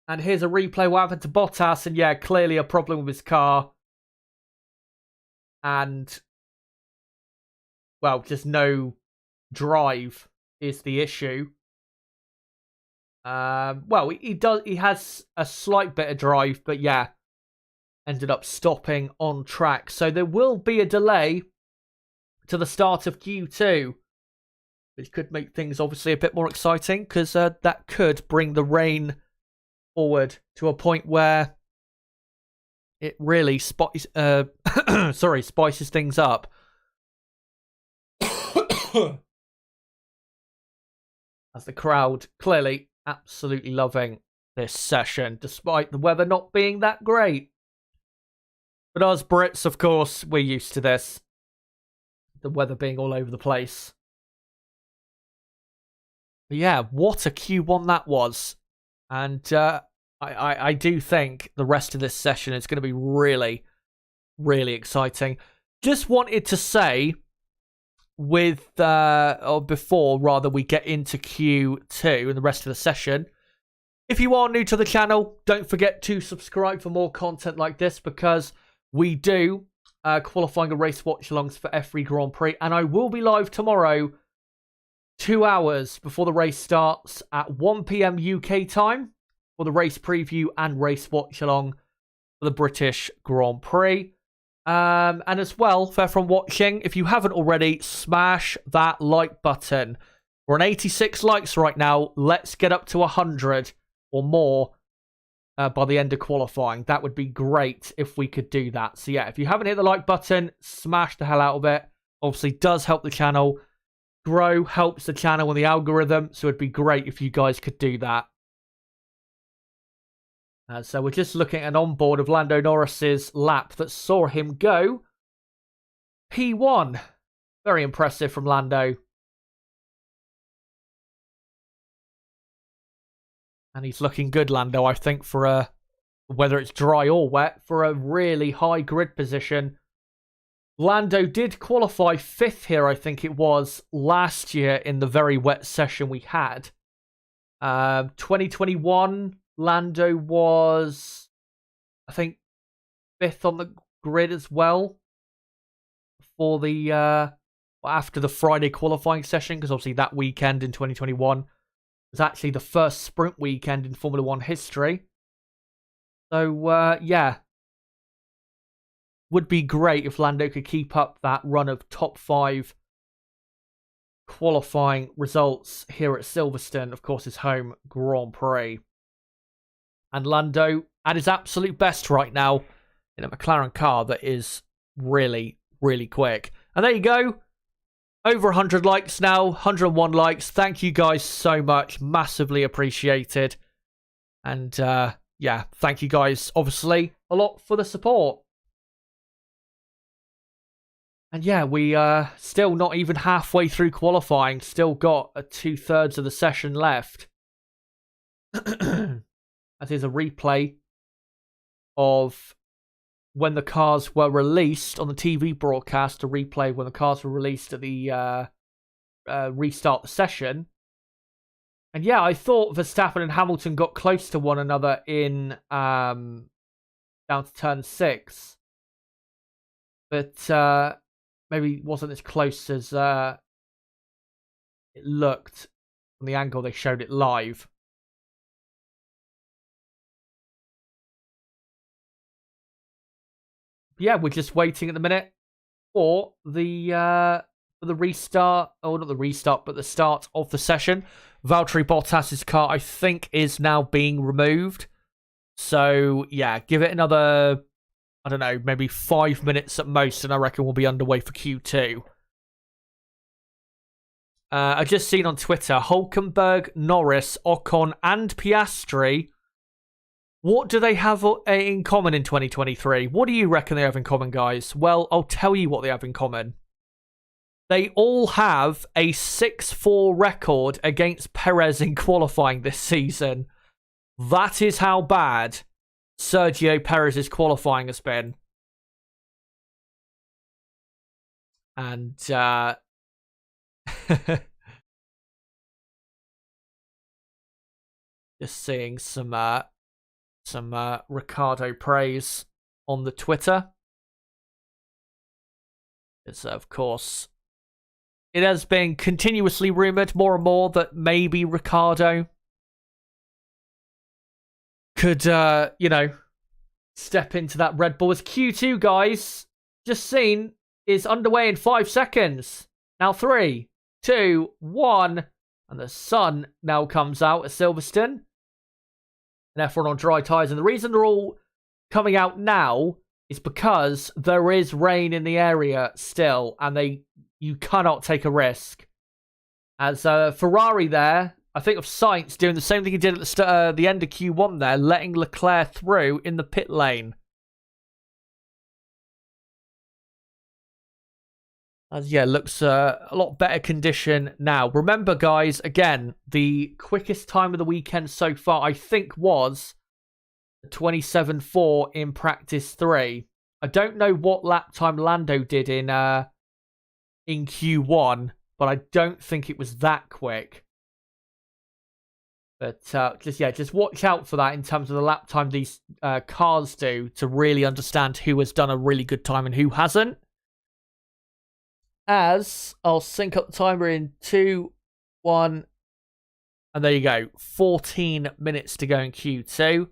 And here's a replay what happened to Bottas, and yeah, clearly a problem with his car. And, well, just no drive is the issue. Well, he has a slight bit of drive, but yeah, ended up stopping on track. So there will be a delay to the start of Q2, which could make things obviously a bit more exciting, because that could bring the rain forward to a point where it really spices things up. As the crowd clearly absolutely loving this session, despite the weather not being that great. But us Brits, of course, we're used to this. The weather being all over the place. But yeah, what a Q1 that was. And I do think the rest of this session is going to be really, really exciting. Just wanted to say, before we get into Q2 and the rest of the session, if you are new to the channel, don't forget to subscribe for more content like this, because we do qualifying and race watch-alongs for F3 Grand Prix, and I will be live tomorrow 2 hours before the race starts at 1 PM UK time for the race preview and race watch-along for the British Grand Prix. And as well, for everyone watching, if you haven't already, smash that like button. We're on 86 likes right now. Let's get up to 100 or more by the end of qualifying. That would be great if we could do that. So yeah, if you haven't hit the like button, smash the hell out of it. Obviously does help the channel grow, helps the channel and the algorithm. So it'd be great if you guys could do that. So we're just looking at an onboard of Lando Norris's lap that saw him go P1. Very impressive from Lando. And he's looking good, Lando, I think, for whether it's dry or wet, for a really high grid position. Lando did qualify 5th here, I think it was, last year in the very wet session we had. 2021... Lando was, I think, 5th on the grid as well for the after the Friday qualifying session, because obviously that weekend in 2021 was actually the first sprint weekend in Formula 1 history. So, yeah, would be great if Lando could keep up that run of top 5 qualifying results here at Silverstone, of course, his home Grand Prix. And Lando at his absolute best right now in a McLaren car that is really, really quick. And there you go. Over 100 likes now. 101 likes. Thank you guys so much. Massively appreciated. And yeah, thank you guys, obviously, a lot for the support. And yeah, we still not even halfway through qualifying. Still got 2/3 of the session left. That is a replay of when the cars were released on the TV broadcast, a replay when the cars were released at the restart the session. And yeah, I thought Verstappen and Hamilton got close to one another in down to turn 6. But maybe it wasn't as close as it looked from the angle they showed it live. yeah, we're just waiting at the minute for the restart, or not the restart, but the start of the session. Valtteri Bottas's car, I think, is now being removed. So, yeah, give it another, I don't know, maybe 5 minutes at most, and I reckon we'll be underway for Q2. I just seen on Twitter, Hülkenberg, Norris, Ocon, and Piastri. What do they have in common in 2023? What do you reckon they have in common, guys? Well, I'll tell you what they have in common. They all have a 6-4 record against Perez in qualifying this season. That is how bad Sergio Perez's qualifying has been. And, just seeing some Ricciardo praise on the Twitter. It's, of course, it has been continuously rumoured more and more that maybe Ricciardo could, step into that Red Bull. As Q2, guys, just seen, is underway in 5 seconds. Now 3, 2, 1, and the sun now comes out at Silverstone. And F1 on dry tyres. And the reason they're all coming out now is because there is rain in the area still, and you cannot take a risk. As Ferrari there, I think of Sainz doing the same thing he did at the end of Q1 there, letting Leclerc through in the pit lane. As, yeah, looks a lot better condition now. Remember, guys, again, the quickest time of the weekend so far, I think, was 27.4 in practice 3. I don't know what lap time Lando did in Q1, but I don't think it was that quick. But just watch out for that in terms of the lap time these cars do to really understand who has done a really good time and who hasn't. As I'll sync up the timer in 2, 1, and there you go. 14 minutes to go in Q2.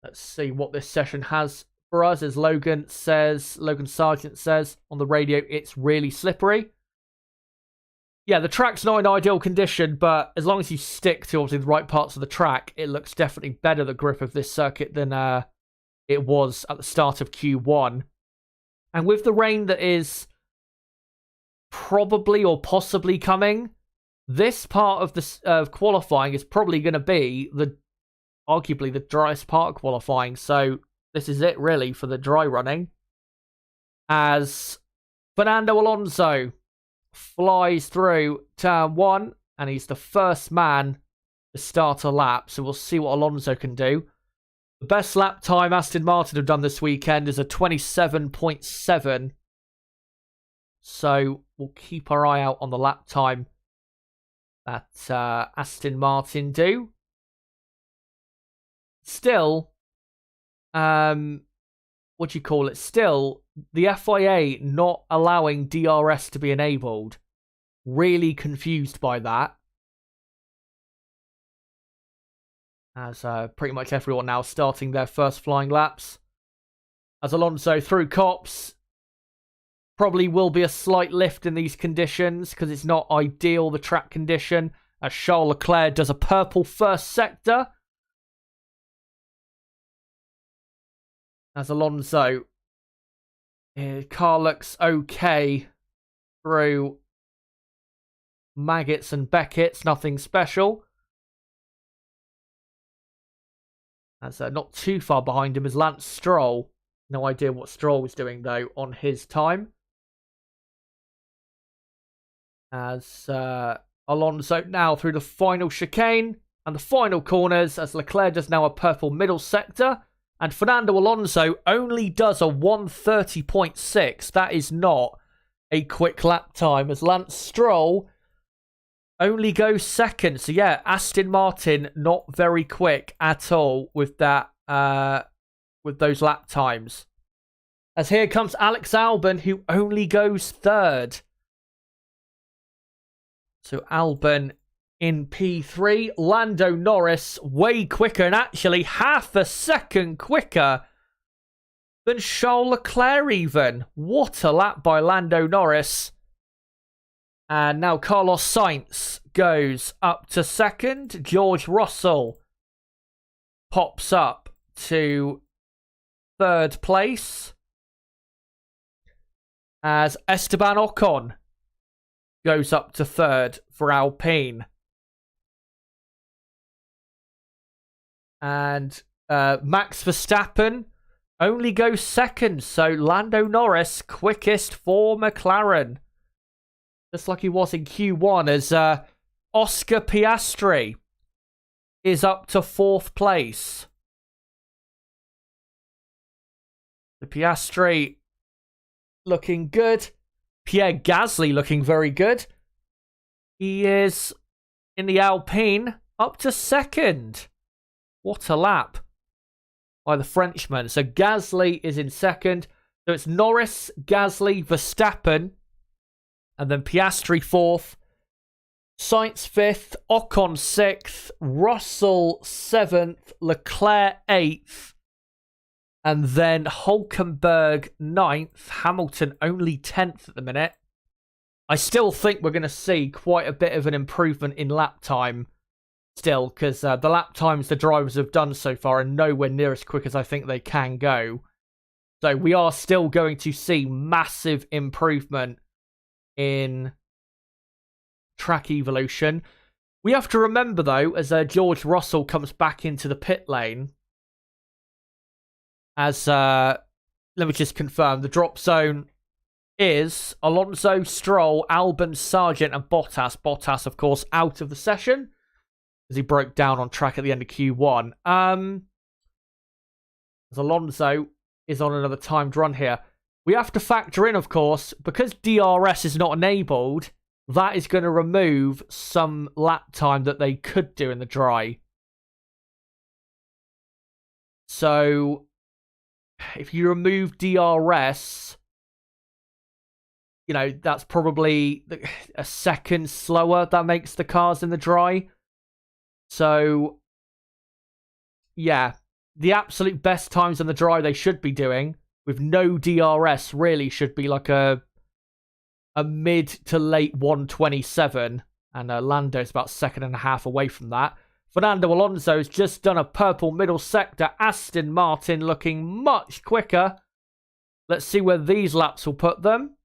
Let's see what this session has for us. As Logan Sargent says on the radio, it's really slippery. Yeah, the track's not in ideal condition, but as long as you stick to obviously the right parts of the track, it looks definitely better, the grip of this circuit, than it was at the start of Q1. And with the rain that is probably or possibly coming, this part of the qualifying is probably going to be arguably the driest part of qualifying. So this is it really for the dry running. As Fernando Alonso flies through turn 1, and he's the first man to start a lap. So we'll see what Alonso can do. The best lap time Aston Martin have done this weekend is a 27.7. So we'll keep our eye out on the lap time that Aston Martin do. Still, Still, the FIA not allowing DRS to be enabled. Really confused by that. As pretty much everyone now starting their first flying laps. As Alonso through Copse. Probably will be a slight lift in these conditions because it's not ideal, the track condition. As Charles Leclerc does a purple first sector. As Alonso, car looks okay through Maggots and Beckett's, nothing special. As not too far behind him is Lance Stroll. No idea what Stroll was doing though on his time. As Alonso now through the final chicane and the final corners, as Leclerc does now a purple middle sector. And Fernando Alonso only does a 1:30.6. That is not a quick lap time, as Lance Stroll only goes second. So yeah, Aston Martin not very quick at all with that, with those lap times. As here comes Alex Albon, who only goes third. So Albon In P3, Lando Norris way quicker, and actually half a second quicker than Charles Leclerc even. What a lap by Lando Norris. And now Carlos Sainz goes up to second. George Russell pops up to third place, as Esteban Ocon goes up to third for Alpine. And Max Verstappen only goes second. So Lando Norris quickest for McLaren. Just like he was in Q1, as Oscar Piastri is up to fourth place. The Piastri looking good. Pierre Gasly looking very good. He is in the Alpine up to second. What a lap by the Frenchman. So Gasly is in second. So it's Norris, Gasly, Verstappen, and then Piastri fourth. Sainz fifth, Ocon sixth, Russell seventh, Leclerc eighth, and then Hülkenberg ninth, Hamilton only 10th at the minute. I still think we're going to see quite a bit of an improvement in lap time still, because the lap times the drivers have done so far are nowhere near as quick as I think they can go. So we are still going to see massive improvement in track evolution. We have to remember, though, as George Russell comes back into the pit lane, as let me just confirm, the drop zone is Alonso, Stroll, Albon, Sargent, and Bottas. Bottas, of course, out of the session as he broke down on track at the end of Q1. As Alonso is on another timed run here. We have to factor in, of course, because DRS is not enabled, that is going to remove some lap time that they could do in the dry. So if you remove DRS, you know, that's probably a second slower that makes the cars in the dry. So, yeah, the absolute best times in the dry they should be doing with no DRS really should be like a mid to late 127. And Lando's about second and a half away from that. Fernando Alonso has just done a purple middle sector. Aston Martin looking much quicker. Let's see where these laps will put them.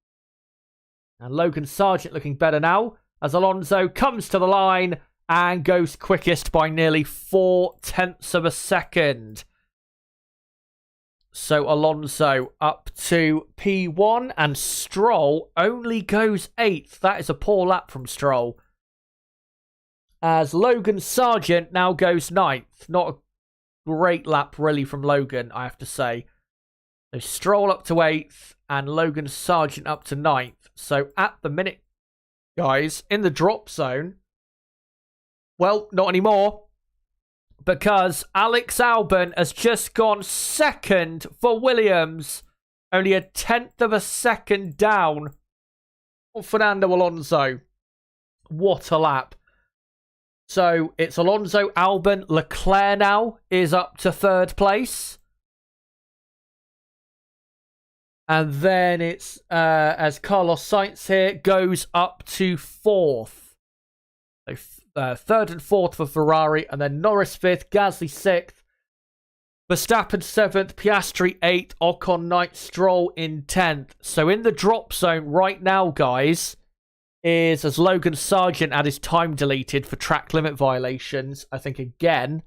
And Logan Sargent looking better now, as Alonso comes to the line and goes quickest by nearly 0.4 of a second. So Alonso up to P1, and Stroll only goes 8th. That is a poor lap from Stroll. As Logan Sargent now goes 9th. Not a great lap really from Logan, I have to say. So Stroll up to 8th and Logan Sargent up to 9th. So at the minute, guys, in the drop zone, well, not anymore, because Alex Albon has just gone second for Williams, only 1/10 of a second down on Fernando Alonso. What a lap. So it's Alonso, Albon, Leclerc now is up to third place. And then it's as Carlos Sainz here goes up to fourth. So third and fourth for Ferrari, and then Norris fifth, Gasly sixth, Verstappen seventh, Piastri eighth, Ocon ninth, Stroll in 10th. So in the drop zone right now, guys, is as Logan Sargent had his time deleted for track limit violations, I think again.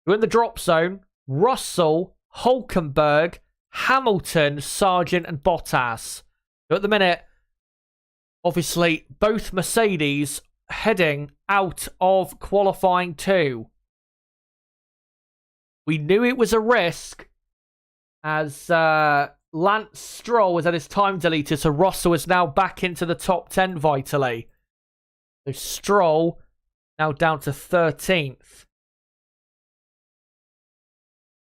We're in the drop zone. Russell, Hülkenberg, Hamilton, Sargent, and Bottas. So at the minute, obviously, both Mercedes heading out of qualifying 2. We knew it was a risk as Lance Stroll was at his time deleted, so Russell is now back into the top 10 vitally. So Stroll now down to 13th.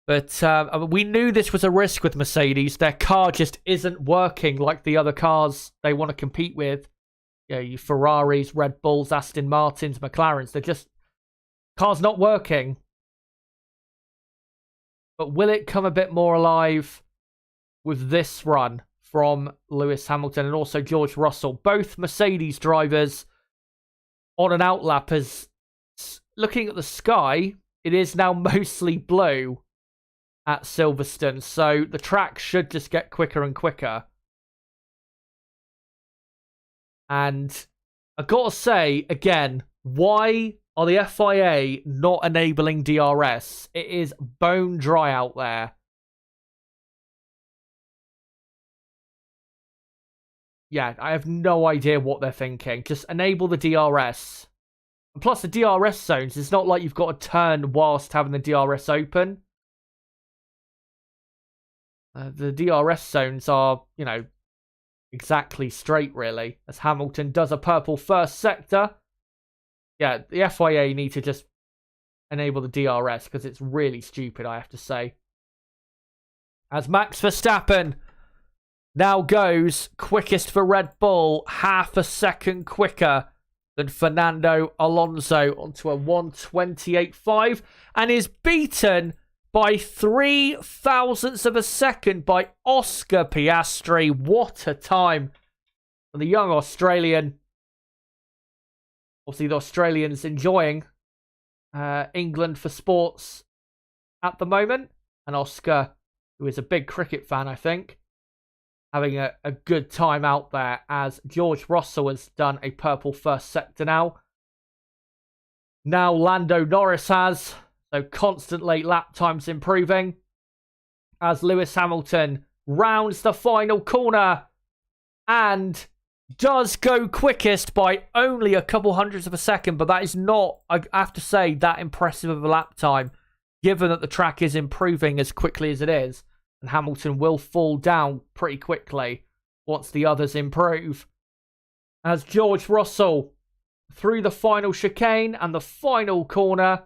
But we knew this was a risk with Mercedes. Their car just isn't working like the other cars they want to compete with. your Ferraris, Red Bulls, Aston Martins, McLarens. They're just, car's not working. But will it come a bit more alive with this run from Lewis Hamilton and also George Russell? Both Mercedes drivers on an outlap. As looking at the sky, it is now mostly blue at Silverstone, so the track should just get quicker and quicker. And I gotta say, again, why are the FIA not enabling DRS? It is bone dry out there. Yeah, I have no idea what they're thinking. Just enable the DRS. And plus, the DRS zones, it's not like you've got to turn whilst having the DRS open. The DRS zones are, exactly straight, really. As Hamilton does a purple first sector. Yeah, the FIA need to just enable the DRS because it's really stupid, I have to say. As Max Verstappen now goes quickest for Red Bull, half a second quicker than Fernando Alonso onto a 1:28.5 and is beaten by 0.003 of a second by Oscar Piastri. What a time for the young Australian. Obviously, the Australians enjoying England for sports at the moment. And Oscar, who is a big cricket fan, I think, having a good time out there as George Russell has done a purple first sector now. Now Lando Norris has. So constant late lap times improving as Lewis Hamilton rounds the final corner and does go quickest by only a couple hundredths of a second. But that is not, I have to say, that impressive of a lap time, given that the track is improving as quickly as it is. And Hamilton will fall down pretty quickly once the others improve. As George Russell through the final chicane and the final corner.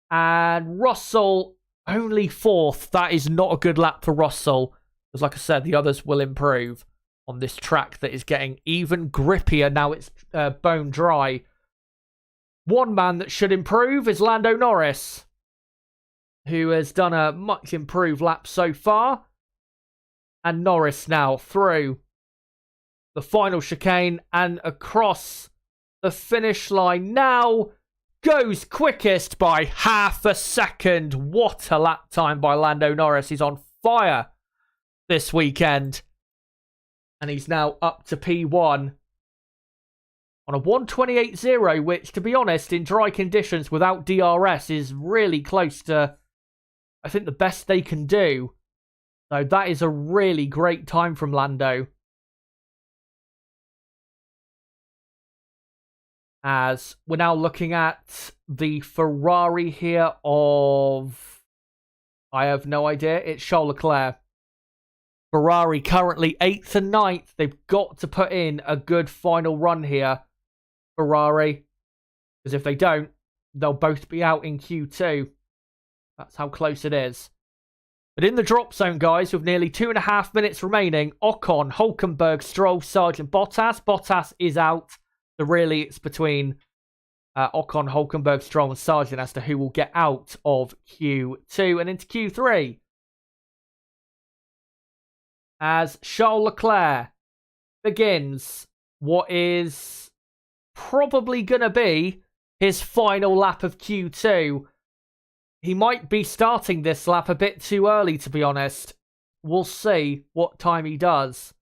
And Russell only fourth. That is not a good lap for Russell. Because like I said, the others will improve on this track that is getting even grippier now it's bone dry. One man that should improve is Lando Norris, who has done a much improved lap so far. And Norris now through the final chicane and across the finish line now goes quickest by half a second. What a lap time by Lando Norris. He's on fire this weekend. And he's now up to P1 on a 1:28.0, which, to be honest, in dry conditions without DRS is really close to, I think, the best they can do. So that is a really great time from Lando. As we're now looking at the Ferrari here of, I have no idea, it's Charles Leclerc. Ferrari currently 8th and 9th. They've got to put in a good final run here, Ferrari. Because if they don't, they'll both be out in Q2. That's how close it is. But in the drop zone, guys, with nearly 2.5 minutes remaining, Ocon, Hulkenberg, Stroll, Sargent, Bottas. Bottas is out. So really, it's between Ocon, Hulkenberg, Stroll, and Sargent as to who will get out of Q2 and into Q3. As Charles Leclerc begins what is probably going to be his final lap of Q2. He might be starting this lap a bit too early, to be honest. We'll see what time he does.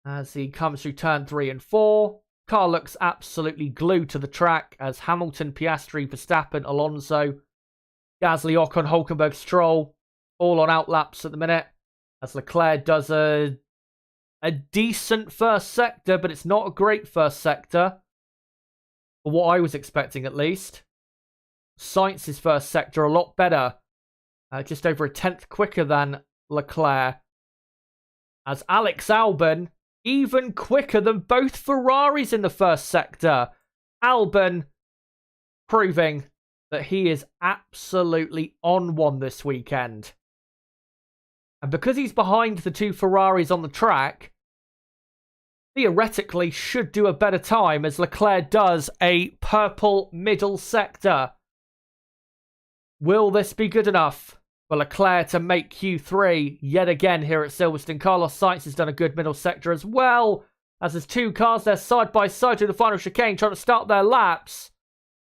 As he comes through turn 3 and 4. Car looks absolutely glued to the track as Hamilton, Piastri, Verstappen, Alonso, Gasly, Ocon, Hulkenberg, Stroll, all on outlaps at the minute. As Leclerc does a decent first sector, but it's not a great first sector. For what I was expecting, at least. Sainz's first sector a lot better. Just over a tenth quicker than Leclerc. As Alex Albon, even quicker than both Ferraris in the first sector. Albon proving that he is absolutely on one this weekend. And because he's behind the two Ferraris on the track, theoretically should do a better time as Leclerc does a purple middle sector. Will this be good enough for Leclerc to make Q3 yet again here at Silverstone? Carlos Sainz has done a good middle sector as well, as there's two cars there side by side through the final chicane trying to start their laps.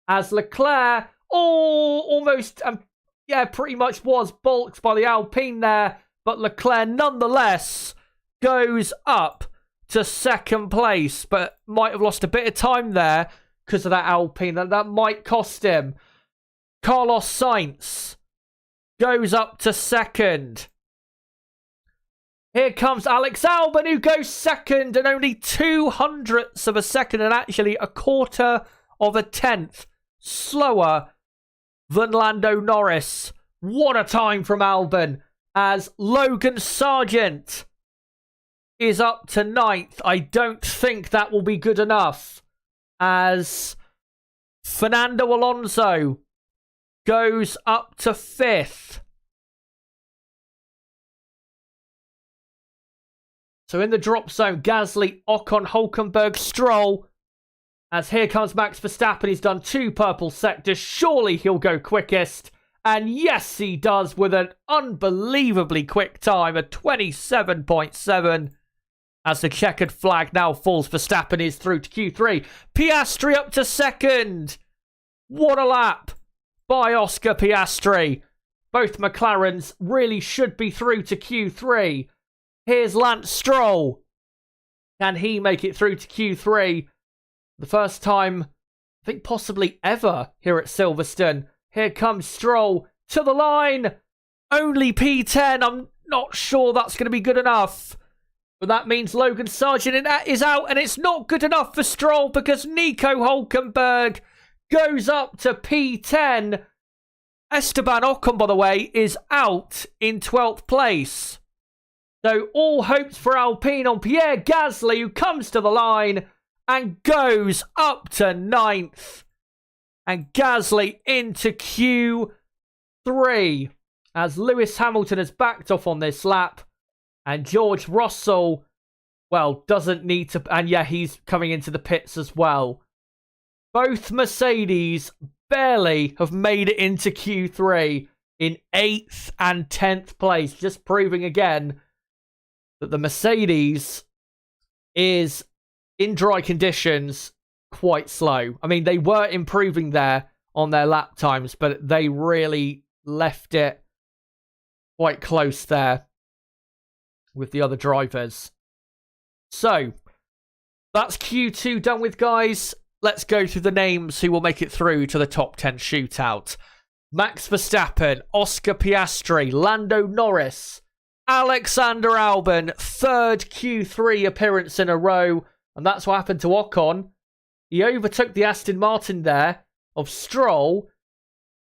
As Leclerc, almost, pretty much was balked by the Alpine there, but Leclerc nonetheless goes up to second place, but might have lost a bit of time there because of that Alpine. That might cost him. Carlos Sainz goes up to second. Here comes Alex Albon, who goes second and only 0.02 of a second and actually a quarter of a tenth slower than Lando Norris. What a time from Albon, as Logan Sargent is up to 9th. I don't think that will be good enough, as Fernando Alonso goes up to 5th. So in the drop zone, Gasly, Ocon, Hülkenberg, Stroll. As here comes Max Verstappen. He's done 2 purple sectors. Surely he'll go quickest. And yes, he does, with an unbelievably quick time of 27.7. As the checkered flag now falls, Verstappen is through to Q3. Piastri up to 2nd. What a lap by Oscar Piastri. Both McLarens really should be through to Q3. Here's Lance Stroll. Can he make it through to Q3? The first time, I think possibly ever, here at Silverstone. Here comes Stroll to the line. Only P10. I'm not sure that's going to be good enough. But that means Logan Sargent is out, and it's not good enough for Stroll because Nico Hülkenberg goes up to P10. Esteban Ocon, by the way, is out in 12th place. So all hopes for Alpine on Pierre Gasly, who comes to the line and goes up to 9th. And Gasly into Q3 as Lewis Hamilton has backed off on this lap. And George Russell, well, doesn't need to... And yeah, he's coming into the pits as well. Both Mercedes barely have made it into Q3 in 8th and 10th place. Just proving again that the Mercedes is, in dry conditions, quite slow. I mean, they were improving there on their lap times, but they really left it quite close there with the other drivers. So, that's Q2 done with, guys. Let's go through the names who will make it through to the top 10 shootout. Max Verstappen, Oscar Piastri, Lando Norris, Alexander Albon, 3rd Q3 appearance in a row. And that's what happened to Ocon. He overtook the Aston Martin there of Stroll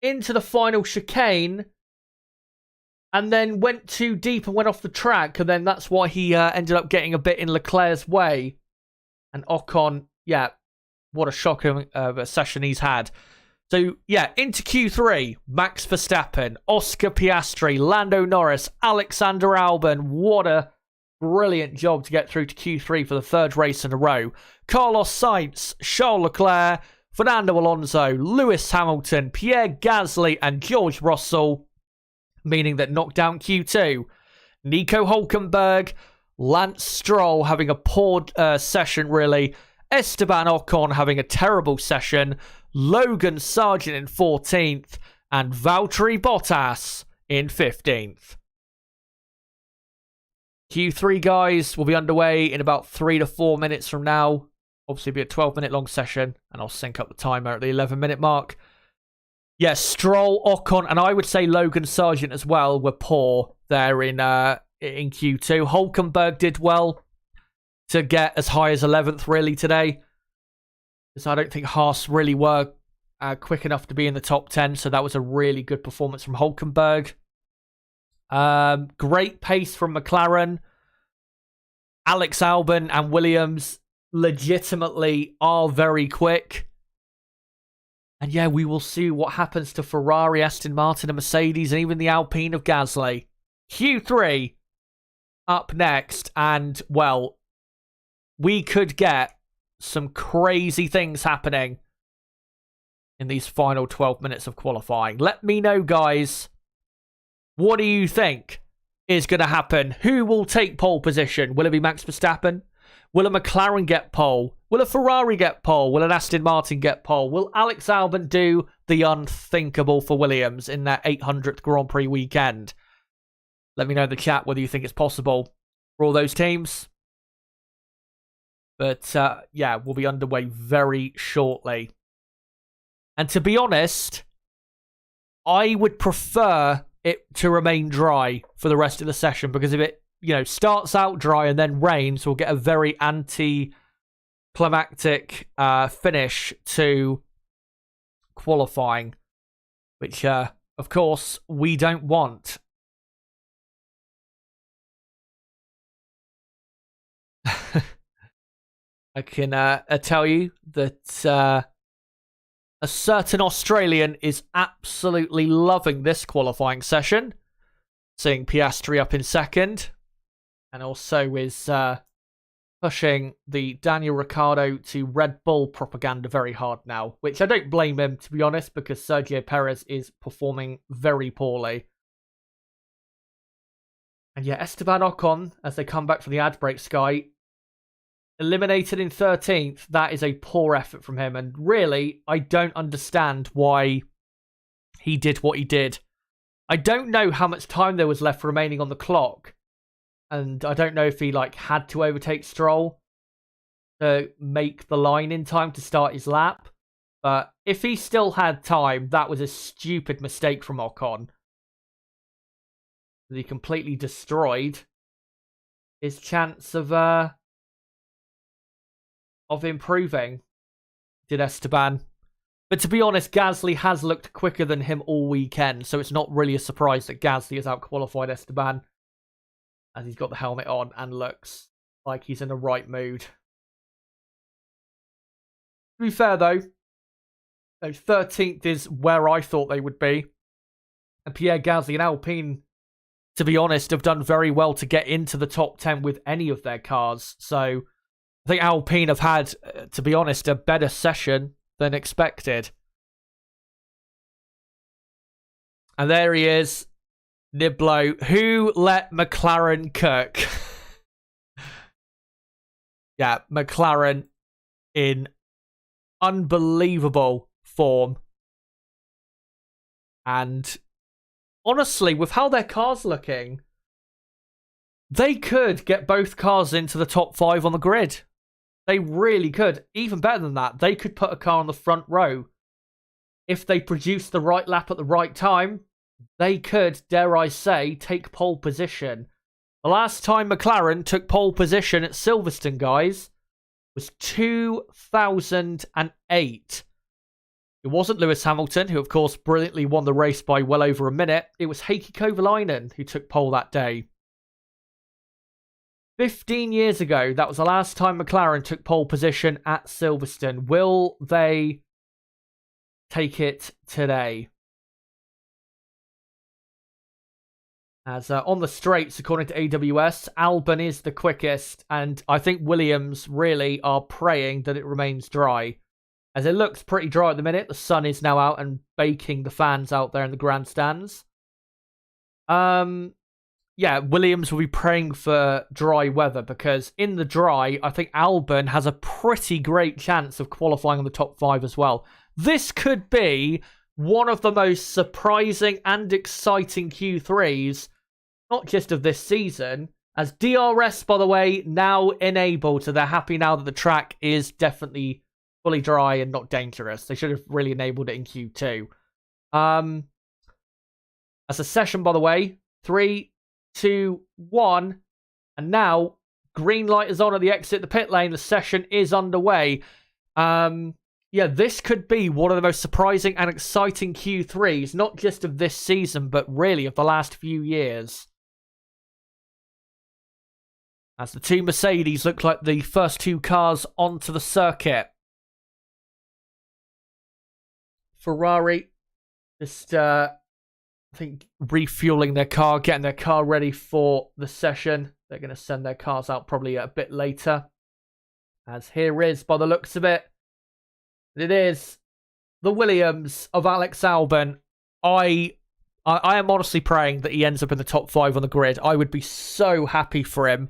into the final chicane and then went too deep and went off the track. And then that's why he ended up getting a bit in Leclerc's way. And Ocon, yeah, what a shocking session he's had. So, yeah, into Q3, Max Verstappen, Oscar Piastri, Lando Norris, Alexander Albon. What a brilliant job to get through to Q3 for the 3rd race in a row. Carlos Sainz, Charles Leclerc, Fernando Alonso, Lewis Hamilton, Pierre Gasly, and George Russell, meaning that knocked down Q2. Nico Hülkenberg, Lance Stroll having a poor session, really. Esteban Ocon having a terrible session. Logan Sargent in 14th. And Valtteri Bottas in 15th. Q3, guys, will be underway in about 3 to 4 minutes from now. Obviously, it'll be a 12-minute long session. And I'll sync up the timer at the 11-minute mark. Yes, Stroll, Ocon, and I would say Logan Sargent as well were poor there in Q2. Hülkenberg did well to get as high as 11th, really, today. Because I don't think Haas really were quick enough to be in the top 10. So that was a really good performance from Hülkenberg. Great pace from McLaren. Alex Albon and Williams legitimately are very quick. And yeah, we will see what happens to Ferrari, Aston Martin and Mercedes and even the Alpine of Gasly. Q3 up next. And, well, we could get some crazy things happening in these final 12 minutes of qualifying. Let me know, guys. What do you think is going to happen? Who will take pole position? Will it be Max Verstappen? Will a McLaren get pole? Will a Ferrari get pole? Will an Aston Martin get pole? Will Alex Albon do the unthinkable for Williams in their 800th Grand Prix weekend? Let me know in the chat whether you think it's possible for all those teams. But yeah, we'll be underway very shortly. And to be honest, I would prefer it to remain dry for the rest of the session, because if it, starts out dry and then rains, we'll get a very anti-climactic finish to qualifying, which, of course, we don't want. I can tell you that a certain Australian is absolutely loving this qualifying session, seeing Piastri up in second, and also is pushing the Daniel Ricciardo to Red Bull propaganda very hard now, which I don't blame him, to be honest, because Sergio Perez is performing very poorly. And yeah, Esteban Ocon, as they come back from the ad break, Sky, eliminated in 13th. That is a poor effort from him. And really, I don't understand why he did what he did. I don't know how much time there was left remaining on the clock. And I don't know if he had to overtake Stroll to make the line in time to start his lap. But if he still had time, that was a stupid mistake from Ocon. He completely destroyed his chance of improving, did Esteban. But to be honest, Gasly has looked quicker than him all weekend, so it's not really a surprise that Gasly has outqualified Esteban, as he's got the helmet on and looks like he's in the right mood. To be fair, though, 13th is where I thought they would be. And Pierre Gasly and Alpine, to be honest, have done very well to get into the top 10 with any of their cars. So I think Alpine have had, to be honest, a better session than expected. And there he is, Niblo. Who let McLaren cook? Yeah, McLaren in unbelievable form. And honestly, with how their car's looking, they could get both cars into the top 5 on the grid. They really could. Even better than that, they could put a car on the front row. If they produce the right lap at the right time, they could, dare I say, take pole position. The last time McLaren took pole position at Silverstone, guys, was 2008. It wasn't Lewis Hamilton, who, of course, brilliantly won the race by well over a minute. It was Heikki Kovalainen who took pole that day. 15 years ago, that was the last time McLaren took pole position at Silverstone. Will they take it today? As on the straights, according to AWS, Albon is the quickest, and I think Williams really are praying that it remains dry, as it looks pretty dry at the minute. The sun is now out and baking the fans out there in the grandstands. Yeah, Williams will be praying for dry weather, because in the dry, I think Albon has a pretty great chance of qualifying in the top 5 as well. This could be one of the most surprising and exciting Q3s, not just of this season, as DRS, by the way, now enabled, so they're happy now that the track is definitely fully dry and not dangerous. They should have really enabled it in Q2. As a session, by the way, 3, 2, 1, and now green light is on at the exit the pit lane. The session is underway. Yeah, this could be one of the most surprising and exciting Q3s, not just of this season, but really of the last few years. As the two Mercedes look like the first 2 cars onto the circuit. Ferrari just, I think, refueling their car, getting their car ready for the session. They're going to send their cars out probably a bit later. As here is, by the looks of it, it is the Williams of Alex Albon. I am honestly praying that he ends up in the top 5 on the grid. I would be so happy for him.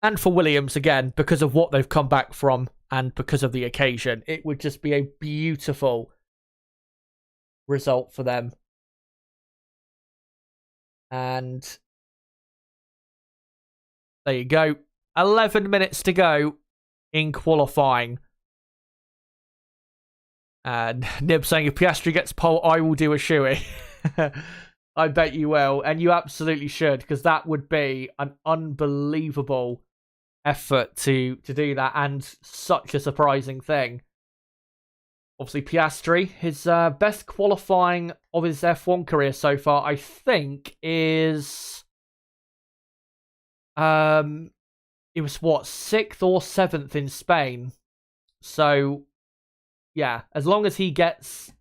And for Williams, again, because of what they've come back from and because of the occasion. It would just be a beautiful result for them. And there you go. 11 minutes to go in qualifying. And Nib saying, if Piastri gets pole, I will do a shoey. I bet you will. And you absolutely should, because that would be an unbelievable effort to do that, and such a surprising thing. Obviously, Piastri, his best qualifying of his F1 career so far, I think, is... it was, what, 6th or 7th in Spain. So, yeah, as long as he gets...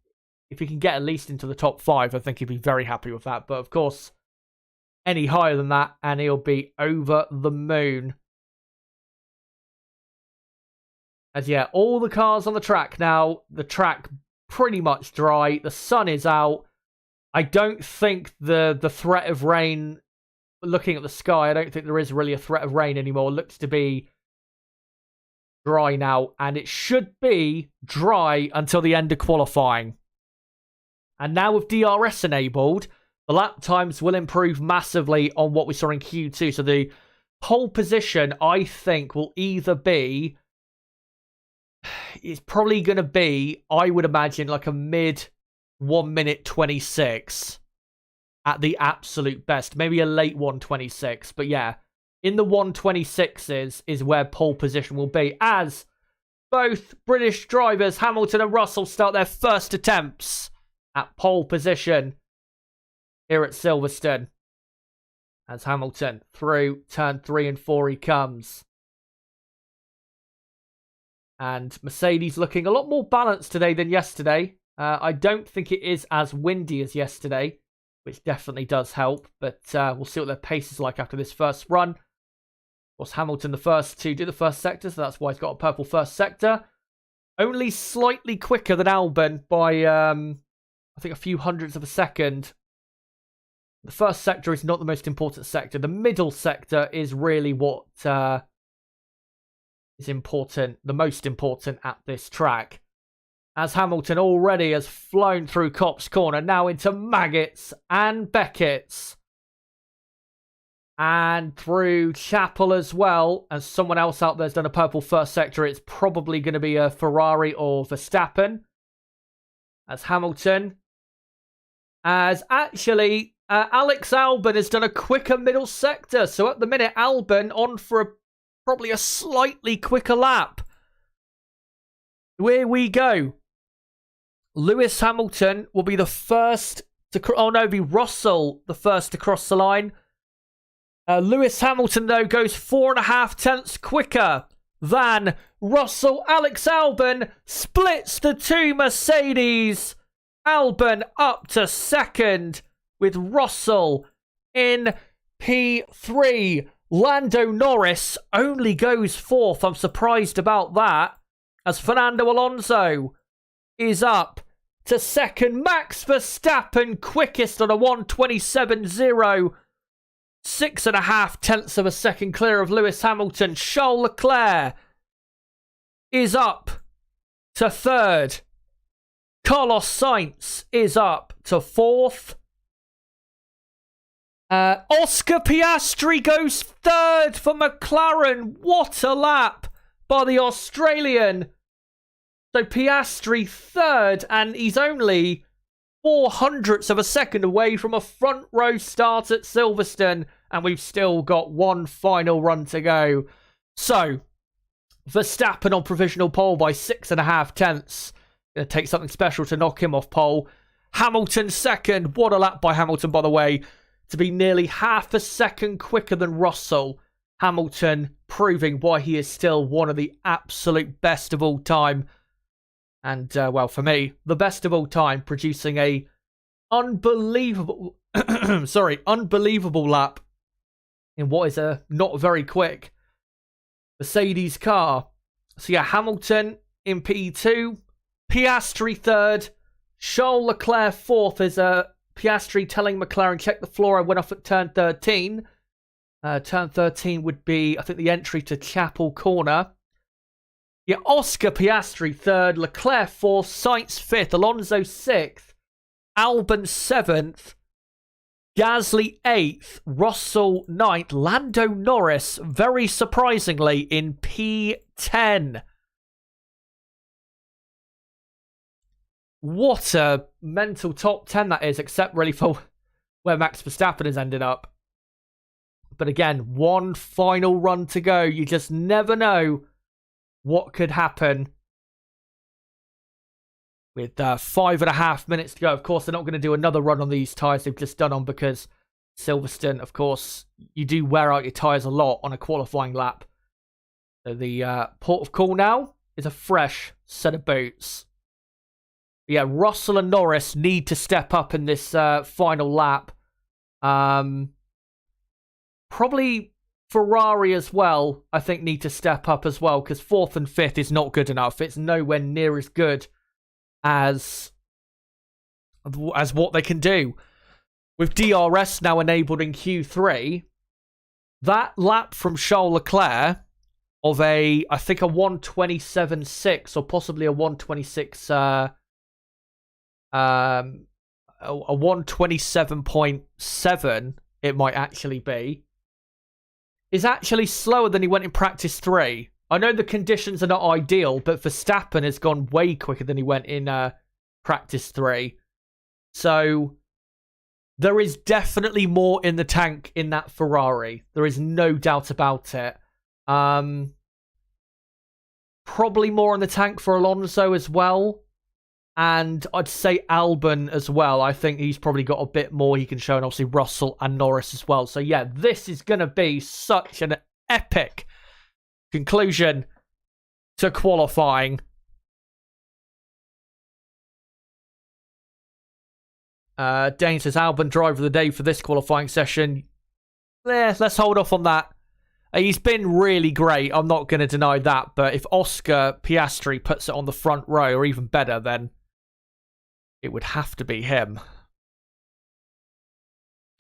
If he can get at least into the top 5, I think he'd be very happy with that. But, of course, any higher than that, and he'll be over the moon. As, yeah, all the cars on the track now. The track pretty much dry. The sun is out. I don't think the threat of rain... Looking at the sky, I don't think there is really a threat of rain anymore. It looks to be dry now. And it should be dry until the end of qualifying. And now with DRS enabled, the lap times will improve massively on what we saw in Q2. So the pole position, I think, will either be... It's probably going to be, I would imagine, like a mid 1 minute 26 at the absolute best. Maybe a late 1:26. But yeah, in the 1:26s is where pole position will be. As both British drivers, Hamilton and Russell, start their first attempts at pole position here at Silverstone. As Hamilton through turn 3 and 4 he comes. And Mercedes looking a lot more balanced today than yesterday. I don't think it is as windy as yesterday, which definitely does help. But we'll see what their pace is like after this first run. Of course, Hamilton the first to do the first sector, so that's why he's got a purple first sector. Only slightly quicker than Albon by, I think, a few hundredths of a second. The first sector is not the most important sector. The middle sector is really what is important, the most important at this track. As Hamilton already has flown through Copse Corner, now into Maggots and Beckett's. And through Chapel as well. And someone else out there's done a purple first sector. It's probably going to be a Ferrari or Verstappen. As Hamilton. As actually, Alex Albon has done a quicker middle sector. So at the minute, Albon on for probably a slightly quicker lap. Here we go. Lewis Hamilton will be the first to... Oh no, be Russell the first to cross the line. Lewis Hamilton, though, goes 4.5 tenths quicker than Russell. Alex Albon splits the two Mercedes. Albon up to second with Russell in P3. Lando Norris only goes 4th. I'm surprised about that. As Fernando Alonso is up to second. Max Verstappen quickest on a 1:27.0. 6.5 tenths of a second clear of Lewis Hamilton. Charles Leclerc is up to third. Carlos Sainz is up to 4th. Oscar Piastri goes 3rd for McLaren. What a lap by the Australian. So Piastri 3rd, and he's only 0.04 of a second away from a front row start at Silverstone, and we've still got one final run to go. So Verstappen on provisional pole by 6.5 tenths. Going to take something special to knock him off pole. Hamilton second. What a lap by Hamilton, by the way, to be nearly half a second quicker than Russell. Hamilton proving why he is still one of the absolute best of all time. And, well, for me, the best of all time, producing a unbelievable, unbelievable lap in what is a not very quick Mercedes car. So yeah, Hamilton in P2, Piastri third, Charles Leclerc fourth. Is Piastri telling McLaren, check the floor, I went off at turn 13. Turn 13 would be, I think, the entry to Chapel Corner. Yeah, Oscar Piastri third, Leclerc fourth, Sainz fifth, Alonso sixth, Albon seventh, Gasly 8th, Russell 9th, Lando Norris, very surprisingly, in P10. What a mental top 10 that is, except really for where Max Verstappen has ended up. But again, one final run to go. You just never know what could happen. With 5.5 minutes to go. Of course, they're not going to do another run on these tyres they've just done on, because Silverstone, of course, you do wear out your tyres a lot on a qualifying lap. So the port of call now is a fresh set of boots. But yeah, Russell and Norris need to step up in this final lap. Probably Ferrari as well, I think, need to step up as well, because 4th and 5th is not good enough. It's nowhere near as good as what they can do. With DRS now enabled in Q3, that lap from Charles Leclerc of I think a 127.6 or possibly a 126 a 127.7 it might actually be, is actually slower than he went in practice 3. I know the conditions are not ideal, but Verstappen has gone way quicker than he went in practice 3. So there is definitely more in the tank in that Ferrari. There is no doubt about it. Probably more in the tank for Alonso as well. And I'd say Albon as well. I think he's probably got a bit more he can show. And obviously Russell and Norris as well. So yeah, this is going to be such an epic conclusion to qualifying. Dane says Albon driver of the day for this qualifying session. Let's hold off on that. He's been really great. I'm not going to deny that. But if Oscar Piastri puts it on the front row, or even better, then it would have to be him.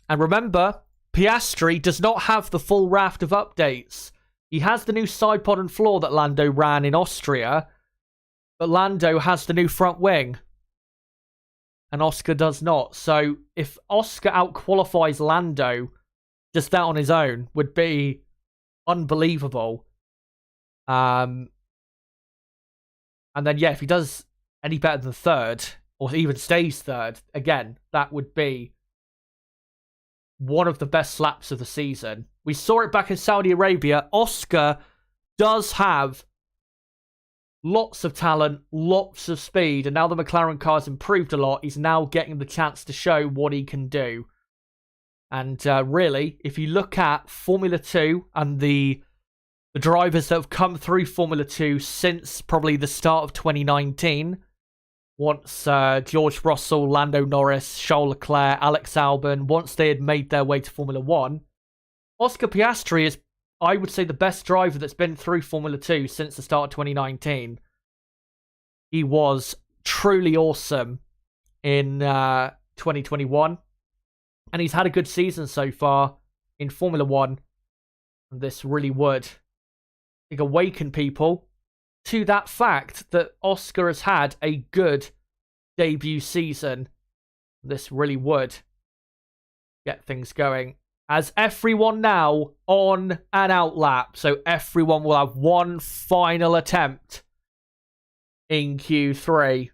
And remember, Piastri does not have the full raft of updates. He has the new side pod and floor that Lando ran in Austria, but Lando has the new front wing, and Oscar does not. So if Oscar outqualifies Lando, just that on his own would be unbelievable. And then, yeah, if he does any better than third, or even stays third, again, that would be one of the best laps of the season. We saw it back in Saudi Arabia. Oscar does have lots of talent, lots of speed, and now the McLaren car's improved a lot. He's now getting the chance to show what he can do. And really, if you look at Formula 2 and the drivers that have come through Formula 2 since probably the start of 2019, once George Russell, Lando Norris, Charles Leclerc, Alex Albon, once they had made their way to Formula 1, Oscar Piastri is, I would say, the best driver that's been through Formula 2 since the start of 2019. He was truly awesome in 2021. And he's had a good season so far in Formula 1. And this really would, I think, awaken people to that fact that Oscar has had a good debut season. This really would get things going. As everyone now on an out lap. So everyone will have one final attempt in Q3.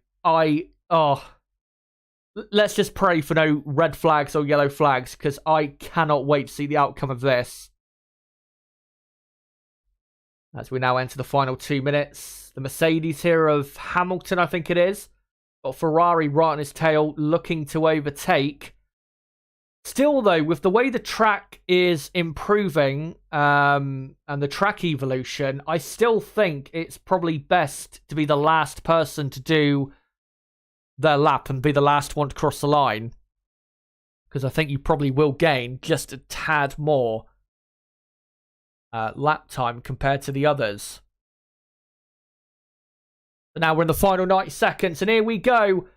Let's just pray for no red flags or yellow flags, because I cannot wait to see the outcome of this. As we now enter the final 2 minutes. The Mercedes here of Hamilton, I think it is. Got Ferrari right on his tail, looking to overtake. Still, though, with the way the track is improving and the track evolution, I still think it's probably best to be the last person to do their lap and be the last one to cross the line. Because I think you probably will gain just a tad more. lap time compared to the others. So now we're in the final 90 seconds, and here we go.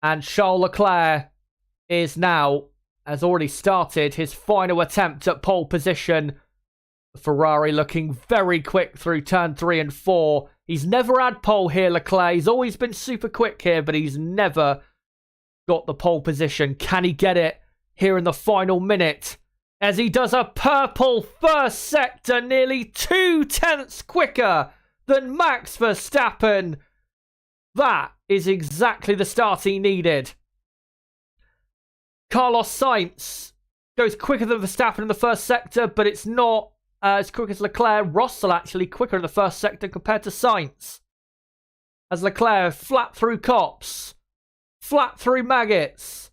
And Charles Leclerc has already started his final attempt at pole position. Ferrari looking very quick through turn 3 and 4. He's never had pole here, Leclerc. He's always been super quick here, but he's never got the pole position. Can he get it here in the final minute? As he does a purple first sector, nearly 2/10 quicker than Max Verstappen. That is exactly the start he needed. Carlos Sainz goes quicker than Verstappen in the first sector, but it's not as quick as Leclerc. Russell actually quicker in the first sector compared to Sainz. As Leclerc flat through cops, flat through maggots,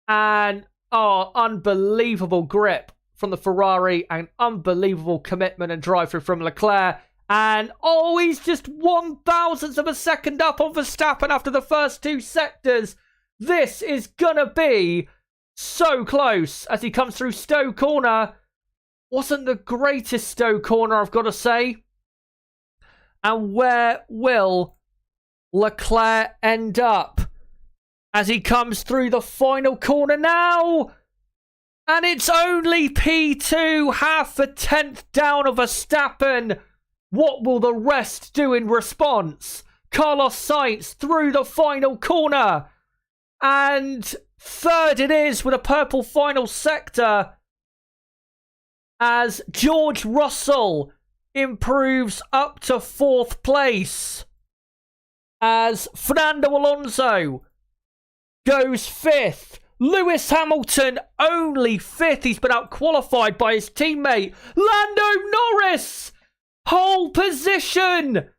and unbelievable grip from the Ferrari and unbelievable commitment and drive through from Leclerc. And he's just 1/1000th of a second up on Verstappen after the first 2 sectors. This is gonna be so close as he comes through Stowe Corner. Wasn't the greatest Stowe Corner, I've got to say. And where will Leclerc end up as he comes through the final corner now? And it's only P2, half a tenth down of Verstappen. What will the rest do in response? Carlos Sainz through the final corner. And third it is with a purple final sector as George Russell improves up to 4th place. As Fernando Alonso goes 5th. Lewis Hamilton only 5th. He's been out-qualified by his teammate Lando Norris. Pole position.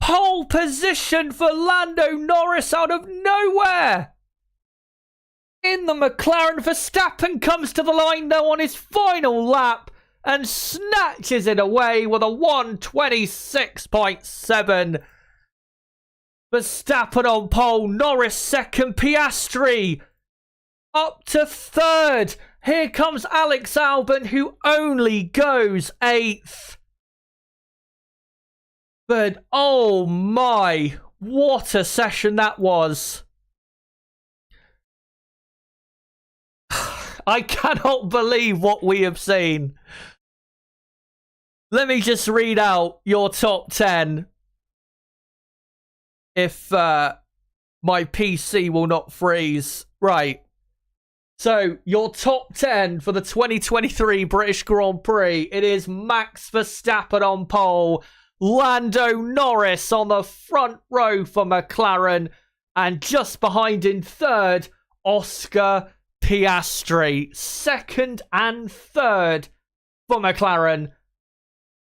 Pole position for Lando Norris out of nowhere. In the McLaren, Verstappen comes to the line though on his final lap and snatches it away with a 1:26.7. Verstappen on pole, Norris second, Piastri up to 3rd. Here comes Alex Albon, who only goes 8th. But oh my, what a session that was. I cannot believe what we have seen. Let me just read out your top 10. If my PC will not freeze. Right. So, your top 10 for the 2023 British Grand Prix. It is Max Verstappen on pole. Lando Norris on the front row for McLaren. And just behind in 3rd, Oscar Piastri. 2nd and 3rd for McLaren.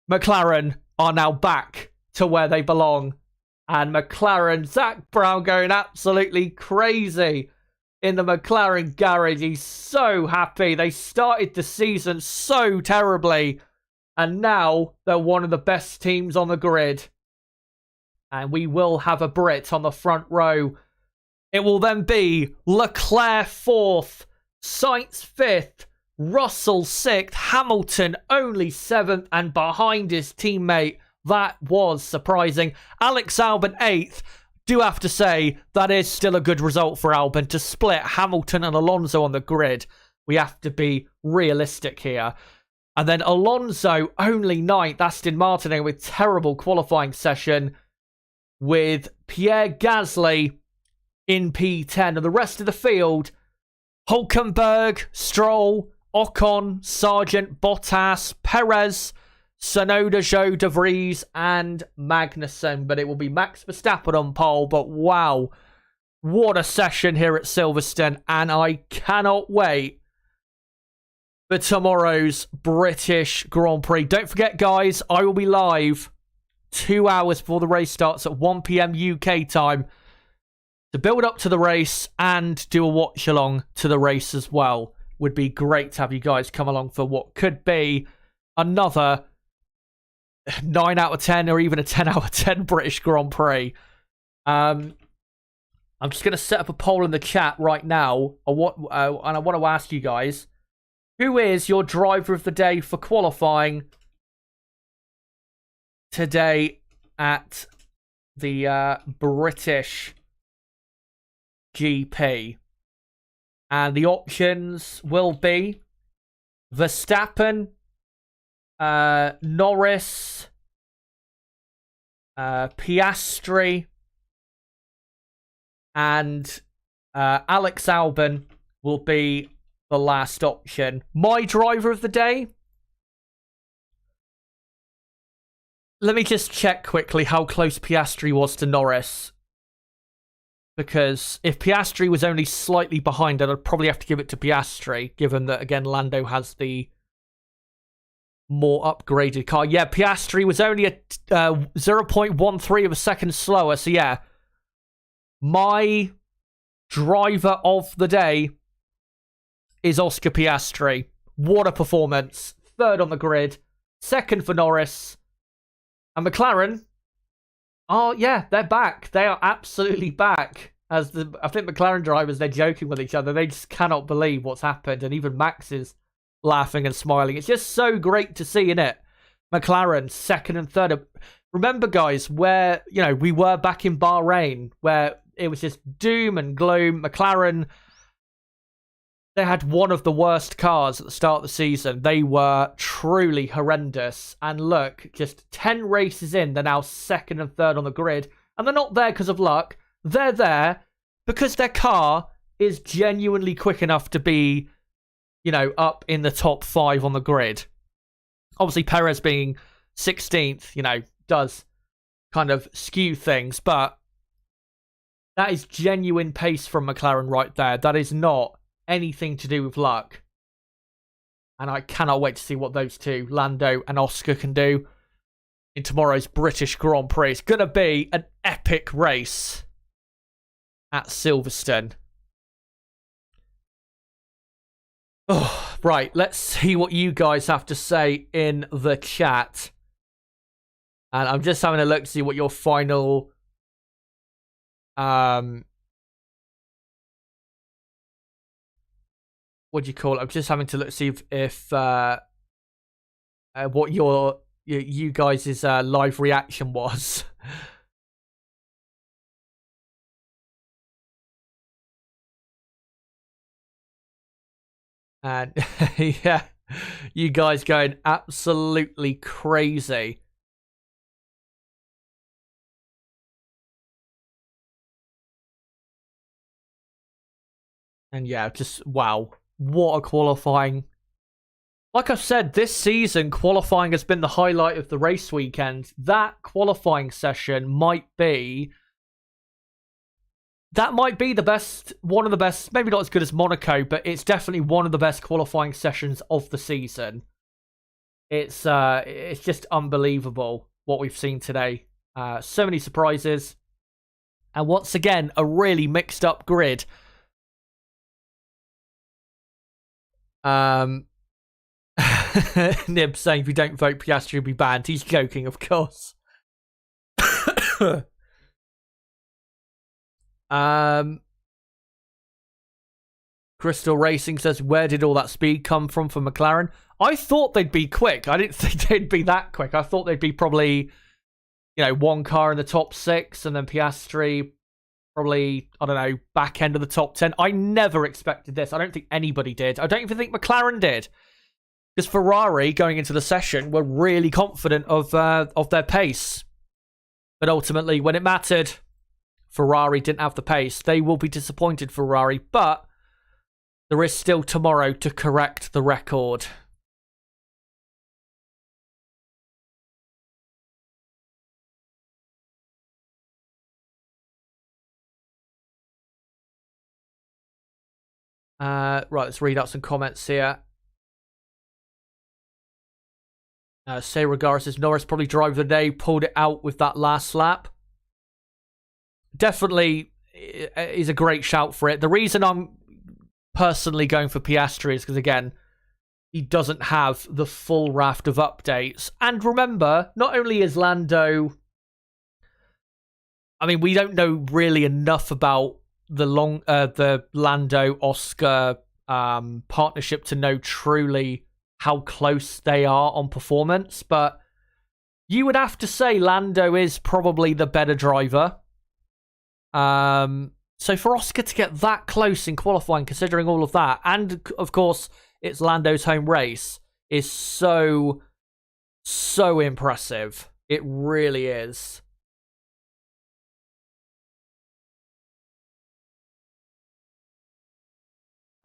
McLaren are now back to where they belong. And McLaren, Zach Brown going absolutely crazy in the McLaren garage. He's so happy. They started the season so terribly. And now they're one of the best teams on the grid. And we will have a Brit on the front row. It will then be Leclerc 4th, Sainz 5th, Russell 6th, Hamilton only 7th, and behind his teammate. That was surprising. Alex Albon 8th. Do have to say, that is still a good result for Albon to split Hamilton and Alonso on the grid. We have to be realistic here. And then Alonso only 9th. Aston Martin with terrible qualifying session with Pierre Gasly in P10. And the rest of the field, Hulkenberg, Stroll, Ocon, Sargent, Bottas, Perez, Tsunoda, Zhou, De Vries, and Magnussen. But it will be Max Verstappen on pole. But wow, what a session here at Silverstone. And I cannot wait for tomorrow's British Grand Prix. Don't forget, guys, I will be live 2 hours before the race starts at 1 p.m. UK time to build up to the race and do a watch-along to the race as well. Would be great to have you guys come along for what could be another 9 out of 10 or even a 10 out of 10 British Grand Prix. I'm just going to set up a poll in the chat right now. And I want to ask you guys, Who is your driver of the day for qualifying today at the British GP? And the options will be Verstappen, Norris, Piastri, and Alex Albon will be the last option. My driver of the day? Let me just check quickly how close Piastri was to Norris. Because if Piastri was only slightly behind, I'd probably have to give it to Piastri, given that, again, Lando has the more upgraded car. Yeah, Piastri was only at 0.13 of a second slower. So, yeah, my driver of the day is Oscar Piastri. What a performance. Third on the grid. Second for Norris. And McLaren, oh, yeah, they're back. They are absolutely back. I think McLaren drivers, they're joking with each other. They just cannot believe what's happened. And even Max is laughing and smiling. It's just so great to see, isn't it? McLaren, second and third. Remember, guys, where, we were back in Bahrain, where it was just doom and gloom. McLaren, they had one of the worst cars at the start of the season. They were truly horrendous. And look, just 10 races in, they're now second and third on the grid. And they're not there because of luck. They're there because their car is genuinely quick enough to be, up in the top 5 on the grid. Obviously, Perez being 16th, does kind of skew things. But that is genuine pace from McLaren right there. That is not anything to do with luck. And I cannot wait to see what those two, Lando and Oscar, can do in tomorrow's British Grand Prix. It's going to be an epic race at Silverstone. Oh, right, let's see what you guys have to say in the chat. And I'm just having a look to see what your final what do you call it? I'm just having to look see if what you guys' live reaction was. And yeah, you guys going absolutely crazy. And yeah, just wow. What a qualifying. Like I've said, this season, qualifying has been the highlight of the race weekend. That qualifying session might be the best, one of the best, maybe not as good as Monaco, but it's definitely one of the best qualifying sessions of the season. It's just unbelievable what we've seen today. So many surprises. And once again, a really mixed up grid. Nib saying if you don't vote, Piastri will be banned. He's joking, of course. Crystal Racing says, where did all that speed come from for McLaren? I thought they'd be quick. I didn't think they'd be that quick. I thought they'd be probably, one car in the top 6 and then Piastri probably, I don't know, back end of the top 10. I never expected this. I don't think anybody did. I don't even think McLaren did. Because Ferrari, going into the session, were really confident of their pace. But ultimately, when it mattered, Ferrari didn't have the pace. They will be disappointed, Ferrari. But there is still tomorrow to correct the record. Right, let's read out some comments here. Say Regaris says Norris probably driver of the day, pulled it out with that last lap. Definitely is a great shout for it. The reason I'm personally going for Piastri is because, again, he doesn't have the full raft of updates. And remember, not only is Lando... I mean, we don't know really enough about the Lando Oscar partnership to know truly how close they are on performance, but you would have to say Lando is probably the better driver. So for Oscar to get that close in qualifying, considering all of that, and of course it's Lando's home race, is so impressive. It really is.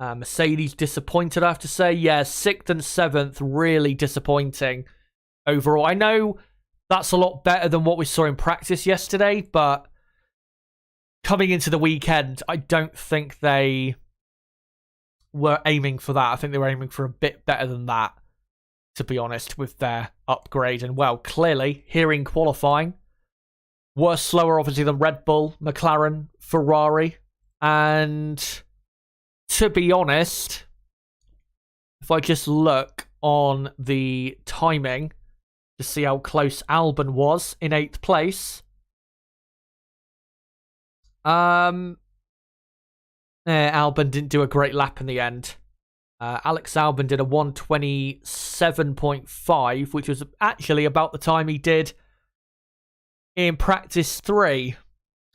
Mercedes disappointed, I have to say. Yeah, 6th and 7th, really disappointing overall. I know that's a lot better than what we saw in practice yesterday, but coming into the weekend, I don't think they were aiming for that. I think they were aiming for a bit better than that, to be honest, with their upgrade. And, well, clearly, here in qualifying, were slower, obviously, than Red Bull, McLaren, Ferrari. And to be honest, if I just look on the timing to see how close Albon was in 8th place, Albon didn't do a great lap in the end. Alex Albon did a 1:27.5, which was actually about the time he did in practice 3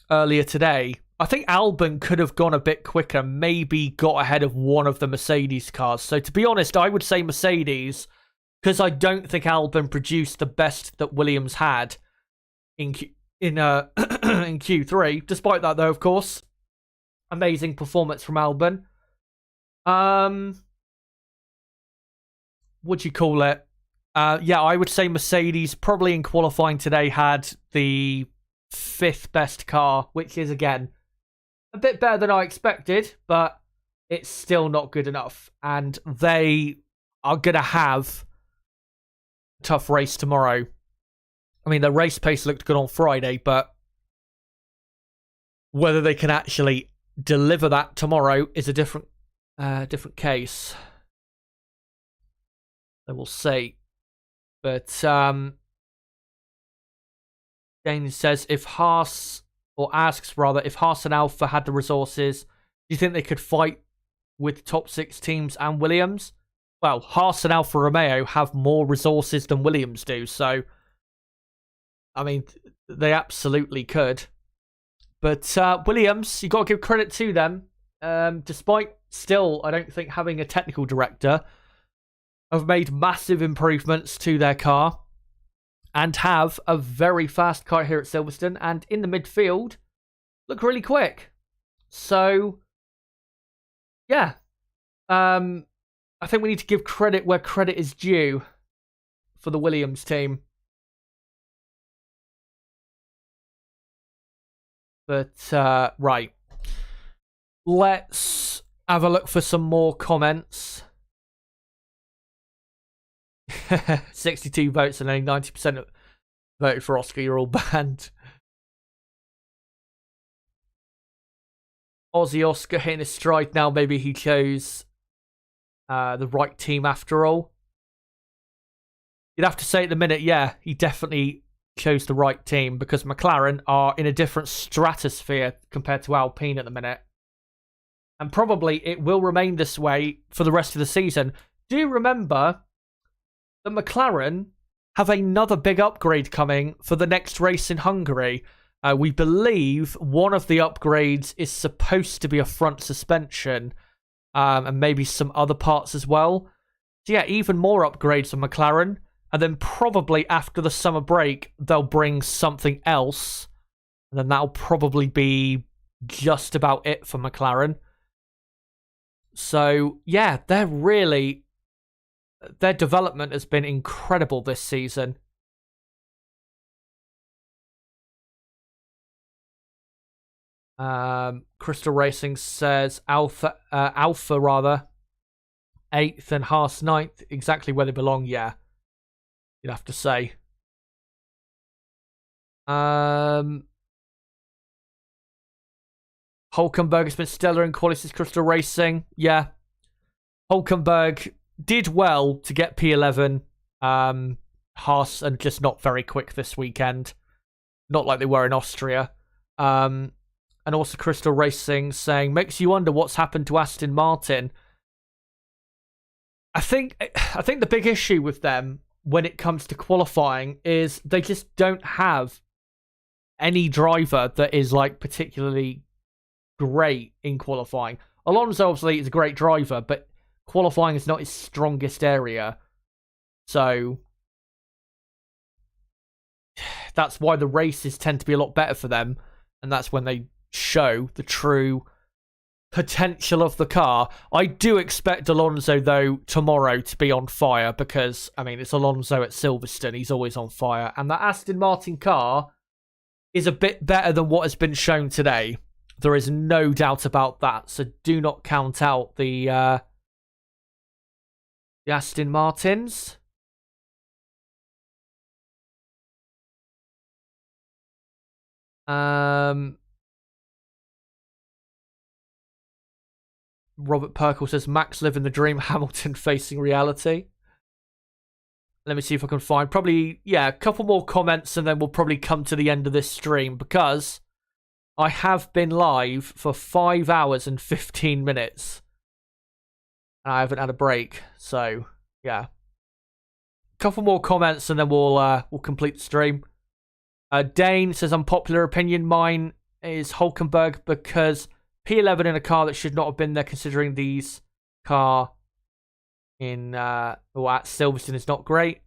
earlier today. I think Albon could have gone a bit quicker, maybe got ahead of one of the Mercedes cars. So to be honest, I would say Mercedes, because I don't think Albon produced the best that Williams had in in Q3. Despite that, though, of course, amazing performance from Albon. What'd you call it? Yeah, I would say Mercedes probably in qualifying today had the 5th best car, which is, again, a bit better than I expected, but it's still not good enough. And they are going to have a tough race tomorrow. I mean, the race pace looked good on Friday, but whether they can actually deliver that tomorrow is a different case. So we'll see. But Dane says if Haas, or asks rather, if Haas and Alpha had the resources, do you think they could fight with top 6 teams and Williams? Well, Haas and Alfa Romeo have more resources than Williams do, so I mean, they absolutely could. But Williams, you got to give credit to them. Despite still, I don't think, having a technical director, have made massive improvements to their car and have a very fast car here at Silverstone, and in the midfield look really quick. So yeah, I think we need to give credit where credit is due for the Williams team. But right, let's have a look for some more comments. 62 votes and only 90% voted for Oscar. You're all banned. Aussie Oscar hitting his stride now. Maybe he chose the right team after all. You'd have to say at the minute, yeah, he definitely chose the right team, because McLaren are in a different stratosphere compared to Alpine at the minute. And probably it will remain this way for the rest of the season. Do remember that McLaren have another big upgrade coming for the next race in Hungary. We believe one of the upgrades is supposed to be a front suspension, and maybe some other parts as well. So yeah, even more upgrades for McLaren. And then probably after the summer break, they'll bring something else. And then that'll probably be just about it for McLaren. So yeah, their development has been incredible this season. Crystal Racing says Alpha 8th and Haas 9th, exactly where they belong. Yeah, you'd have to say. Hulkenberg has been stellar in quali, says Crystal Racing. Yeah, Hulkenberg did well to get P11. Haas and just not very quick this weekend, not like they were in Austria. And also Crystal Racing saying, makes you wonder what's happened to Aston Martin. I think the big issue with them when it comes to qualifying is they just don't have any driver that is like particularly great in qualifying. Alonso obviously is a great driver, but qualifying is not his strongest area. So that's why the races tend to be a lot better for them, and that's when they show the true potential of the car. I do expect Alonso, though, tomorrow to be on fire because, I mean, it's Alonso at Silverstone. He's always on fire. And that Aston Martin car is a bit better than what has been shown today. There is no doubt about that. So do not count out the Aston Martins. Robert Perkle says, Max living the dream, Hamilton facing reality. Let me see if I can find probably, a couple more comments and then we'll probably come to the end of this stream because I have been live for 5 hours and 15 minutes. And I haven't had a break. So, yeah. Couple more comments and then we'll complete the stream. Dane says, unpopular opinion. Mine is Hulkenberg because P11 in a car that should not have been there considering these car in at Silverstone is not great.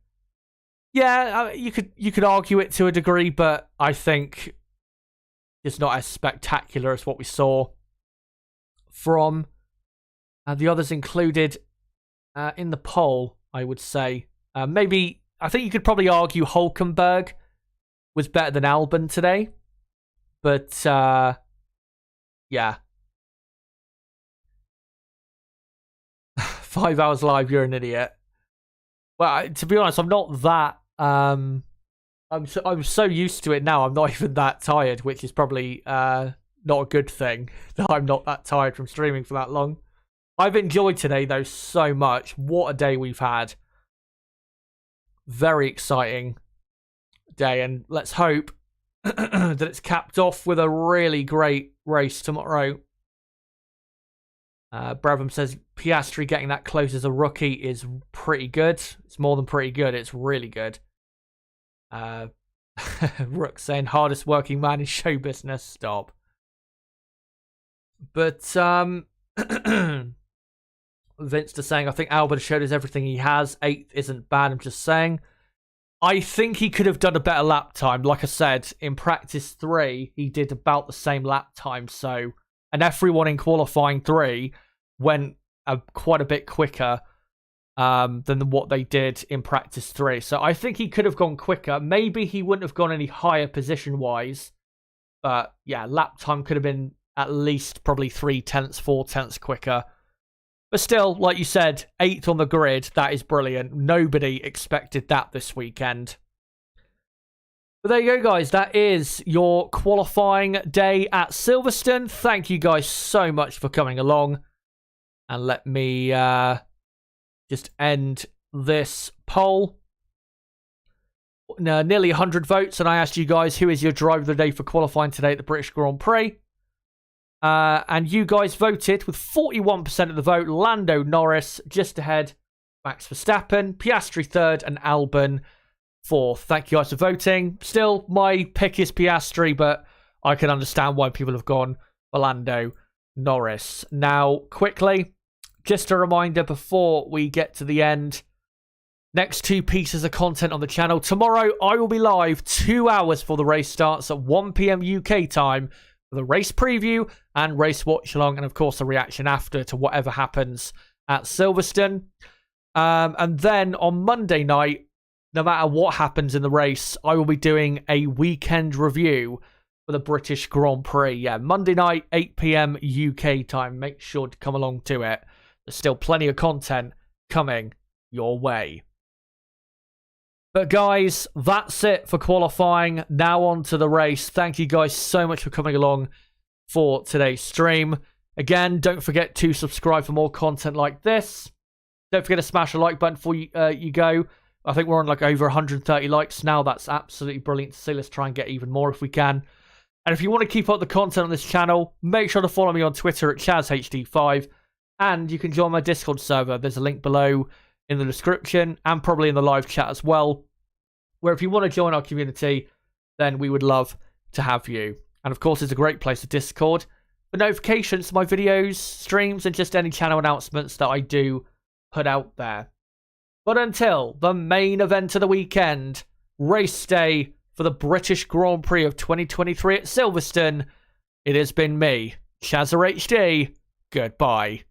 Yeah, you could argue it to a degree, but I think it's not as spectacular as what we saw from the others included in the poll, I would say. Maybe, I think you could probably argue Hulkenberg was better than Albon today. But, yeah. 5 hours live, you're an idiot. Well, to be honest, I'm not that. I'm so used to it now. I'm not even that tired, which is probably not a good thing that I'm not that tired from streaming for that long. I've enjoyed today though so much. What a day we've had. Very exciting day, and let's hope that it's capped off with a really great race tomorrow. Brabham says Piastri getting that close as a rookie is pretty good. It's more than pretty good. It's really good. Rook saying hardest working man in show business. Stop. But Vince is saying I think Albon showed us everything he has. 8th isn't bad. I'm just saying. I think he could have done a better lap time. Like I said, in practice 3, he did about the same lap time. So. And everyone in qualifying 3 went quite a bit quicker than what they did in practice 3. So I think he could have gone quicker. Maybe he wouldn't have gone any higher position-wise. But yeah, lap time could have been at least probably 3/10, 4/10 quicker. But still, like you said, 8th on the grid. That is brilliant. Nobody expected that this weekend. But there you go, guys. That is your qualifying day at Silverstone. Thank you guys so much for coming along. And let me just end this poll. Nearly 100 votes. And I asked you guys, who is your driver of the day for qualifying today at the British Grand Prix? And you guys voted with 41% of the vote. Lando Norris just ahead. Max Verstappen. Piastri 3rd. And Albon 4th. Thank you guys for voting. Still, my pick is Piastri, but I can understand why people have gone for Lando Norris. Now, quickly, just a reminder before we get to the end. Next 2 pieces of content on the channel. Tomorrow, I will be live 2 hours before the race starts at 1 PM UK time for the race preview and race watch along, and of course, a reaction after to whatever happens at Silverstone. And then on Monday night, no matter what happens in the race, I will be doing a weekend review for the British Grand Prix. Yeah, Monday night, 8 PM UK time. Make sure to come along to it. There's still plenty of content coming your way. But guys, that's it for qualifying. Now on to the race. Thank you guys so much for coming along for today's stream. Again, don't forget to subscribe for more content like this. Don't forget to smash a like button before you go. I think we're on like over 130 likes now. That's absolutely brilliant to see. Let's try and get even more if we can. And if you want to keep up the content on this channel, make sure to follow me on Twitter at ChazHD5 And you can join my Discord server. There's a link below in the description and probably in the live chat as well, where if you want to join our community, then we would love to have you. And of course, it's a great place to Discord for notifications to my videos, streams, and just any channel announcements that I do put out there. But until the main event of the weekend, race day for the British Grand Prix of 2023 at Silverstone, it has been me, Shazza HD. Goodbye.